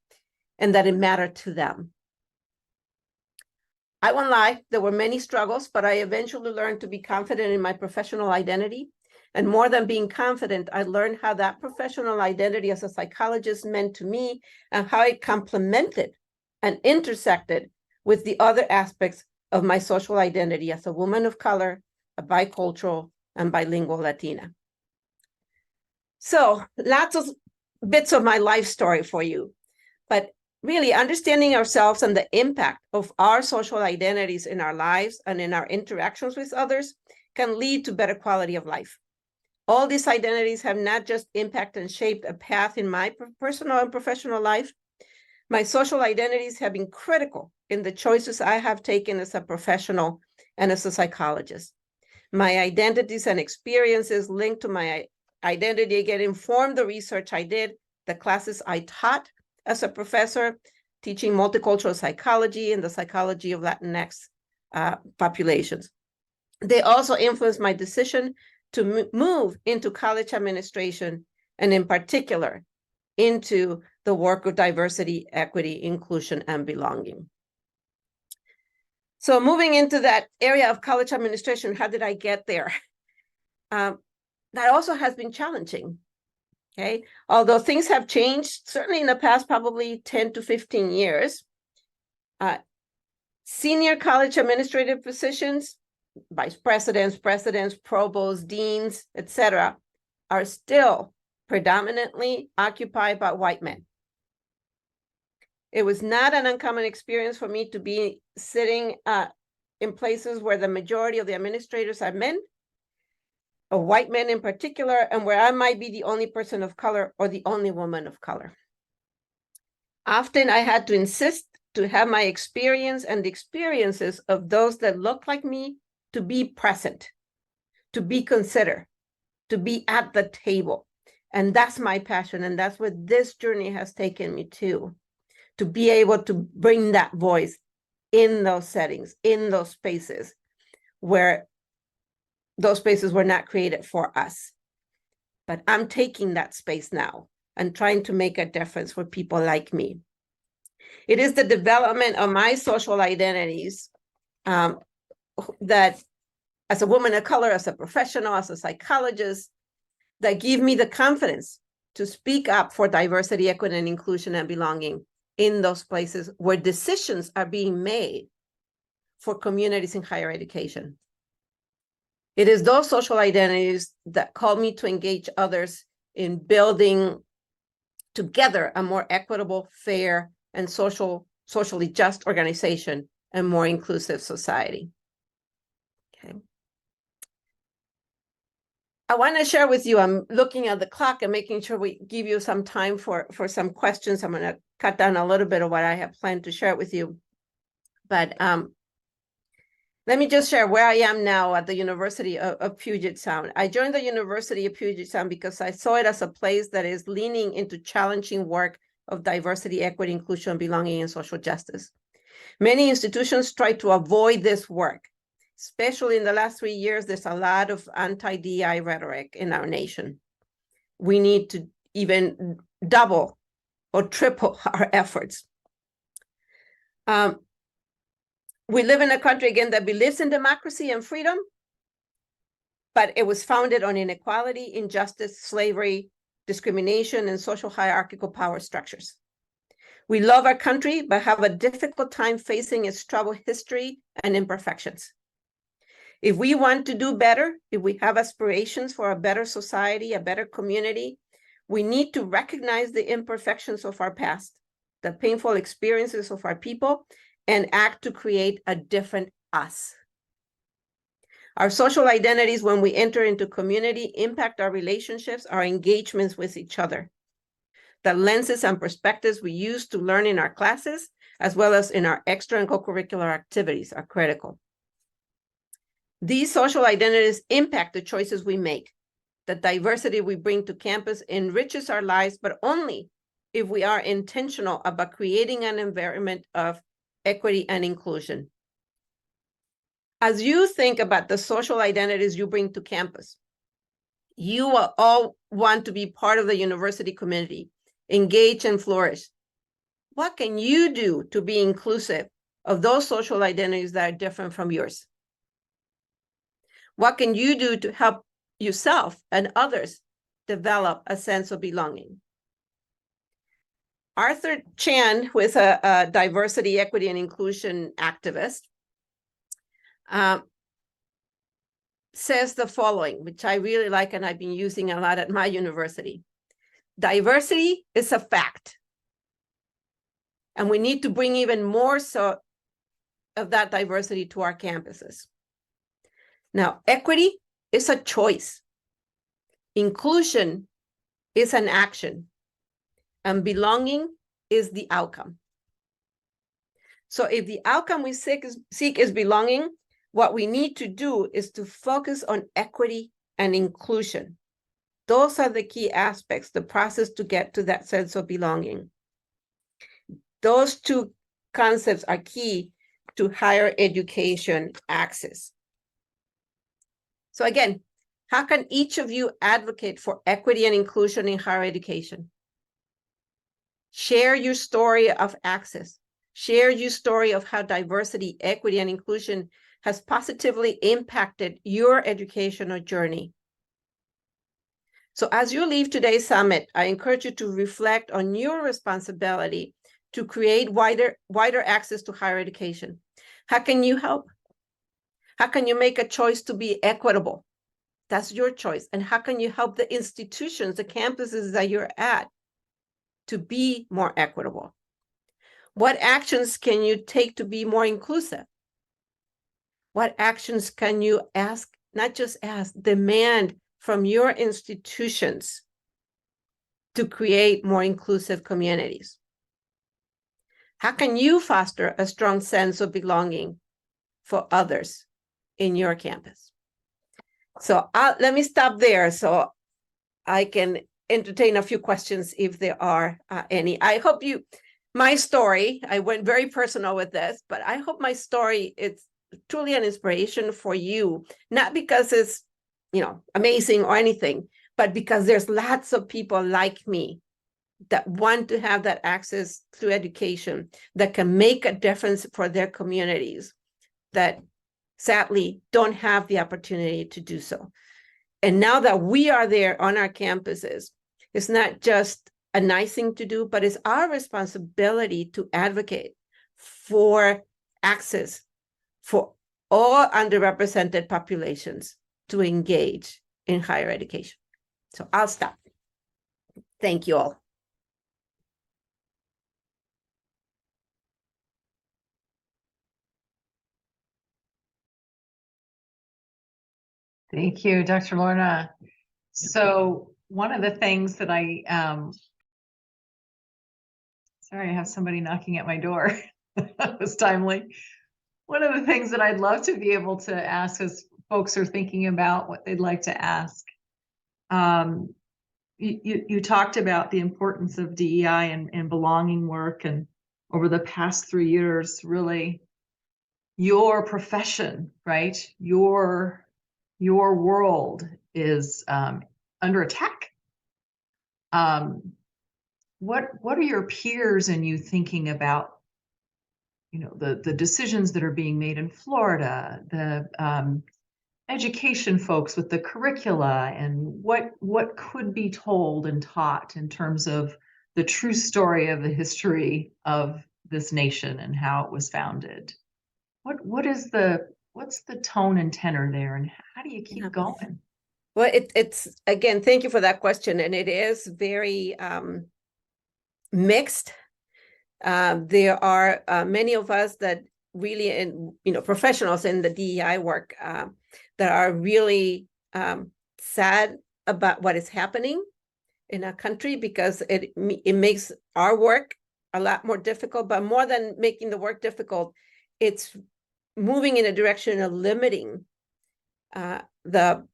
and that it mattered to them. I won't lie, there were many struggles, but I eventually learned to be confident in my professional identity. And more than being confident, I learned how that professional identity as a psychologist meant to me and how it complemented and intersected with the other aspects of my social identity as a woman of color, a bicultural, and bilingual Latina. So lots of bits of my life story for you, but really understanding ourselves and the impact of our social identities in our lives and in our interactions with others can lead to better quality of life. All these identities have not just impacted and shaped a path in my personal and professional life. My social identities have been critical in the choices I have taken as a professional and as a psychologist. My identities and experiences linked to my identity again informed the research I did, the classes I taught as a professor, teaching multicultural psychology and the psychology of Latinx populations. They also influenced my decision to move into college administration, and in particular, into the work of diversity, equity, inclusion, and belonging. So moving into that area of college administration, how did I get there? That also has been challenging, okay? Although things have changed, certainly in the past probably 10 to 15 years, senior college administrative positions, vice presidents, presidents, provosts, deans, etc., are still predominantly occupied by white men. It was not an uncommon experience for me to be sitting in places where the majority of the administrators are men, or white men in particular, and where I might be the only person of color or the only woman of color. Often I had to insist to have my experience and the experiences of those that look like me to be present, to be considered, to be at the table. And that's my passion, and that's what this journey has taken me to be able to bring that voice in those settings, in those spaces where those spaces were not created for us. But I'm taking that space now and trying to make a difference for people like me. It is the development of my social identities that, as a woman of color, as a professional, as a psychologist, that give me the confidence to speak up for diversity, equity, and inclusion and belonging in those places where decisions are being made for communities in higher education. It is those social identities that call me to engage others in building together a more equitable, fair, and socially just organization and more inclusive society. Okay. I want to share with you, I'm looking at the clock and making sure we give you some time for some questions. I'm going to cut down a little bit of what I have planned to share with you. But let me just share where I am now at the University of Puget Sound. I joined the University of Puget Sound because I saw it as a place that is leaning into challenging work of diversity, equity, inclusion, belonging, and social justice. Many institutions try to avoid this work. Especially in the last 3 years, there's a lot of anti-DEI rhetoric in our nation. We need to even double or triple our efforts. We live in a country, again, that believes in democracy and freedom, but it was founded on inequality, injustice, slavery, discrimination, and social hierarchical power structures. We love our country, but have a difficult time facing its troubled history and imperfections. If we want to do better, if we have aspirations for a better society, a better community, we need to recognize the imperfections of our past, the painful experiences of our people, and act to create a different us. Our social identities, when we enter into community, impact our relationships, our engagements with each other. The lenses and perspectives we use to learn in our classes, as well as in our extra and co-curricular activities, are critical. These social identities impact the choices we make. The diversity we bring to campus enriches our lives, but only if we are intentional about creating an environment of equity and inclusion. As you think about the social identities you bring to campus, you will all want to be part of the university community, engage and flourish. What can you do to be inclusive of those social identities that are different from yours? What can you do to help yourself and others develop a sense of belonging? Arthur Chan, who is a diversity, equity, and inclusion activist, says the following, which I really like and I've been using a lot at my university. Diversity is a fact. And we need to bring even more so of that diversity to our campuses. Now, equity is a choice. Inclusion is an action. And belonging is the outcome. So if the outcome we seek is belonging, what we need to do is to focus on equity and inclusion. Those are the key aspects, the process to get to that sense of belonging. Those two concepts are key to higher education access. So again, how can each of you advocate for equity and inclusion in higher education? Share your story of access. Share your story of how diversity, equity, and inclusion has positively impacted your educational journey. So as you leave today's summit, I encourage you to reflect on your responsibility to create wider access to higher education. How can you help? How can you make a choice to be equitable? That's your choice. And how can you help the institutions, the campuses that you're at, to be more equitable? What actions can you take to be more inclusive? What actions can you ask, not just ask, demand from your institutions to create more inclusive communities? How can you foster a strong sense of belonging for others in your campus? So let me stop there so I can entertain a few questions if there are any. I hope my story, I went very personal with this, but I hope my story is truly an inspiration for you, not because it's, amazing or anything, but because there's lots of people like me that want to have that access to education that can make a difference for their communities that sadly don't have the opportunity to do so. And now that we are there on our campuses, it's not just a nice thing to do, but it's our responsibility to advocate for access for all underrepresented populations to engage in higher education. So I'll stop. Thank you all. Thank you, Dr. Lorna. So one of the things that sorry, I have somebody knocking at my door. That was timely. One of the things that I'd love to be able to ask as folks are thinking about what they'd like to ask. You talked about the importance of DEI and belonging work, and over the past 3 years, really your profession, right? Your world is under attack. What are your peers and you thinking about, the decisions that are being made in Florida, the education folks with the curricula, and what could be told and taught in terms of the true story of the history of this nation and how it was founded? What's the tone and tenor there, and how do you keep going? Well, it's again, thank you for that question. And it is very mixed. There are many of us that really, professionals in the DEI work that are really sad about what is happening in our country, because it makes our work a lot more difficult. But more than making the work difficult, it's moving in a direction of limiting the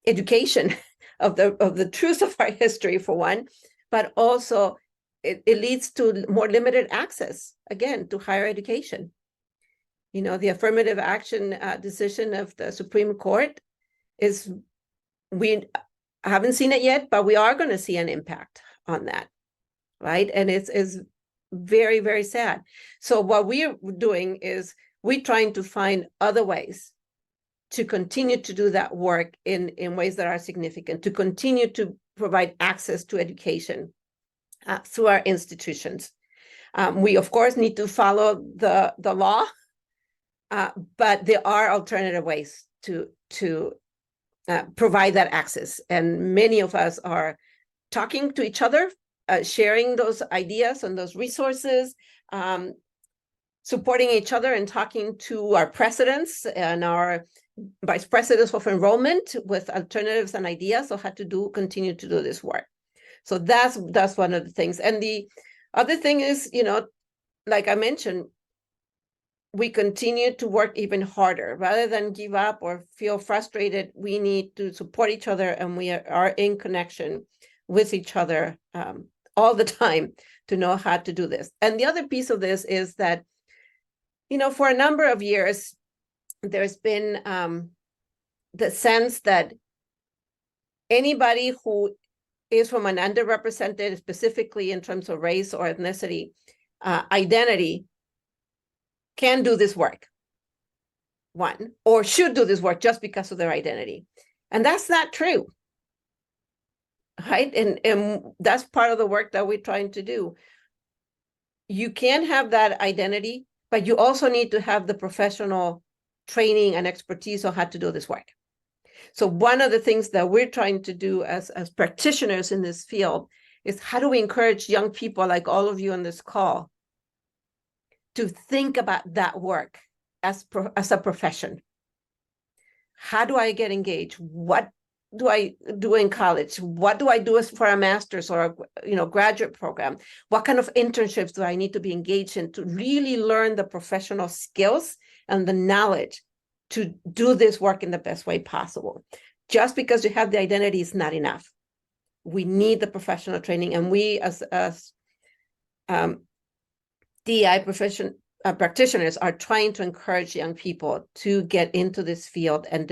education of the truth of our history, for one, but also it leads to more limited access, again, to higher education. You know, the affirmative action decision of the Supreme Court is, we haven't seen it yet, but we are going to see an impact on that, right? And it's very, very sad. So what we're doing is we're trying to find other ways to continue to do that work in ways that are significant, to continue to provide access to education through our institutions. We, of course, need to follow the law, but there are alternative ways to provide that access. And many of us are talking to each other, sharing those ideas and those resources, supporting each other, and talking to our presidents and our vice presidents of enrollment with alternatives and ideas of how to continue to do this work. So that's one of the things. And the other thing is, you know, like I mentioned, we continue to work even harder. Rather than give up or feel frustrated, we need to support each other, and we are in connection with each other all the time to know how to do this. And the other piece of this is that, you know, for a number of years, there's been the sense that anybody who is from an underrepresented, specifically in terms of race or ethnicity, identity, can do this work, one, or should do this work just because of their identity. And that's not true, right? And that's part of the work that we're trying to do. You can have that identity, but you also need to have the professional training and expertise on how to do this work. So one of the things that we're trying to do as practitioners in this field is, how do we encourage young people like all of you on this call to think about that work as a profession? How do I get engaged? What do I do in college? What do I do for a master's or a graduate program? What kind of internships do I need to be engaged in to really learn the professional skills and the knowledge to do this work in the best way possible? Just because you have the identity is not enough. We need the professional training, and we as DEI practitioners are trying to encourage young people to get into this field and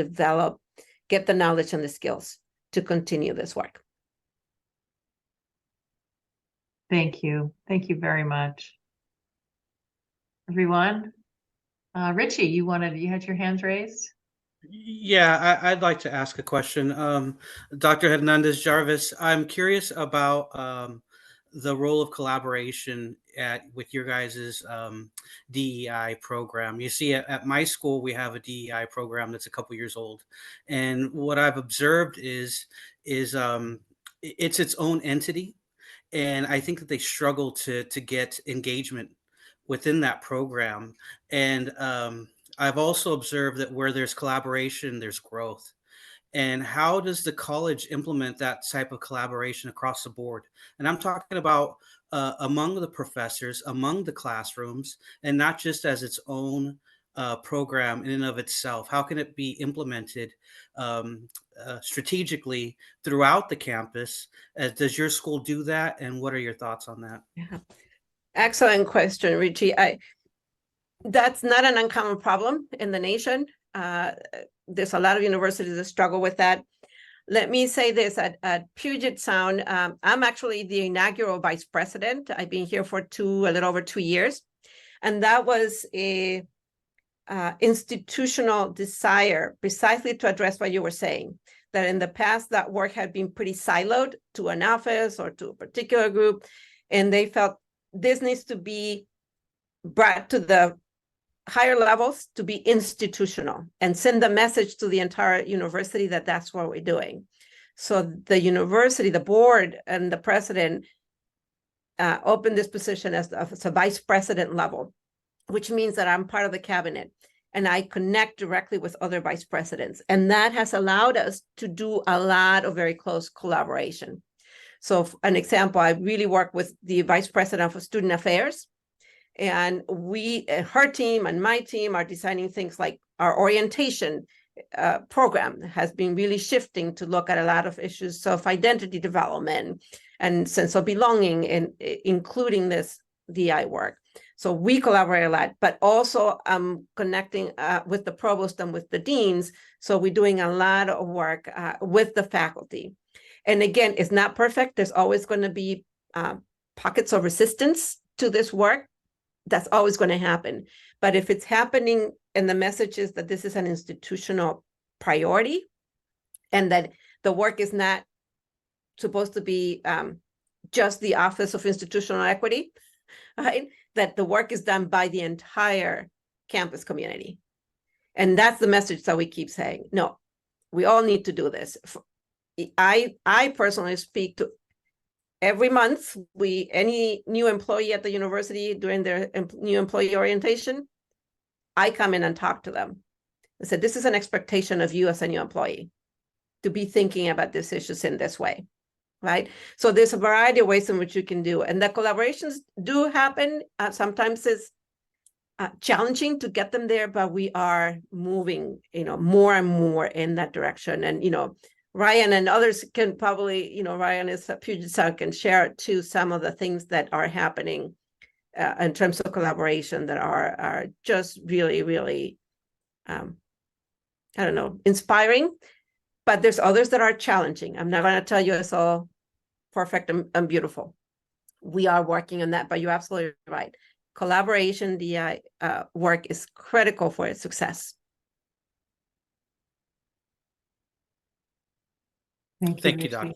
get the knowledge and the skills to continue this work. Thank you. Thank you very much, everyone. Richie, you had your hands raised? Yeah, I'd like to ask a question. Dr. Hernandez Jarvis, I'm curious about the role of collaboration with your guys' DEI program. You see, at my school, we have a DEI program that's a couple years old. And what I've observed is it's its own entity. And I think that they struggle to get engagement within that program. And I've also observed that where there's collaboration, there's growth. And how does the college implement that type of collaboration across the board? And I'm talking about among the professors, among the classrooms, and not just as its own program in and of itself. How can it be implemented strategically throughout the campus? Does your school do that? And what are your thoughts on that? Yeah. Excellent question, Richie. That's not an uncommon problem in the nation. There's a lot of universities that struggle with that. Let me say this, at Puget Sound, I'm actually the inaugural vice president. I've been here for a little over 2 years. And that was a institutional desire precisely to address what you were saying, that in the past that work had been pretty siloed to an office or to a particular group. And they felt this needs to be brought to the higher levels, to be institutional, and send the message to the entire university that that's what we're doing. So the university, the board, and the president opened this position as a vice president level, which means that I'm part of the cabinet. and I connect directly with other vice presidents. And that has allowed us to do a lot of very close collaboration. So an example, I really work with the vice president of student affairs, and her team and my team are designing things like our orientation program has been really shifting to look at a lot of issues of identity development and sense of belonging, and including this DI work. So we collaborate a lot, but also I'm connecting with the provost and with the deans. So we're doing a lot of work with the faculty. And again, it's not perfect. There's always going to be pockets of resistance to this work. That's always going to happen. But if it's happening and the message is that this is an institutional priority and that the work is not supposed to be just the Office of Institutional Equity, right? That the work is done by the entire campus community. And that's the message that we keep saying. No, we all need to do this. I personally speak to every month, any new employee at the university during their new employee orientation, I come in and talk to them. I said, this is an expectation of you as a new employee to be thinking about these issues in this way, right? So there's a variety of ways in which you can do, and the collaborations do happen. Sometimes it's challenging to get them there, but we are moving, more and more in that direction. And, Ryan and others can probably, Ryan is a Puget Sound, can share too some of the things that are happening in terms of collaboration that are just really, really, inspiring. But there's others that are challenging. I'm not going to tell you it's all perfect and beautiful. We are working on that, but you're absolutely right. Collaboration, DI work is critical for its success. Thank you, Doctor.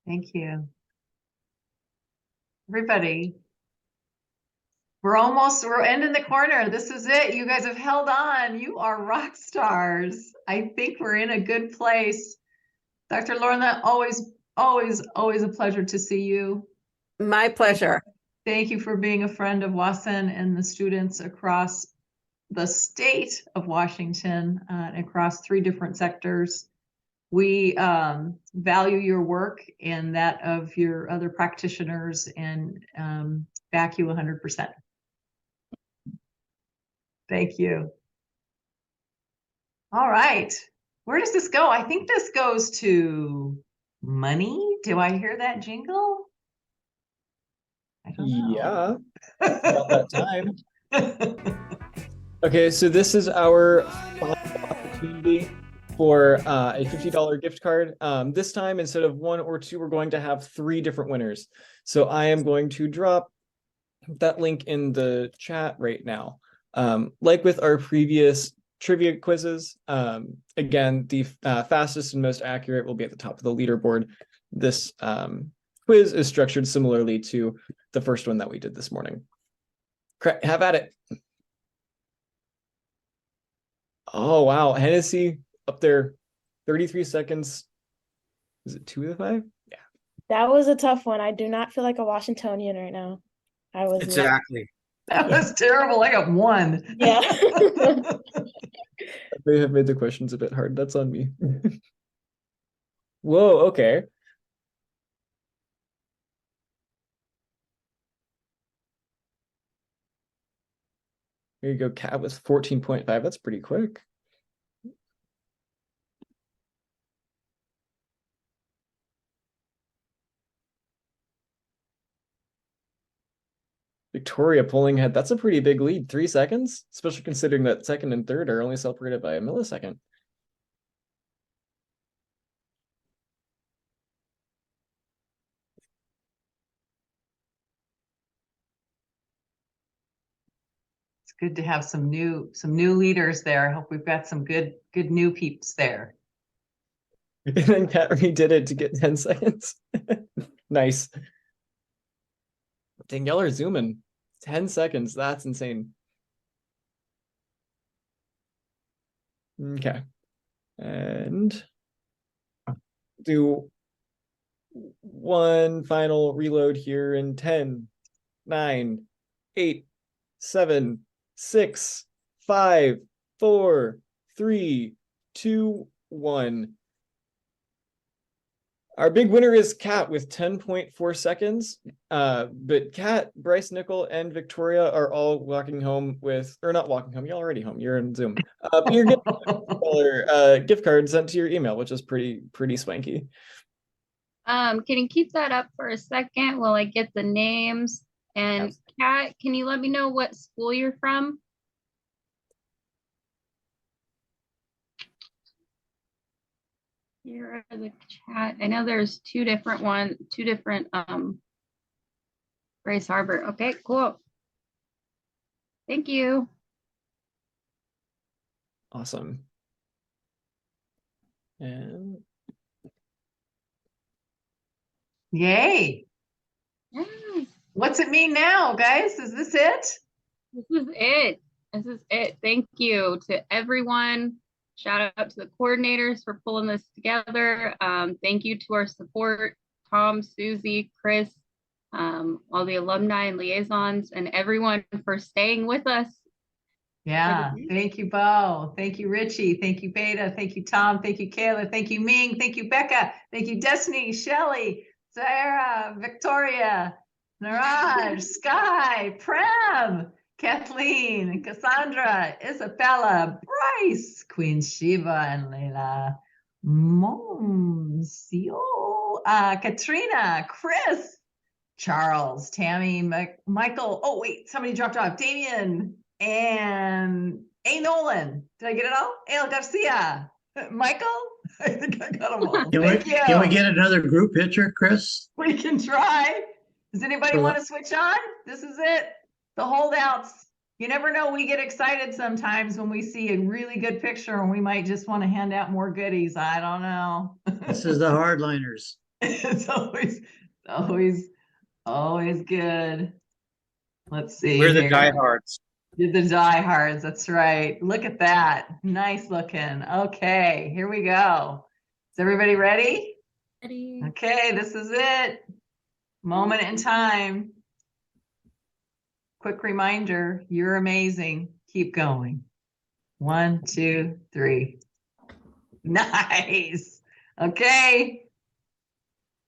Thank you. Everybody, we're ending the corner. This is it. You guys have held on. You are rock stars. I think we're in a good place. Dr. Lorna, always a pleasure to see you. My pleasure. Thank you for being a friend of WA-SEN and the students across the state of Washington, across 3 different sectors. We value your work and that of your other practitioners, and back you 100%. Thank you. All right. Where does this go? I think this goes to money. Do I hear that jingle? I don't know. Yeah. About that time. Okay, so this is our final opportunity for a $50 gift card. This time, instead of 1 or 2, we're going to have 3 different winners. So I am going to drop that link in the chat right now. Like with our previous trivia quizzes, again, the fastest and most accurate will be at the top of the leaderboard. This quiz is structured similarly to the first one that we did this morning. Have at it. Oh, wow. Hennessy up there, 33 seconds. Is it 2 of the 5? Yeah. That was a tough one. I do not feel like a Washingtonian right now. I was Exactly. That was terrible. I got 1. Yeah. I may have made the questions a bit hard. That's on me. Whoa, okay. Here you go, Cat with 14.5. That's pretty quick. Victoria pulling ahead. That's a pretty big lead. 3 seconds, especially considering that second and third are only separated by a millisecond. It's good to have some new leaders there. I hope we've got some good new peeps there. And then Cat redid it to get 10 seconds. Nice. Dang, y'all are zooming. 10 seconds. That's insane. Okay. And do one final reload here in 10, 9, 8, 7, 6, 5, 4, 3, 2, 1. Our big winner is Kat with 10.4 seconds. But Kat, Bryce, Nickel, and Victoria are all walking home with, or not walking home, you're already home, you're in Zoom. But you're getting a gift card sent to your email, which is pretty swanky. Can you keep that up for a second while I get the names? And Kat, can you let me know what school you're from? Here are the chat. I know there's two different Grace Harbor. Okay, cool. Thank you. Awesome. And Yay. Yes. What's it mean now, guys? Is this it? This is it. This is it. Thank you to everyone. Shout out to the coordinators for pulling this together. Thank you to our support, Tom, Susie, Chris, all the alumni and liaisons, and everyone for staying with us. Yeah, thank you, Bo. Thank you, Richie. Thank you, Beta. Thank you, Tom. Thank you, Kayla. Thank you, Ming. Thank you, Becca. Thank you, Destiny, Shelly, Sarah, Victoria, Niraj, Sky, Prem, Kathleen, Cassandra, Isabella, Bryce, Queen Shiva, and Leila. Monsieur, Katrina, Chris, Charles, Tammy, Michael. Oh, wait, somebody dropped off. Damien and A. Nolan. Did I get it all? El Garcia. Michael? I think I got them all. Thank you. Can we get another group picture, Chris? We can try. Does anybody For want the- to switch on? This is it. The holdouts. You never know. We get excited sometimes when we see a really good picture and we might just want to hand out more goodies. I don't know. This is the hardliners. It's always good. Let's see. We're the here. diehards. You're the diehards. That's right. Look at that. Nice looking. Okay, here we go. Is everybody ready? Ready. Okay, this is it. Moment in time. Quick reminder, you're amazing. Keep going. 1, 2, 3. Nice. Okay.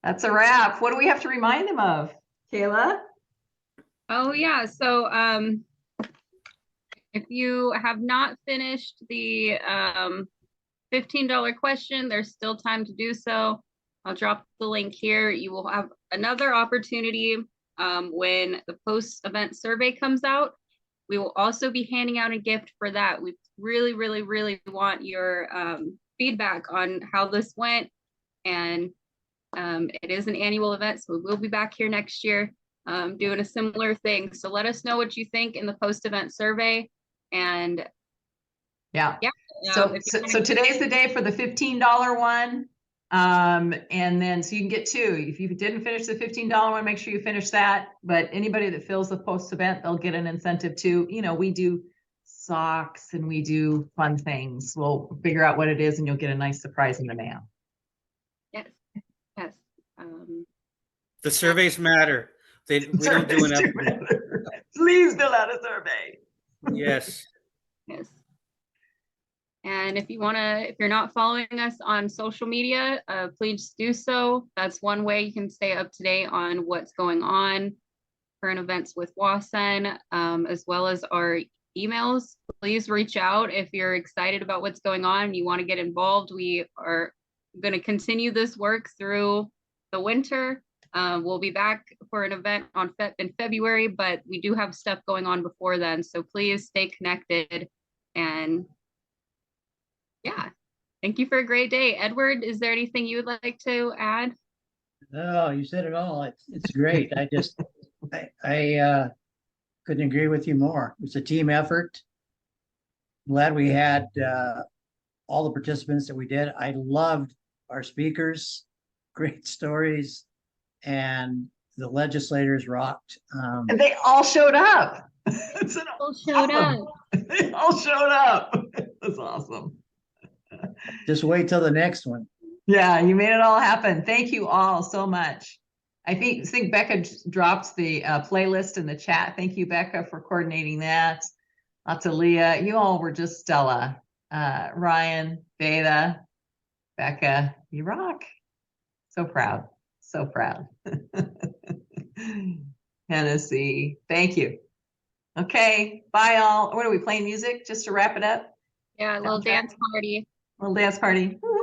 That's a wrap. What do we have to remind them of? Kayla? Oh yeah, so if you have not finished the $15 question, there's still time to do so. I'll drop the link here. You will have another opportunity when the post-event survey comes out. We will also be handing out a gift for that. We really, really, really want your feedback on how this went. And it is an annual event, so we'll be back here next year doing a similar thing. So let us know what you think in the post-event survey. And yeah. So So today's the day for the $15 one. And then so you can get two. If you didn't finish the $15 one, make sure you finish that. But anybody that fills the post event, they'll get an incentive too. You know, we do socks and we do fun things. We'll figure out what it is and you'll get a nice surprise in the mail. Yes. Yes. The surveys matter. We don't do enough. Please fill out a survey. Yes. Yes. And if you're not following us on social media, please do so. That's one way you can stay up to date on what's going on, current events with WA-SEN, as well as our emails. Please reach out if you're excited about what's going on and you want to get involved. We are going to continue this work through the winter. We'll be back for an event in February, but we do have stuff going on before then. So please stay connected. And yeah, thank you for a great day. Edward, is there anything you would like to add? No, you said it all. It's great. I couldn't agree with you more. It's a team effort. Glad we had all the participants that we did. I loved our speakers, great stories, and the legislators rocked. And they all showed up. It's all showed up. They all showed up. That's awesome. Just wait till the next one. Yeah, you made it all happen. Thank you all so much. I think Becca dropped the playlist in the chat. Thank you, Becca, for coordinating that. Lots of Leah. You all were just Stella. Ryan, Beta, Becca, you rock. So proud. So proud. Hennessy, thank you. Okay, bye all. What are we playing music just to wrap it up? Yeah, a little dance party. Little dance party. Woo.